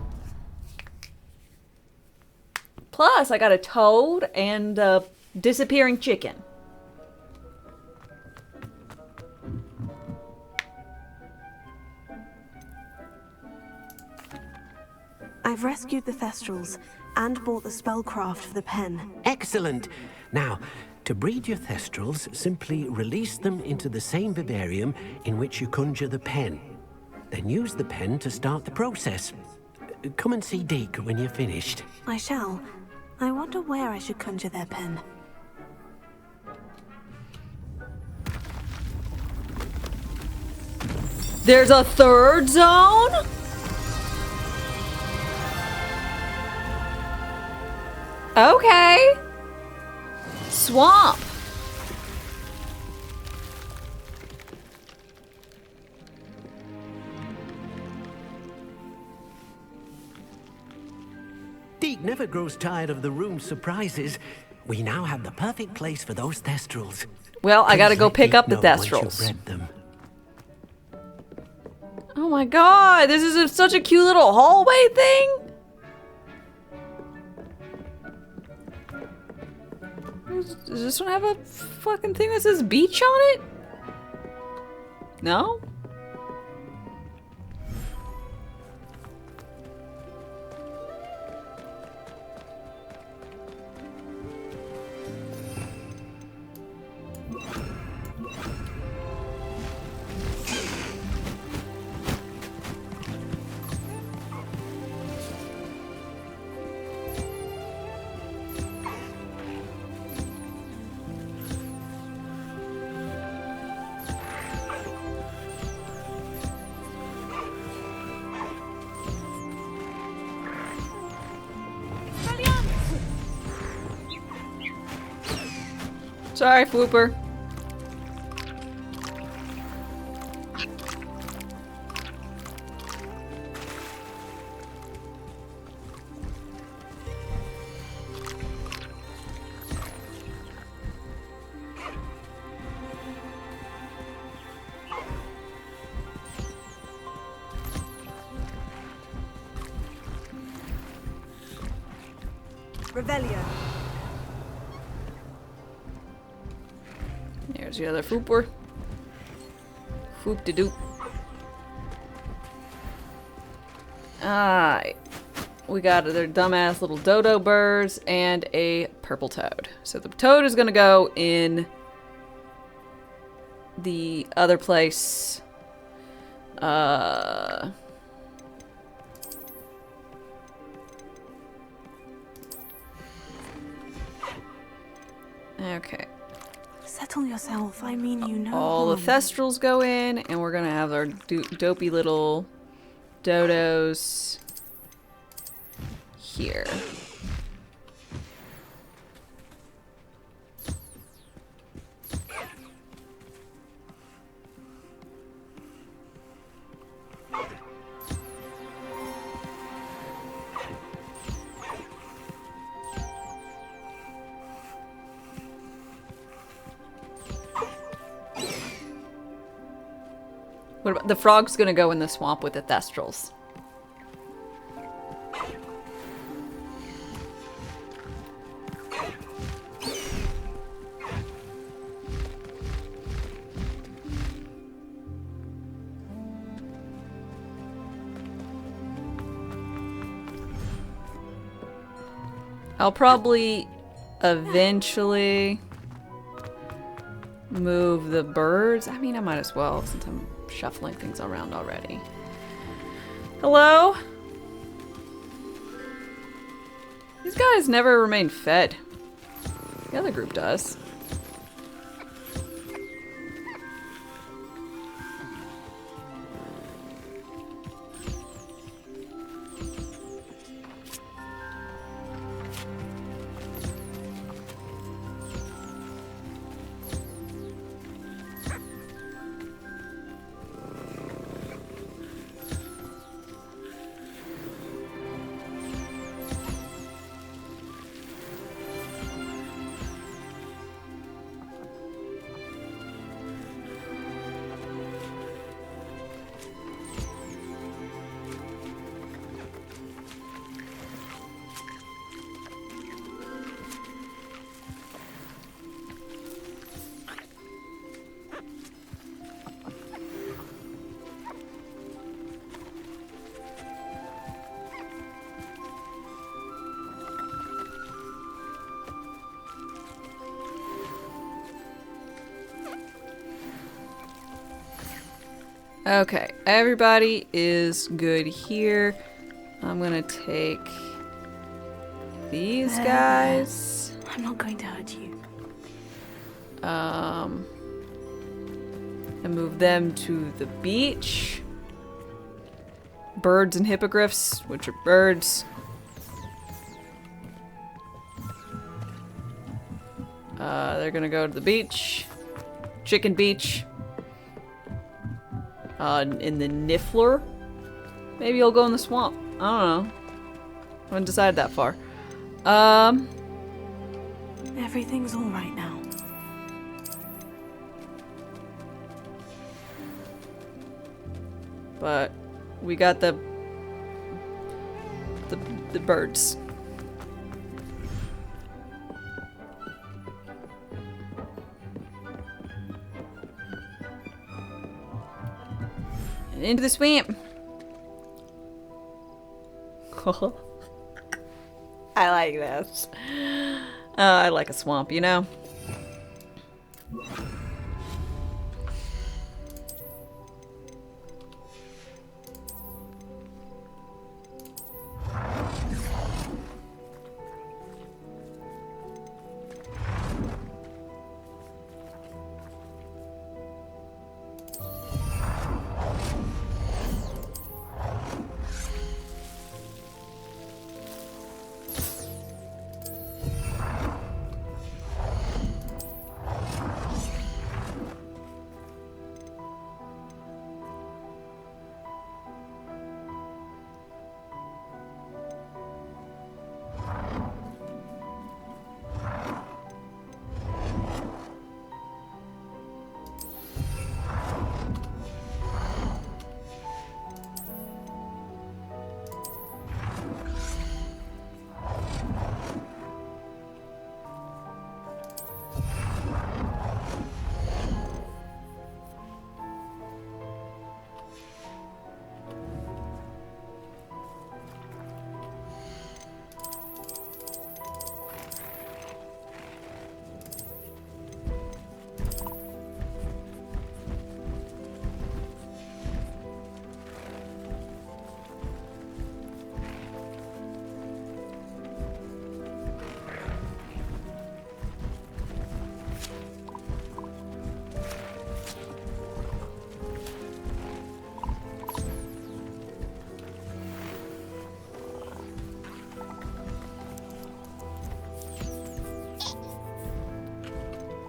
Plus, I got a toad and a disappearing chicken. I've rescued the Thestrals and bought the spellcraft for the pen. Excellent. Now, to breed your Thestrals, simply release them into the same vivarium in which you conjure the pen. Then use the pen to start the process. Come and see Deke when you're finished. I shall. I wonder where I should conjure their pen. There's a third zone? Okay. Swamp. Deke never grows tired of the room's surprises. We now have the perfect place for those Thestrals. Well, I gotta go pick up the Once you've Thestrals. bred them. Oh my god, this is such a cute little hallway thing. Does this one have a fucking thing that says beach on it? No? Sorry, Flooper. Revelio. There's the other fooper. Foop de doop. Alright. We got their dumbass little dodo birds and a purple toad. So the toad is gonna go in the other place. Okay. Settle yourself. I mean, you know. All the thestrals go in, and we're gonna have our dopey little dodos here. What about the frog's gonna go in the swamp with the thestrals? I'll probably eventually move the birds. I mean, I might as well since I'm shuffling things around already. Hello? These guys never remain fed. The other group does. Okay, everybody is good here. I'm gonna take these guys. I'm not going to hurt you. And move them to the beach. Birds and hippogriffs, which are birds. They're gonna go to the beach. Chicken beach. In the Niffler. Maybe he'll go in the swamp. I don't know. I haven't decided that far. Everything's all right now. But we got the birds. And into the swamp. I like this. I like a swamp, you know?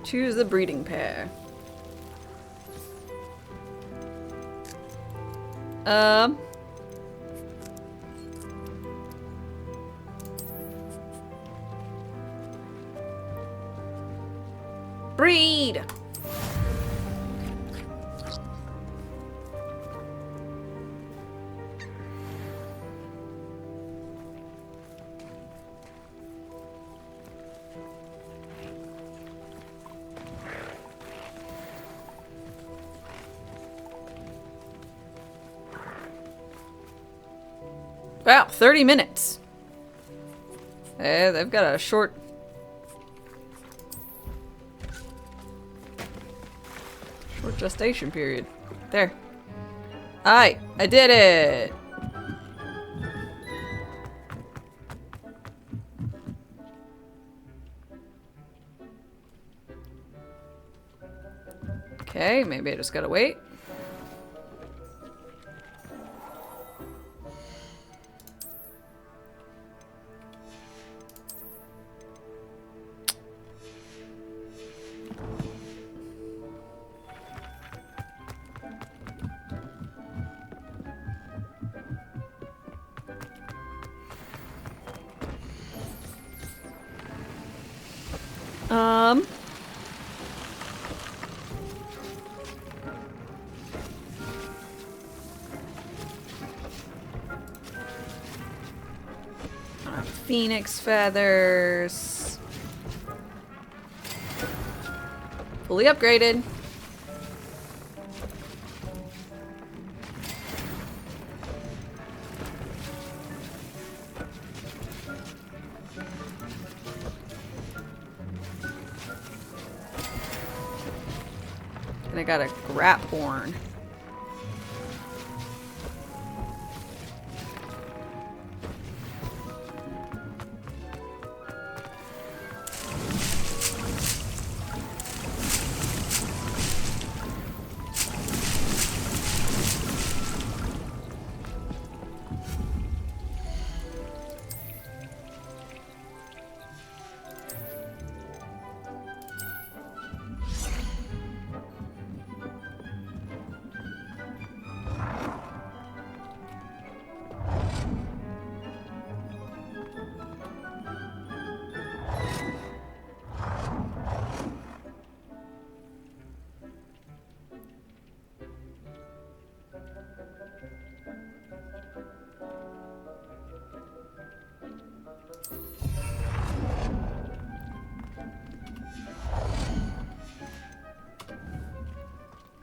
Choose the breeding pair. Breed! Wow, 30 minutes. They've got a short gestation period. There. Alright, I did it! Okay, maybe I just gotta wait. Phoenix feathers. Fully upgraded. And I got a grap horn.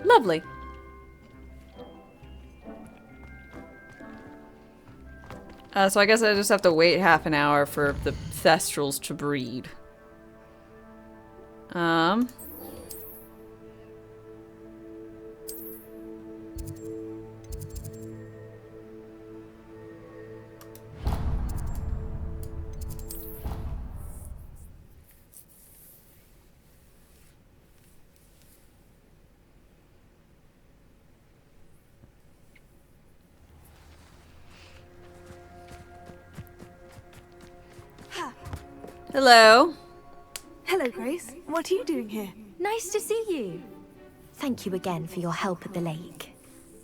Lovely. So I guess I just have to wait half an hour for the Thestrals to breed. Hello. Hello, Grace. What are you doing here? Nice to see you. Thank you again for your help at the lake.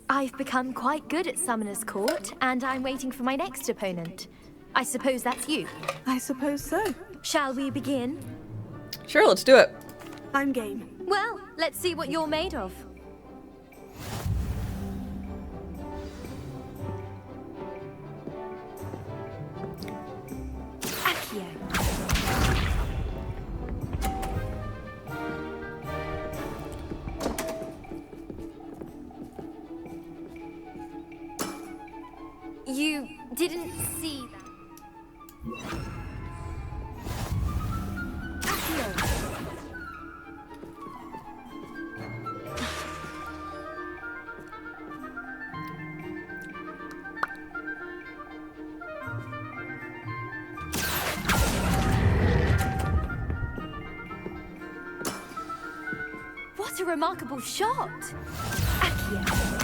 I've become quite good at Summoner's Court, and I'm waiting for my next opponent. I suppose that's you. I suppose so. Shall we begin? Sure, let's do it. I'm game. Well, let's see what you're made of. Accio. You didn't see that. What a remarkable shot! Accio.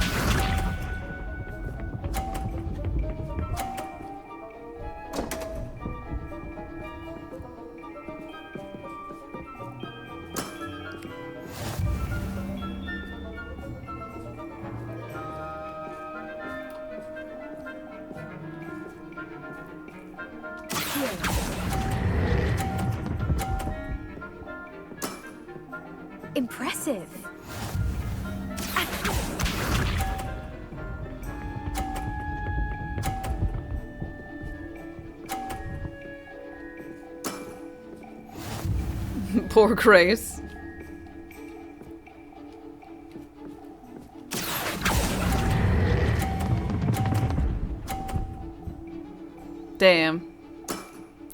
Impressive. Poor Grace. Damn.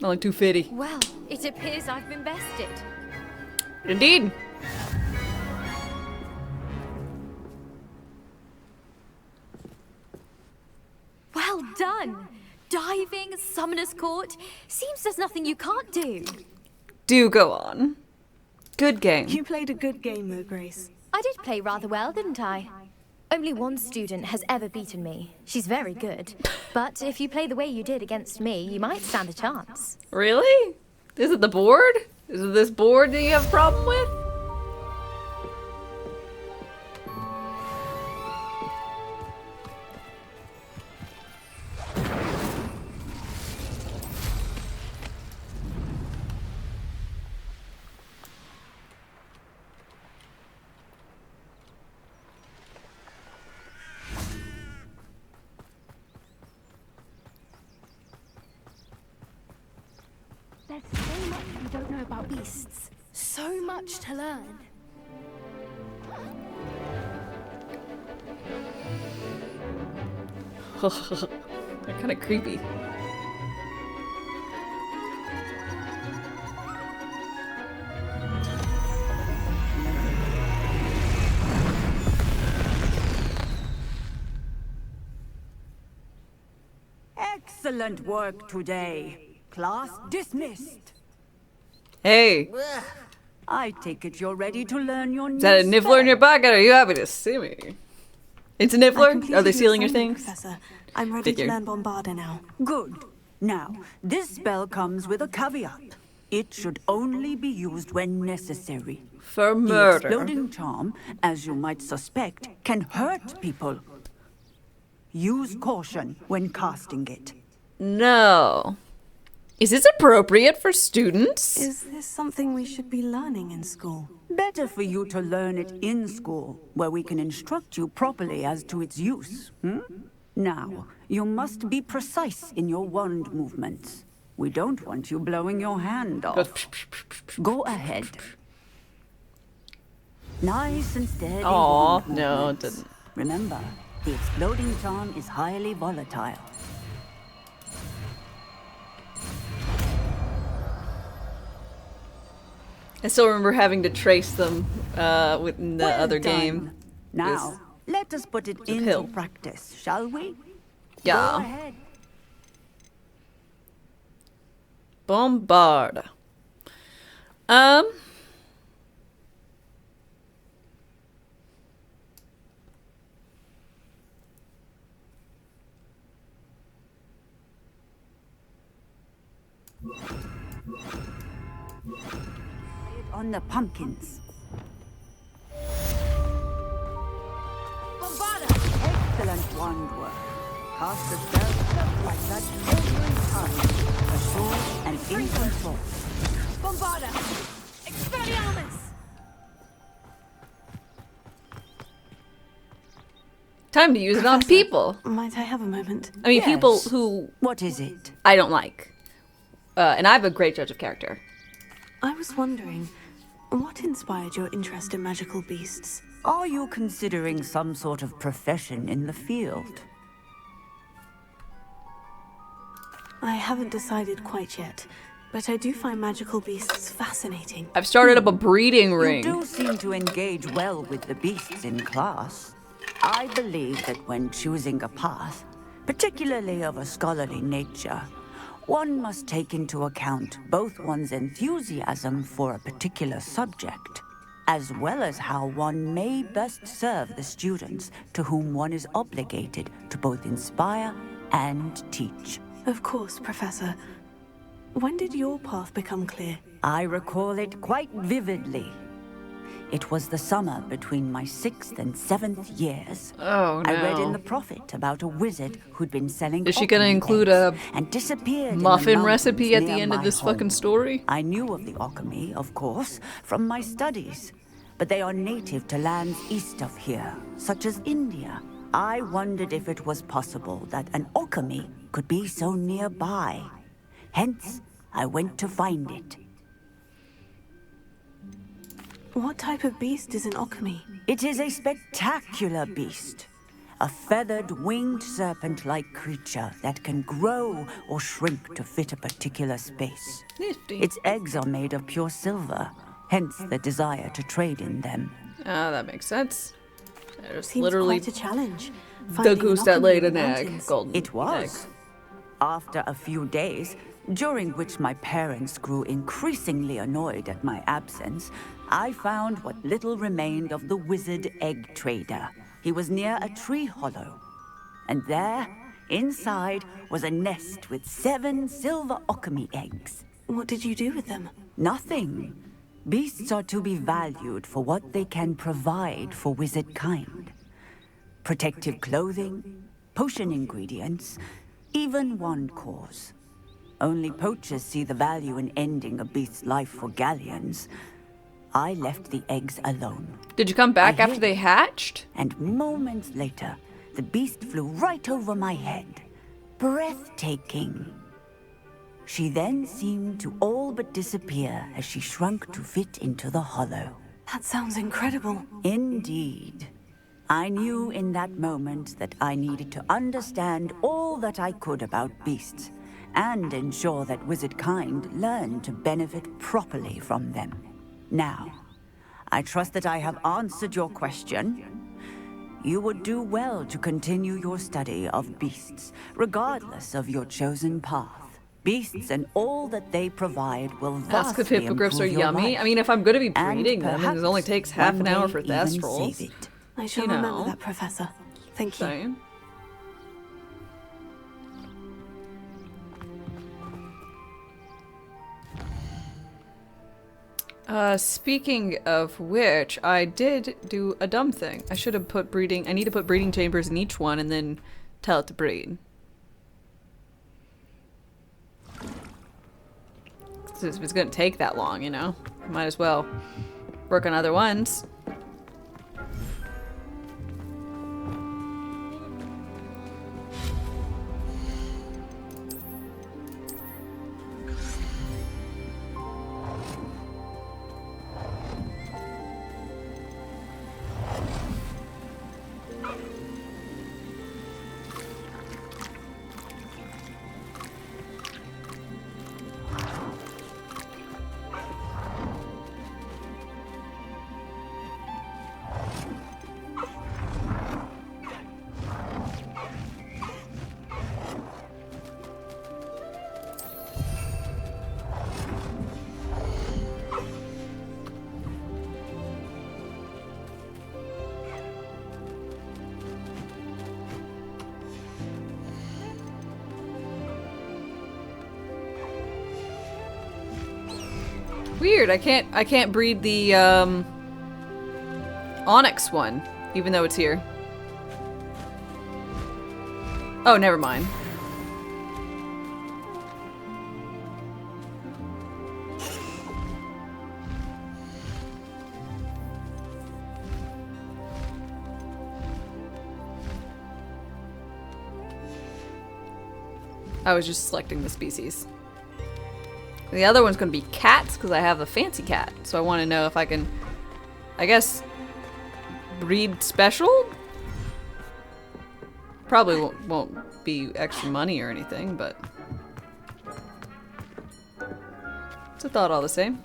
Only 250. Well, it appears I've been bested. Indeed. Well done. Diving, summoner's court. Seems there's nothing you can't do. Do go on. Good game. You played a good game though, Grace. I did play rather well, didn't I? Only one student has ever beaten me. She's very good. But if you play the way you did against me, you might stand a chance. Really? Is it the board? Is it this board that you have a problem with? There's so much we don't know about beasts. So much to learn. They're kind of creepy. Excellent work today. Class dismissed. Hey. I take it you're ready to learn your new Is that a niffler in your pocket? Are you happy to see me? It's a I niffler? completed Are they your stealing your assignment, things? Professor. I'm ready Figured. to learn Bombarda now. Good. Now, this spell comes with a caveat. It should only be used when necessary. For The murder. exploding charm, as you might suspect, can hurt people. Use caution when casting it. No. Is this appropriate for students? Is this something we should be learning in school? Better for you to learn it in school, where we can instruct you properly as to its use. Now, you must be precise in your wand movements. We don't want you blowing your hand off. Go ahead. Nice and steady. Aw, wand no, it movements. didn't. Remember, the exploding charm is highly volatile. I still remember having to trace them within the other game. Now, let us put it into pill. practice, shall we? Go Yeah. ahead. Bombarda. On the pumpkins. Excellent wand work. Cast the spell just like that every time. Assured and in control. Bombarda! Expelliarmus! Time to use it on people. Might I have a moment? I mean, Yes. people who What is it? I don't like. And I have a great judge of character. I was wondering, what inspired your interest in magical beasts? Are you considering some sort of profession in the field? I haven't decided quite yet, but I do find magical beasts fascinating. I've started up a breeding ring. You do seem to engage well with the beasts in class. I believe that when choosing a path, particularly of a scholarly nature, one must take into account both one's enthusiasm for a particular subject, as well as how one may best serve the students to whom one is obligated to both inspire and teach. Of course, Professor. When did your path become clear? I recall it quite vividly. It was the summer between my 6th and 7th years. Oh, no. I read in the Prophet about a wizard who'd been selling. Is she gonna alchemy include eggs a and disappeared muffin in the recipe mountains at the near end of my this home. fucking story? I knew of the alchemy, of course, from my studies, but they are native to lands east of here, such as India. I wondered if it was possible that an alchemy could be so nearby. Hence, I went to find it. What type of beast is an alchemy? It is a spectacular beast. A feathered, winged serpent-like creature that can grow or shrink to fit a particular space. Nifty. Its eggs are made of pure silver, hence the desire to trade in them. Ah, that makes sense. There's Seems literally quite a challenge. the finding goose an that alchemy laid in an the egg. mountains. Golden It was. egg. After a few days, during which my parents grew increasingly annoyed at my absence, I found what little remained of the wizard egg trader. He was near a tree hollow. And there, inside, was a nest with 7 silver alchemy eggs. What did you do with them? Nothing. Beasts are to be valued for what they can provide for wizard kind. Protective clothing, potion ingredients, even wand cores. Only poachers see the value in ending a beast's life for galleons. I left the eggs alone. Did you come back I after hid, they hatched? And moments later, the beast flew right over my head. Breathtaking. She then seemed to all but disappear as she shrunk to fit into the hollow. That sounds incredible. Indeed. I knew in that moment that I needed to understand all that I could about beasts and ensure that wizard kind learned to benefit properly from them. Now, I trust that I have answered your question. You would do well to continue your study of beasts, regardless of your chosen path. Beasts and all that they provide will Ask if vastly hippogriffs are improve your yummy. life. I mean, if I'm going to be And breeding them, and it only perhaps takes half one an hour day for even thestrals. save it. I shall You remember know. that, Professor. Thank you. Same. Speaking of which, I did do a dumb thing. I should have put breeding. I need to put breeding chambers in each one and then tell it to breed. If it's gonna take that long, you know, might as well work on other ones. Weird, I can't breed the Onyx one, even though it's here. Oh, never mind. I was just selecting the species. The other one's gonna be cats because I have a fancy cat. So I want to know if I can, I guess, breed special? Probably won't be extra money or anything, but it's a thought all the same.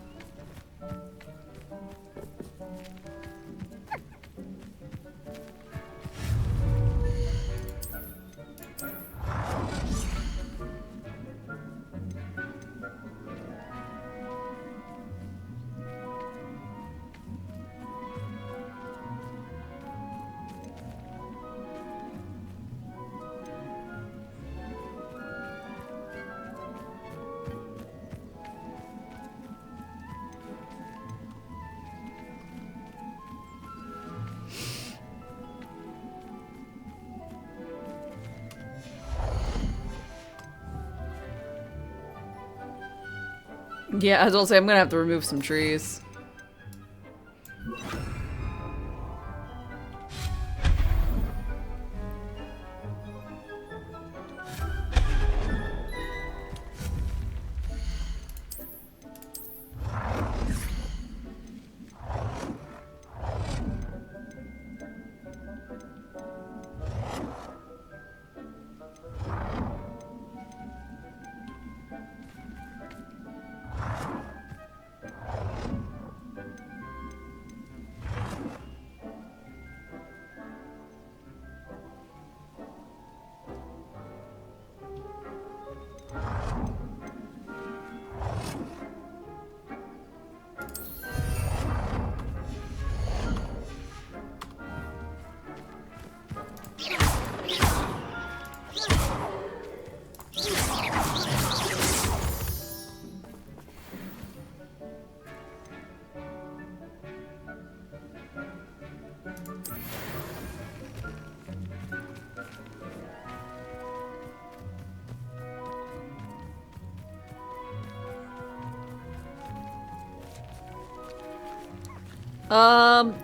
Yeah, as I'll say, I'm gonna have to remove some trees.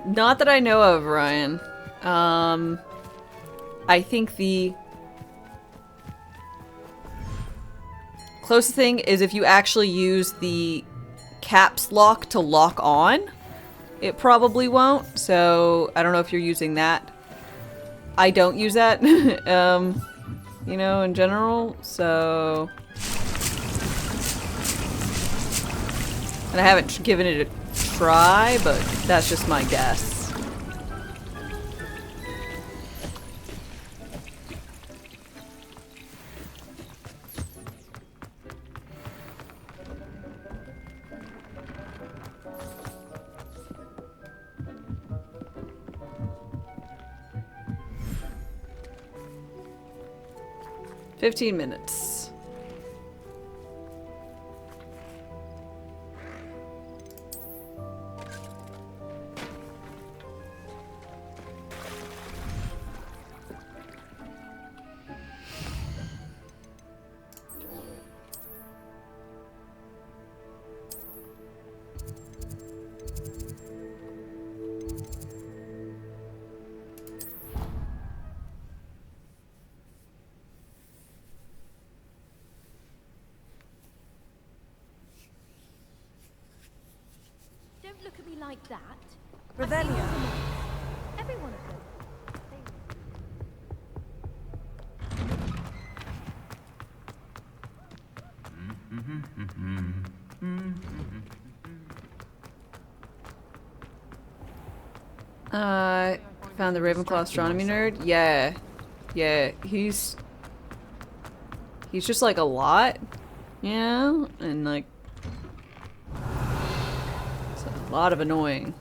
Not that I know of, Ryan. I think the closest thing is if you actually use the caps lock to lock on, it probably won't. So I don't know if you're using that. I don't use that, you know, in general, so. And I haven't given it a try, but that's just my guess. $15 minutes. Don't look at me like that. Revelio. Every one of them. Found the Ravenclaw astronomy nerd? Yeah. Yeah, he's just like a lot, you know? And like, it's a lot of annoying.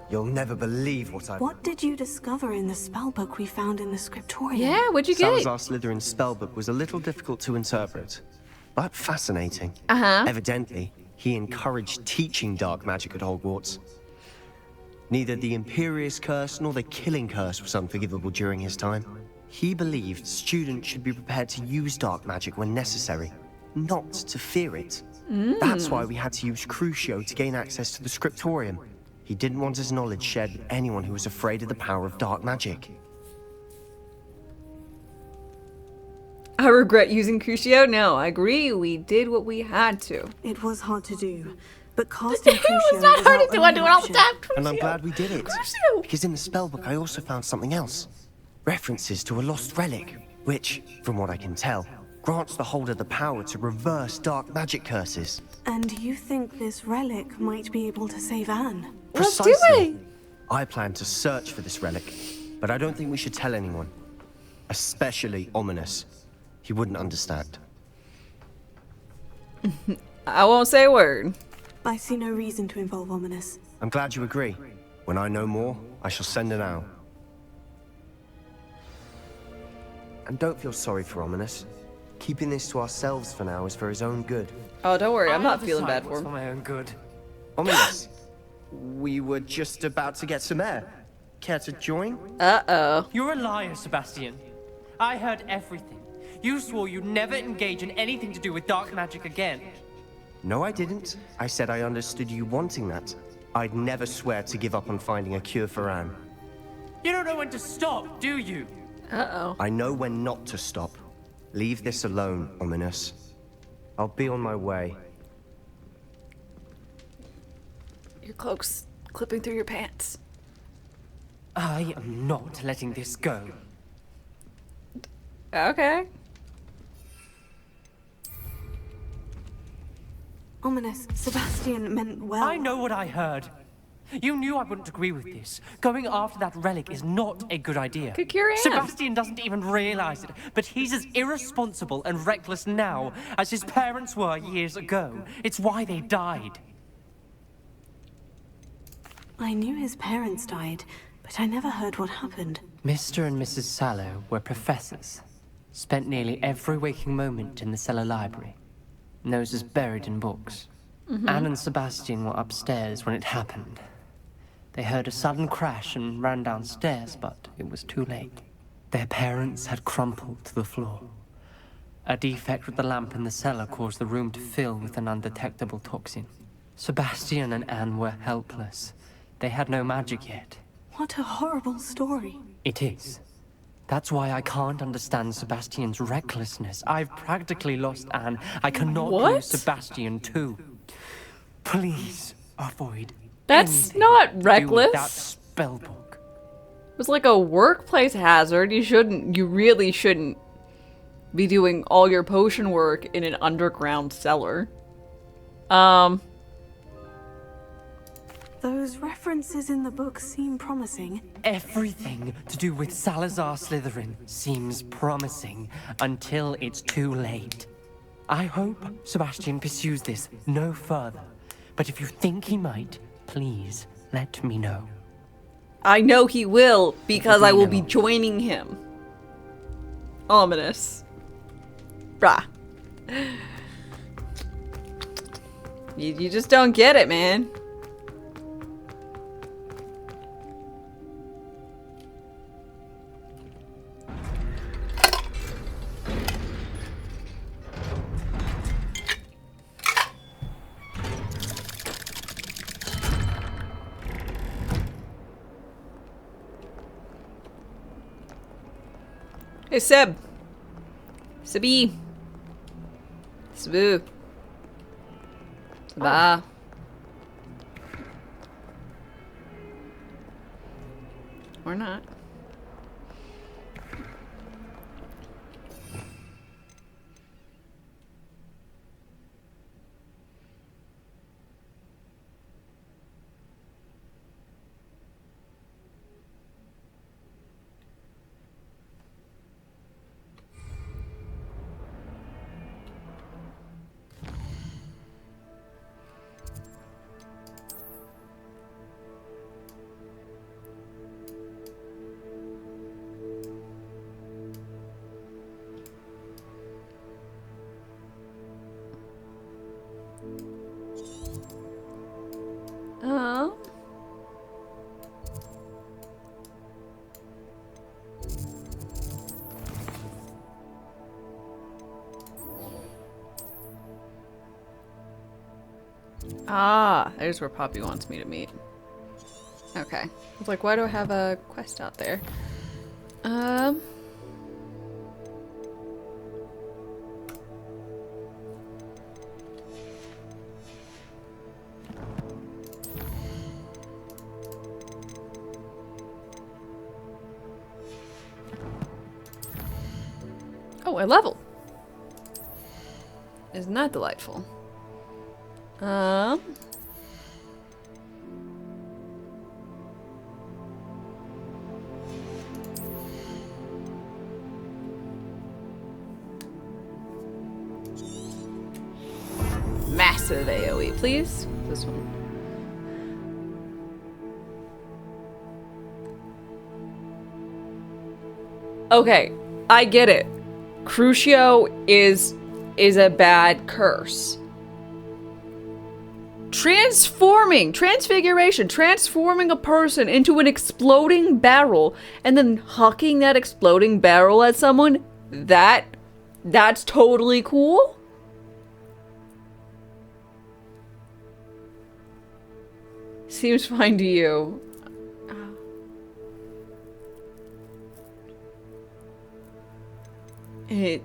You'll never believe what I've... What did you discover in the spellbook we found in the scriptorium? Yeah, what'd you get? Salazar Slytherin's spellbook was a little difficult to interpret, but fascinating. Uh-huh. Evidently, he encouraged teaching dark magic at Hogwarts. Neither the Imperious Curse nor the Killing Curse was unforgivable during his time. He believed students should be prepared to use dark magic when necessary, not to fear it. That's why we had to use Crucio to gain access to the scriptorium. He didn't want his knowledge shared with anyone who was afraid of the power of dark magic. I regret using Crucio? No, I agree. We did what we had to. It was hard to do, but casting Crucio It was not hard to do. I do it all the time. And I'm glad we did it. Because in the spellbook I also found something else. References to a lost relic, which, from what I can tell, grants the holder the power to reverse dark magic curses. And you think this relic might be able to save Anne? Precisely. I plan to search for this relic, but I don't think we should tell anyone. Especially ominous. He wouldn't understand. I won't say a word. I see no reason to involve Ominous. I'm glad you agree. When I know more, I shall send an owl. And don't feel sorry for Ominous. Keeping this to ourselves for now is for his own good. Oh, don't worry, I'm not feeling bad for him. For my own good. Ominous, we were just about to get some air. Care to join? Uh-oh. You're a liar, Sebastian. I heard everything. You swore you'd never engage in anything to do with dark magic again. No, I didn't. I said I understood you wanting that. I'd never swear to give up on finding a cure for Anne. You don't know when to stop, do you? Uh-oh. I know when not to stop. Leave this alone, Ominous. I'll be on my way. Your cloak's clipping through your pants. I am not letting this go. Okay. Ominous, Sebastian meant well. I know what I heard. You knew I wouldn't agree with this. Going after that relic is not a good idea. Could cure Anne. Sebastian doesn't even realize it, but he's as irresponsible and reckless now as his parents were years ago. It's why they died. I knew his parents died, but I never heard what happened. Mr. and Mrs. Sallow were professors. Spent nearly every waking moment in the cellar library. Noses buried in books. Anne and Sebastian were upstairs when it happened. They heard a sudden crash and ran downstairs, but it was too late. Their parents had crumpled to the floor. A defect with the lamp in the cellar caused the room to fill with an undetectable toxin. Sebastian and Anne were helpless. They had no magic yet. What a horrible story. It is. That's why I can't understand Sebastian's recklessness. I've practically lost Anne. I cannot lose Sebastian too. Please avoid. That's not reckless. That spellbook. It was like a workplace hazard. You really shouldn't be doing all your potion work in an underground cellar. Those references in the book seem promising. Everything to do with Salazar Slytherin seems promising until it's too late. I hope Sebastian pursues this no further. But if you think he might, please let me know. I know he will, because I will be joining him. Ominous. Bruh. You just don't get it, man. Hey, Seb. Sebi. Sebu. Seba. Or not. Ah, there's where Poppy wants me to meet. Okay. I was like, why do I have a quest out there? Oh, a level. Isn't that delightful? passive AoE, please. This one. Okay, I get it. Crucio is a bad curse. Transfiguration, transforming a person into an exploding barrel and then hucking that exploding barrel at someone, that's totally cool. Seems fine to you. It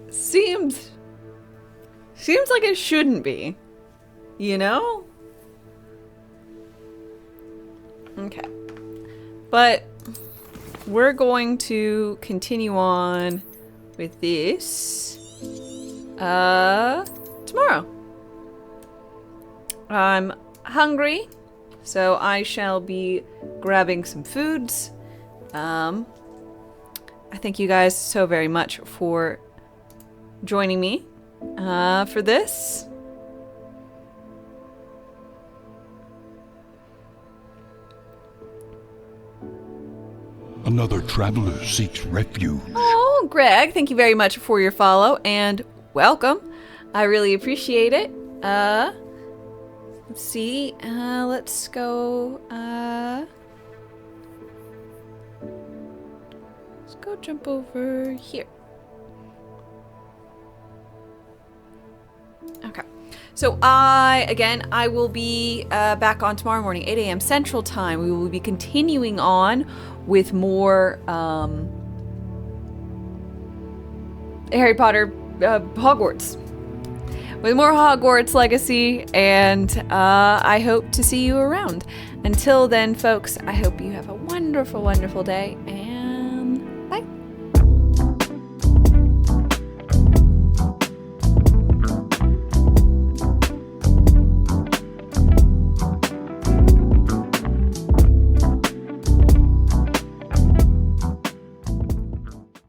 seems like it shouldn't be, you know? Okay. But we're going to continue on with this tomorrow. I'm hungry, so I shall be grabbing some foods. I thank you guys so very much for joining me for this. Another traveler seeks refuge. Oh, Greg, thank you very much for your follow and welcome. I really appreciate it. Let's see. Let's go. Let's go jump over here. Okay. So I will be back on tomorrow morning, 8 a.m. Central Time. We will be continuing on with more Harry Potter Hogwarts. With more Hogwarts Legacy, and I hope to see you around. Until then, folks, I hope you have a wonderful, wonderful day,